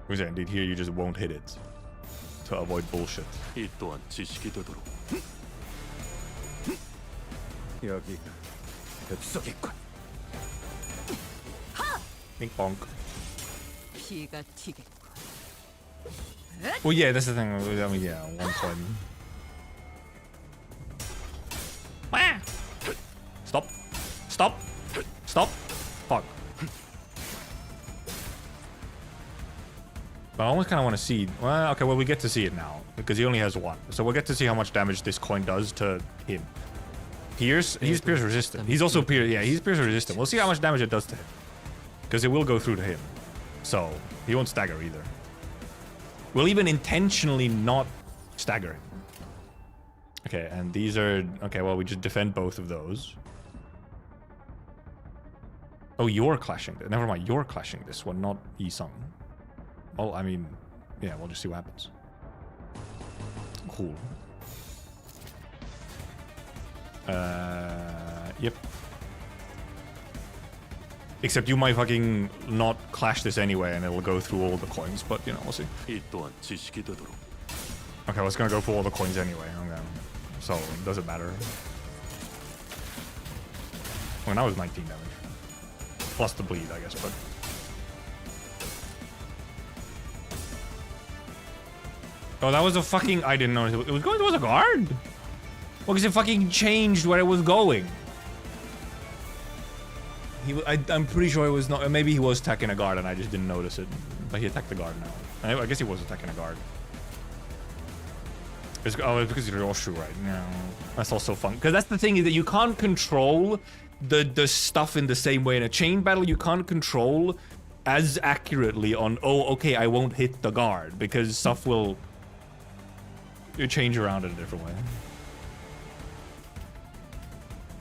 Because yeah, indeed here you just won't hit it to avoid bullshit. 이 또한 지식이 되도록. 여기가 뱃속이군. Ping-pong. 피가 튀겠군. Well, yeah, that's the thing. I mean, yeah, 1 coin. Stop. Stop. Stop. Fuck. But I almost kind of want to see... Well, okay, well, we get to see it now. Because he only has 1. So we'll get to see how much damage this coin does to him. He's pierce resistant. He's also he's pierce resistant. We'll see how much damage it does to him. Because it will go through to him. So, he won't stagger either. will even intentionally not stagger. Okay, and these are... Okay, well, we just defend both of those. Oh, you're clashing. Never mind, you're clashing this one, not Yi-sung. Well, I mean, yeah, we'll just see what happens. Cool. Yep. Except you might fucking not clash this anyway and it'll go through all the coins, but you know, we'll see. Okay, well, it's gonna go for all the coins anyway. Okay. So, it doesn't matter. Well, that was 19 damage. Plus the bleed, I guess, but... Oh, that was a fucking... I didn't notice it was going towards a guard? Well, because it fucking changed where it was going. I'm pretty sure it was not... Maybe he was attacking a guard and I just didn't notice it. But he attacked the guard now. I guess he was attacking a guard. It's because you're ryoshus, right? No. That's also fun. Because that's the thing, is that you can't control the stuff in the same way. In a chain battle, you can't control as accurately on, oh, okay, I won't hit the guard. Because stuff will... You change around in a different way.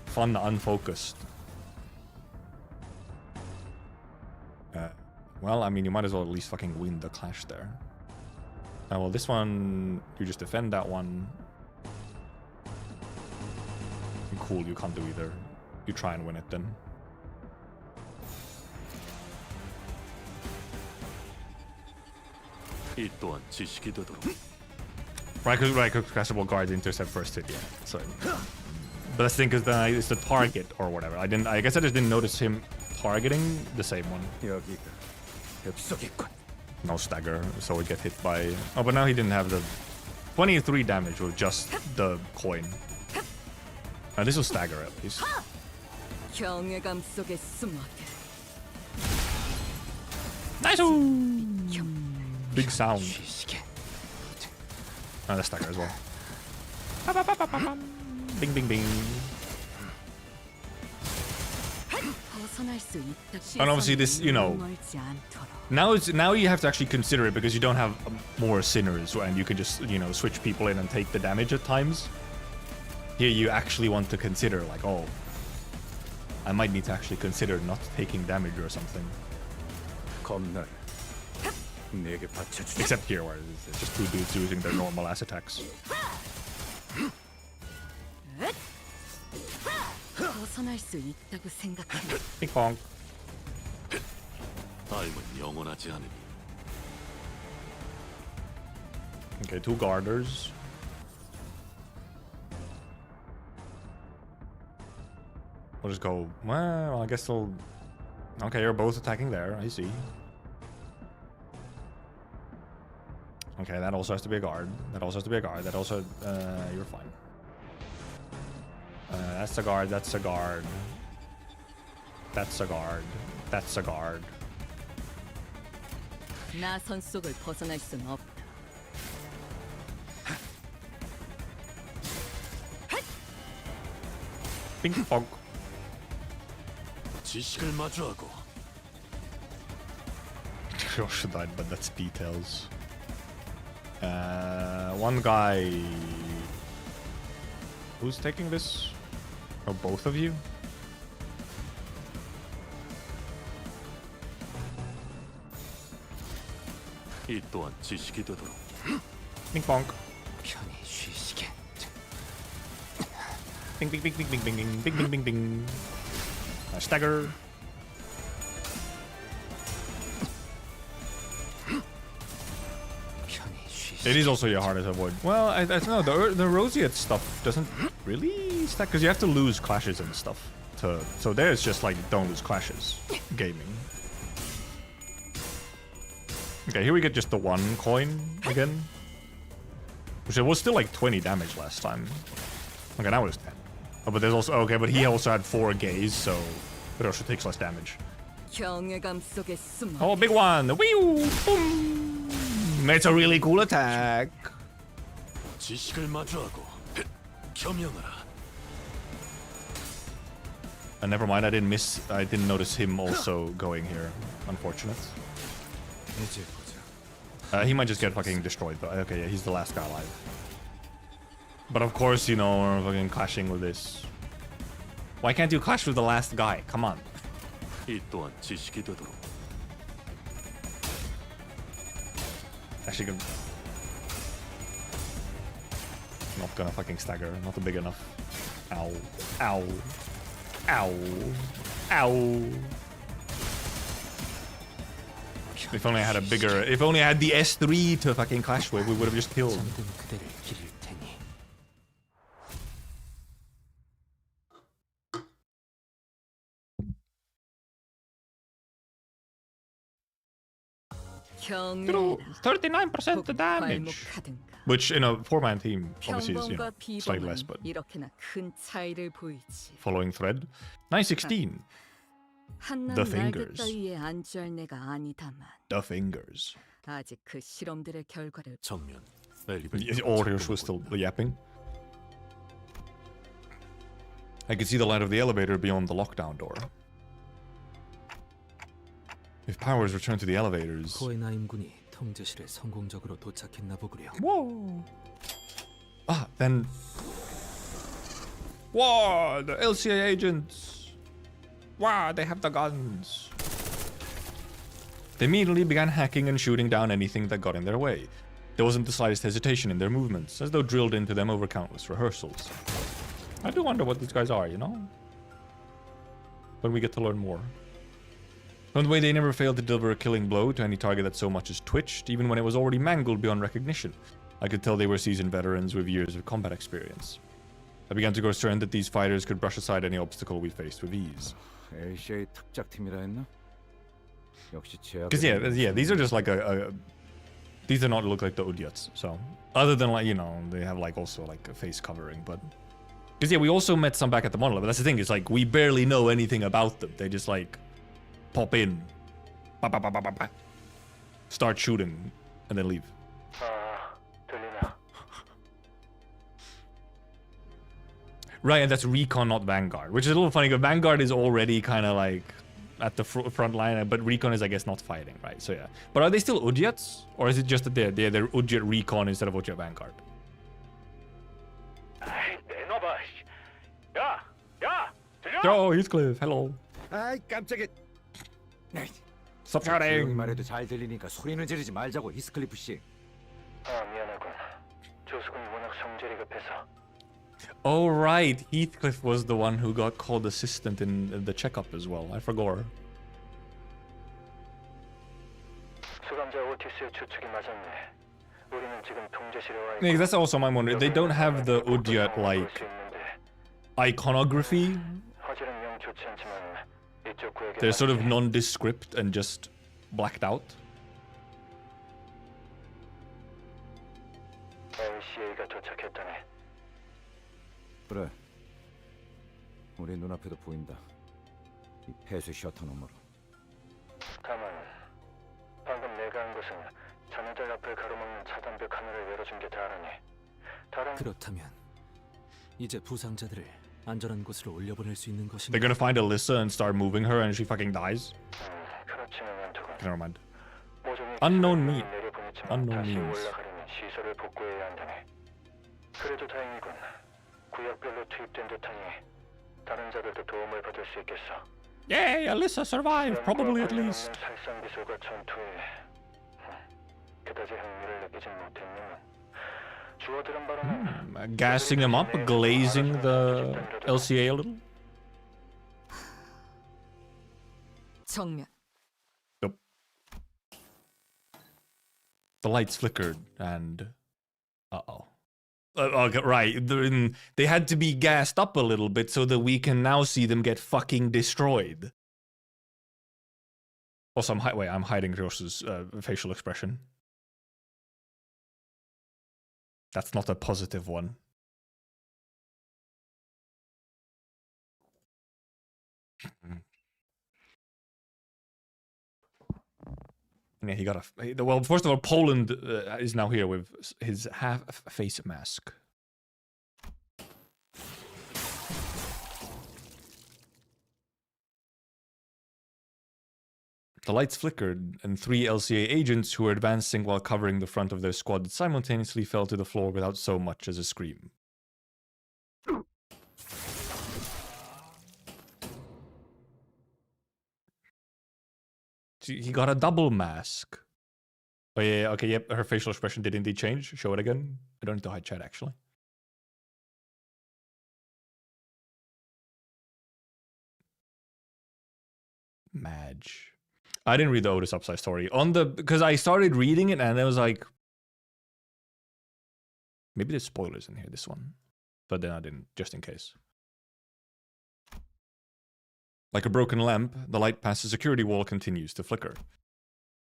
Fun, unfocused. Well, I mean, you might as well at least fucking win the clash there. Well, this one, you just defend that one. Cool, you can't do either. You try and win it then. Right, because castable guards intercept first hit, yeah. So, but that's the thing, because it's the target or whatever. I guess I just didn't notice him targeting the same one. No stagger, so we get hit by... Oh, but now he didn't have the 23 damage with just the coin. This will stagger at least. Nice! Big sound. The stagger as well. Bing, bing, bing. And obviously this, you know, now you have to actually consider it because you don't have more sinners and you can just, you know, switch people in and take the damage at times. Here you actually want to consider like, oh, I might need to actually consider not taking damage or something. Except here where it's just two dudes using their normal ass attacks. Ping pong. Okay, two guarders. We'll just go. Well, I guess they'll. Okay, you're both attacking there. I see. Okay, that also has to be a guard. That also has to be a guard. That also. You're fine. That's a guard. That's a guard. That's a guard. That's a guard. Ping pong. Josh died, but that's details. One guy. Who's taking this? Or both of you? Ping pong. Bing bing bing bing bing bing bing bing bing bing bing. Stagger. It is also your hardest to avoid. Well, I don't know. The roseate stuff doesn't really stack because you have to lose clashes and stuff. So there's just like don't lose clashes gaming. Okay, here we get just the one coin again, which it was still like 20 damage last time. Okay, now it's 10. Oh, but there's also okay, but he also had 4 gaze, so it also takes less damage. Oh, big one! Wee! Boom! It's a really cool attack. Never mind, I didn't notice him also going here. Unfortunate. He might just get fucking destroyed though. Okay, yeah, he's the last guy alive. But of course, you know, we're fucking clashing with this. Why can't you clash with the last guy? Come on. 이 또한 지식이 되도록. Actually, not gonna fucking stagger. Not big enough. Ow. Ow. Ow. Ow. If only I had a bigger... If only I had the S3 to fucking clash with, we would have just killed. Good old 39% the damage. Which in a 4-man team obviously is, you know, slightly less, but 이렇게나 큰 차이를 보이지. following thread. 916. The 한낱 fingers. 따위에 안주할 내가 아니다만. The fingers. 아직 그 실험들의 결과를 정면. Orius was still yapping. I could see the light of the elevator beyond the lockdown door. If powers return to the elevators. 코에나 임군이 통제실에 성공적으로 도착했나 보구려. Whoa. Ah, then. Whoa, the LCA agents. Wow, they have the guns. They immediately began hacking and shooting down anything that got in their way. There wasn't the slightest hesitation in their movements, as though drilled into them over countless rehearsals. I do wonder what these guys are, you know? When we get to learn more. From the way they never failed to deliver a killing blow to any target that so much as twitched, even when it was already mangled beyond recognition. I could tell they were seasoned veterans with years of combat experience. I began to grow certain that these fighters could brush aside any obstacle we faced with ease. LCA 특작팀이라 했나? 역시 제압. Because yeah, these are just like these do not look like the Udyots. So other than like, you know, they have like also like a face covering, but because yeah, we also met some back at the monolith. But that's the thing. It's like we barely know anything about them. They just like pop in, start shooting, and then leave. Right, and that's Recon, not Vanguard, which is a little funny because Vanguard is already kind of like at the front line, but Recon is, I guess, not fighting, right? So yeah. But are they still Udyots? Or is it just that they're Udyot Recon instead of Udyot Vanguard? Oh, Heathcliff, hello. 아이 깜짝이야. Stop shouting. 말해도 잘 들리니까 소리는 지르지 말자고 히스클리프 씨. 미안하군. 조수군이 워낙 성질이 급해서. Oh right, Heathcliff was the one who got called assistant in the checkup as well. I forgot. 수감자 오티스의 추측이 맞았네. 우리는 지금 통제실에 와 Yeah, that's also my wonder. They don't have the Udyot like iconography. 화질은 영 좋지 않지만 이쪽 구역에 They're sort of nondescript and just blacked out. LCA가 도착했다네. 그래. 우리 눈앞에도 보인다. 이 폐쇄 셔터 너머로. 다만 방금 내가 한 것은 자네들 앞을 가로막는 차단벽 하나를 열어준 게 다르니 다른 그렇다면 이제 부상자들을 안전한 곳으로 올려보낼 수 있는 것인가? They're gonna find Alyssa and start moving her and she fucking dies. 그렇지는 않더군. Never mind. 모종의 Unknown 기술을 means. 내려보냈지만 Unknown 다시 means. 올라가려면 시설을 복구해야 한다네. 그래도 다행이군. 구역별로 투입된 듯하니 다른 자들도 도움을 받을 수 있겠어. Yay, Alyssa survived, probably at least. 살상 기술과 전투에 그다지 흥미를 느끼진 못했지만 주어들은 바로는 Gassing him up, glazing the LCA a little. 정면. Yep. The lights flickered and uh-oh. Okay, right. They had to be gassed up a little bit so that we can now see them get fucking destroyed. Also, I'm hiding Ryosh's facial expression. That's not a positive one. Yeah, he got a... Well, first of all, Poland is now here with his half-face mask. The lights flickered, and 3 LCA agents who were advancing while covering the front of their squad simultaneously fell to the floor without so much as a scream. He got a double mask. Oh yeah, okay, yep, her facial expression did indeed change. Show it again. I don't need to hide chat, actually. Madge. I didn't read the Otis Upside story. Because I started reading it and it was like... Maybe there's spoilers in here, this one. But then I didn't, just in case. Like a broken lamp, the light past the security wall continues to flicker.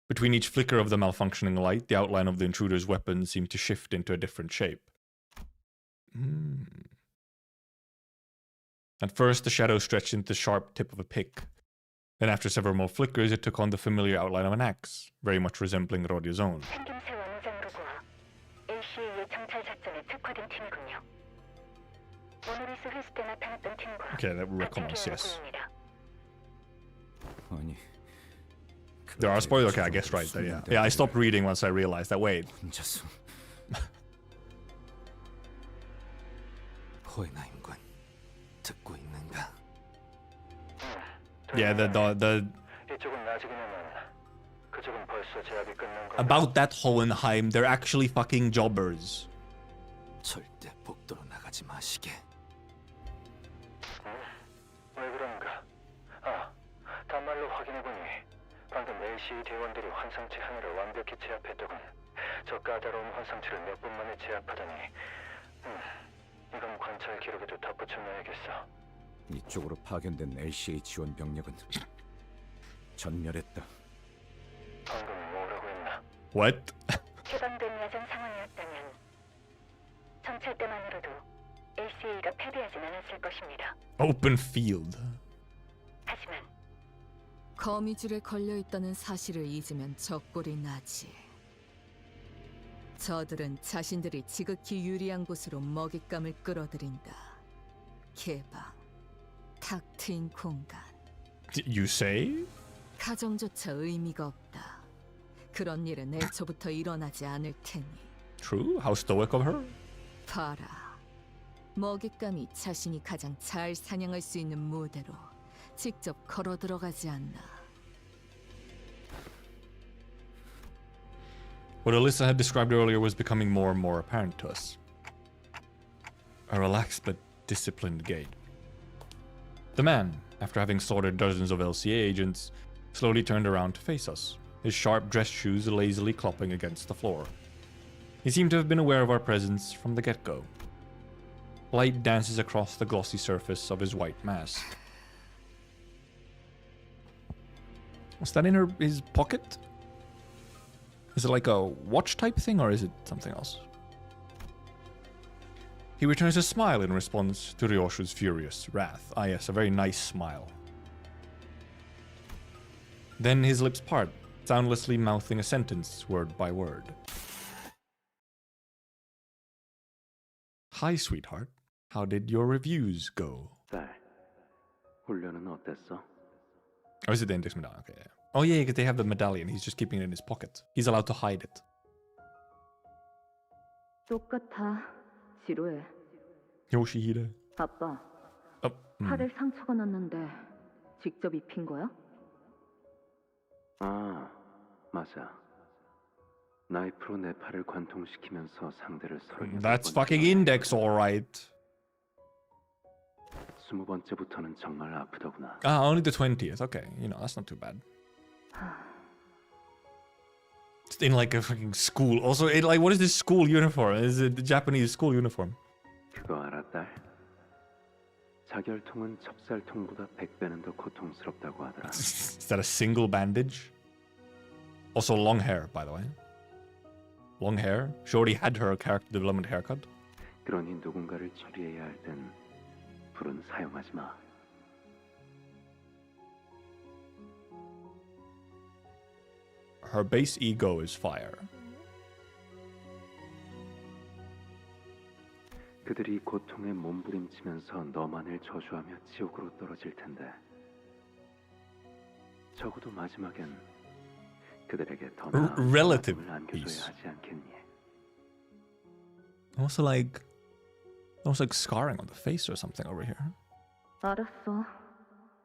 Between each flicker of the malfunctioning light, the outline of the intruder's weapon seemed to shift into a different shape. At first, the shadow stretched into the sharp tip of a pick. Then after several more flickers, it took on the familiar outline of an axe, very much resembling Rodya's own. Okay, that recommence, yes. There are spoilers, okay, I guess right there, yeah. Yeah, I stopped reading once I realized that, wait. Yeah, the about that Hohenheim, they're actually fucking jobbers. 왜 그런가? 단말로 확인해보니 방금 LCE 대원들이 환상체 하나를 완벽히 제압했더군. 저 까다로운 환상체를 몇 분 만에 제압하다니. 이건 관찰 기록에도 덧붙여놔야겠어. 이쪽으로 파견된 LCA 지원 병력은 전멸했다. 방금 뭐라고 했나? What? 개방된 야전 상황이었다면 정찰 때만으로도 LCA가 패배하진 않았을 것입니다. Open field. 하지만 거미줄에 걸려 있다는 사실을 잊으면 적골이 나지. 저들은 자신들이 지극히 유리한 곳으로 먹잇감을 끌어들인다. 개방, 탁 트인 공간. You say? 가정조차 의미가 없다. 그런 일은 애초부터 일어나지 않을 테니. True? How stoic of her? 봐라. 먹잇감이 자신이 가장 잘 사냥할 수 있는 무대로 직접 걸어 들어가지 않나. What Alyssa had described earlier was becoming more and more apparent to us. A relaxed but disciplined gait. The man, after having slaughtered dozens of LCA agents, slowly turned around to face us, his sharp dress shoes lazily clopping against the floor. He seemed to have been aware of our presence from the get-go. Light dances across the glossy surface of his white mask. Was that in his pocket? Is it like a watch type thing, or is it something else? He returns a smile in response to ryoshus' furious wrath. Ah yes, a very nice smile. Then his lips part, soundlessly mouthing a sentence word by word. Hi, sweetheart. How did your reviews go? 훈련은 어땠어? Oh, is it the index medallion? Okay, yeah. Oh yeah, because they have the medallion. He's just keeping it in his pocket. He's allowed to hide it. 똑같아. 지루해. Yoshihide. 아빠, 팔에 상처가 났는데 직접 입힌 거야? 아, 맞아. 나이프로 내 팔을 관통시키면서 상대를 서로 That's fucking index, alright. 20번째부터는 정말 아프더구나. Ah, only the 20th. Okay, you know, that's not too bad. It's in like a fucking school. Also, like, what is this school uniform? Is it the Japanese school uniform? 그거 알아, 딸? 자결통은 찹쌀통보다 100배는 더 고통스럽다고 하더라. Is that a single bandage? Also, long hair, by the way. Long hair. She already had her character development haircut. 그러니 누군가를 처리해야 할 땐 불은 사용하지 마. Her base ego is fire. 그들이 고통에 몸부림치면서 너만을 저주하며 지옥으로 떨어질 텐데 적어도 마지막엔 그들에게 더 relative 나은 안겨줘야 peace. 하지 않겠니? Also like scarring on the face or something over here. 알았어.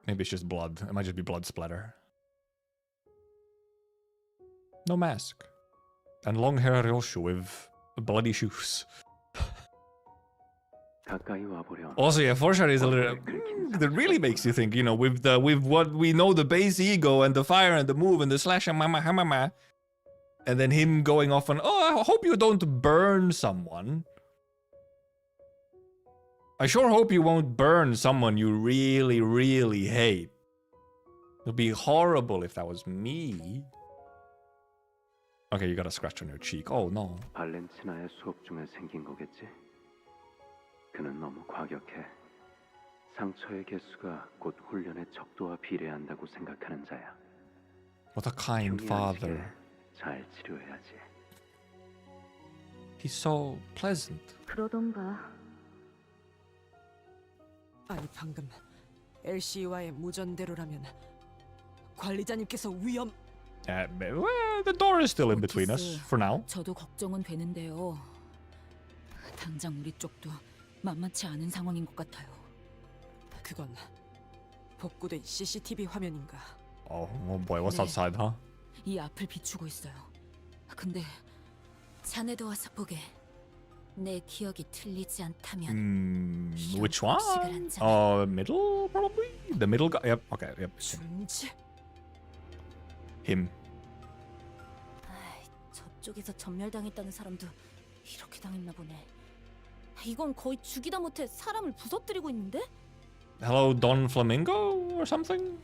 Maybe it's just blood. It might just be blood splatter. No mask. And long hair ryoshus with bloody shoes. 가까이 와보려. Also, yeah, foreshadowing is a little. That really makes you think, you know, with what we know, the base ego and the fire and the move and the slash and mama, and then him going off on, oh, I hope you don't burn someone. I sure hope you won't burn someone you really, really hate. It'd be horrible if that was me. Okay, you got a scratch on your cheek. Oh no. 발렌티나의 수업 중에 생긴 거겠지? 그는 너무 과격해. 상처의 개수가 곧 훈련의 척도와 비례한다고 생각하는 자야. What a kind father. 잘 치료해야지. He's so pleasant. 그러던가. 아니 방금 LC와의 무전대로라면 관리자님께서 위험. Well, the door is still in between us for now. 저도 걱정은 되는데요. 당장 우리 쪽도 만만치 않은 상황인 것 같아요. 그건 복구된 CCTV 화면인가? Oh boy, what's 네. outside, huh? 이 앞을 비추고 있어요. 근데 자네도 와서 보게. 내 기억이 틀리지 않다면 Which one? Middle, probably? The middle guy? Yep, okay, yep. Him. 저쪽에서 전멸당했다는 사람도 이렇게 당했나 보네. 이건 거의 죽이다 못해 사람을 부서뜨리고 있는데? Hello, Don Flamingo or something?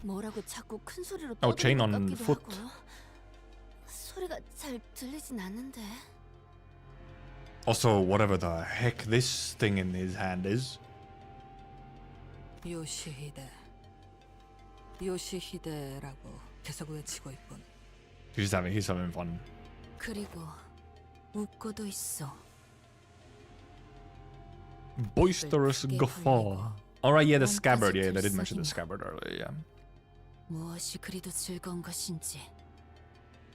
뭐라고 자꾸 큰 소리로 Oh, chain 떠드는 것 on 같기도 foot. 하고. 소리가 잘 들리진 않는데. Also, whatever the heck this thing in his hand is. 요시히데라고 계속 외치고 있군. He's having fun. 그리고 웃고도 있어. Boisterous guffaw. Alright, yeah, the scabbard. Yeah, they did mention the scabbard earlier, yeah. 무엇이 그리도 즐거운 것인지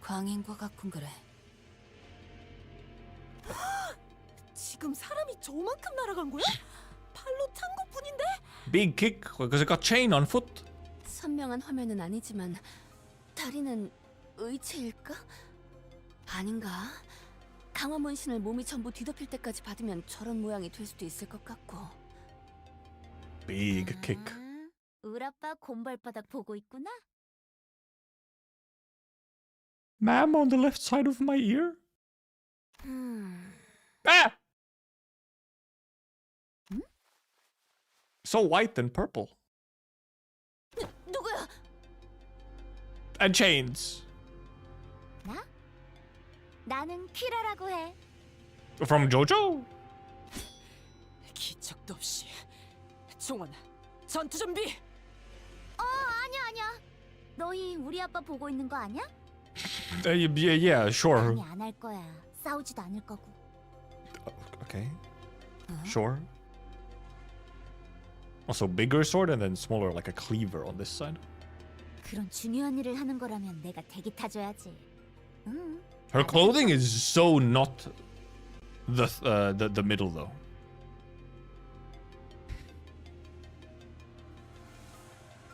광인과 같군 그래. 지금 사람이 저만큼 날아간 거야? 발로 찬 것뿐인데? Big kick, because it got chain on foot. 선명한 화면은 아니지만 다리는 의체일까? 아닌가? 강화 문신을 몸이 전부 뒤덮일 때까지 받으면 저런 모양이 될 수도 있을 것 같고. Big kick. 우라빠 곰발바닥 보고 있구나? Ma'am, on the left side of my ear? Ah! So white and purple. 누구야? And chains. 나? 나는 키라라고 해. From JoJo? 기척도 없이. 종원, 전투 준비. 아니야. 너희 우리 아빠 보고 있는 거 아니야? Yeah, sure. 아니 안 할 거야. 싸우지도 않을 거고. Okay. Sure. Also bigger sword and then smaller like a cleaver on this side. 그런 중요한 일을 하는 거라면 내가 대기 타줘야지. 응. Her clothing is so not the middle though.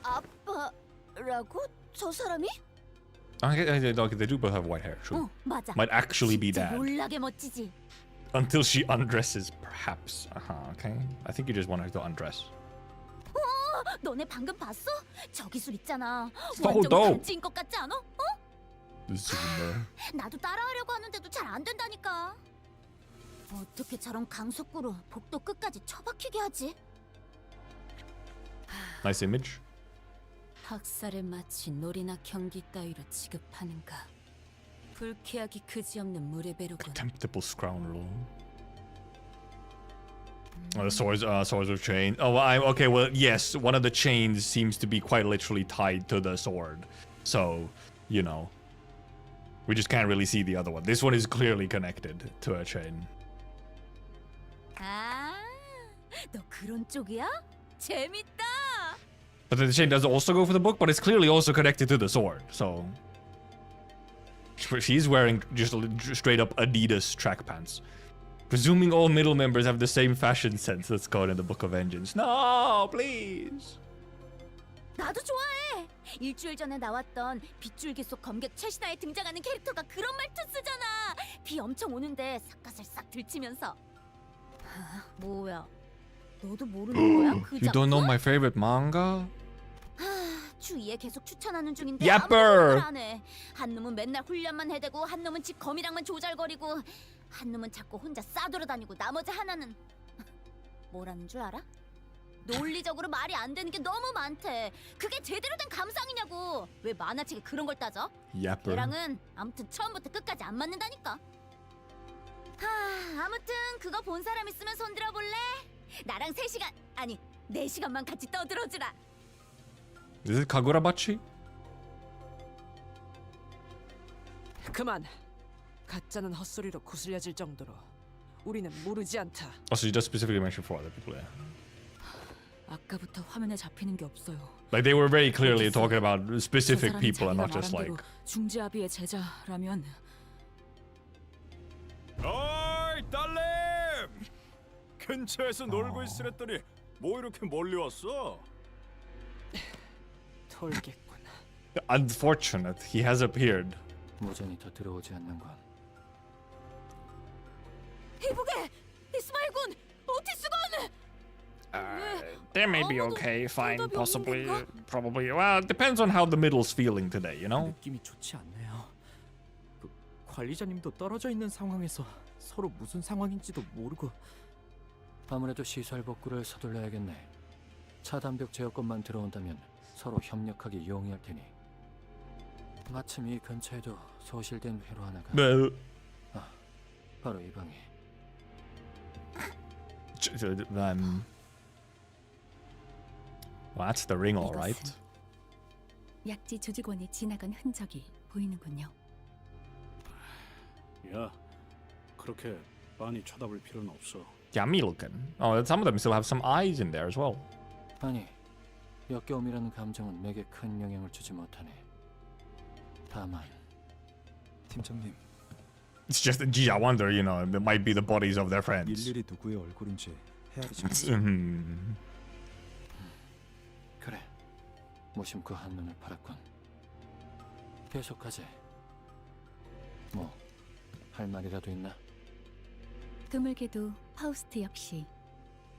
아빠라고? 저 사람이? Okay, they do both have white hair, true. 맞아. Might actually be 진짜 dad. 놀라게 멋지지. Until she undresses, perhaps. Okay. I think you just want her to undress. 너네 방금 봤어? 저 기술 있잖아. So 완전 dope. 간지인 것 같지 않아? Zoomer. 나도 따라하려고 하는데도 잘 안 된다니까. 어떻게 저런 강속구로 복도 끝까지 처박히게 하지? Nice image. 학살을 마치 놀이나 경기 따위로 취급하는가? 불쾌하기 그지없는 물의 배로군. Contemptible scoundrel. The swords of chain. Oh, okay. Well, yes, one of the chains seems to be quite literally tied to the sword, so you know, we just can't really see the other one. This one is clearly connected to a chain. 아, 너 그런 쪽이야? 재밌다. But then the chain does also go for the book, but it's clearly also connected to the sword, so... She's wearing just straight up Adidas track pants. Presuming all middle members have the same fashion sense. Let's go in the Book of Vengeance. No, please. 나도 좋아해. 일주일 전에 나왔던 빗줄기 속 검객 최신화에 등장하는 캐릭터가 그런 말투 쓰잖아. 비 엄청 오는데 삿갓을 싹 들치면서. 뭐야? 너도 모르는 거야? 그 You don't know my favorite manga? 주위에 계속 추천하는 중인데 Yapper. 아무도 안 해. 한 놈은 맨날 훈련만 해대고 한 놈은 집 검이랑만 조잘거리고 한 놈은 자꾸 혼자 싸돌아 다니고 나머지 하나는 뭐라는 줄 알아? 논리적으로 말이 안 되는 게 너무 많대. 그게 제대로 된 감상이냐고. 왜 만화책에 그런 걸 따져? Yapper. 걔랑은 아무튼 처음부터 끝까지 안 맞는다니까. 아무튼 그거 본 사람 있으면 손들어 볼래? 나랑 3시간 아니 4시간만 같이 떠들어주라. Is it Kagurabachi? 그만. 가짜는 헛소리로 구슬려질 정도로 우리는 모르지 않다. Also, you just specifically mentioned for other people, yeah. 아까부터 화면에 잡히는 게 없어요. Like, they were very clearly talking about specific people and not just like... 중지아비의 제자라면 어이 딸내미! 근처에서 놀고 있으랬더니 뭐 이렇게 멀리 왔어? 돌겠군. Unfortunate, he has appeared. 무전이 더 들어오지 않는 건 이보게! 이스마일군! 오티스군! They may be okay, fine, possibly, probably. Well, it depends on how the middle's feeling today, you know? 느낌이 좋지 않네요. 그 관리자님도 떨어져 있는 상황에서 서로 무슨 상황인지도 모르고. 아무래도 시설 복구를 서둘러야겠네. 차단벽 제어권만 들어온다면 서로 협력하기 용이할 테니. 마침 이 근처에도 소실된 회로 하나가. 네. 아, 바로 이 방에. Well, that's the ring, all right. 약지 조직원이 지나간 흔적이 보이는군요. 야, 그렇게 빤히 쳐다볼 필요는 없어. Yummy looking. Oh, some of them still have some eyes in there as well. 아니, 역겨움이라는 감정은 내게 큰 영향을 주지 못하네. 다만 팀장님. It's just, gee, I wonder, you know, it might be the bodies of their friends. 일일이 누구의 얼굴인지 헤아리지. 그래, 무심코 한눈을 팔았군. 계속하지. 뭐, 할 말이라도 있나? 드물게도 파우스트 역시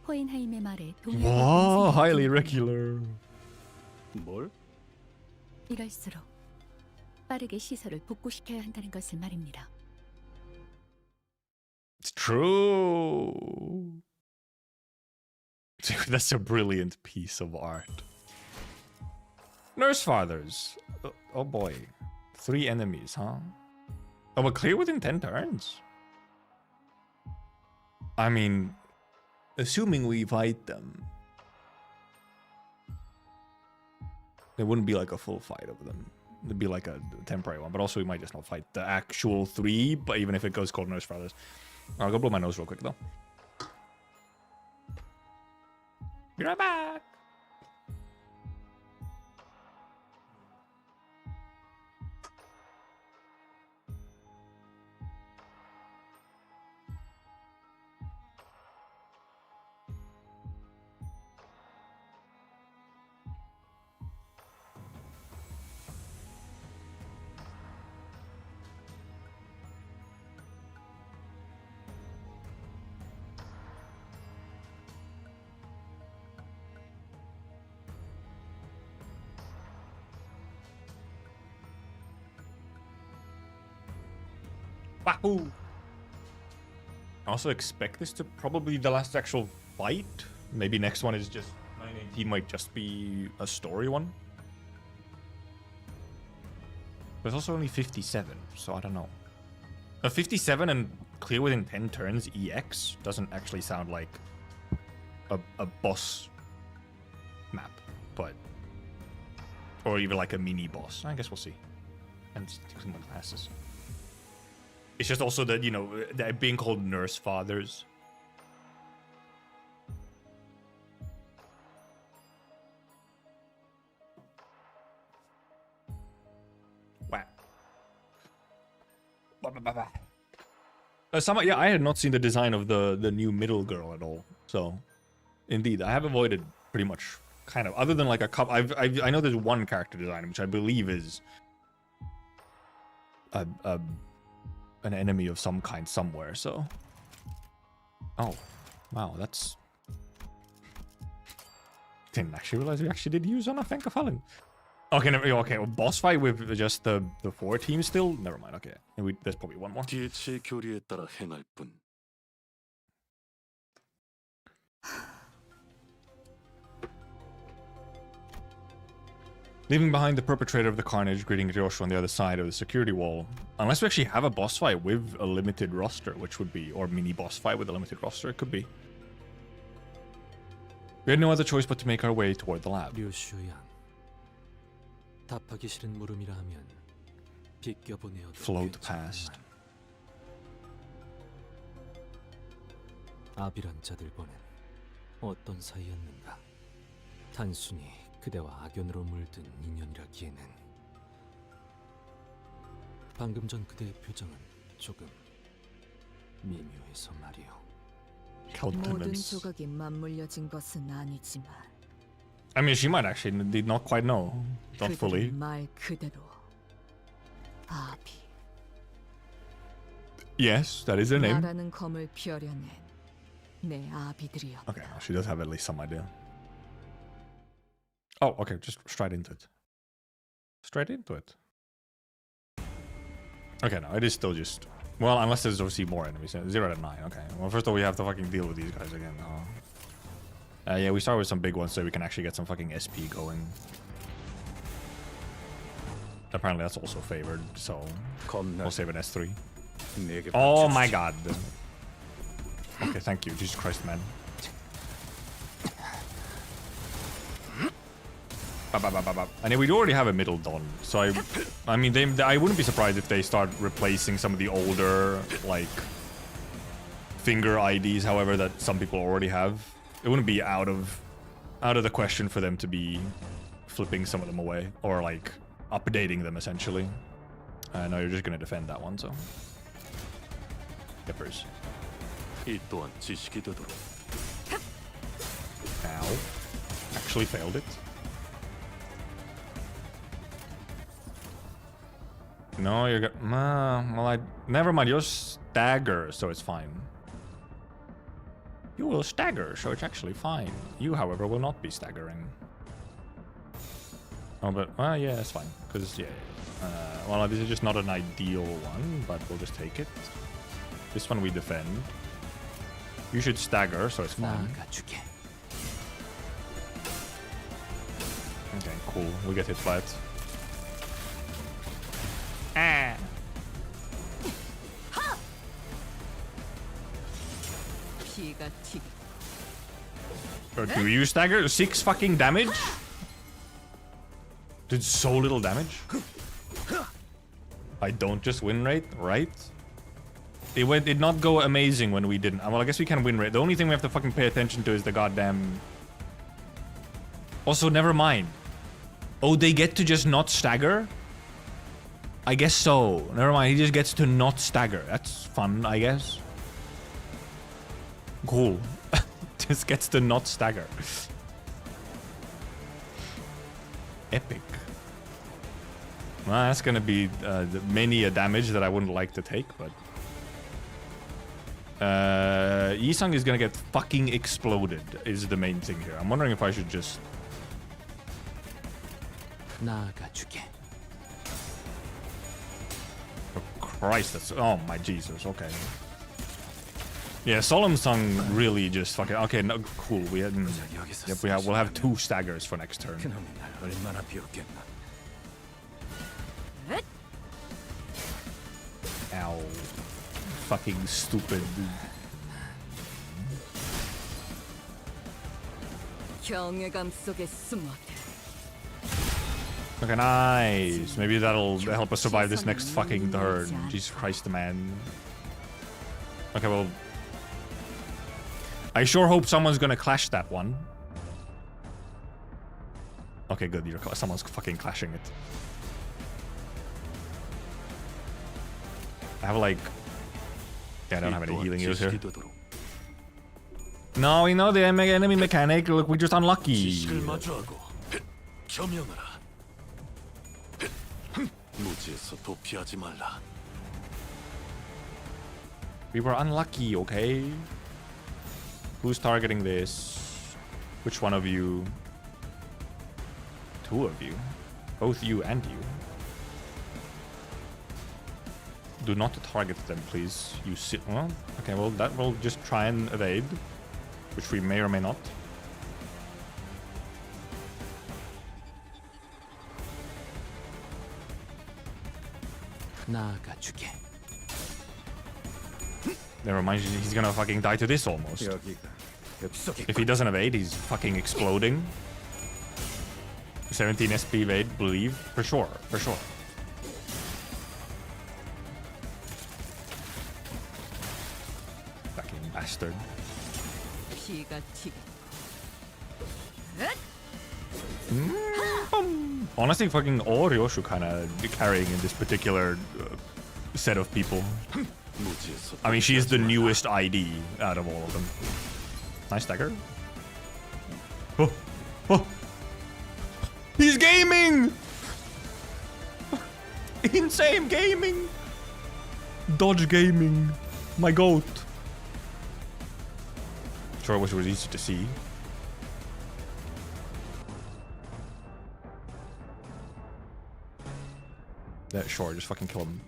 호엔하임의 말에 Wow, 동의하는 highly regular. 뭘? 이럴수록 빠르게 시설을 복구시켜야 한다는 것을 말입니다. It's true. Dude, that's a brilliant piece of art. Nurse Fathers. Oh boy. 3 enemies, huh? Oh, but clear within 10 turns? I mean, assuming we fight them, it wouldn't be like a full fight of them. It'd be like a temporary one, but also we might just not fight the actual 3, but even if it goes called Nurse Fathers. I'll go blow my nose real quick, though. Be right back. Wahoo! I also expect this to probably be the last actual fight. Maybe next one is just 918 might just be a story one. There's also only 57, so I don't know. 57 and clear within 10 turns EX doesn't actually sound like a boss map, but or even like a mini boss. I guess we'll see. And some more classes. It's just also that, you know, that being called Nurse Fathers. Yeah, I had not seen the design of the new middle girl at all. So, indeed, I have avoided pretty much, kind of, other than like a couple. I know there's one character design which I believe is an enemy of some kind somewhere. So, oh, wow, that's. Didn't actually realize we actually did use on a Fallen. Okay, okay, well, boss fight with just the 4 teams still? Never mind, okay. There's probably one more. DH의 교리에 따라 행할 뿐. Leaving behind the perpetrator of the carnage, greeting ryoshus on the other side of the security wall. Unless we actually have a boss fight with a limited roster, which would be, or mini boss fight with a limited roster, it could be. We had no other choice but to make our way toward the lab. 답하기 싫은 물음이라 하면 비껴보내어도 Float past. 아비란 자들과는 어떤 사이였는가? 단순히 그대와 악연으로 물든 인연이라기에는. 방금 전 그대의 표정은 조금 미묘해서 말이오. 모든 조각이 맞물려진 것은 아니지만. I mean, she might actually did not quite know. Not fully. 말 그대로 아비. Yes, that is her name. 나라는 검을 펴려낸 내 아비들이었다. Okay, well, she does have at least some idea. Oh, okay, just straight into it. Straight into it. Okay, no, it is still just... Well, unless there's obviously more enemies. 0 to 9, okay. Well, first of all, we have to fucking deal with these guys again. Yeah, we start with some big ones so we can actually get some fucking SP going. Apparently that's also favored, so we'll save an S3. Oh my god. Okay, thank you. Jesus Christ, man. And yeah, we already have a middle Dawn, so I mean, I wouldn't be surprised if they start replacing some of the older, like, finger IDs, however, that some people already have. It wouldn't be out of the question for them to be flipping some of them away, or like updating them essentially. No, you're just gonna defend that one, so. Yippers. Ow. Actually failed it. No, you're good. Well, never mind. You'll stagger, so it's fine. You will stagger, so it's actually fine. You, however, will not be staggering. Oh, but yeah, it's fine. Because well, this is just not an ideal one, but we'll just take it. This one we defend. You should stagger, so it's fine. Okay, cool. We get hit by it. Ah. Or do you stagger? 6 fucking damage? Did so little damage? I don't just win rate, right? It did not go amazing when we didn't. Well, I guess we can win rate. The only thing we have to fucking pay attention to is the goddamn... Also, never mind. Oh, they get to just not stagger? I guess so. Never mind, he just gets to not stagger. That's fun, I guess. Cool. Just gets to not stagger. Epic. Well, that's gonna be many a damage that I wouldn't like to take, but... Yisung is gonna get fucking exploded, is the main thing here. I'm wondering if I should just... Christ, that's... Oh my Jesus, okay. Yeah, Solemn Song really just fucking... Okay, no, cool. We had... Yep, we'll have 2 staggers for next turn. Ow. Fucking stupid. Okay, nice. Maybe that'll help us survive this next fucking turn. Jesus Christ, man. Okay, well... I sure hope someone's gonna clash that one. Okay, good. Someone's fucking clashing it. I have like... Yeah, I don't have any healing use here. No, we know the enemy mechanic. Look, we're just unlucky. We were unlucky, okay? Who's targeting this? Which one of you? Two of you. Both you and you. Do not target them, please. You sit. Well, okay, well, that will just try and evade. Which we may or may not. Never mind, he's gonna fucking die to this almost. If he doesn't evade, he's fucking exploding. 17 SP evade, believe. For sure, for sure. Fucking bastard. Honestly, fucking all ryoshus kinda carrying in this particular set of people. I mean, she is the newest ID out of all of them. Nice dagger. Oh, oh. He's gaming! Insane gaming! Dodge gaming. My goat. Sure, I wish it was easy to see. Yeah, sure, just fucking kill him.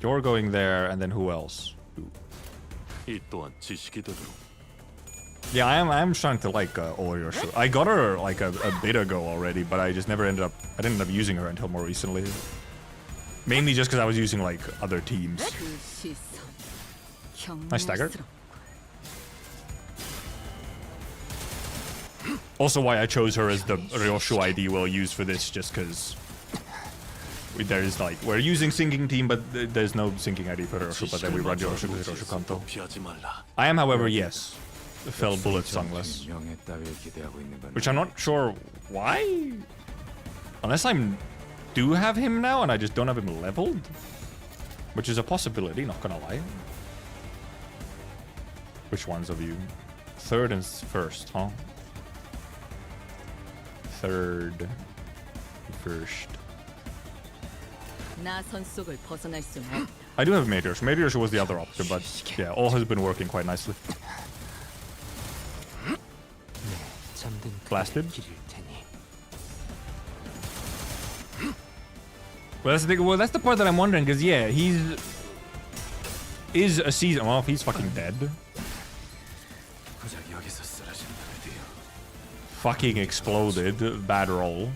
You're going there, and then who else? Who? Yeah, I am trying to like all your show. I got her like a bit ago already, but I just never ended up. I didn't end up using her until more recently. Mainly just because I was using like other teams. Nice dagger. Also, why I chose her as the ryoshus ID we'll use for this, just because there's like we're using syncing team, but there's no syncing ID for ryoshus. But then we run ryoshus Canto. I am, however, yes. Fell bullet sungless, which I'm not sure why, unless I do have him now and I just don't have him leveled, which is a possibility, not gonna lie. Which ones of you? Third and first, huh? Third, first. I do have Meteors. Meteors was the other option, but yeah, all has been working quite nicely. Blasted. Well, that's the thing. Well, that's the part that I'm wondering, because yeah, is a season. Well, if he's fucking dead. Fucking exploded. Bad roll.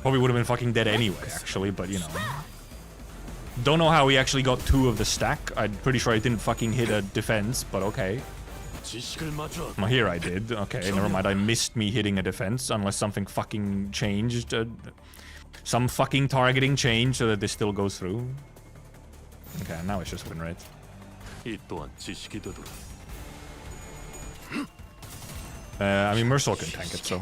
Probably would have been fucking dead anyway, actually, but you know. Don't know how he actually got 2 of the stack. I'm pretty sure I didn't fucking hit a defense, but okay. Well, here I did. Okay, never mind. I missed me hitting a defense, unless something fucking changed. Some fucking targeting changed so that this still goes through. Okay, now it's just win rate. I mean, Mercil can tank it, so.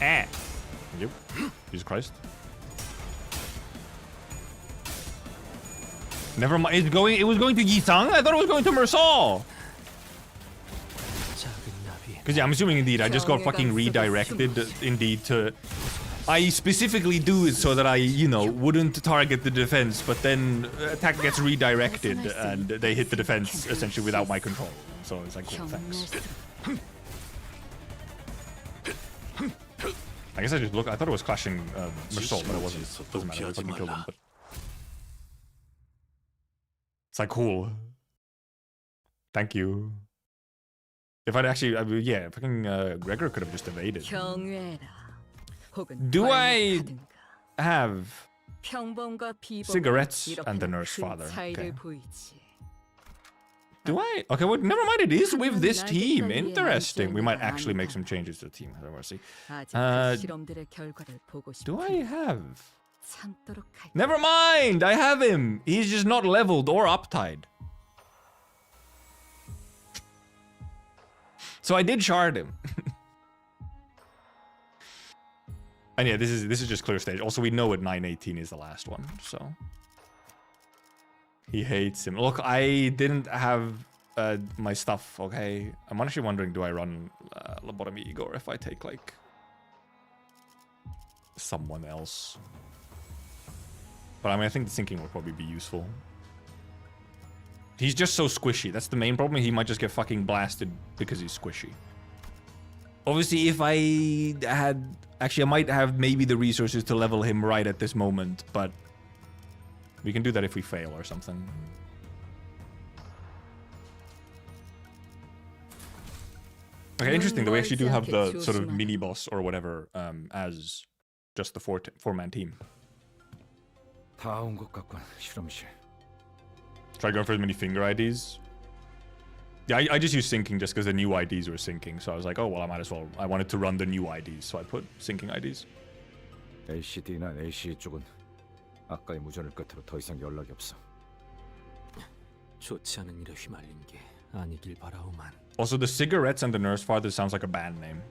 Ah. Yep. Jesus Christ. Never mind. It was going to Yisang? I thought it was going to Mercil. Because yeah, I'm assuming indeed I just got fucking redirected indeed to... I specifically do it so that I, you know, wouldn't target the defense, but then attack gets redirected and they hit the defense essentially without my control. So it's like, cool, thanks. I guess I just look. I thought it was clashing Mercil, but it wasn't. Doesn't matter. I fucking killed him. But it's like, cool. Thank you. If I'd actually, yeah, fucking Gregor could have just evaded. Do I have cigarettes and the nurse father? Okay. Do I? Okay, well, never mind. It is with this team. Interesting. We might actually make some changes to the team. I want to see. Do I have? Never mind. I have him. He's just not leveled or uptied. So I did shard him. And yeah, this is just clear stage. Also, we know at 9:18 is the last one, so he hates him. Look, I didn't have my stuff. Okay, I'm actually wondering, do I run Lobotomy Igor if I take like someone else? But I mean, I think the sinking will probably be useful. He's just so squishy. That's the main problem. He might just get fucking blasted because he's squishy. Obviously, if I had... Actually, I might have maybe the resources to level him right at this moment, but we can do that if we fail or something. Okay, interesting that we actually do have the sort of mini-boss or whatever as just the four-man team. 다 온 것 같군, 실험실. Try going for as many finger IDs. Yeah, I just used syncing just because the new IDs were syncing, so I was like, oh, well, I might as well. I wanted to run the new IDs, so I put syncing IDs. LCD나 LCE 쪽은 아까의 무전을 끝으로 더 이상 연락이 없어. 좋지 않은 일에 휘말린 게 아니길 바라오만. Also, the cigarettes and the nurse father sounds like a band name.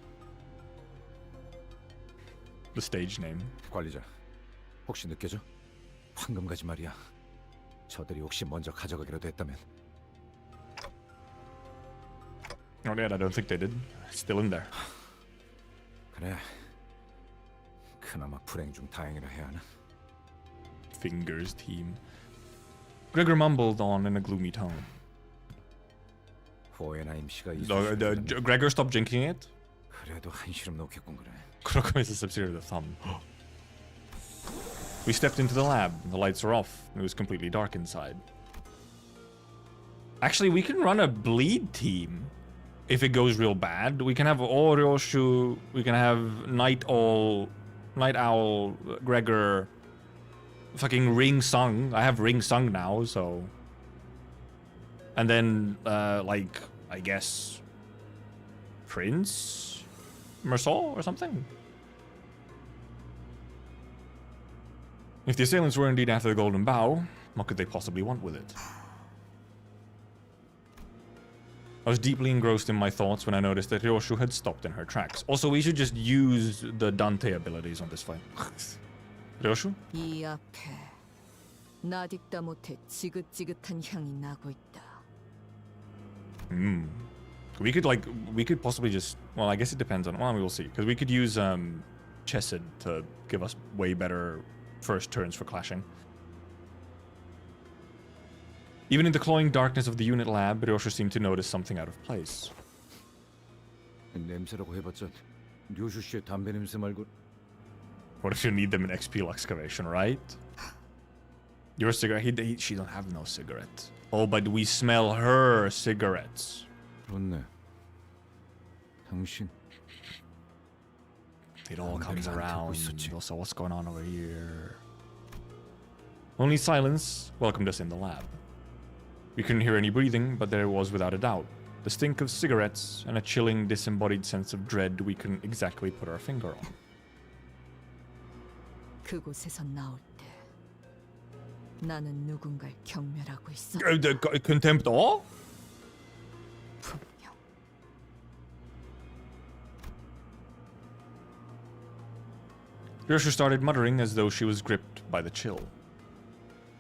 The stage name. 관리자, 혹시 느껴져? 황금가지 말이야. 저들이 혹시 먼저 가져가기라도 했다면. Oh yeah, I don't think they did. It's still in there. 그래. 그나마 불행 중 다행이라 해야 하나? Fingers team. Gregor mumbled on in a gloomy tone. 호에나 임시가 Gregor stopped drinking it? 그래도 한시름 놓겠군 그래. Kuroko is a subsidiary of the thumb. We stepped into the lab. The lights were off. It was completely dark inside. Actually, we can run a bleed team. If it goes real bad, we can have ryoshus, we can have Night Owl, Gregor, fucking Ring Sung. I have Ring Sung now, so. And then, like, I guess, Prince Mersol or something. If the assailants were indeed after the Golden Bow, what could they possibly want with it? I was deeply engrossed in my thoughts when I noticed that Ryoshu had stopped in her tracks. Also, we should just use the Dante abilities on this fight. Ryoshu? 이 앞에 나딕다 못해 지긋지긋한 향이 나고 있다. We could possibly just... Well, I guess it depends on... Well, we will see. Because we could use Chesed to give us way better first turns for clashing. Even in the cloying darkness of the unit lab, Ryoshu seemed to notice something out of place. 냄새라고 해봤자 류슈 씨의 담배 냄새 말고. What if you need them in XP excavation, right? Your cigarette? She don't have no cigarette. Oh, but we smell her cigarettes. 그렇네. 당신. It all comes around. Also, what's going on over here? Only silence welcomed us in the lab. We couldn't hear any breathing, but there was without a doubt the stink of cigarettes and a chilling, disembodied sense of dread we couldn't exactly put our finger on. 그곳에서 나올 때 나는 누군가를 경멸하고 있어. Contempt all? 분명. Ryoshu started muttering as though she was gripped by the chill.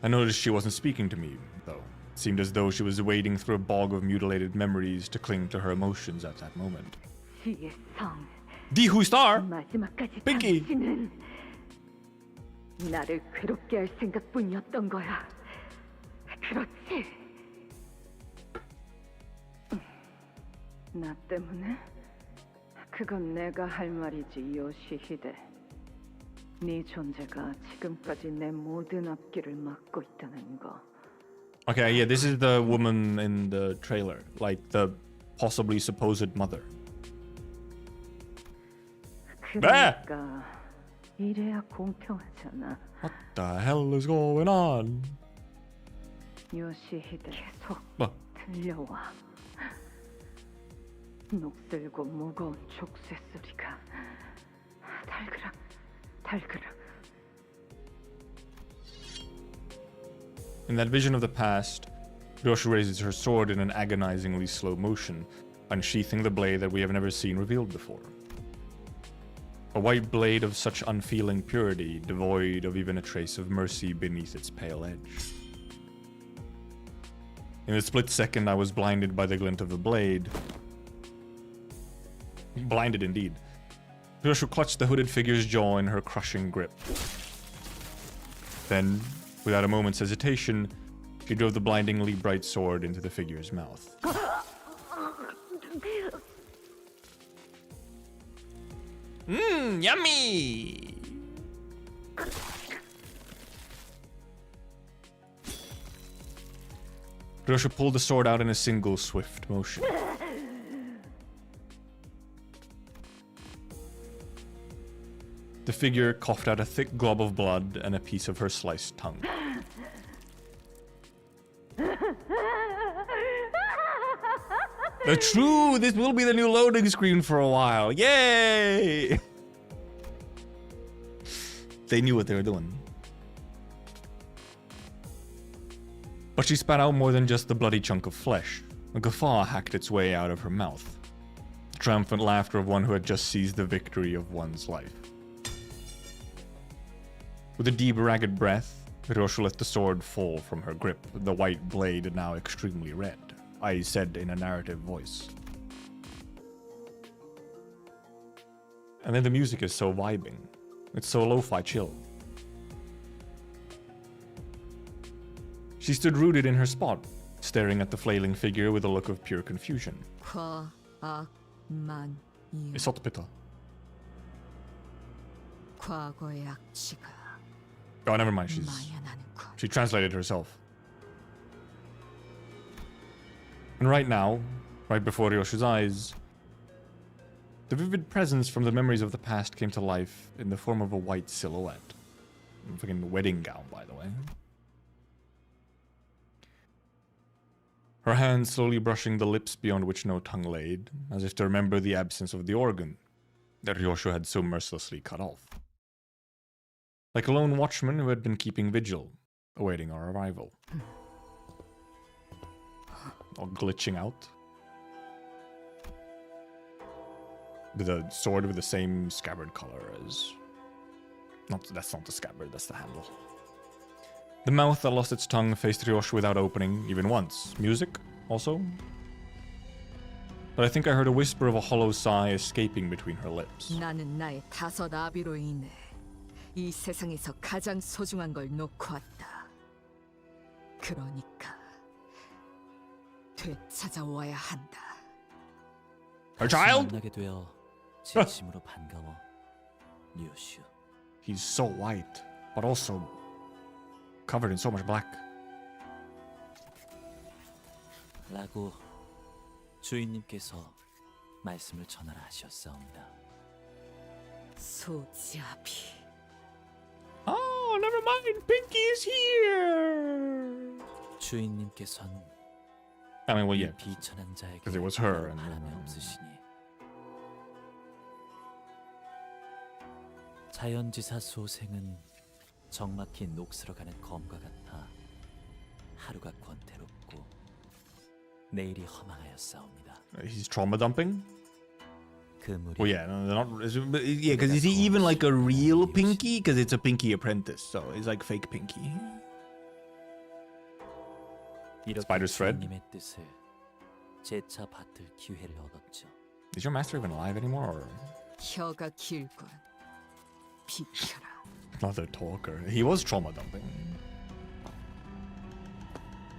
I noticed she wasn't speaking to me, though. It seemed as though she was wading through a bog of mutilated memories to cling to her emotions at that moment. Dihu Star! Pinky! 나를 괴롭게 할 생각뿐이었던 거야. 그렇지? 나 때문에? 그건 내가 할 말이지, 요시히데. 네 존재가 지금까지 내 모든 앞길을 막고 있다는 거. Okay, yeah, this is the woman in the trailer, like the possibly supposed mother. 그러니까 이래야 공평하잖아. What the hell is going on? 요시히데 계속 뭐? 들려와. 녹슬고 무거운 족쇄 소리가 달그락 달그락. In that vision of the past, Ryoshu raises her sword in an agonizingly slow motion, unsheathing the blade that we have never seen revealed before. A white blade of such unfeeling purity, devoid of even a trace of mercy beneath its pale edge. In a split second, I was blinded by the glint of the blade. Blinded indeed. Ryoshu clutched the hooded figure's jaw in her crushing grip. Then, without a moment's hesitation, she drove the blindingly bright sword into the figure's mouth. Mmm, yummy! Ryoshu pulled the sword out in a single swift motion. The figure coughed out a thick glob of blood and a piece of her sliced tongue. True, this will be the new loading screen for a while. Yay! They knew what they were doing. But she spat out more than just the bloody chunk of flesh. A guffaw hacked its way out of her mouth. The triumphant laughter of one who had just seized the victory of one's life. With a deep, ragged breath, Ryoshu let the sword fall from her grip, the white blade now extremely red. I said in a narrative voice. And then the music is so vibing. It's so lo-fi chill. She stood rooted in her spot, staring at the flailing figure with a look of pure confusion. 있었다. Oh, never mind. She translated herself. And right now, right before Ryoshu's eyes, the vivid presence from the memories of the past came to life in the form of a white silhouette. A fucking wedding gown, by the way. Her hand slowly brushing the lips beyond which no tongue laid, as if to remember the absence of the organ that Ryoshu had so mercilessly cut off. Like a lone watchman who had been keeping vigil, awaiting our arrival. All glitching out. With a sword with the same scabbard color as... That's not the scabbard, that's the handle. The mouth that lost its tongue faced Ryoshu without opening, even once. Music, also. But I think I heard a whisper of a hollow sigh escaping between her lips. 나는 나의 5 아비로 인해 이 세상에서 가장 소중한 걸 놓고 왔다. 그러니까 되찾아와야 한다. Her child? 만나게 되어 진심으로 반가워, 류슈. He's so white, but also covered in so much black. 라고 주인님께서 말씀을 전하라 하셨사옵니다. 소지아비. Oh, never mind. Pinky is here. 주인님께서는 I mean, well, yeah, 비천한 자에게 because it was her. And 바람이 없으시니 자연지사 소생은 적막히 녹슬어가는 검과 같아 하루가 권태롭고 내일이 허망하였사옵니다. He's trauma dumping? 그 무렵 Well, yeah, no, they're not. Yeah, because is he even like a real Pinky? Because it's a Pinky apprentice, so it's like fake Pinky. Spider's thread. 주인님의 뜻을 재차 받들 기회를 얻었죠. Is your master even alive anymore? Or 혀가 길군. 비켜라. another talker? He was trauma dumping.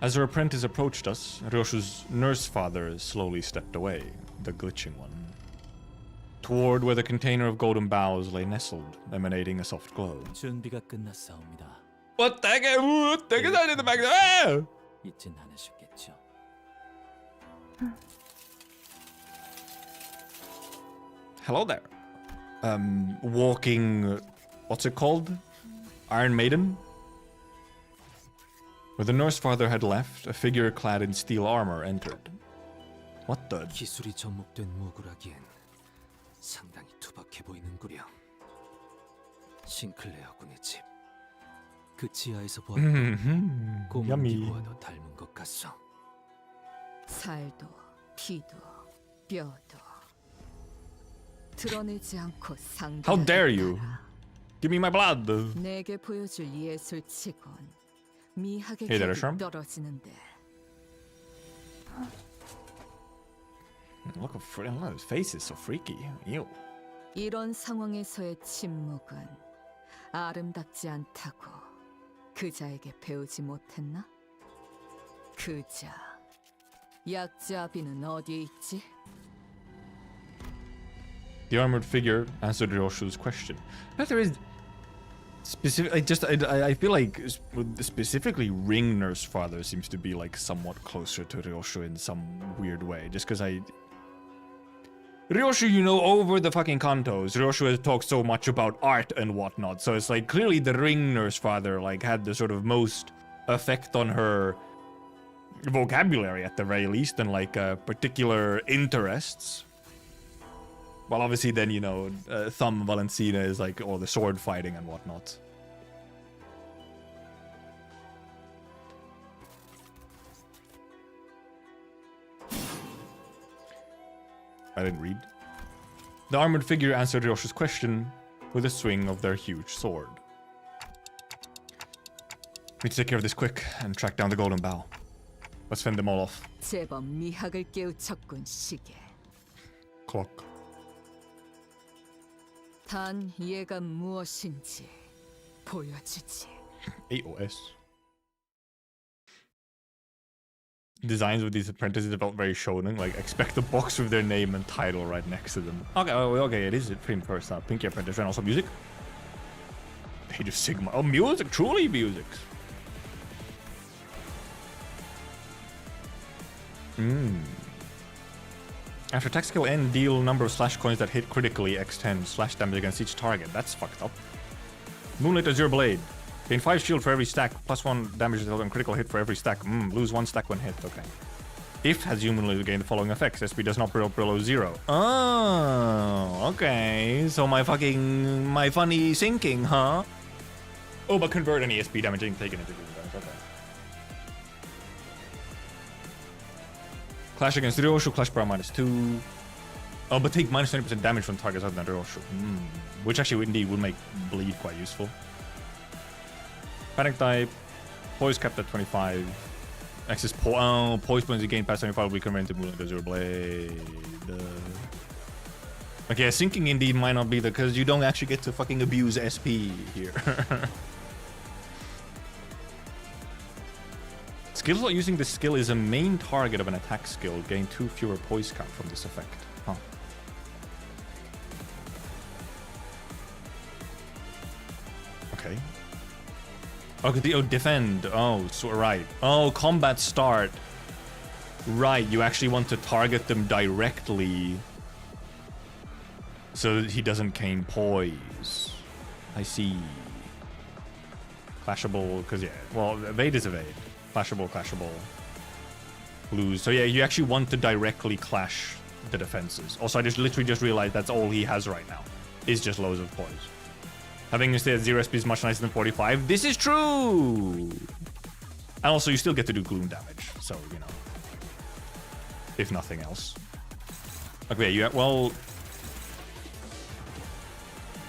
As her apprentice approached us, Ryoshu's nurse father slowly stepped away, the glitching one, toward where the container of golden boughs lay nestled, emanating a soft glow. 준비가 끝났사옵니다. What the heck? What the heck is that in the back there? 잊진 않으셨겠죠. Hello there. Walking, what's it called? Iron Maiden? Where the nurse father had left, a figure clad in steel armor entered. What the? 기술이 접목된 무구라기엔 상당히 투박해 보이는구려. 싱클레어 군의 집. 그 지하에서 보았던 공기와도 닮은 것 같소. 살도, 피도, 뼈도 드러내지 않고 상대. How dare you? Give me my blood. 내게 보여줄 예술치곤 미하게 Hey there, 격이 Sherm. 떨어지는데. Look at his face is so freaky. Ew. 이런 상황에서의 침묵은 아름답지 않다고 그자에게 배우지 못했나? 그자 약자 아비는 어디에 있지? The armored figure answered Ryoshu's question. But there is specific. I feel like specifically Ring Nurse Father seems to be like somewhat closer to Ryoshu in some weird way. Just because Ryoshu, you know, over the fucking Kantos, Ryoshu has talked so much about art and whatnot. So it's like clearly the Ring Nurse Father like had the sort of most effect on her vocabulary at the very least, and like particular interests. Well, obviously then, you know, Thumb Valencina is like all the sword fighting and whatnot. I didn't read. The armored figure answered Ryoshu's question with a swing of their huge sword. We need to take care of this quick and track down the golden bow. Let's fend them all off. 제법 미학을 깨우쳤군 시계. Clock. 단 얘가 무엇인지 보여주지. AOS. Designs of these apprentices felt very shonen, like expect a box with their name and title right next to them. Okay, okay, it is Peam first up. Pinky Apprentice and also music. Age of Sigma. Oh, music, truly music. After attack skill end, deal number of slash coins that hit critically x10 slash damage against each target. That's fucked up. Moonlit Azure Blade. Gain 5 shield for every stack, plus 1 damage dealt on critical hit for every stack. Lose 1 stack when hit, okay. If has humanly gain the following effects, SP does not below 0. Oh, okay. So my funny sinking, huh? Oh, but convert any SP damage taken into damage, okay. Clash against Ryoshu, Clash Power -2. Oh, but take minus 20% damage from targets other than Ryoshu. Which actually indeed would make bleed quite useful. Panic type, poise capped at 25. Access poise points you gain past 75 will be converted into Moonlit Azure Blade. Okay, sinking indeed might not be because you don't actually get to fucking abuse SP here. Skill slot using this skill is a main target of an attack skill. Gain 2 fewer poise count from this effect. Huh. Okay. Okay, defend. Oh, so right. Oh, combat start. Right, you actually want to target them directly so that he doesn't gain poise. I see. Clashable, because yeah, well, evade is evade. Clashable, clashable. Lose. So yeah, you actually want to directly clash the defenses. Also, I literally just realized that's all he has right now, is just loads of poise. Having instead 0 SP is much nicer than 45. This is true! And also, you still get to do gloom damage. So, you know. If nothing else. Okay, yeah, well...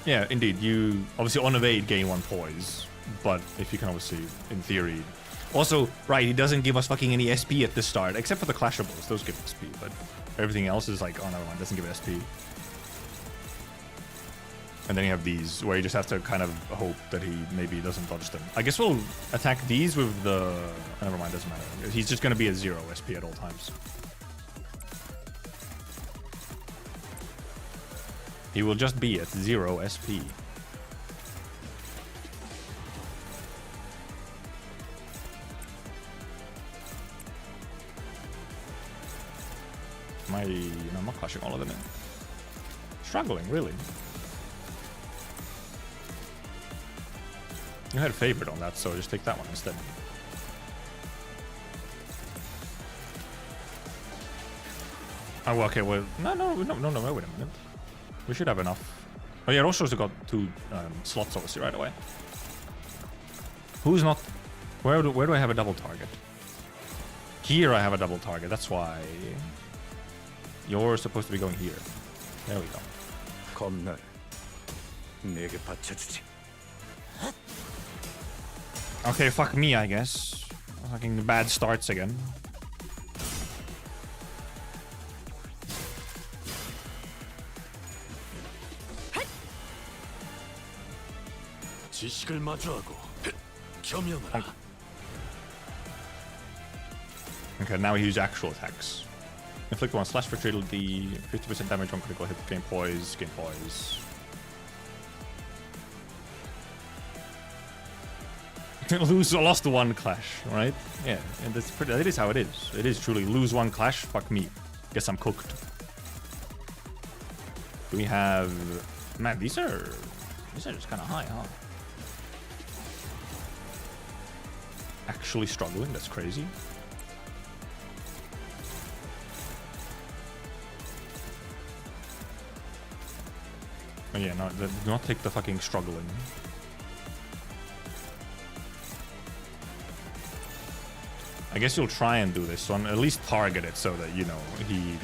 Yeah, indeed. You obviously on evade gain 1 poise. But if you can obviously, in theory... Also, right, he doesn't give us fucking any SP at the start. Except for the clashables. Those give SP. But everything else is like, oh, never mind. Doesn't give SP. And then you have these, where you just have to kind of hope that he maybe doesn't dodge them. I guess we'll attack these with the... Never mind, doesn't matter. He's just going to be at 0 SP at all times. He will just be at 0 SP. I'm not clashing all of them in. Struggling, really. You had a favorite on that, so just take that one instead. Oh, okay, well, no, wait a minute. We should have enough. Oh yeah, Rosho's got 2 slots obviously right away. Who's not... Where do I have a double target? Here I have a double target, that's why... You're supposed to be going here. There we go. 검날 내게 바쳐주지. Okay, fuck me, I guess. Fucking bad starts again. 지식을 마주하고 겸용하라. Okay, now we use actual attacks. Inflict one slash for triple D, 50% damage on critical hit, gain poise, gain poise. Lost one clash, right? Yeah, and that's pretty. That is how it is. It is truly lose one clash. Fuck me. Guess I'm cooked. Do we have? Man, these are just kind of high, huh? Actually struggling. That's crazy. Oh yeah, no, do not take the fucking struggling. I guess you'll try and do this one, at least target it so that, you know, he...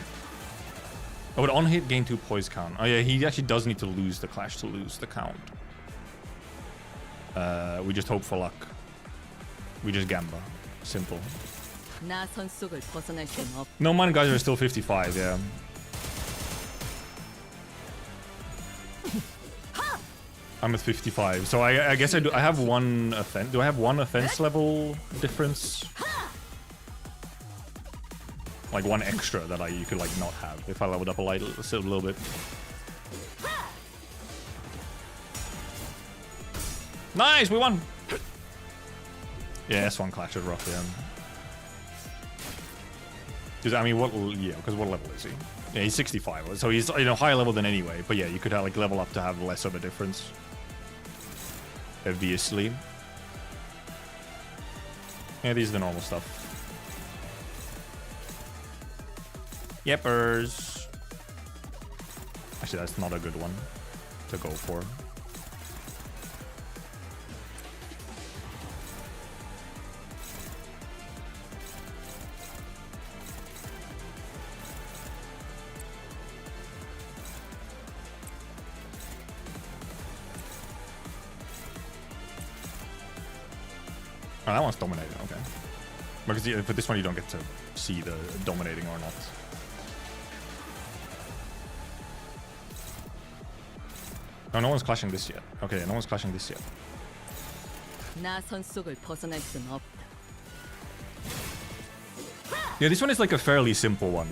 Oh, but on hit, gain 2 poise count. Oh yeah, he actually does need to lose the clash to lose the count. We just hope for luck. We just gamba. Simple. No, mine guys are still 55, yeah. I'm at 55, so I guess I have one offense. Do I have one offense level difference? Like one extra that you could like not have if I leveled up a little bit. Nice, we won. Yeah, S1 clash is rough, yeah. Because I mean, what level is he? Yeah, he's 65, so he's, you know, higher level than anyway. But yeah, you could like level up to have less of a difference. Obviously. Yeah, these are the normal stuff. Yepers. Actually, that's not a good one to go for. Oh, that one's dominating, okay. Because for this one you don't get to see the dominating or not. No, no one's clashing this yet. Okay, no one's clashing this yet. Yeah, this one is like a fairly simple one.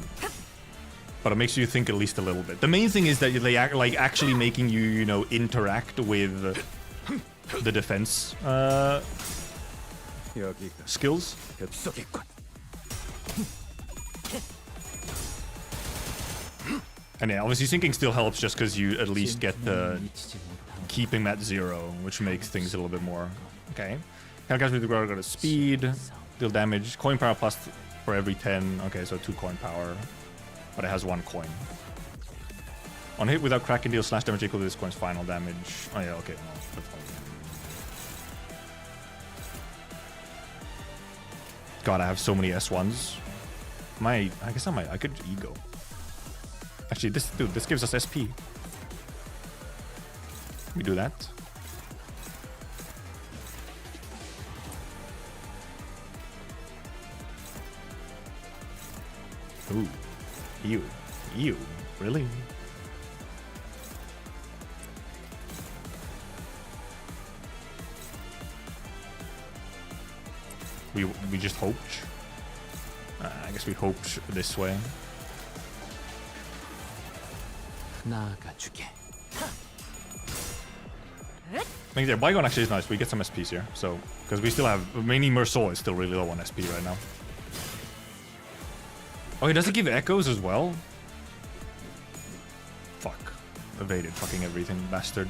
But it makes you think at least a little bit. The main thing is that they act like actually making you, you know, interact with the defense skills. And yeah, obviously sinking still helps just because you at least get the keeping that 0, which makes things a little bit more okay. Calculates with regard to speed, deal damage, coin power plus for every 10. Okay, so 2 coin power, but it has 1 coin. On hit without cracking, deal slash damage equal to this coin's final damage. Oh yeah, okay. No, that's fine. God, I have so many S1s. I guess I could ego. Actually, this gives us SP. We do that. Ooh. Ew. Really? We just hoped. I guess we hoped this way. I think their Bygone actually is nice. We get some SPs here, so because we still have mainly Merceau is still really low on SP right now. Oh, he doesn't give echoes as well. Fuck, evaded fucking everything, bastard.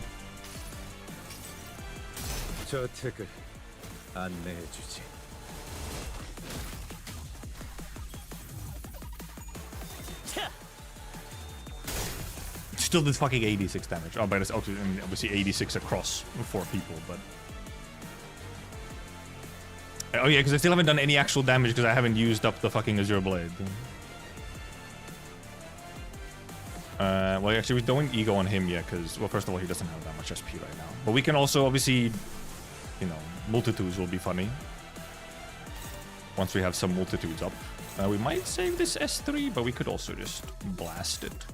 Still did fucking 86 damage. Oh, but it's obviously 86 across 4 people, but... Oh yeah, because I still haven't done any actual damage because I haven't used up the fucking Azure Blade. Well, actually, we don't ego on him yet, because, well, first of all, he doesn't have that much SP right now. But we can also, obviously, you know, multitudes will be funny. Once we have some multitudes up. We might save this S3, but we could also just blast it.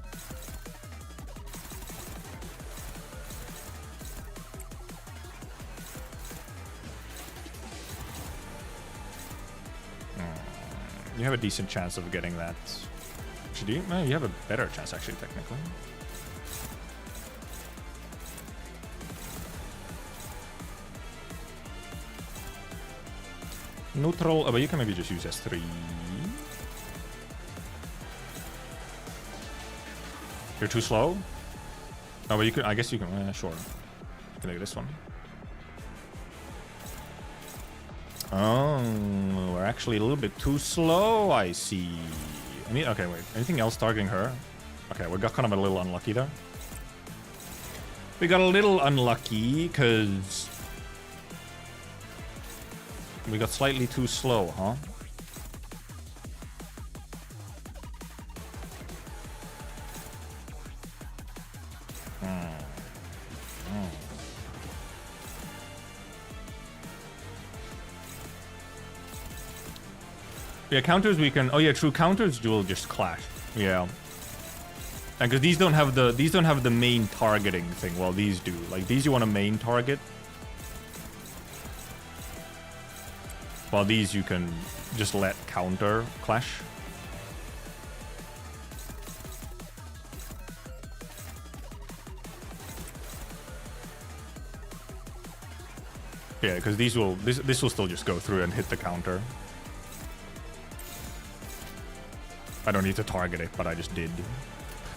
You have a decent chance of getting that. Actually, you have a better chance, actually, technically. Neutral, but you can maybe just use S3. You're too slow? Oh, but you can, I guess you can, sure. You can take this one. Oh, we're actually a little bit too slow, I see. I mean, okay, wait. Anything else targeting her? Okay, we got kind of a little unlucky there. We got a little unlucky because we got slightly too slow, huh? Yeah, counters we can. Oh yeah, true. Counters will just clash. Yeah, and because these don't have the main targeting thing. Well, these do. Like these, you want a main target. While these, you can just let counter clash. Yeah, because these will this will still just go through and hit the counter. I don't need to target it, but I just did.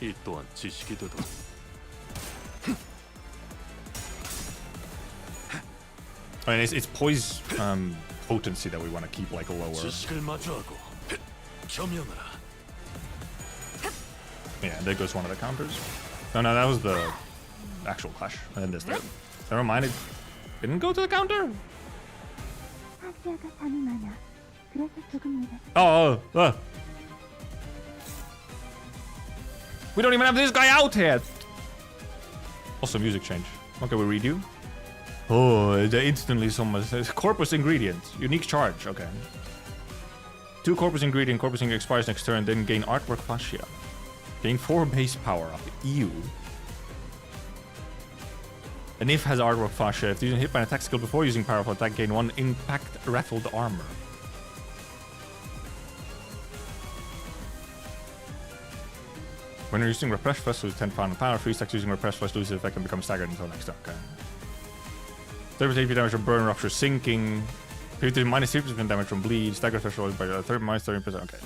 이 또한 지식이도다. I mean, it's poise potency that we want to keep like lower. 지식을 마주하고 겸용하라. Yeah, there goes one of the counters. No, that was the actual clash. And then this there. Never mind, it didn't go to the counter. Oh. We don't even have this guy out yet. Also, music change. Okay, we redo. Oh, instantly someone says corpus ingredient. Unique charge. Okay. 2 corpus ingredient. Corpus ingredient expires next turn. Then gain artwork fascia. Gain 4 base power up. Ew. An if has artwork fascia. If using hit by an attack skill before using powerful attack, gain 1 impact raffled armor. When you're using Repress Flesh, lose 10 pound of power. 3 stacks using Repress Flesh loses effect and becomes staggered until next turn. Okay. 30% HP damage from burn, rupture, sinking. 50 minus 50% damage from bleed. Stagger threshold by minus 30%. Okay.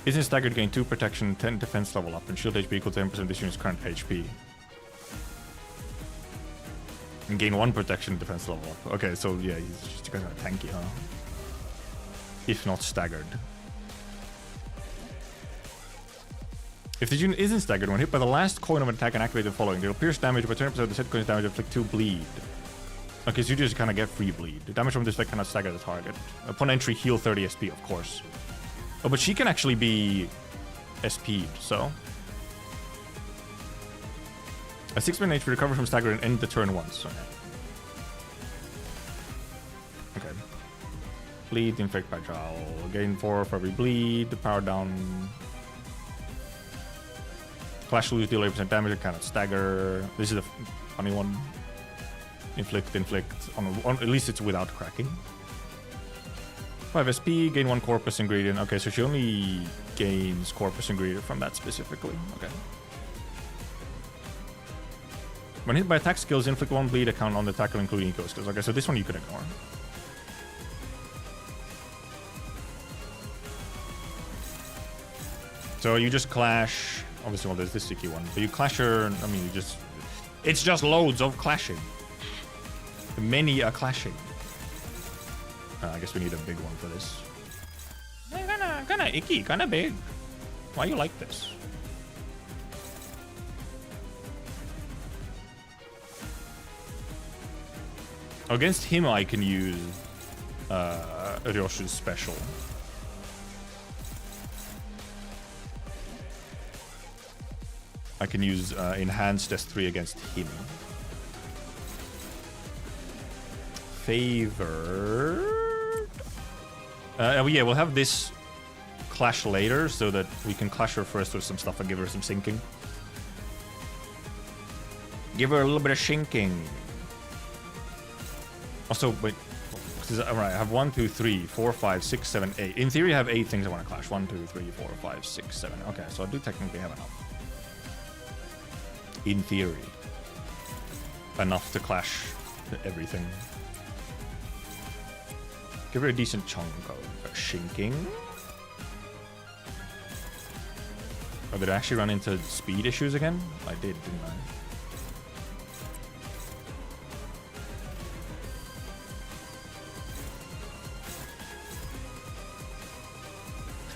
Isn't staggered, gain 2 protection, 10 defense level up, and shield HP equal to 10% of this unit's current HP. And gain 1 protection, defense level up. Okay, so yeah, he's just kind of tanky, huh? If not staggered. If the unit isn't staggered, when hit by the last coin of an attack and activate the following, deal pierce damage, but 20% of the set coin's damage, inflict 2 bleed. Okay, so you just kind of get free bleed. The damage from this effect cannot stagger the target. Upon entry, heal 30 SP, of course. Oh, but she can actually be SP'd, so. A 6-minute HP recover from stagger and end the turn once. Okay. Bleed, inflict by jowl. Gain 4 for every bleed. Power down. Clash lose, deal 8% damage, it cannot stagger. This is a funny one. Inflict. On at least it's without cracking. 5 SP, gain 1 corpus ingredient. Okay, so she only gains corpus ingredient from that specifically. Okay. When hit by attack skills, inflict 1 bleed account on the attacker, including eco skills. Okay, so this one you could ignore. So you just clash. Obviously, well, there's this sticky one. But you clash her. I mean, it's just loads of clashing. Many a clashing. I guess we need a big one for this. Kinda icky, kinda big. Why you like this? Against him, I can use ryoshus special. I can use enhanced S3 against him. Favored. Yeah, we'll have this clash later so that we can clash her first with some stuff and give her some sinking. Give her a little bit of shinking. Also, wait. Alright, I have 1, 2, 3, 4, 5, 6, 7, 8. In theory, I have 8 things I want to clash. 1, 2, 3, 4, 5, 6, 7. Okay, so I do technically have enough. In theory. Enough to clash everything. Give her a decent chunk of shinking. Oh, did I actually run into speed issues again? I did, didn't I?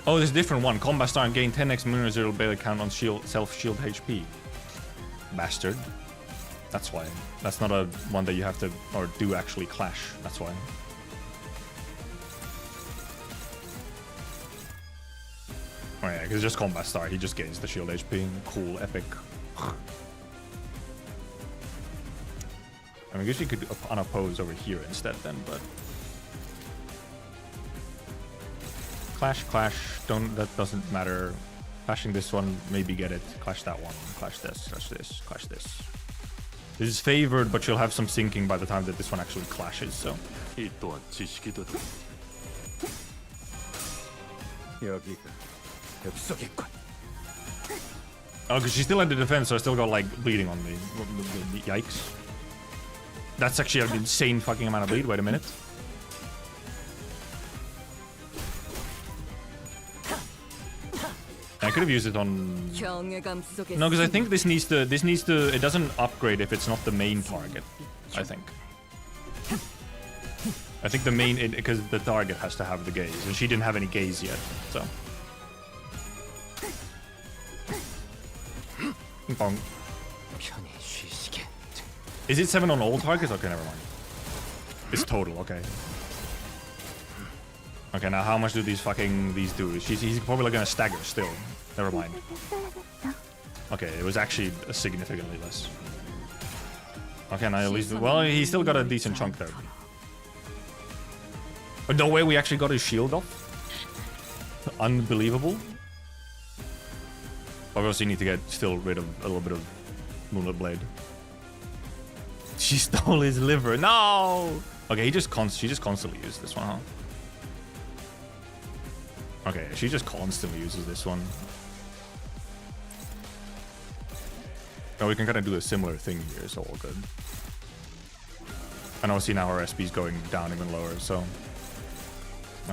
Oh, there's a different one. Combat star and gain 10x minor 0 barely count on shield, self-shield HP. Bastard. That's why. That's not a one that you have to, or do actually clash. That's why. Oh yeah, because it's just combat star. He just gains the shield HP. Cool, epic. I mean, I guess you could unoppose over here instead then, but... Clash, clash, that doesn't matter. Clashing this one, maybe get it. Clash that one, clash this, clash this, clash this. This is favored, but you'll have some sinking by the time that this one actually clashes, so. Oh, because she's still in the defense, so I still got like bleeding on me. Yikes. That's actually an insane fucking amount of bleed. Wait a minute. I could have used it on... No, because I think this needs to... It doesn't upgrade if it's not the main target, I think. I think the main... Because the target has to have the gaze, and she didn't have any gaze yet, so... Ping pong. Is it 7 on all targets? Okay, never mind. It's total, okay. Okay, now how much do these do? He's probably gonna stagger still. Never mind. Okay, it was actually significantly less. Okay, now at least... Well, he still got a decent chunk there. Oh, no way we actually got his shield off? Unbelievable. Obviously you need to get still rid of a little bit of Moonlit Blade. She stole his liver. No! Okay, she just constantly used this one, huh? Okay, she just constantly uses this one. Oh, we can kind of do a similar thing here, so all good. And obviously now our SP's going down even lower, so...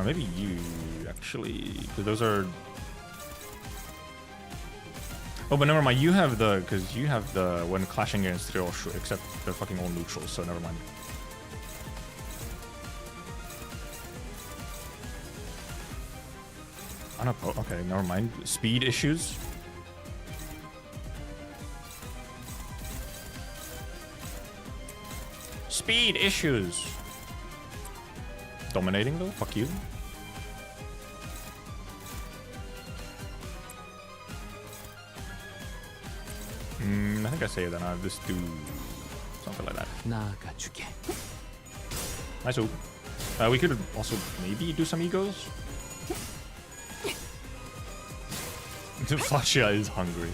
Maybe you, actually... Because those are... Oh, but never mind, you have the... Because you have the... When clashing against ryoshus, except they're fucking all neutrals, so never mind. Okay, never mind. Speed issues. Speed issues. Dominating though? Fuck you. I think I say then I'll just do something like that. Nice. We could also maybe do some egos. Fascia is hungry.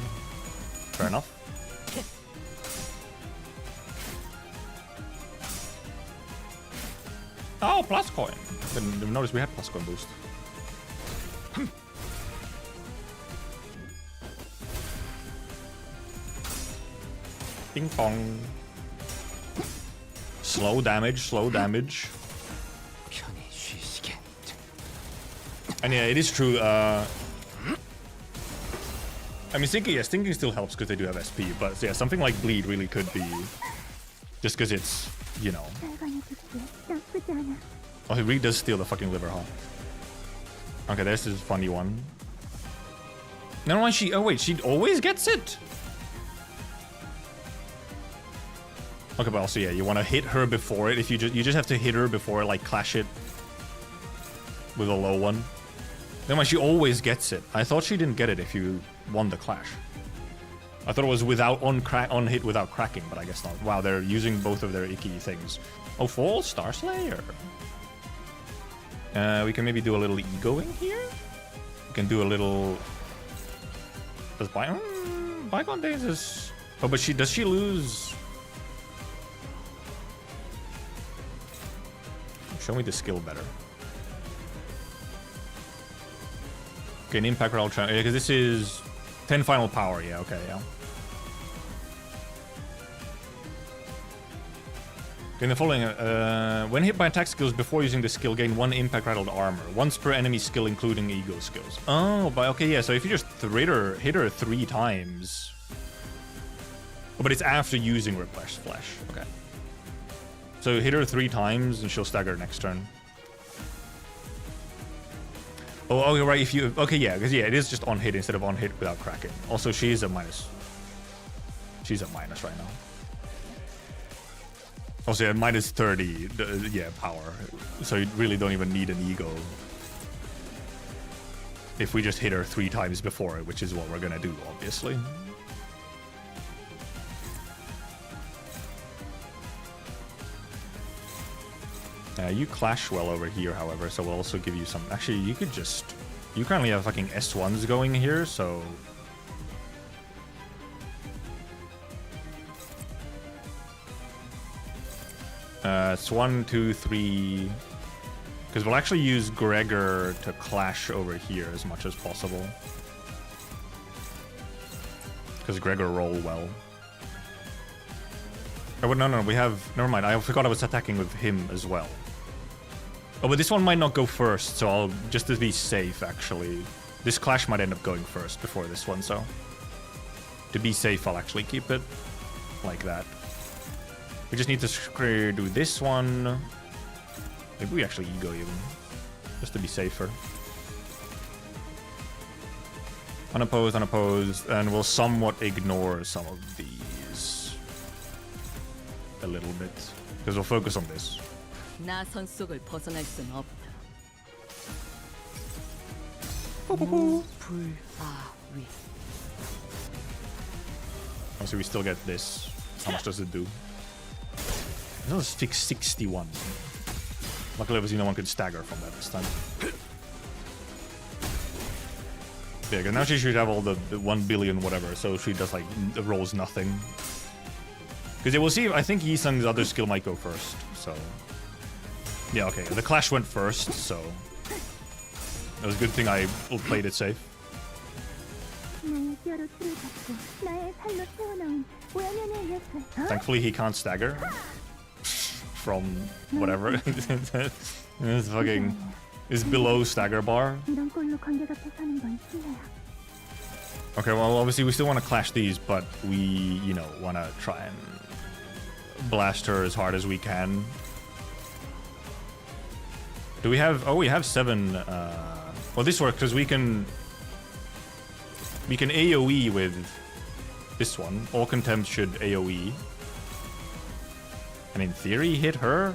Fair enough. Oh, plus coin. Didn't notice we had plus coin boost. Ping pong. Slow damage, slow damage. And yeah, it is true. I mean, stinking still helps because they do have SP, but yeah, something like bleed really could be just because it's, you know. Oh, he really does steal the fucking liver, huh? Okay, this is a funny one. No, why she? Oh wait, she always gets it. Okay, but also yeah, you want to hit her before it. If you just have to hit her before like clash it with a low one. Then why she always gets it? I thought she didn't get it if you won the clash. I thought it was without on hit without cracking, but I guess not. Wow, they're using both of their icky things. Oh, full Star Slayer. We can maybe do a little egoing here. We can do a little. Does Bygone Days is? Oh, but does she lose? Show me the skill better. Okay, an impact roll. Because this is 10 final power. Yeah. Okay. Yeah. In the following, when hit by attack skills before using the skill, gain 1 impact rattled armor. Once per enemy skill, including ego skills. Oh, but okay, yeah. So if you just hit her 3 times, oh, but it's after using Whiplash Flash. Okay. So hit her 3 times and she'll stagger next turn. Oh, you're right. If you yeah, because yeah, it is just on hit instead of on hit without cracking. Also, she's a minus. She's a minus right now. Also, yeah, minus 30, yeah, power. So you really don't even need an ego. If we just hit her 3 times before it, which is what we're gonna do, obviously. You clash well over here, however, so we'll also give you some... Actually, you could just... You currently have fucking S1s going here, so... It's 1, 2, 3... Because we'll actually use Gregor to clash over here as much as possible. Because Gregor roll well. Oh, no, we have... Never mind, I forgot I was attacking with him as well. Oh, but this one might not go first, so I'll... Just to be safe, actually. This clash might end up going first before this one, so... To be safe, I'll actually keep it like that. We just need to do this one. Maybe we actually ego even. Just to be safer. Unopposed, unopposed, and we'll somewhat ignore some of these. A little bit. Because we'll focus on this. 나선 속을 벗어날 순 없다. 불아위. So we still get this. How much does it do? It does fix 61. Luckily, obviously, no one could stagger from that this time. Yeah, because now she should have all the 1 billion whatever, so she does like rolls nothing. Because we'll see. I think Yi-Sung's other skill might go first. So yeah, okay. The clash went first, so it was a good thing I played it safe. Thankfully, he can't stagger from whatever. It's fucking is below stagger bar. Okay, well, obviously we still want to clash these, but we, you know, want to try and blast her as hard as we can. Do we have... Oh, we have 7... Well, this works because we can AoE with this one. All contempt should AoE. And in theory, hit her.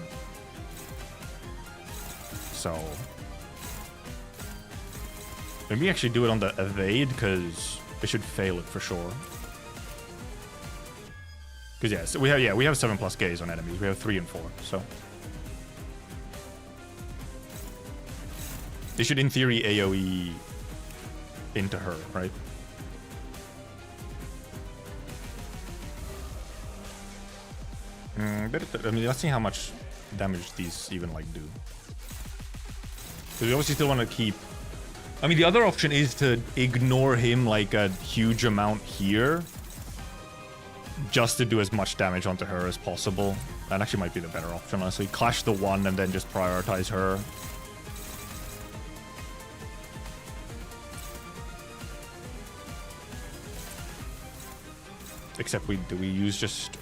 So... Maybe actually do it on the evade, because it should fail it for sure. Because yeah, so we have 7+ gaze on enemies. We have 3 and 4, so they should in theory AoE into her, right? I mean, let's see how much damage these even like do. Because we obviously still want to keep. I mean, the other option is to ignore him like a huge amount here, just to do as much damage onto her as possible. That actually might be the better option, honestly. Clash the one and then just prioritize her. Except do we use just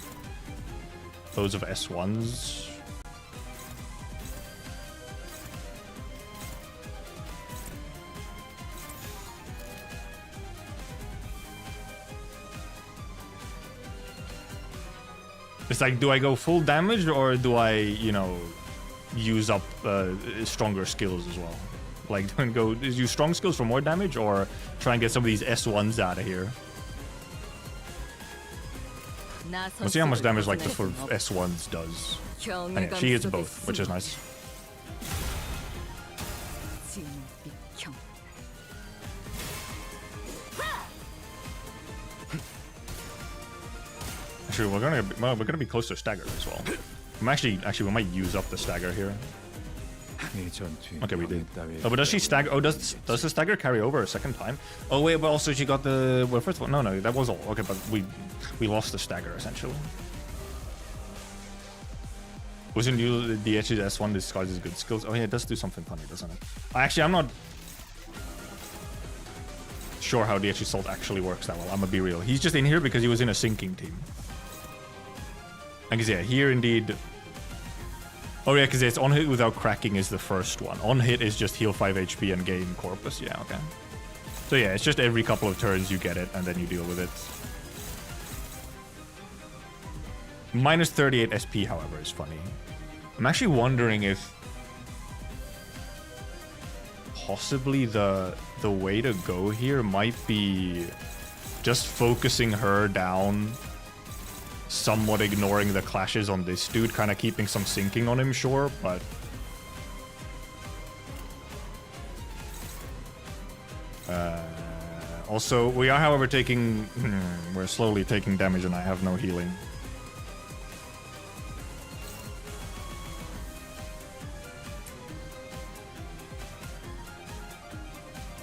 loads of S1s? It's like, do I go full damage or do I, you know, use up stronger skills as well? Like, do I go use strong skills for more damage or try and get some of these S1s out of here? Let's see how much damage like the sort of S1s does. And yeah, she hits both, which is nice. Actually, we're gonna be close to stagger as well. I'm actually we might use up the stagger here. Okay, we did. Oh, but does she stagger? Oh, does the stagger carry over a second time? Oh wait, but also she got the first one. No, that was all. Okay, but we lost the stagger essentially. Wasn't you the HS1 disguises good skills? Oh yeah, it does do something funny, doesn't it? Actually, I'm not sure how the Salt actually works that well. I'm gonna be real. He's just in here because he was in a sinking team. And yeah, here indeed. Oh yeah, because it's on hit without cracking is the first one. On hit is just heal 5 HP and gain corpus. Yeah, okay. So yeah, it's just every couple of turns you get it and then you deal with it. Minus 38 SP, however, is funny. I'm actually wondering if possibly the way to go here might be just focusing her down, somewhat ignoring the clashes on this dude, kind of keeping some sinking on him, sure, but also we are, however, taking we're slowly taking damage and I have no healing.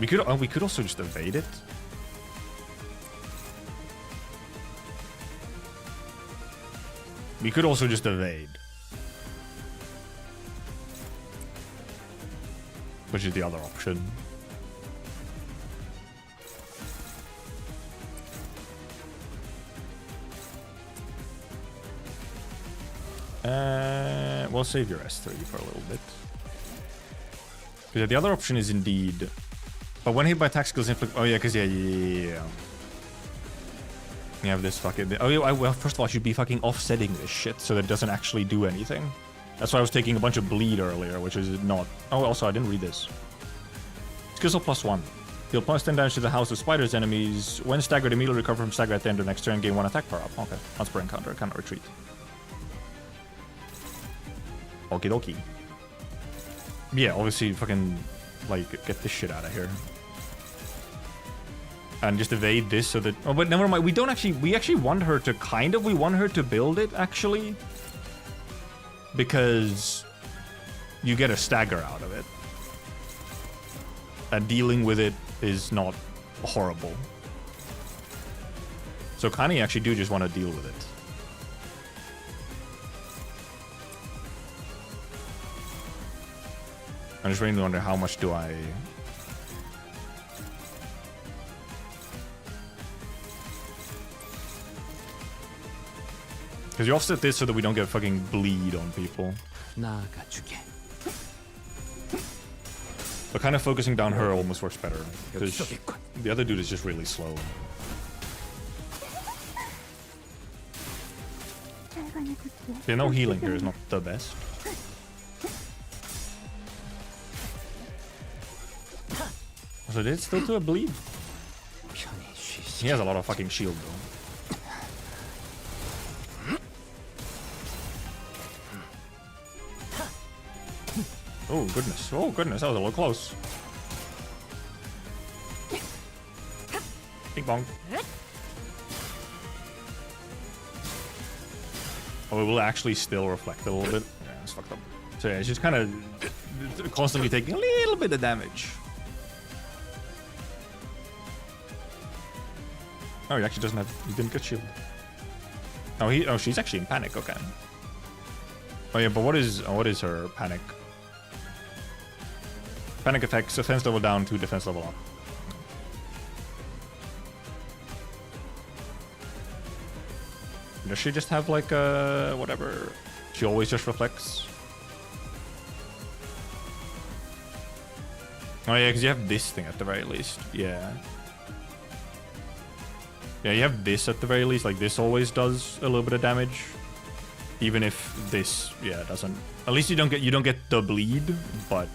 We could also just evade it. We could also just evade. Which is the other option. We'll save your S3 for a little bit. Yeah, the other option is indeed... But when hit by attack skills inflict... Oh yeah, because yeah. You have this fucking... Oh yeah, well, first of all, I should be fucking offsetting this shit so that it doesn't actually do anything. That's why I was taking a bunch of bleed earlier, which is not... Oh, also, I didn't read this. Skill +1. Deal +10 damage to the house of spiders enemies. When staggered, immediately recover from stagger at the end of next turn, gain 1 attack power up. Okay, once per encounter, cannot retreat. Okie dokie. Yeah, obviously, fucking, like, get this shit out of here. And just evade this so that... Oh, but never mind. We don't actually... We actually want her to kind of... We want her to build it, actually. Because you get a stagger out of it. And dealing with it is not horrible. So kind of you actually do just want to deal with it. I'm just really wondering how much do I... Because you offset this so that we don't get fucking bleed on people. But kind of focusing down her almost works better. Because the other dude is just really slow. Yeah, no healing here is not the best. So did it still do a bleed? He has a lot of fucking shield though. Oh goodness, that was a little close. Bing bong. Oh, it will actually still reflect a little bit. Yeah, it's fucked up. So yeah, it's just kind of constantly taking a little bit of damage. Oh, he actually doesn't have... He didn't get shield. Oh, she's actually in panic. Okay. Oh yeah, but what is her panic? Panic attacks, defense level down to defense level up. Does she just have like a... whatever? She always just reflects? Oh yeah, because you have this thing at the very least. Yeah. Yeah, you have this at the very least. Like this always does a little bit of damage. Even if this, yeah, doesn't. At least you don't get the bleed, but...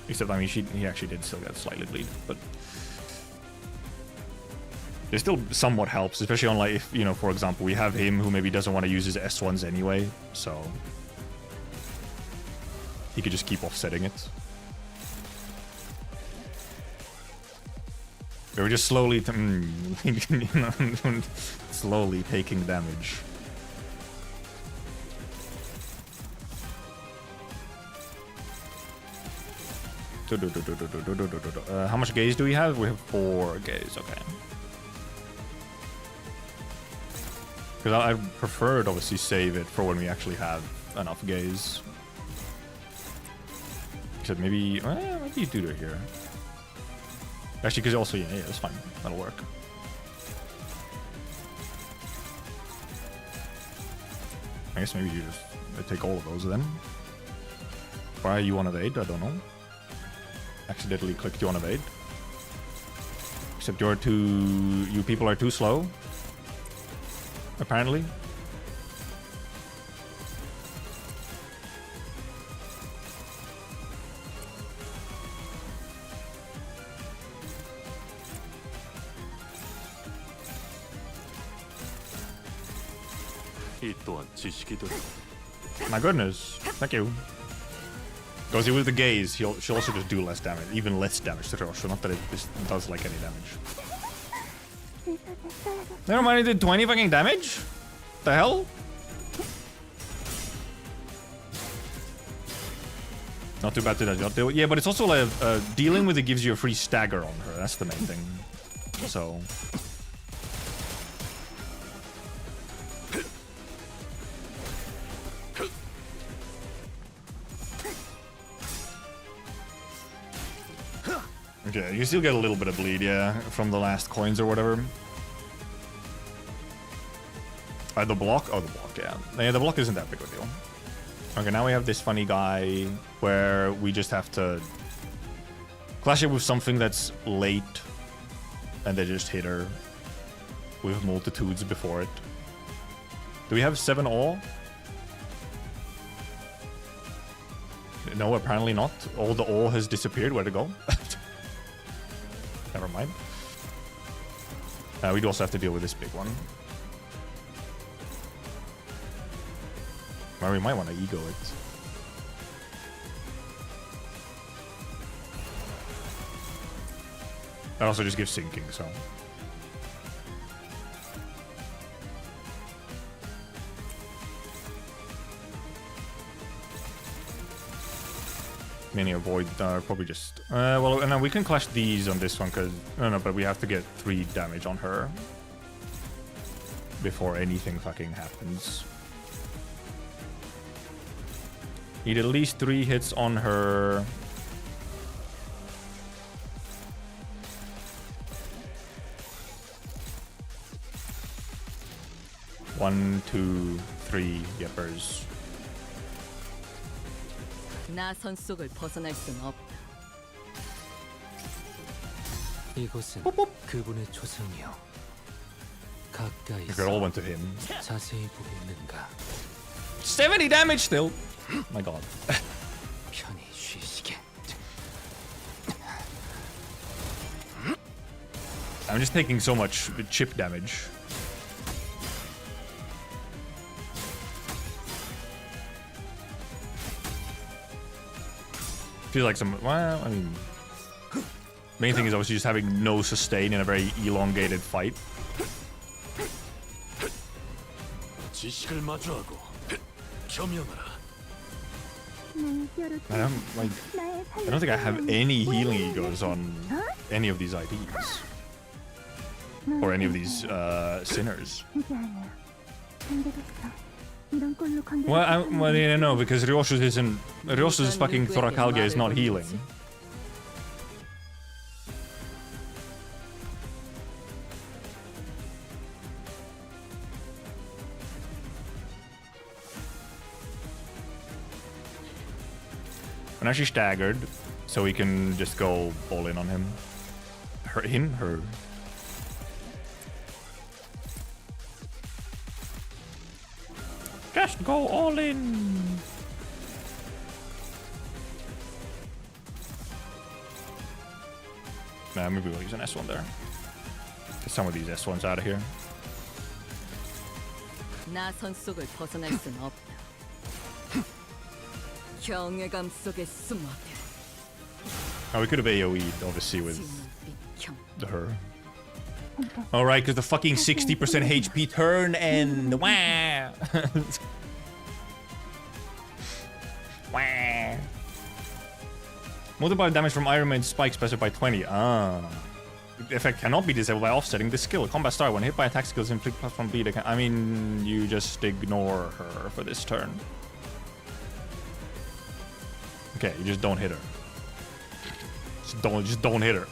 Except, I mean, he actually did still get slightly bleed, but... It still somewhat helps, especially on like, if, you know, for example, we have him who maybe doesn't want to use his S1s anyway, so he could just keep offsetting it. They were just slowly, slowly taking damage. How much gaze do we have? We have 4 gaze, okay. Because I preferred obviously save it for when we actually have enough gaze. Except maybe, maybe you do it here. Actually, because also, yeah, that's fine. That'll work. I guess maybe you just take all of those then. Why are you on evade? I don't know. Accidentally clicked you on evade. Except you people are too slow. Apparently. My goodness. Thank you. Goes with the gaze, she'll also just do less damage, even less damage to Ryoshus. Not that it does like any damage. Never mind, it did 20 fucking damage? The hell? Not too bad to not deal with. Yeah, but it's also like dealing with it gives you a free stagger on her. That's the main thing. So. Okay, you still get a little bit of bleed, yeah, from the last coins or whatever. The block? Oh, the block, yeah. Yeah, the block isn't that big of a deal. Okay, now we have this funny guy where we just have to clash it with something that's late and then just hit her with multitudes before it. Do we have 7 all? No, apparently not. All the all has disappeared. Where'd it go? Never mind. We'd also have to deal with this big one. Well, we might want to ego it. That also just gives sinking, so. Many avoid probably just well, and we can clash these on this one because no, but we have to get 3 damage on her before anything fucking happens. Need at least 3 hits on her. One, 2, 3 yippers. 나 선 속을 벗어날 순 없다. 이곳은 그분의 초성이요. 가까이서 It all went to him. 자세히 보겠는가? 70 damage still. My god. 편히 쉬시게. I'm just taking so much chip damage. Feels like some. Well, I mean, main thing is obviously just having no sustain in a very elongated fight. 지식을 마주하고 겸용하라. I don't think I have any healing egos on any of these IDs or any of these sinners. Well, yeah, no, because ryoshus isn't. Ryoshus' fucking Thorakalgia is not healing. And now she's staggered, so we can just go all in on him. Her. Just go all in. Nah, maybe we'll use an S1 there. Get some of these S1s out of here. 나선 속을 벗어날 순 없다. 경외감 속에 숨어들. Oh, we could have AoE'd, obviously, with her. Alright, because the fucking 60% HP turn and... Wah! Wah! Multiply damage from Iron Man's spike specified by 20. Ah. The effect cannot be disabled by offsetting this skill. Combat start. When hit by attack skills, inflict +1 bleed. I mean, you just ignore her for this turn. Okay, you just don't hit her. Just don't hit her.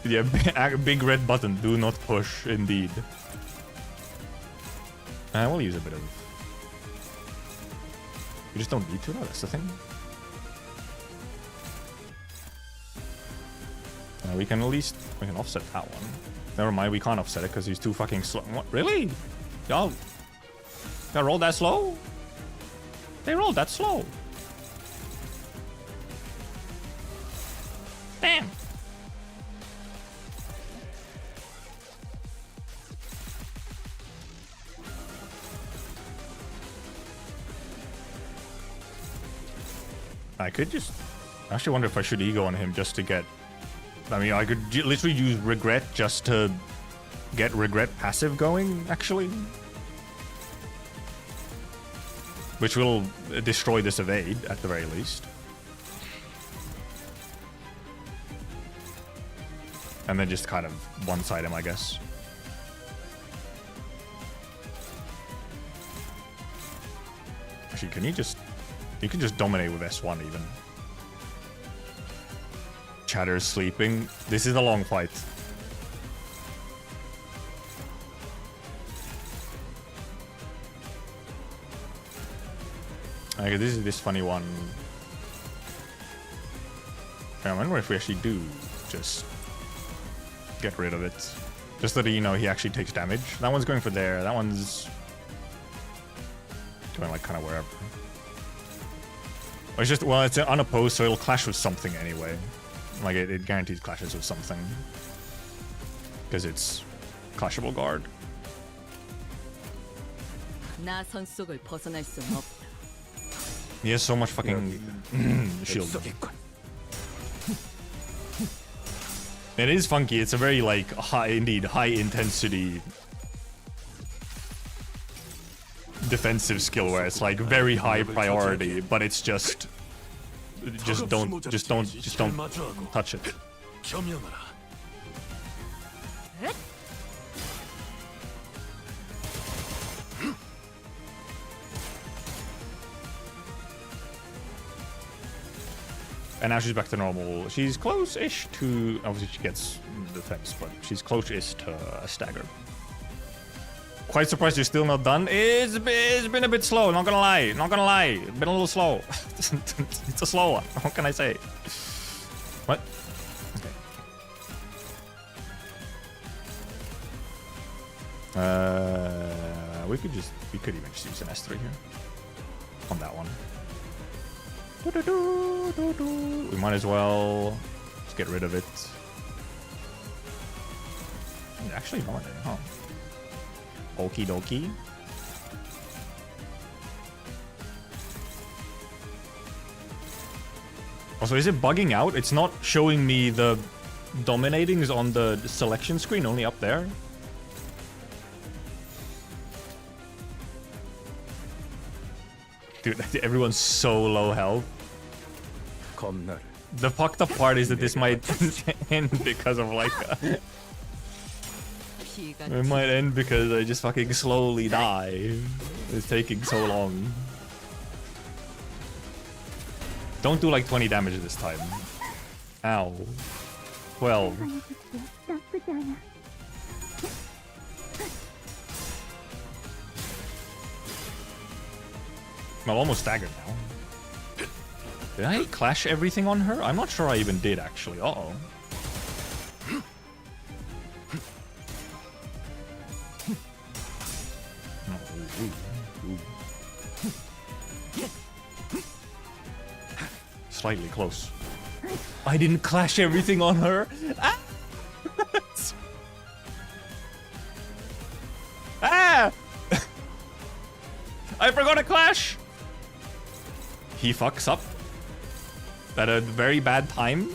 Yeah, big red button. Do not push, indeed. We'll use a bit of... You just don't need to, no, that's the thing. We can at least... We can offset that one. Never mind, we can't offset it because he's too fucking slow. What? Really? Y'all rolled that slow? They rolled that slow. Damn. I could just... I actually wonder if I should ego on him just to get... I mean, I could literally use regret just to get regret passive going, actually. Which will destroy this evade, at the very least. And then just kind of one-side him, I guess. Actually, can you just... You can just dominate with S1 even. Chatter's sleeping. This is a long fight. Okay, this is this funny one. I wonder if we actually do just get rid of it. Just so that, you know, he actually takes damage. That one's going for there. That one's going like kind of wherever. Or it's just, well, it's unopposed, so it'll clash with something anyway. Like, it guarantees clashes with something. Because it's clashable guard. He has so much fucking shield. It is funky. It's a very, like, high intensity defensive skill where it's like very high priority, but it's just don't touch it. And now she's back to normal. She's close-ish to... Obviously she gets defense, but she's close-ish to a stagger. Quite surprised you're still not done. It's been a bit slow, not gonna lie. Not gonna lie. Been a little slow. It's a slow one. What can I say? What? Okay. We could even just use an S3 here. On that one. We might as well just get rid of it. Actually, no, I didn't, huh? Okie dokie. Also, is it bugging out? It's not showing me the dominatings on the selection screen, only up there. Dude, everyone's so low health. The fucked up part is that this might end because of like... It might end because I just fucking slowly die. It's taking so long. Don't do like 20 damage this time. Ow. 12. I'm almost staggered now. Did I clash everything on her? I'm not sure I even did actually. Uh-oh. Slightly close. I didn't clash everything on her. Ah! he fucks up at a very bad time.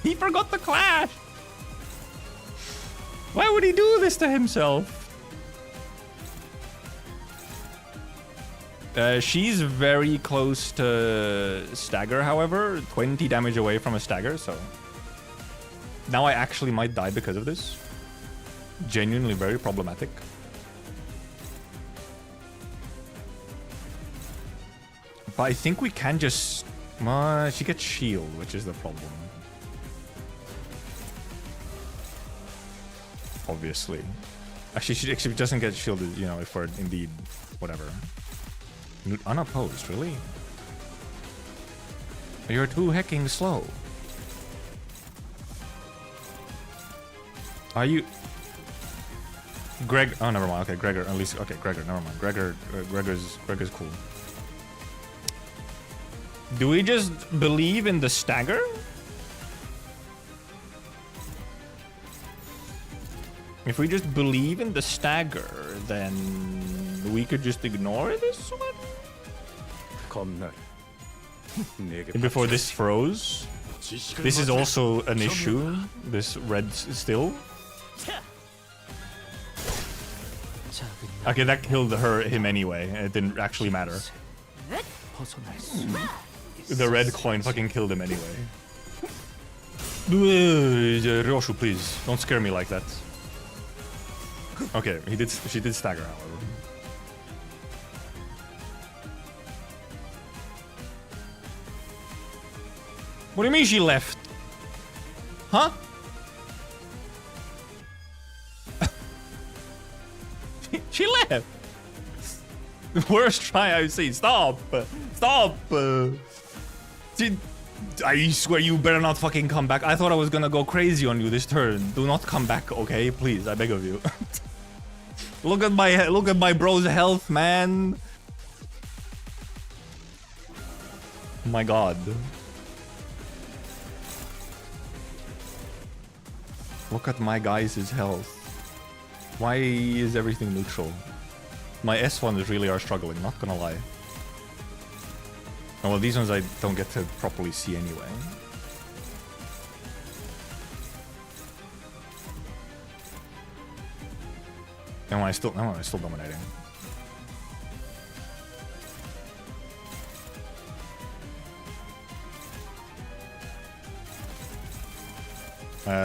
He forgot the clash. Why would he do this to himself? She's very close to stagger, however. 20 damage away from a stagger, so... Now I actually might die because of this. Genuinely very problematic. But I think we can just... she gets shield, which is the problem. Obviously. Actually, she doesn't get shielded, you know, if we're indeed... whatever. Unopposed, really? You're too hecking slow. Are you... Greg... Oh, never mind. Okay, Gregor. At least... Okay, Gregor. Never mind. Gregor's cool. Do we just believe in the stagger? If we just believe in the stagger, then we could just ignore this one? Before this froze? This is also an issue. This red still. Okay, that killed him anyway. It didn't actually matter. The red coin fucking killed him anyway. Ryoshu, please. Don't scare me like that. Okay, she did stagger, however. What do you mean she left? Huh? She left. Worst try I've seen. Stop. Stop. I swear you better not fucking come back. I thought I was gonna go crazy on you this turn. Do not come back, okay? Please, I beg of you. Look at my bro's health, man. Oh my god. Look at my guys' health. Why is everything neutral? My S1s really are struggling, not gonna lie. Oh, well, these ones I don't get to properly see anyway. Am I still dominating?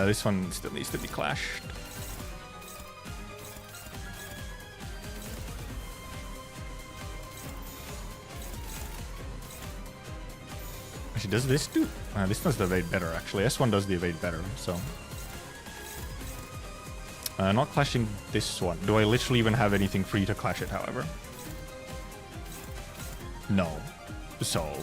This one still needs to be clashed. Actually, does this do? This does the evade better, actually. S1 does the evade better, so. Not clashing this one. Do I literally even have anything free to clash it, however? No. So.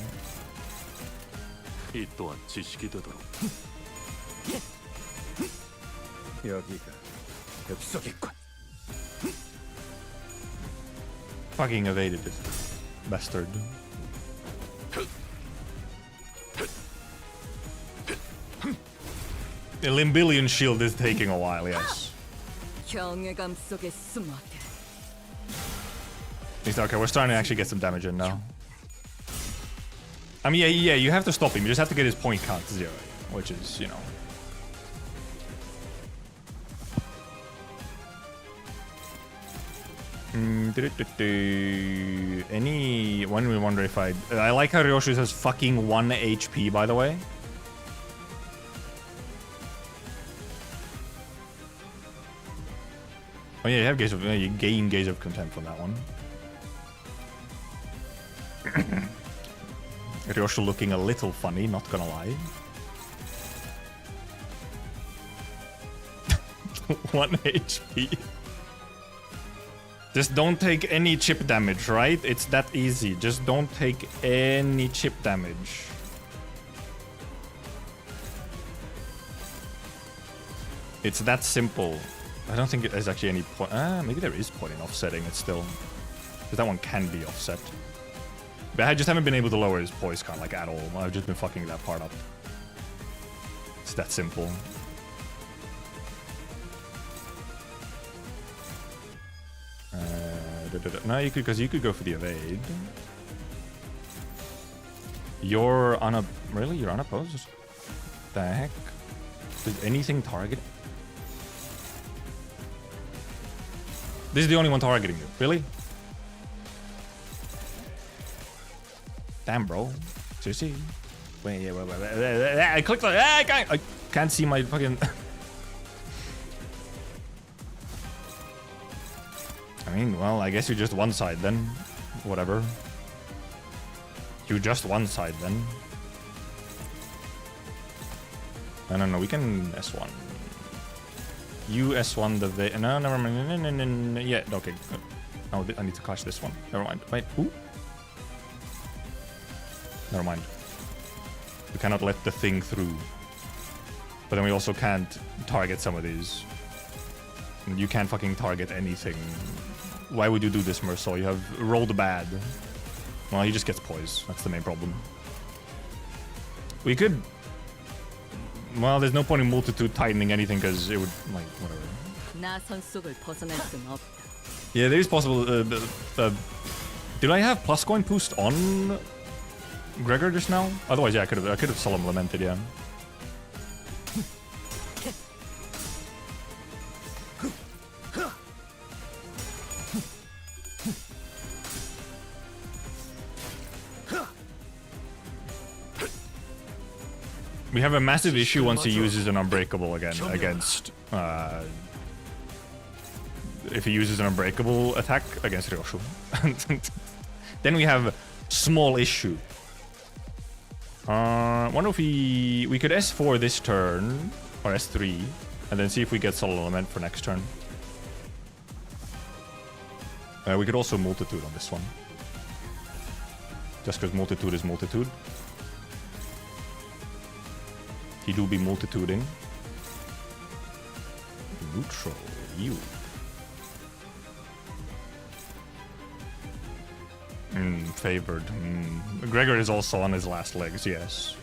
Fucking evaded it. Bastard. The Limbillion shield is taking a while, yes. Okay, we're starting to actually get some damage in now. I mean, yeah, you have to stop him. You just have to get his point count to 0, which is, you know. One we wonder if I like how ryoshus has fucking 1 HP, by the way. Oh yeah, you have you gain Gaze of Contempt from that one. Ryoshu looking a little funny, not gonna lie. 1 HP. Just don't take any chip damage, right? It's that easy. Just don't take any chip damage. It's that simple. I don't think there's actually any point. Maybe there is point in offsetting it still. Because that one can be offset. But I just haven't been able to lower his poise count like at all. I've just been fucking that part up. It's that simple. No, you could, because you could go for the evade. You're on a... Really? You're unopposed? The heck? Does anything target? This is the only one targeting you. Really? Damn, bro. Seriously? Wait. I clicked on... I can't see my fucking... I mean, well, I guess you're just one side then. Whatever. You're just one side then. No, we can S1. You S1 the... No, never mind. Yeah, okay. Oh, I need to clash this one. Never mind. Wait, who? Never mind. We cannot let the thing through. But then we also can't target some of these. You can't fucking target anything. Why would you do this, Merceau? You have rolled bad. Well, he just gets poise. That's the main problem. We could... Well, there's no point in multitude tightening anything because it would, like, whatever. Yeah, there is possible... did I have plus coin boost on Gregor just now? Otherwise, yeah, I could have solemn lamented, yeah. We have a massive issue once he uses an unbreakable again against if he uses an unbreakable attack against Ryoshu. Then we have small issue. Wonder if we could S4 this turn or S3 and then see if we get Soul Element for next turn. We could also multitude on this one. Just because multitude is multitude. He do be multituding. Neutral, you. Favored. Gregor is also on his last legs, yes.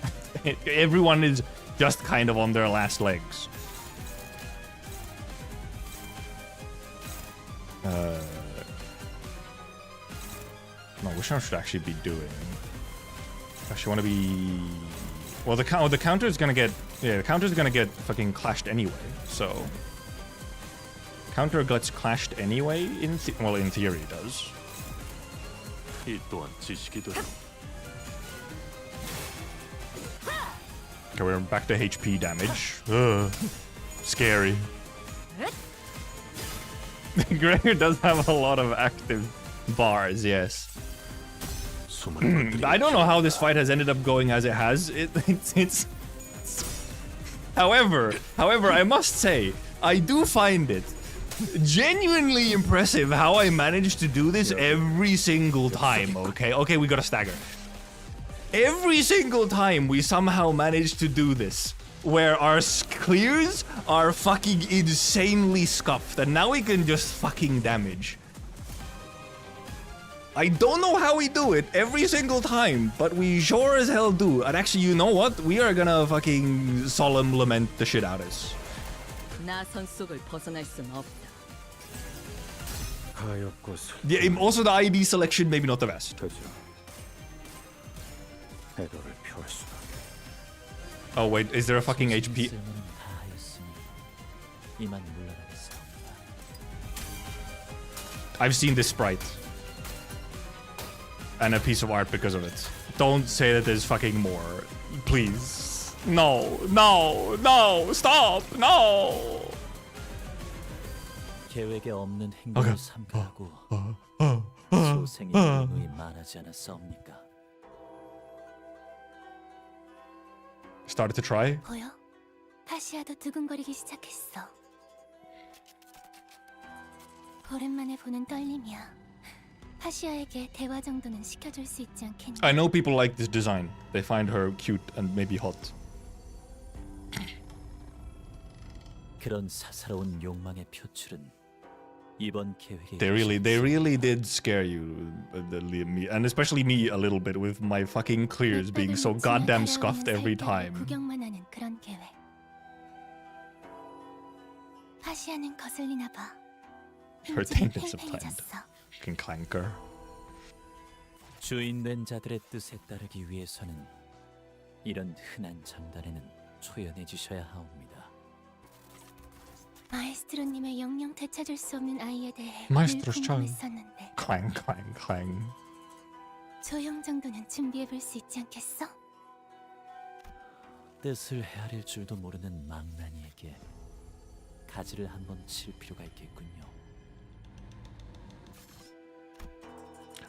Everyone is just kind of on their last legs. No, which one should I actually be doing? I actually want to be... Well, the counter is gonna get... Yeah, the counter is gonna get fucking clashed anyway, so... Counter gets clashed anyway, in theory it does. Okay, we're back to HP damage. Ugh. Scary. Gregor does have a lot of active bars, yes. I don't know how this fight has ended up going as it has. It's However, I must say, I do find it genuinely impressive how I managed to do this every single time, okay? Okay, we got a stagger. Every single time we somehow managed to do this, where our clears are fucking insanely scuffed, and now we can just fucking damage. I don't know how we do it every single time, but we sure as hell do. And actually, you know what? We are gonna fucking solemn lament the shit out of us. Yeah, also the ID selection, maybe not the best. Oh wait, is there a fucking HP? I've seen this sprite. And a piece of art because of it. Don't say that there's fucking more. Please. No, no, no, stop, no! 계획에 없는 행동을 삼가하고 소생의 의무이 많아지 않았사옵니까? Started to try? 보여? 파시아도 두근거리기 시작했어. 오랜만에 보는 떨림이야. 파시아에게 대화 정도는 시켜줄 수 있지 않겠니? I know people like this design. They find her cute and maybe hot. 그런 사사로운 욕망의 표출은 이번 계획에 They really did scare you, me, and especially me a little bit with my fucking clears being so goddamn scuffed every time. 구경만 하는 그런 계획. 파시아는 거슬리나 봐. Her taint is subtitled. Fucking clanker. 주인된 자들의 뜻에 따르기 위해서는 이런 흔한 장단에는 초연해지셔야 하옵니다. 마에스트로님의 영영 되찾을 수 없는 아이에 대해 Maestro's 늘 child. 궁금했었는데 Clang, clang, clang. 조형 정도는 준비해볼 수 있지 않겠어? 뜻을 헤아릴 줄도 모르는 망나니에게 가지를 한번 칠 필요가 있겠군요.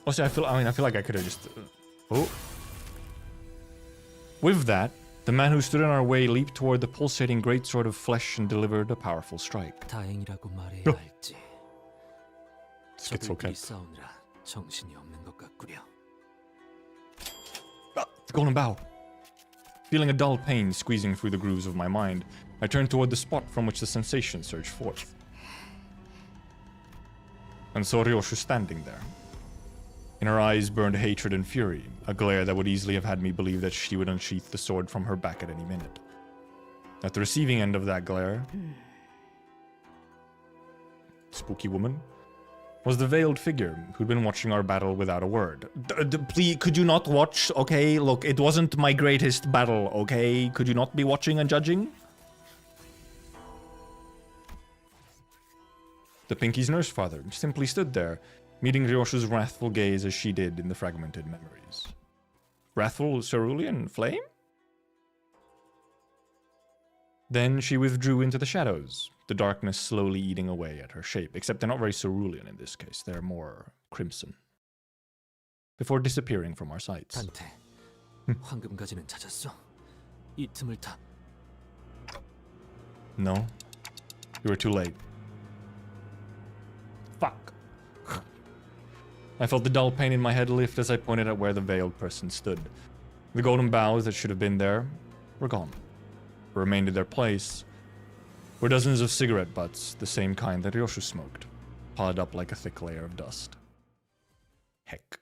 Also, I feel like I could have just. Oh. With that, the man who stood in our way leaped toward the pulsating greatsword of flesh and delivered a powerful strike. 다행이라고 말해야 할지. Schizocat. 저들끼리 싸우느라 정신이 없는 것 같구려. The golden bow. Feeling a dull pain squeezing through the grooves of my mind, I turned toward the spot from which the sensation surged forth. And saw ryoshus standing there. In her eyes burned hatred and fury, a glare that would easily have had me believe that she would unsheath the sword from her back at any minute. At the receiving end of that glare, spooky woman, was the veiled figure who'd been watching our battle without a word. Please, could you not watch? Okay, look, it wasn't my greatest battle, okay? Could you not be watching and judging? The Pinky's nurse father simply stood there, meeting ryoshus' wrathful gaze as she did in the fragmented memories. Wrathful cerulean flame? Then she withdrew into the shadows, the darkness slowly eating away at her shape, except they're not very cerulean in this case, they're more crimson. Before disappearing from our sights. 반테, 황금 가지는 찾았어? 이 틈을 타. No, you were too late. Fuck. I felt the dull pain in my head lift as I pointed at where the veiled person stood. The golden boughs that should have been there were gone. What remained in their place were dozens of cigarette butts, the same kind that ryoshus smoked, piled up like a thick layer of dust. Heck.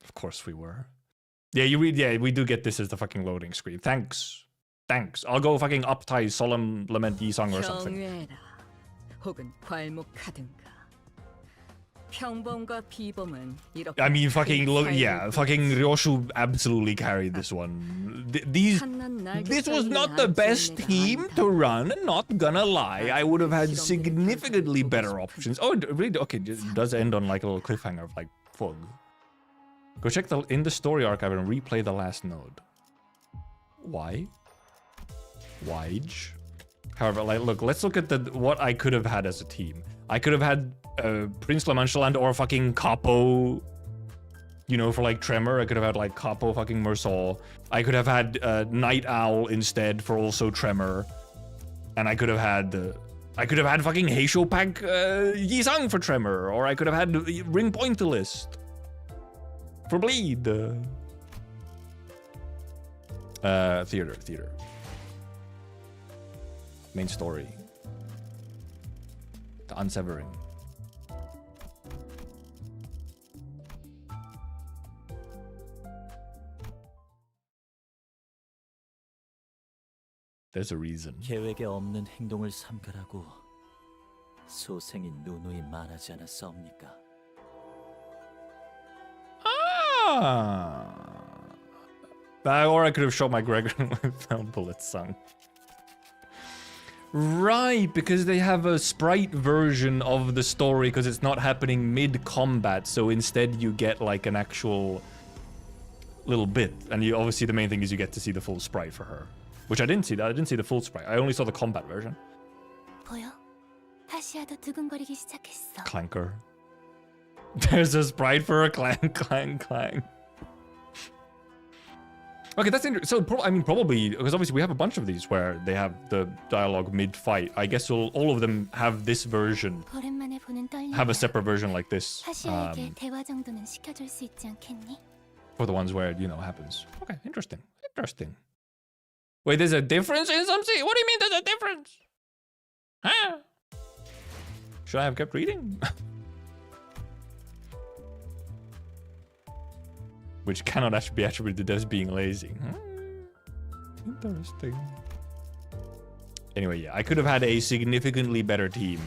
Of course we were. Yeah, we do get this as the fucking loading screen. Thanks. I'll go fucking uptie solemn lament ye song or something. 경외라, 혹은 괄목하든가. 평범과 비범은 이렇게 I mean, fucking 큰 yeah, fucking ryoshu absolutely carried this one. This was not the best team to run, not gonna lie. I would have had significantly better options. Oh, really? Okay, it does end on like a little cliffhanger of like, fuck. Go check in the story archive and replay the last node. Why? However, like, look, let's look at what I could have had as a team. I could have had Prince Lamanchaland or fucking Capo, you know, for like Tremor. I could have had like Capo fucking Mersal. I could have had Night Owl instead for also Tremor. And I could have had fucking Heisho Pack Yisang for Tremor. Or I could have had Ring Pointillist for Bleed. Theater. Main story. The Unsevering. There's a reason. 계획에 없는 행동을 삼가라고 소생이 누누이 말하지 않았사옵니까? Or I could have shot my Gregor with bullets sung. Right, because they have a sprite version of the story because it's not happening mid-combat, so instead you get like an actual little bit. And you obviously the main thing is you get to see the full sprite for her. Which I didn't see that. I didn't see the full sprite. I only saw the combat version. 보여? 하시아도 두근거리기 시작했어. Clanker. There's a sprite for a clang. Okay, that's interesting. So, I mean, probably, because obviously we have a bunch of these where they have the dialogue mid-fight. I guess all of them have this version. 오랜만에 보는 떨림. Have a separate version like this. 하시아에게 대화 정도는 시켜줄 수 있지 않겠니? For the ones where, you know, happens. Okay, interesting. Wait, there's a difference in some scene? What do you mean there's a difference? Huh? Should I have kept reading? Which cannot actually be attributed as being lazy. Interesting. Anyway, yeah, I could have had a significantly better team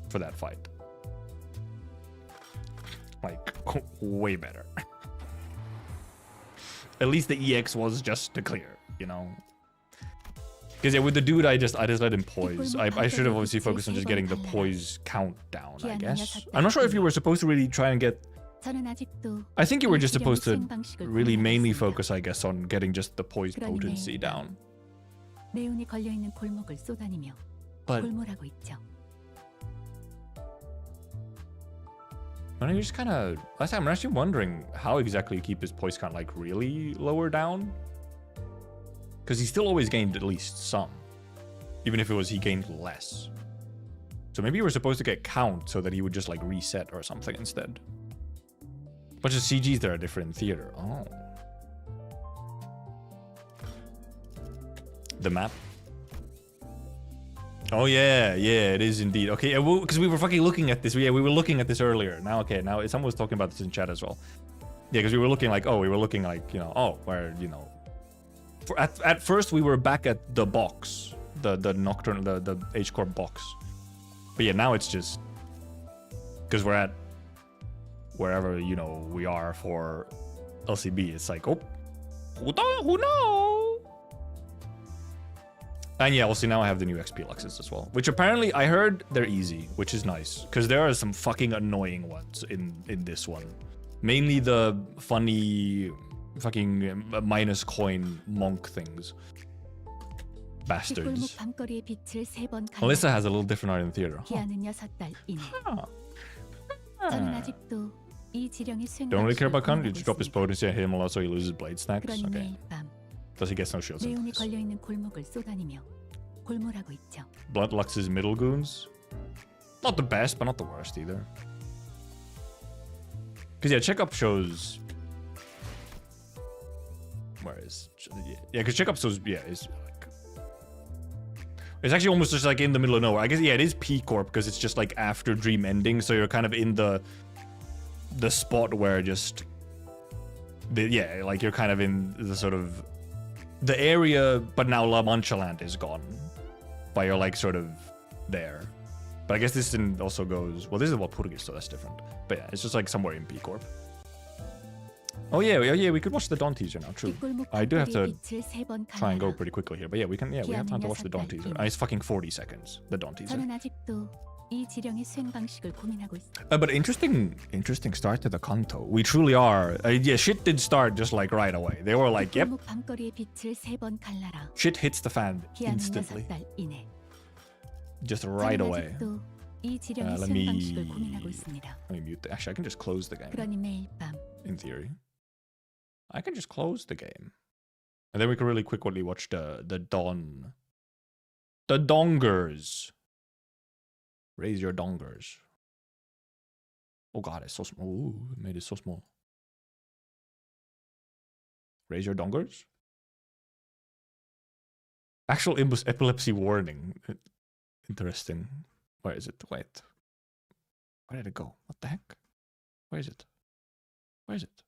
for that fight. Like, way better. At least the EX was just to clear, you know? Because yeah, with the dude, I just let him poise. I should have obviously focused on just getting the poise count down, I guess. I'm not sure if you were supposed to really try and get... I think you were just supposed to really mainly focus, I guess, on getting just the poise potency down. 네온이 걸려 있는 골목을 쏘다니며 But 골몰하고 있죠. I'm just kind of... I'm actually wondering how exactly you keep his poise count like really lower down. Because he still always gained at least some. Even if it was he gained less. So maybe you were supposed to get count so that he would just like reset or something instead. Bunch of CGs that are different in theater. Oh. The map. Oh yeah, yeah, it is indeed. Okay, because we were fucking looking at this. Yeah, we were looking at this earlier. Now, okay, now someone was talking about this in chat as well. Yeah, because we were looking like, you know, oh, where, you know. At first we were back at the box, the Nocturne, the H-Corp box. But yeah, now it's just because we're at wherever, you know, we are for LCB. It's like, oh, who knows? And yeah, also now I have the new XP Luxes as well, which apparently I heard they're easy, which is nice because there are some fucking annoying ones in this one. Mainly the funny fucking minus coin monk things. Bastards. Alyssa has a little different art in theater. Huh. Don't really care about Khan. You just drop his potency and hit him a lot so he loses blade stacks. Okay. Does he get no shields? Blood Lux's middle goons. Not the best, but not the worst either. Because yeah, checkup shows. Where is? Yeah, because checkup shows. Yeah, is like. It's actually almost just like in the middle of nowhere. I guess yeah, it is P Corp because it's just like after Dream ending, so you're kind of in the spot where just. Yeah, like you're kind of in the sort of. The area, but now La Mancha Land is gone. But you're like sort of there. But I guess this also goes... Well, this is Walpurgis, so that's different. But yeah, it's just like somewhere in P Corp. Oh yeah, we could watch the Dawn teaser now, true. I do have to try and go pretty quickly here. But yeah, we have time to watch the Dawn teaser. And it's fucking 40 seconds, the Dawn teaser. But interesting start to the Kanto. We truly are. Yeah, shit did start just like right away. They were like, yep. Shit hits the fan instantly. Just right away. Let me mute. Actually, I can just close the game. In theory, I can just close the game, and then we can really quickly watch the dongers. Raise your dongers. Oh god, it's so small. Ooh, it made it so small. Raise your dongers? Actual Limbus epilepsy warning. Interesting. Where is it? Wait. Where did it go? What the heck? Where is it? Where is it?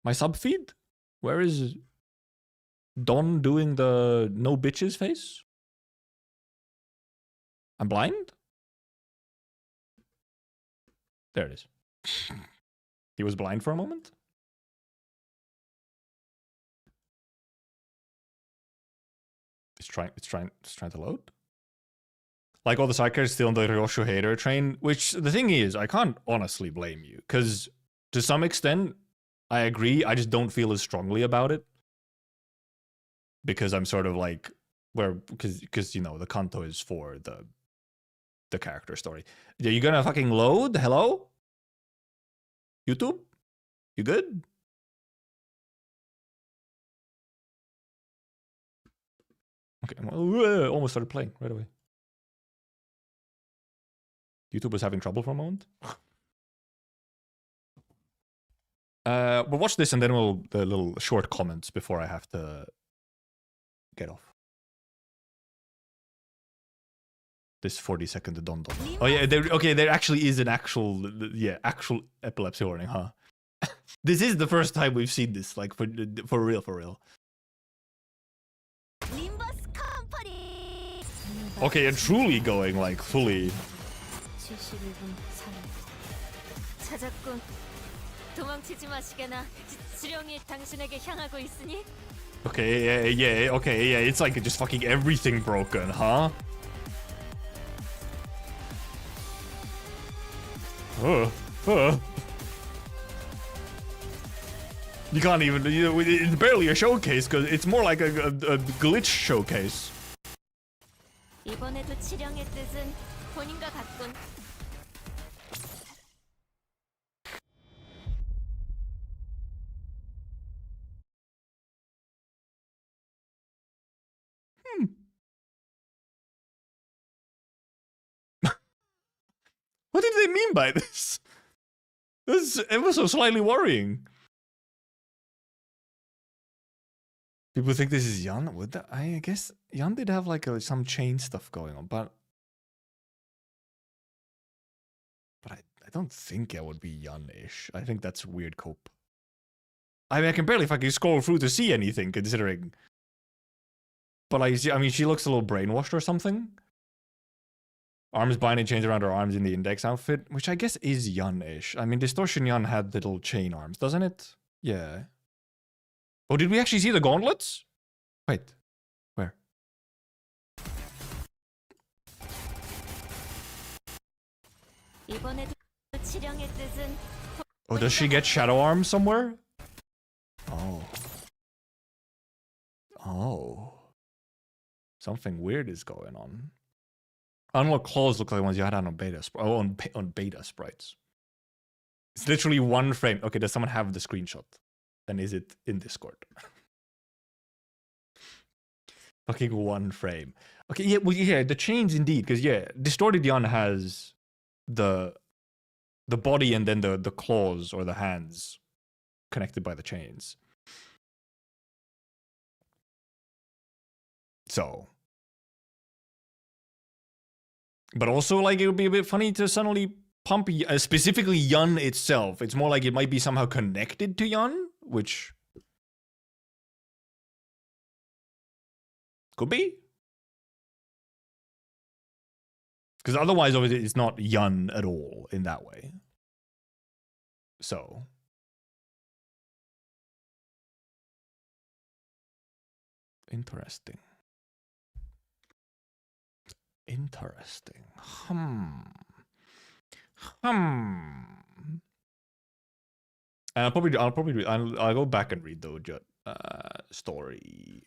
My sub feed? Where is Don doing the no bitches face? I'm blind? There it is. He was blind for a moment? It's trying to load? Like all the side characters still on the Ryoshu hater train, which the thing is, I can't honestly blame you, because to some extent, I agree, I just don't feel as strongly about it. Because I'm sort of like, because you know, the Kanto is for the character story. Are you gonna fucking load? Hello? YouTube? You good? Okay, well, almost started playing right away. YouTube was having trouble for a moment. But watch this and then the little short comments before I have to get off. This 40-second Don. Oh yeah, there actually is an actual epilepsy warning, huh? This is the first time we've seen this, like for real. Limbus Company. Okay, and truly going like fully. 찾았군. 도망치지 마시게나. 지령이 당신에게 향하고 있으니. Okay, yeah, okay, yeah, it's like just fucking everything broken, huh? You can't even, it's barely a showcase, because it's more like a glitch showcase. 이번에도 지령의 뜻은 본인과 같군. What did they mean by this? This is ever so slightly worrying. People think this is Yan. Would that, I guess Yan did have like some chain stuff going on, but I don't think it would be Yan-ish. I think that's weird cope. I mean, I can barely fucking scroll through to see anything, considering. But I mean, she looks a little brainwashed or something. Arms binding chains around her arms in the index outfit, which I guess is Yan-ish. I mean, Distortion Yan had little chain arms, doesn't it? Yeah. Oh, did we actually see the gauntlets? Wait, where? Oh, does she get shadow arms somewhere? Oh. Oh. Something weird is going on. Unlock claws look like the ones you had on beta, on beta sprites. It's literally one frame. Okay, does someone have the screenshot? Then is it in Discord? Fucking one frame. Okay, yeah, well, yeah, the chains indeed, because yeah, Distorted Yan has the body and then the claws or the hands connected by the chains. So, but also like it would be a bit funny to suddenly pump specifically Yan itself. It's more like it might be somehow connected to Yan, which could be. Because otherwise, obviously, it's not Yan at all in that way. So. Interesting. Interesting. I'll go back and read the story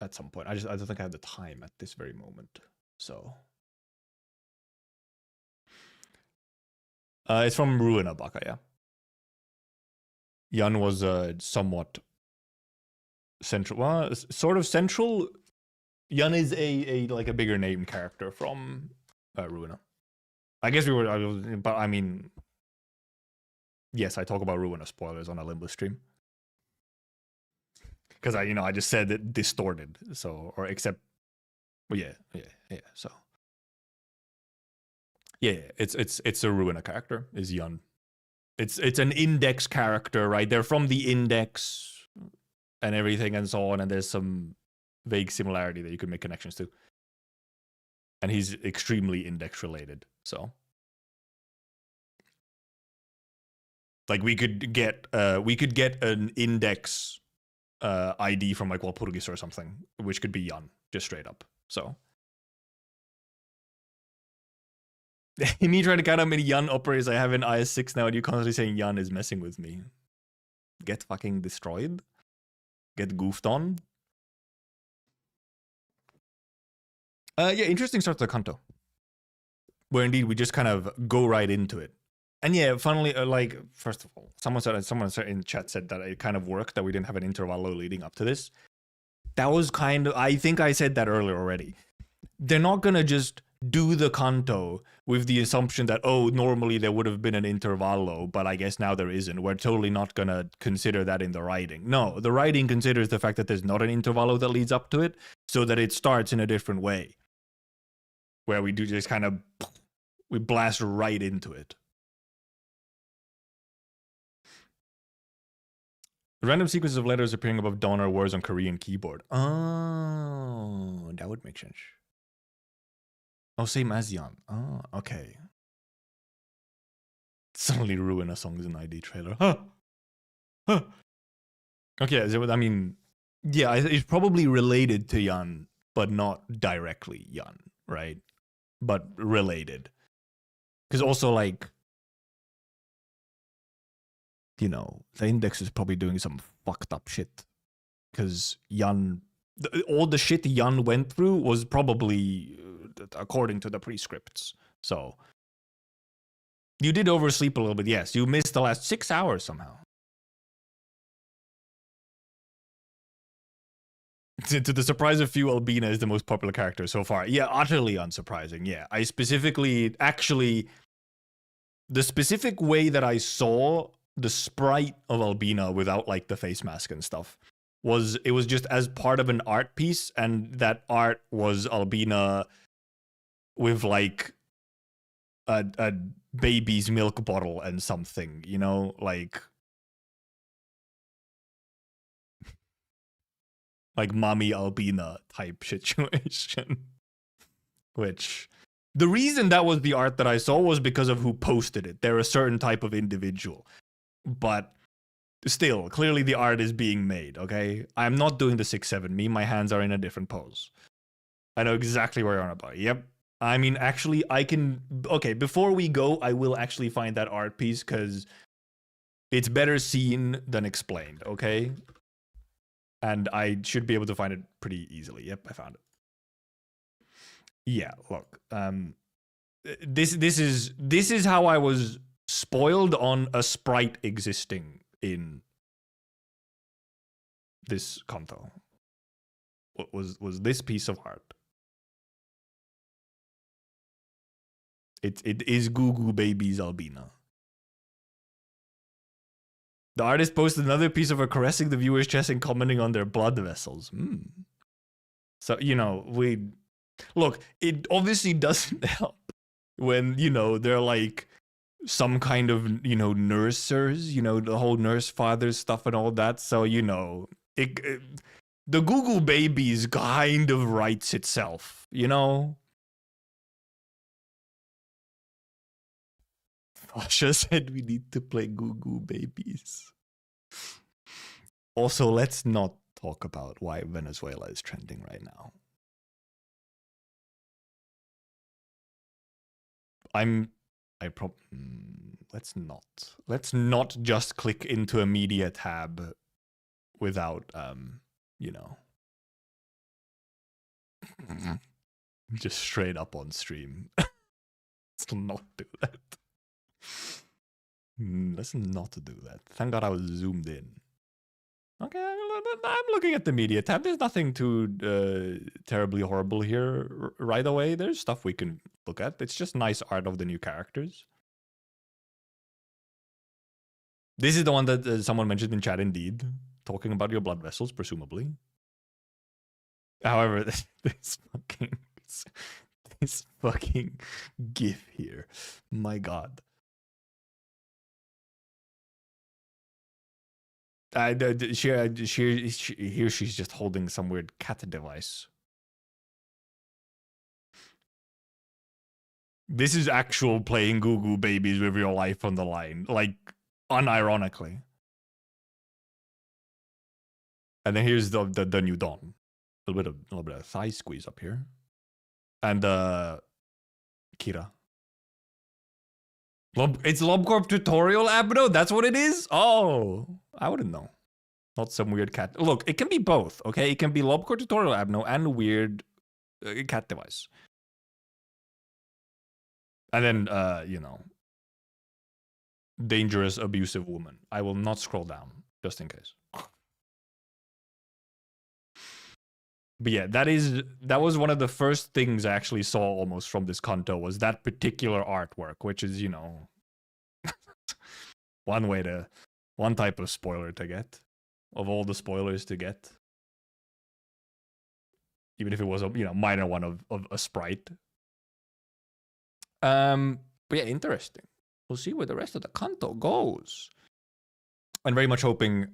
at some point. I don't think I have the time at this very moment. So. It's from Ruina Baka, yeah. Yan was somewhat central. Well, sort of central. Yan is a like a bigger name character from Ruina. I guess we were, but I mean, yes, I talk about Ruina spoilers on a Limbus stream. Because I just said it distorted, so, or except, well, yeah, so. Yeah, it's a Ruina character, is Yan. It's an index character, right? They're from the index and everything and so on, and there's some vague similarity that you could make connections to. And he's extremely index related, so. Like we could get an index ID from like Walpurgis or something, which could be Yan, just straight up. So. Me trying to count how many Yan operators I have in IS6 now, and you constantly saying Yan is messing with me. Get fucking destroyed. Get goofed on. Yeah, interesting start to the Kanto. Where indeed we just kind of go right into it. And yeah, finally, like, first of all, someone in chat said that it kind of worked, that we didn't have an intervallo leading up to this. That was kind of, I think I said that earlier already. They're not gonna just do the Kanto with the assumption that, oh, normally there would have been an intervallo, but I guess now there isn't. We're totally not gonna consider that in the writing. No, the writing considers the fact that there's not an intervallo that leads up to it, so that it starts in a different way. Where we do just kind of, we blast right into it. Random sequences of letters appearing above dawn or words on Korean keyboard. Oh, that would make sense. Oh, same as Yan. Oh, okay. Suddenly ruin a Songs and ID trailer. Huh. Huh. Okay, so, I mean, yeah, it's probably related to Yan, but not directly Yan, right? But related. Because also, like, you know, the Index is probably doing some fucked up shit. Because Yan, all the shit Yan went through was probably according to the prescripts. So, you did oversleep a little bit, yes. You missed the last 6 hours somehow. To the surprise of few, Albina is the most popular character so far. Yeah, utterly unsurprising. Yeah, I specifically, actually, the specific way that I saw the sprite of Albina without like the face mask and stuff was, it was just as part of an art piece, and that art was Albina with like a baby's milk bottle and something, you know, like mommy Albina type situation. Which, the reason that was the art that I saw was because of who posted it. They're a certain type of individual. But still, clearly the art is being made, okay? I'm not doing the 6-7 meme. My hands are in a different pose. I know exactly where you're on about. Yep. I mean, actually, I can... Okay, before we go, I will actually find that art piece, because it's better seen than explained, okay? And I should be able to find it pretty easily. Yep, I found it. Yeah, look. This is how I was spoiled on a sprite existing in this Kanto. Was this piece of art. It is Goo Goo Baby's Albina. The artist posted another piece of her caressing the viewer's chest and commenting on their blood vessels. So, you know, look, it obviously doesn't help when, you know, they're like some kind of, you know, nursers, you know, the whole nurse father stuff and all that. So, you know, the Google Babies kind of writes itself, you know? Fasha said we need to play Google Babies. Also, let's not talk about why Venezuela is trending right now. Let's not just click into a media tab without, you know, just straight up on stream. Let's not do that. Let's not do that. Thank God I was zoomed in. Okay, I'm looking at the media tab. There's nothing too terribly horrible here right away. There's stuff we can look at. It's just nice art of the new characters. This is the one that someone mentioned in chat, indeed. Talking about your blood vessels, presumably. However, this fucking gif here. My God. Here she's just holding some weird cat device. This is actual playing Goo Goo Babies with your life on the line, like unironically. And then here's the new Dawn. A little bit of thigh squeeze up here, and Kira. It's LobCorp tutorial, Abno? That's what it is? Oh, I wouldn't know. Not some weird cat. Look, it can be both, okay? It can be LobCorp tutorial, Abno, and weird cat device. And then, you know, dangerous, abusive woman. I will not scroll down, just in case. But yeah, that was one of the first things I actually saw almost from this Kanto, was that particular artwork, which is, you know, one type of spoiler to get, of all the spoilers to get. Even if it was a, you know, minor one of a sprite. But yeah, interesting. We'll see where the rest of the Kanto goes. And very much hoping,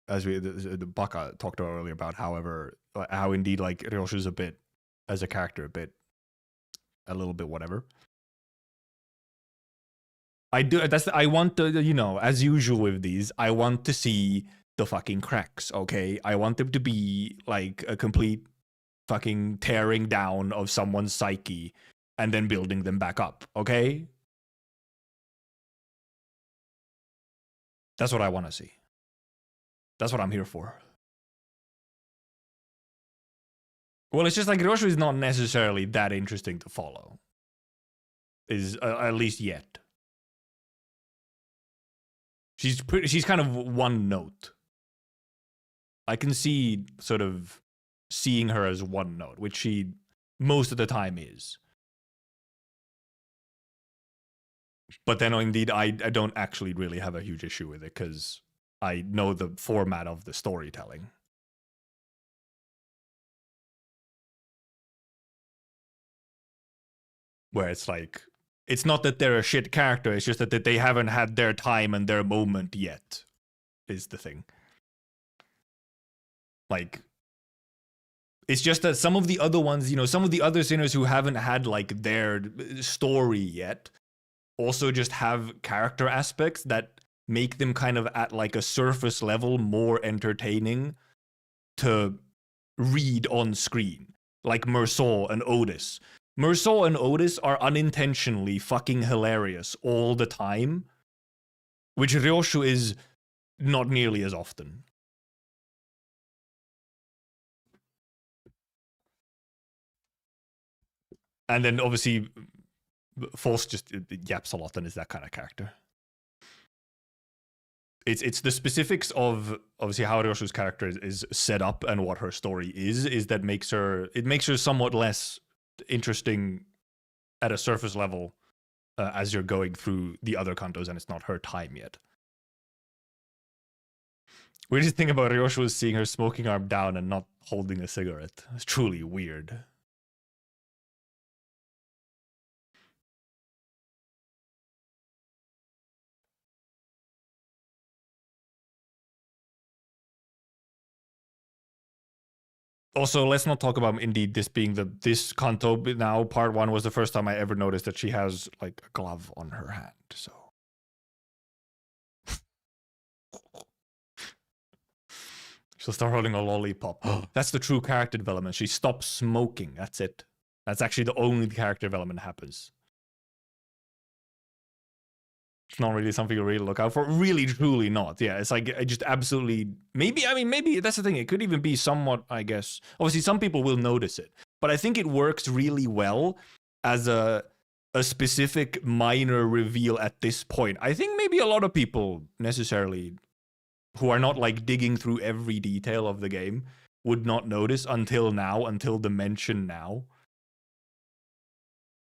as the Baka talked about earlier, about how indeed like Ryoshu's a bit, as a character, a little bit whatever. I do. I want to, you know, as usual with these, I want to see the fucking cracks. Okay, I want them to be like a complete fucking tearing down of someone's psyche and then building them back up. Okay, that's what I want to see. That's what I'm here for. Well, it's just like ryoshus is not necessarily that interesting to follow. Is at least yet. She's kind of one note. I can see sort of seeing her as one note, which she most of the time is. But then indeed, I don't actually really have a huge issue with it because I know the format of the storytelling. Where it's like, it's not that they're a shit character, it's just that they haven't had their time and their moment yet, is the thing. Like, it's just that some of the other ones, you know, some of the other sinners who haven't had, like, their story yet, also just have character aspects that make them kind of at, like, a surface level more entertaining to read on screen. Like Mersault and Otis. Mersault and Otis are unintentionally fucking hilarious all the time, which ryoshu is not nearly as often. And then obviously, False just yaps a lot and is that kind of character. It's the specifics of obviously how ryoshu's character is set up and what her story is that makes her somewhat less interesting at a surface level as you're going through the other kantos and it's not her time yet. Weirdest thing about ryoshu is seeing her smoking arm down and not holding a cigarette. It's truly weird. Also, let's not talk about indeed this being this kanto now. Part 1 was the first time I ever noticed that she has like a glove on her hand. So she'll start holding a lollipop. That's the true character development. She stops smoking. That's it. That's actually the only character development happens. It's not really something to really look out for. Really, truly not. Yeah, it's like, I just absolutely... Maybe that's the thing. It could even be somewhat, I guess... Obviously, some people will notice it. But I think it works really well as a specific minor reveal at this point. I think maybe a lot of people necessarily, who are not like digging through every detail of the game, would not notice until now, until the mention now.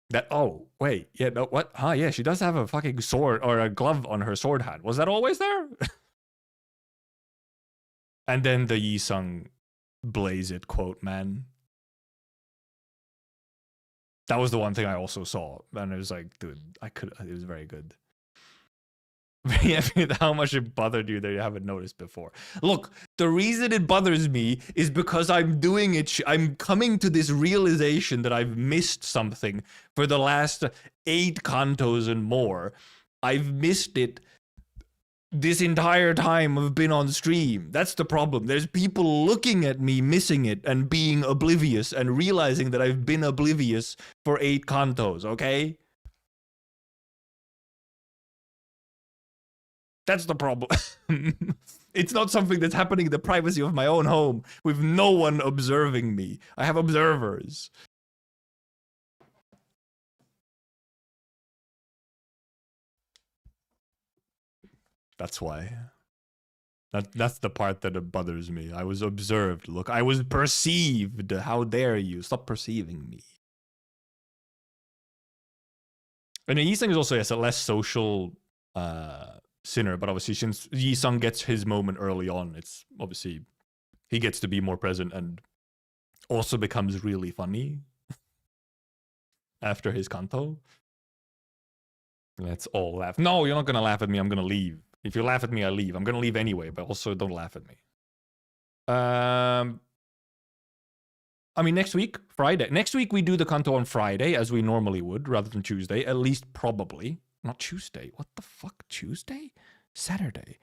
That, oh, wait, yeah, no, what? Yeah, she does have a fucking sword or a glove on her sword hand. Was that always there? And then the Yi-sung blaze it quote, man. That was the one thing I also saw. And it was like, dude, it was very good. How much it bothered you that you haven't noticed before. Look, the reason it bothers me is because I'm doing it. I'm coming to this realization that I've missed something for the last 8 kantos and more. I've missed it this entire time I've been on stream. That's the problem. There's people looking at me missing it and being oblivious and realizing that I've been oblivious for 8 kantos, okay? That's the problem. It's not something that's happening in the privacy of my own home with no one observing me. I have observers. That's why. That's the part that bothers me. I was observed. Look, I was perceived. How dare you? Stop perceiving me. And Yi-sung is also, yes, a less social sinner, but obviously since Yi-sung gets his moment early on, it's obviously he gets to be more present and also becomes really funny after his kanto. Let's all laugh. No, you're not gonna laugh at me. I'm gonna leave. If you laugh at me, I leave. I'm gonna leave anyway, but also don't laugh at me. I mean, next week, Friday. Next week we do the kanto on Friday, as we normally would, rather than Tuesday. At least, probably. Not Tuesday. What the fuck? Tuesday? Saturday.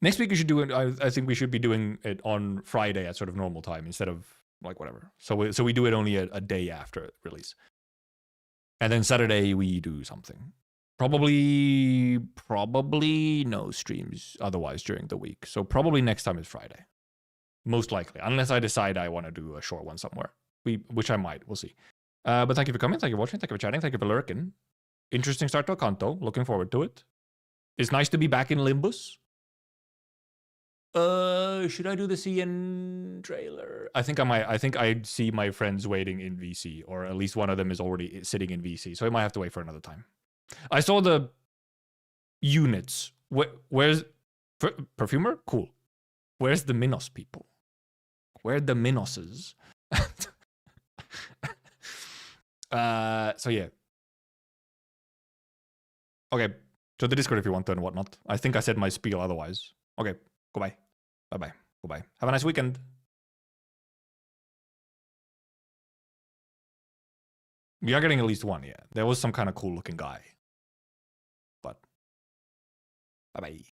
Next week you should do it. I think we should be doing it on Friday at sort of normal time instead of like whatever. So we do it only a day after release, and then Saturday we do something. Probably no streams otherwise during the week. So probably next time is Friday, most likely, unless I decide I want to do a short one somewhere. Which I might. We'll see. But thank you for coming. Thank you for watching. Thank you for chatting. Thank you for lurking. Interesting start to a Canto. Looking forward to it. It's nice to be back in Limbus. Should I do the CN trailer? I think I might. I think I see my friends waiting in VC, or at least one of them is already sitting in VC, so I might have to wait for another time. I saw the units. Where's Perfumer? Cool. Where's the Minos people? Where are the Minoses? So yeah. Okay. To the Discord if you want to and whatnot. I think I said my spiel otherwise. Okay. Goodbye. Bye-bye. Goodbye. Have a nice weekend. We are getting at least one, yeah. There was some kind of cool looking guy. But bye-bye.